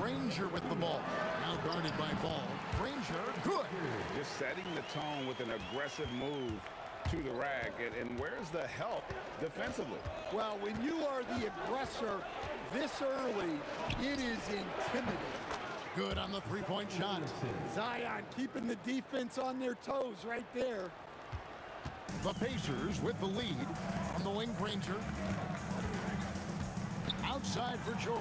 Granger with the ball. Now guarded by Ball. Granger, good. Just setting the tone with an aggressive move to the rack. And where's the help defensively? Well, when you are the aggressor this early, it is intimidating. Good on the three-point shot. Zion keeping the defense on their toes right there. The Pacers with the lead. On the wing, Granger. Outside for George.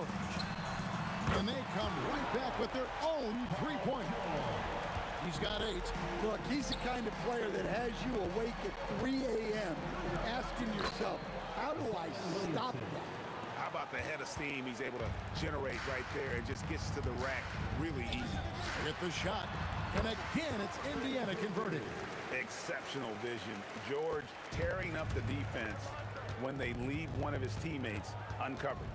And they come right back with their own three-pointer. He's got 8. Look, he's the kind of player that has you awake at 3 a.m. asking yourself, how do I stop that? How about the head of steam he's able to generate right there and just gets to the rack really easy. With the shot. And again, it's Indiana converted. Exceptional vision. George tearing up the defense when they leave one of his teammates uncovered.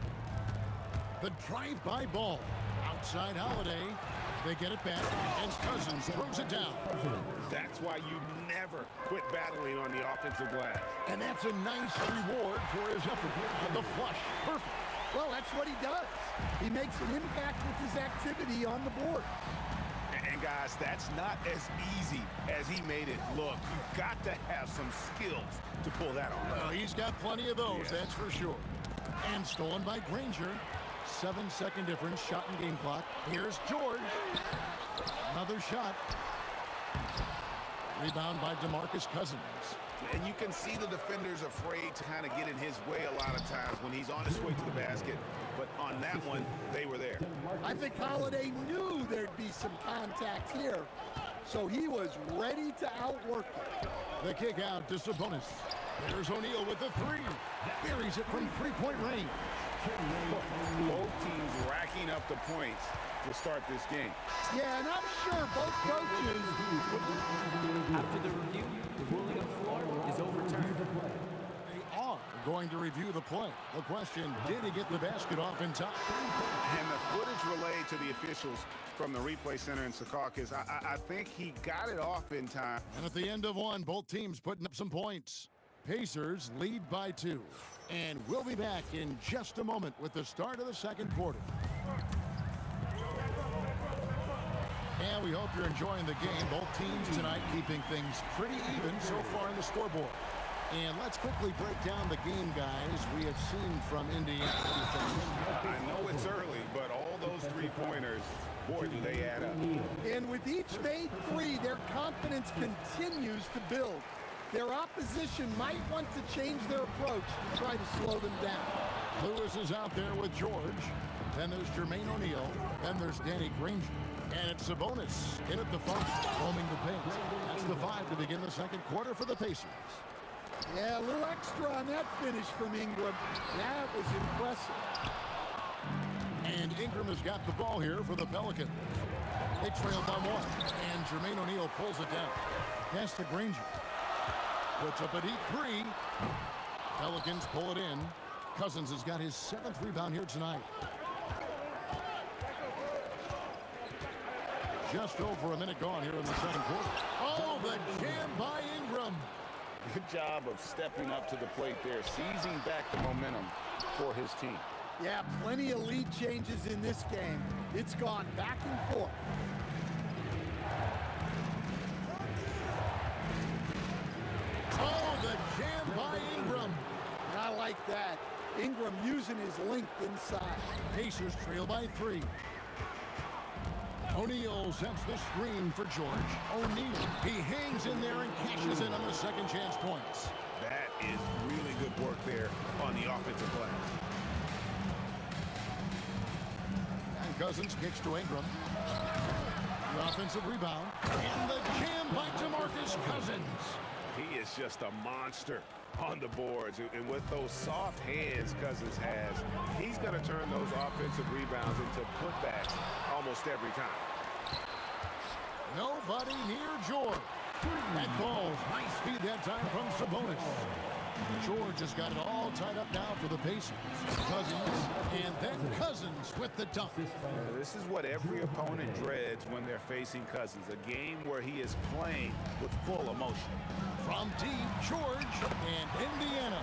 The drive-by Ball. Outside Holiday. They get it back, and Cousins throws it down. That's why you never quit battling on the offensive glass. And that's a nice reward for his effort. And the flush. Perfect. Well, that's what he does. He makes an impact with his activity on the board. And guys, that's not as easy as he made it look. You've got to have some skills to pull that off. Well, he's got plenty of those, that's for sure. And stolen by Granger. 7-second difference, shot and game clock. Here's George. Another shot. Rebound by DeMarcus Cousins. And you can see the defender's afraid to kind of get in his way a lot of times when he's on his way to the basket. But on that one, they were there. I think Holiday knew there'd be some contact here, so he was ready to outwork it. The kick out to Sabonis. There's O'Neal with the 3. Buries it from three-point range. Both teams racking up the points to start this game. Yeah, and I'm sure both coaches... After the review, the ruling on the floor is overturned. They are going to review the play. The question, did he get the basket off in time? And the footage relayed to the officials from the replay center in Secaucus, I think he got it off in time. And at the end of one, both teams putting up some points. Pacers lead by 2. And we'll be back in just a moment with the start of the second quarter. And we hope you're enjoying the game. Both teams tonight keeping things pretty even so far in the scoreboard. And let's quickly break down the game, guys, we have seen from Indiana. I know it's early, but all those three-pointers, boy, do they add up. And with each made three, their confidence continues to build. Their opposition might want to change their approach to try to slow them down. Lewis is out there with George. Then there's Jermaine O'Neal. Then there's Danny Granger. And it's Sabonis in at the front, roaming the paint. That's the 5 to begin the second quarter for the Pacers. Yeah, a little extra on that finish from Ingram. That was impressive. And Ingram has got the ball here for the Pelicans. They trail by 1. And Jermaine O'Neal pulls it down. Pass to Granger. Puts up a deep 3. Pelicans pull it in. Cousins has got his 7th rebound here tonight. Just over a minute gone here in the second quarter. Oh, the jam by Ingram. Good job of stepping up to the plate there, seizing back the momentum for his team. Yeah, plenty of lead changes in this game. It's gone back and forth. Oh, the jam by Ingram. I like that. Ingram using his length inside. Pacers trail by 3. O'Neal sets the screen for George. O'Neal, he hangs in there and cashes in on the second chance points. That is really good work there on the offensive play. And Cousins kicks to Ingram. The offensive rebound. And the jam by DeMarcus Cousins. He is just a monster on the boards. And with those soft hands Cousins has, he's going to turn those offensive rebounds into putbacks almost every time. Nobody near George. That falls. Nice feed that time from Sabonis. George has got it all tied up now for the Pacers. Cousins, and then Cousins with the dunk. This is what every opponent dreads when they're facing Cousins, a game where he is playing with full emotion. From deep, George, and Indiana,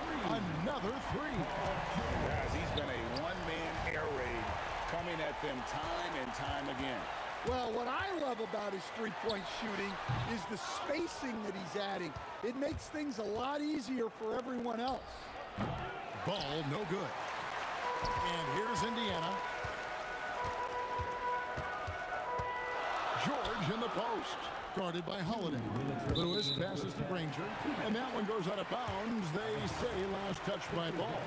another 3. Guys, he's been a one-man air raid coming at them time and time again. Well, what I love about his three-point shooting is the spacing that he's adding. It makes things a lot easier for everyone else. Ball no good. And here's Indiana. George in the post. Guarded by Holiday. Lewis passes to Granger. And that one goes out of bounds. They say last touch by Ball.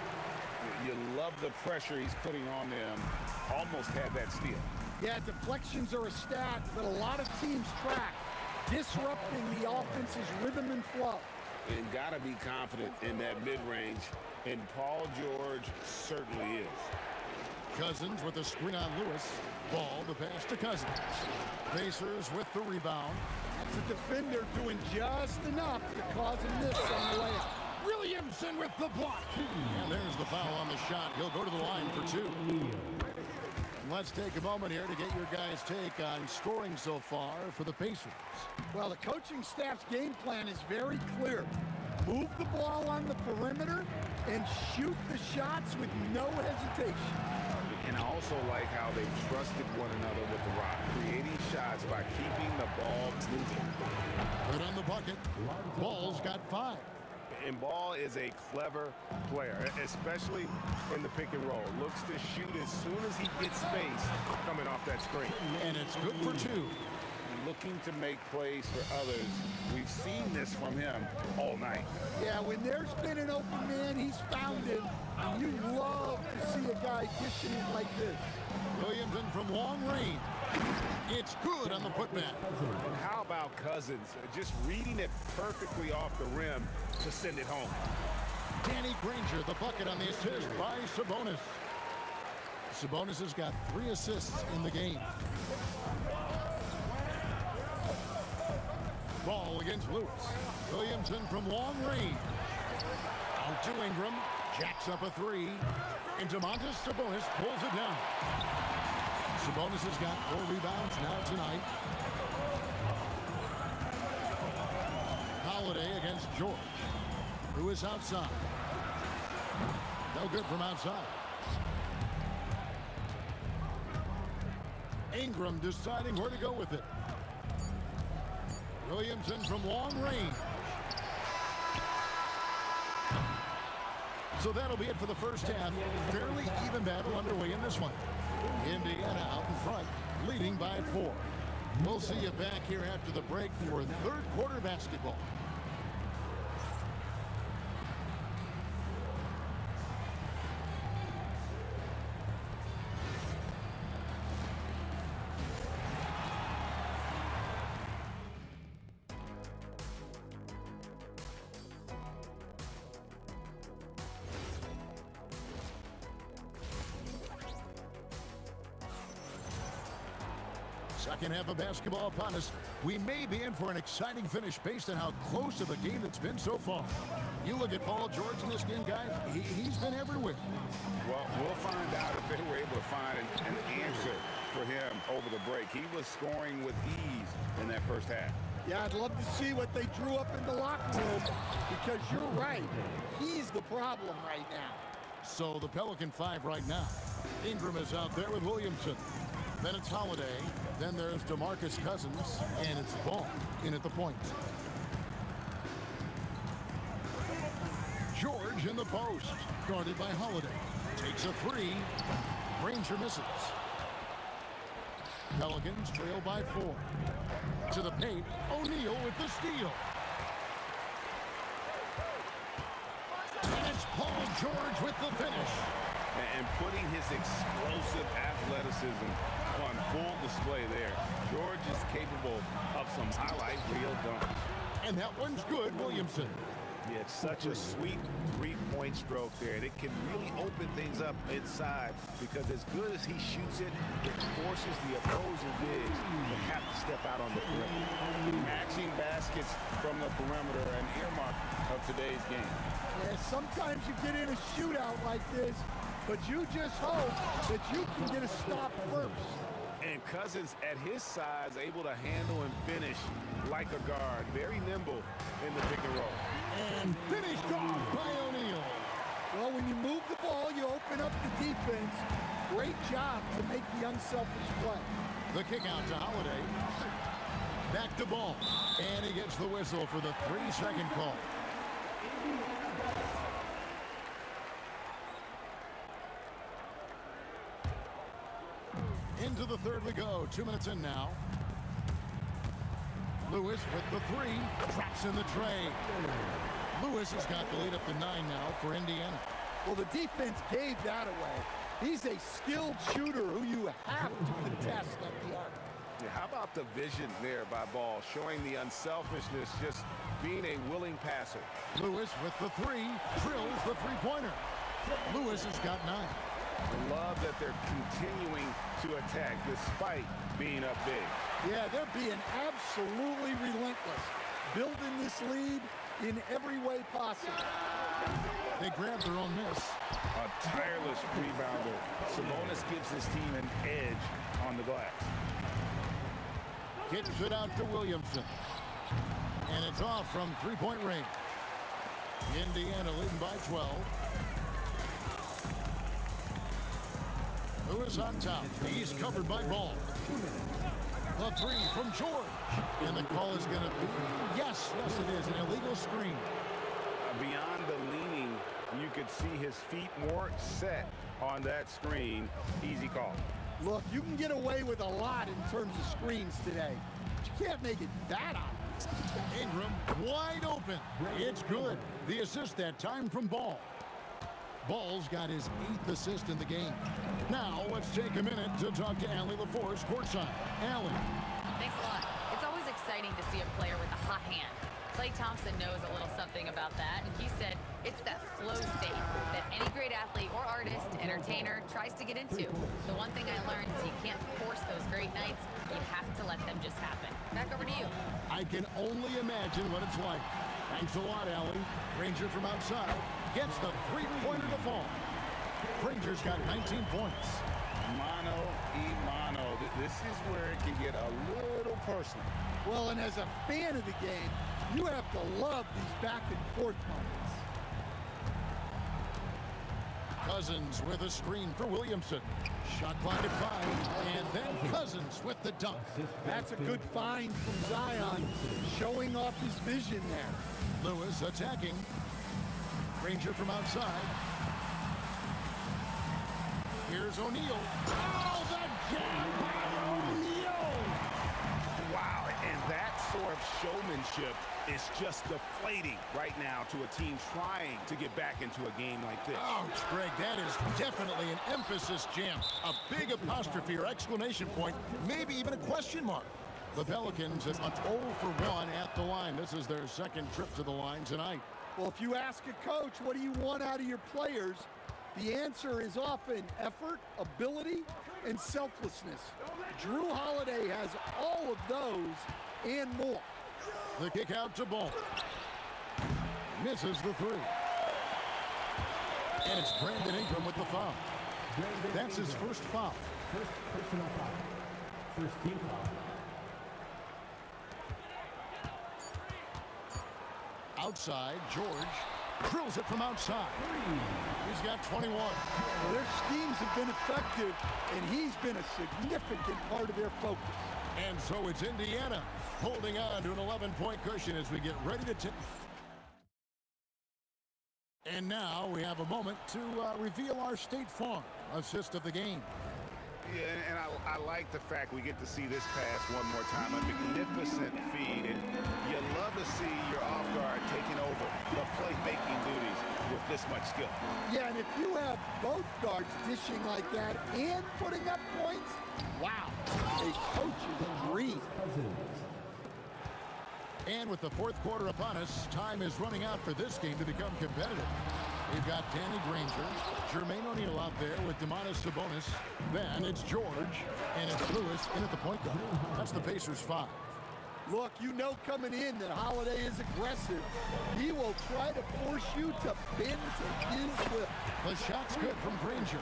You love the pressure he's putting on them. Almost had that steal. Yeah, deflections are a stat that a lot of teams track, disrupting the offense's rhythm and flow. And got to be confident in that mid-range, and Paul George certainly is. Cousins with a screen on Lewis. Ball, the pass to Cousins. Pacers with the rebound. That's a defender doing just enough to cause a miss on the layup. Williamson with the block. And there's the foul on the shot. He'll go to the line for 2. Let's take a moment here to get your guys' take on scoring so far for the Pacers. Well, the coaching staff's game plan is very clear. Move the ball on the perimeter and shoot the shots with no hesitation. And I also like how they've trusted one another with the rock, creating shots by keeping the ball moving. Good on the bucket. Ball's got 5. And Ball is a clever player, especially in the pick and roll. Looks to shoot as soon as he gets space coming off that screen. And it's good for 2. Looking to make plays for others. We've seen this from him all night. Yeah, when there's been an open man, he's found him. And you love to see a guy dishing it like this. Williamson from long range. It's good on the putback. And how about Cousins? Just reading it perfectly off the rim to send it home. Danny Granger, the bucket on the assist by Sabonis. Sabonis has got 3 assists in the game. Ball against Lewis. Williamson from long range. Out to Ingram. Jacks up a 3. And DeMontis Sabonis pulls it down. Sabonis has got 4 rebounds now tonight. Holiday against George. Lewis outside. No good from outside. Ingram deciding where to go with it. Williamson from long range. So that'll be it for the first half. Fairly even battle underway in this one. Indiana out in front, leading by 4. We'll see you back here after the break for third quarter basketball. Second half of basketball upon us. We may be in for an exciting finish based on how close of a game it's been so far. You look at Paul George in this game, guys. He's been everywhere. Well, we'll find out if they were able to find an answer for him over the break. He was scoring with ease in that first half. Yeah, I'd love to see what they drew up in the locker room because you're right. He's the problem right now. So the Pelican 5 right now. Ingram is out there with Williamson. Then it's Holiday. Then there's DeMarcus Cousins. And it's Ball in at the point. George in the post. Guarded by Holiday. Takes a 3. Ranger misses. Pelicans trail by 4. To the paint. O'Neal with the steal. And it's Paul George with the finish. And putting his explosive athleticism on full display there. George is capable of some highlight reel dunks. And that one's good, Williamson. Yeah, it's such a sweet three-point stroke there. And it can really open things up inside because as good as he shoots it, it forces the opposing bigs to have to step out on the perimeter. Matching baskets from the perimeter, an earmark of today's game. Yeah, sometimes you get in a shootout like this, but you just hope that you can get a stop first. And Cousins, at his size, able to handle and finish like a guard. Very nimble in the pick and roll. And finished off by O'Neal. Well, when you move the ball, you open up the defense. Great job to make the unselfish play. The kick out to Holiday. Back to Ball. And he gets the whistle for the 3-second call. Into the third we go. 2 minutes in now. Lewis with the 3. Drops in the tray. Lewis has got the lead up to 9 now for Indiana. Well, the defense gave that away. He's a skilled shooter who you have to contest at the arc. Yeah, how about the vision there by Ball, showing the unselfishness, just being a willing passer. Lewis with the 3. Drills the three-pointer. Lewis has got 9. I love that they're continuing to attack despite being up big. Yeah, they're being absolutely relentless, building this lead in every way possible. They grab their own miss. A tireless rebounder. Sabonis gives his team an edge on the glass. Kicks it out to Williamson. And it's off from three-point range. Indiana leading by 12. Lewis on top. He's covered by Ball. The 3 from George. And the call is going to be, yes, it is, an illegal screen. Beyond the leaning, you could see his feet more set on that screen. Easy call. Look, you can get away with a lot in terms of screens today. But you can't make it that obvious. Ingram wide open. It's good. The assist that time from Ball. Ball's got his 8th assist in the game. Now let's take a minute to talk to Allie LaForce courtside. Allie. Thanks a lot. It's always exciting to see a player with a hot hand. Klay Thompson knows a little something about that, and he said it's that flow state that any great athlete or artist, entertainer, tries to get into. The one thing I learned is you can't force those great nights. You have to let them just happen. Back over to you. I can only imagine what it's like. Thanks a lot, Allie. Ranger from outside gets the three-pointer to fall. Ranger's got 19 points. Mano y mano. This is where it can get a little personal. Well, and as a fan of the game, you have to love these back-and-forth moments. Cousins with a screen for Williamson. Shot clock at 5, and then Cousins with the dunk. That's a good find from Zion, showing off his vision there. Lewis attacking. Granger from outside. Here's O'Neal. Oh, the jam by O'Neal! Wow, and that sort of showmanship is just deflating right now to a team trying to get back into a game like this. Ouch, Greg, that is definitely an emphasis jam. A big apostrophe or exclamation point, maybe even a question mark. The Pelicans have a 0 for 1 at the line. This is their second trip to the line tonight. Well, if you ask a coach, what do you want out of your players? The answer is often effort, ability, and selflessness. Drew Holiday has all of those and more. The kick out to Ball. Misses the 3. And it's Brandon Ingram with the foul. That's his first foul. First personal foul. First team foul. Outside, George drills it from outside. He's got 21. Well, their schemes have been effective, and he's been a significant part of their focus. And so it's Indiana holding on to an 11-point cushion as we get ready to tip. And now we have a moment to reveal our State Farm assist of the game. Yeah, and I like the fact we get to see this pass one more time. A magnificent feed, and you love to see your off guard taking over the playmaking duties with this much skill. Yeah, and if you have both guards dishing like that and putting up points, wow, a coach's dream. And with the fourth quarter upon us, time is running out for this game to become competitive. We've got Danny Granger, Jermaine O'Neal out there with Domantas Sabonis. Then it's George, and it's Lewis in at the point guard. That's the Pacers' 5. Look, you know coming in that Holiday is aggressive. He will try to force you to bend to his will. The shot's good from Granger.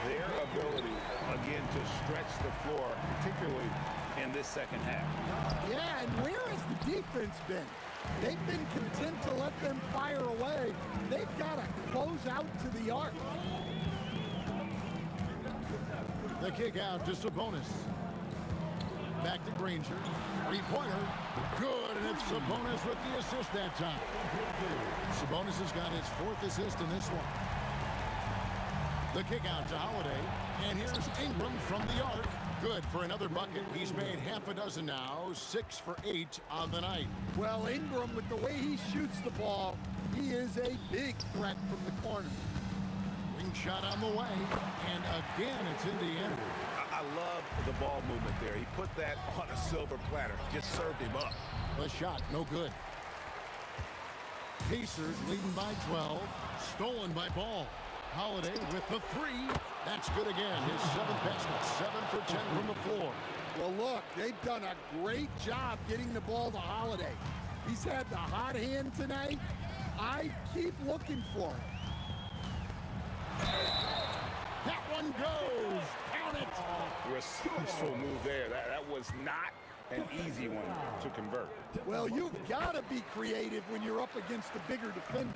Their ability, again, to stretch the floor, particularly in this second half. Yeah, and where has the defense been? They've been content to let them fire away. They've got to close out to the arc. The kick out to Sabonis. Back to Granger. Three-pointer. Good, and it's Sabonis with the assist that time. Sabonis has got his 4th assist in this one. The kick out to Holiday. And here's Ingram from the arc. Good for another bucket. He's made half a dozen now. 6 for 8 on the night. Well, Ingram, with the way he shoots the ball, he is a big threat from the corner. Wing shot on the way. And again, it's Indiana. I love the ball movement there. He put that on a silver platter. Just served him up. The shot, no good. Pacers leading by 12. Stolen by Ball. Holiday with the 3. That's good again. His 7th basket. 7 for 10 from the floor. Well, look, they've done a great job getting the ball to Holiday. He's had the hot hand tonight. I keep looking for him. That one goes. Count it. Resourceful move there. That was not an easy one to convert. Well, you've got to be creative when you're up against a bigger defender.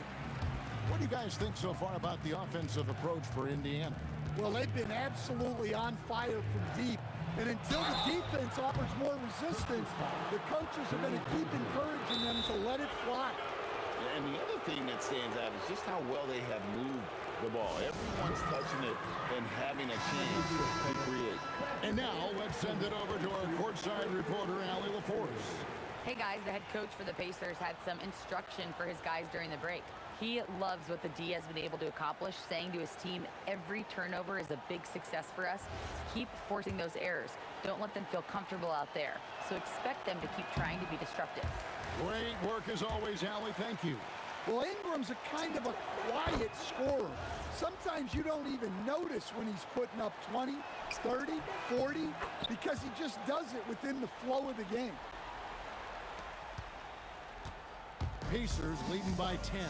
What do you guys think so far about the offensive approach for Indiana? Well, they've been absolutely on fire from deep. And until the defense offers more resistance, the coaches are going to keep encouraging them to let it fly. And the other thing that stands out is just how well they have moved the ball. Everyone's touching it and having a chance to create. And now let's send it over to our courtside reporter, Allie LaForce. Hey guys, the head coach for the Pacers had some instruction for his guys during the break. He loves what the D has been able to accomplish, saying to his team, every turnover is a big success for us. Keep forcing those errors. Don't let them feel comfortable out there. So expect them to keep trying to be disruptive. Great work as always, Allie. Thank you. Well, Ingram's a kind of a quiet scorer. Sometimes you don't even notice when he's putting up 20, 30, 40, because he just does it within the flow of the game. Pacers leading by 10.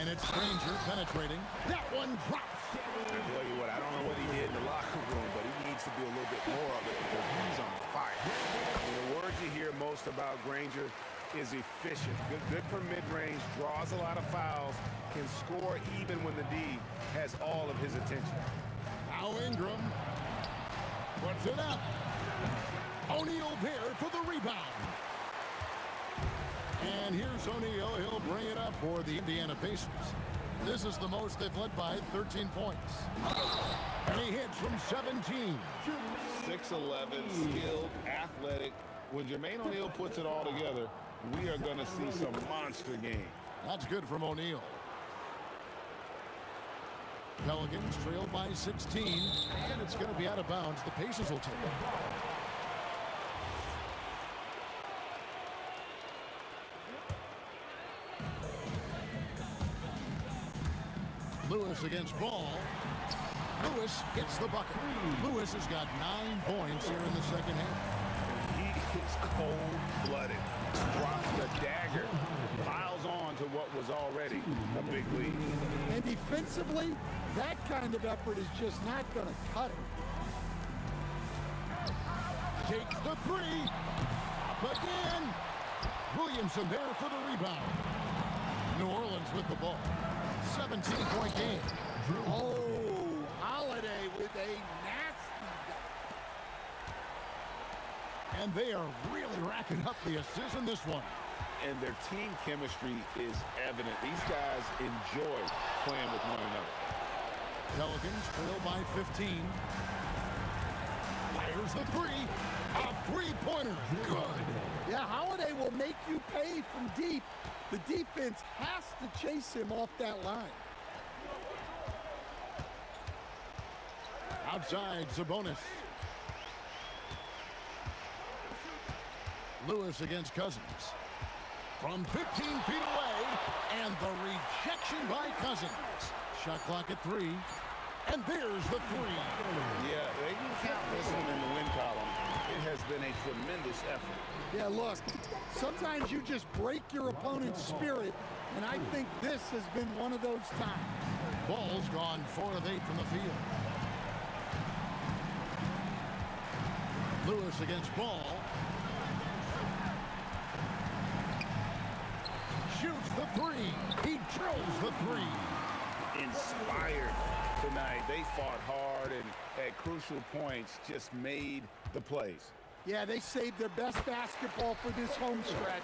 And it's Granger penetrating. That one drops. I tell you what, I don't know what he did in the locker room, but he needs to do a little bit more of it because he's on fire. And the words you hear most about Granger is efficient. Good for mid-range, draws a lot of fouls, can score even when the D has all of his attention. Now Ingram puts it up. O'Neal there for the rebound. And here's O'Neal. He'll bring it up for the Indiana Pacers. This is the most they've led by 13 points. And he hits from 17. 6'11", skilled, athletic. When Jermaine O'Neal puts it all together, we are going to see some monster game. That's good from O'Neal. Pelicans trail by 16, and it's going to be out of bounds. The Pacers will take it. Lewis against Ball. Lewis hits the bucket. Lewis has got 9 points here in the second half. He is cold-blooded. Drops the dagger. Piles on to what was already a big lead. And defensively, that kind of effort is just not going to cut it. Takes the three. Up again. Williamson there for the rebound. New Orleans with the ball. 17-point game. Oh, Holiday with a nasty dunk. And they are really racking up the assists in this one. And their team chemistry is evident. These guys enjoy playing with one another. Pelicans trail by 15. Fires the three. A three-pointer. Good. Yeah, Holiday will make you pay from deep. The defense has to chase him off that line. Outside, Sabonis. Lewis against Cousins. From 15 feet away, and the rejection by Cousins. Shot clock at 3, and there's the three. Yeah, they can count this one in the win column. It has been a tremendous effort. Yeah, look, sometimes you just break your opponent's spirit, and I think this has been one of those times. Ball's gone 4 of 8 from the field. Lewis against Ball. Shoots the three. He drills the three. Inspired tonight. They fought hard and at crucial points just made the plays. Yeah, they saved their best basketball for this home stretch,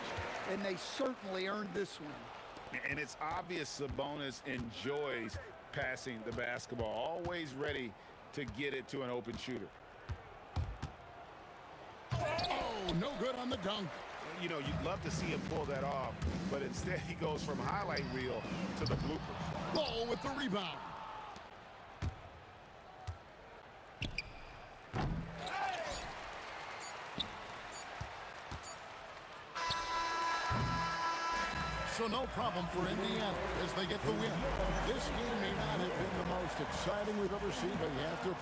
and they certainly earned this one. And it's obvious Sabonis enjoys passing the basketball, always ready to get it to an open shooter. Oh, no good on the dunk. You know, you'd love to see him pull that off, but instead he goes from highlight reel to the bloopers. Ball with the rebound. So no problem for Indiana as they get the win. This game may not have been the most exciting we've ever seen, but you have to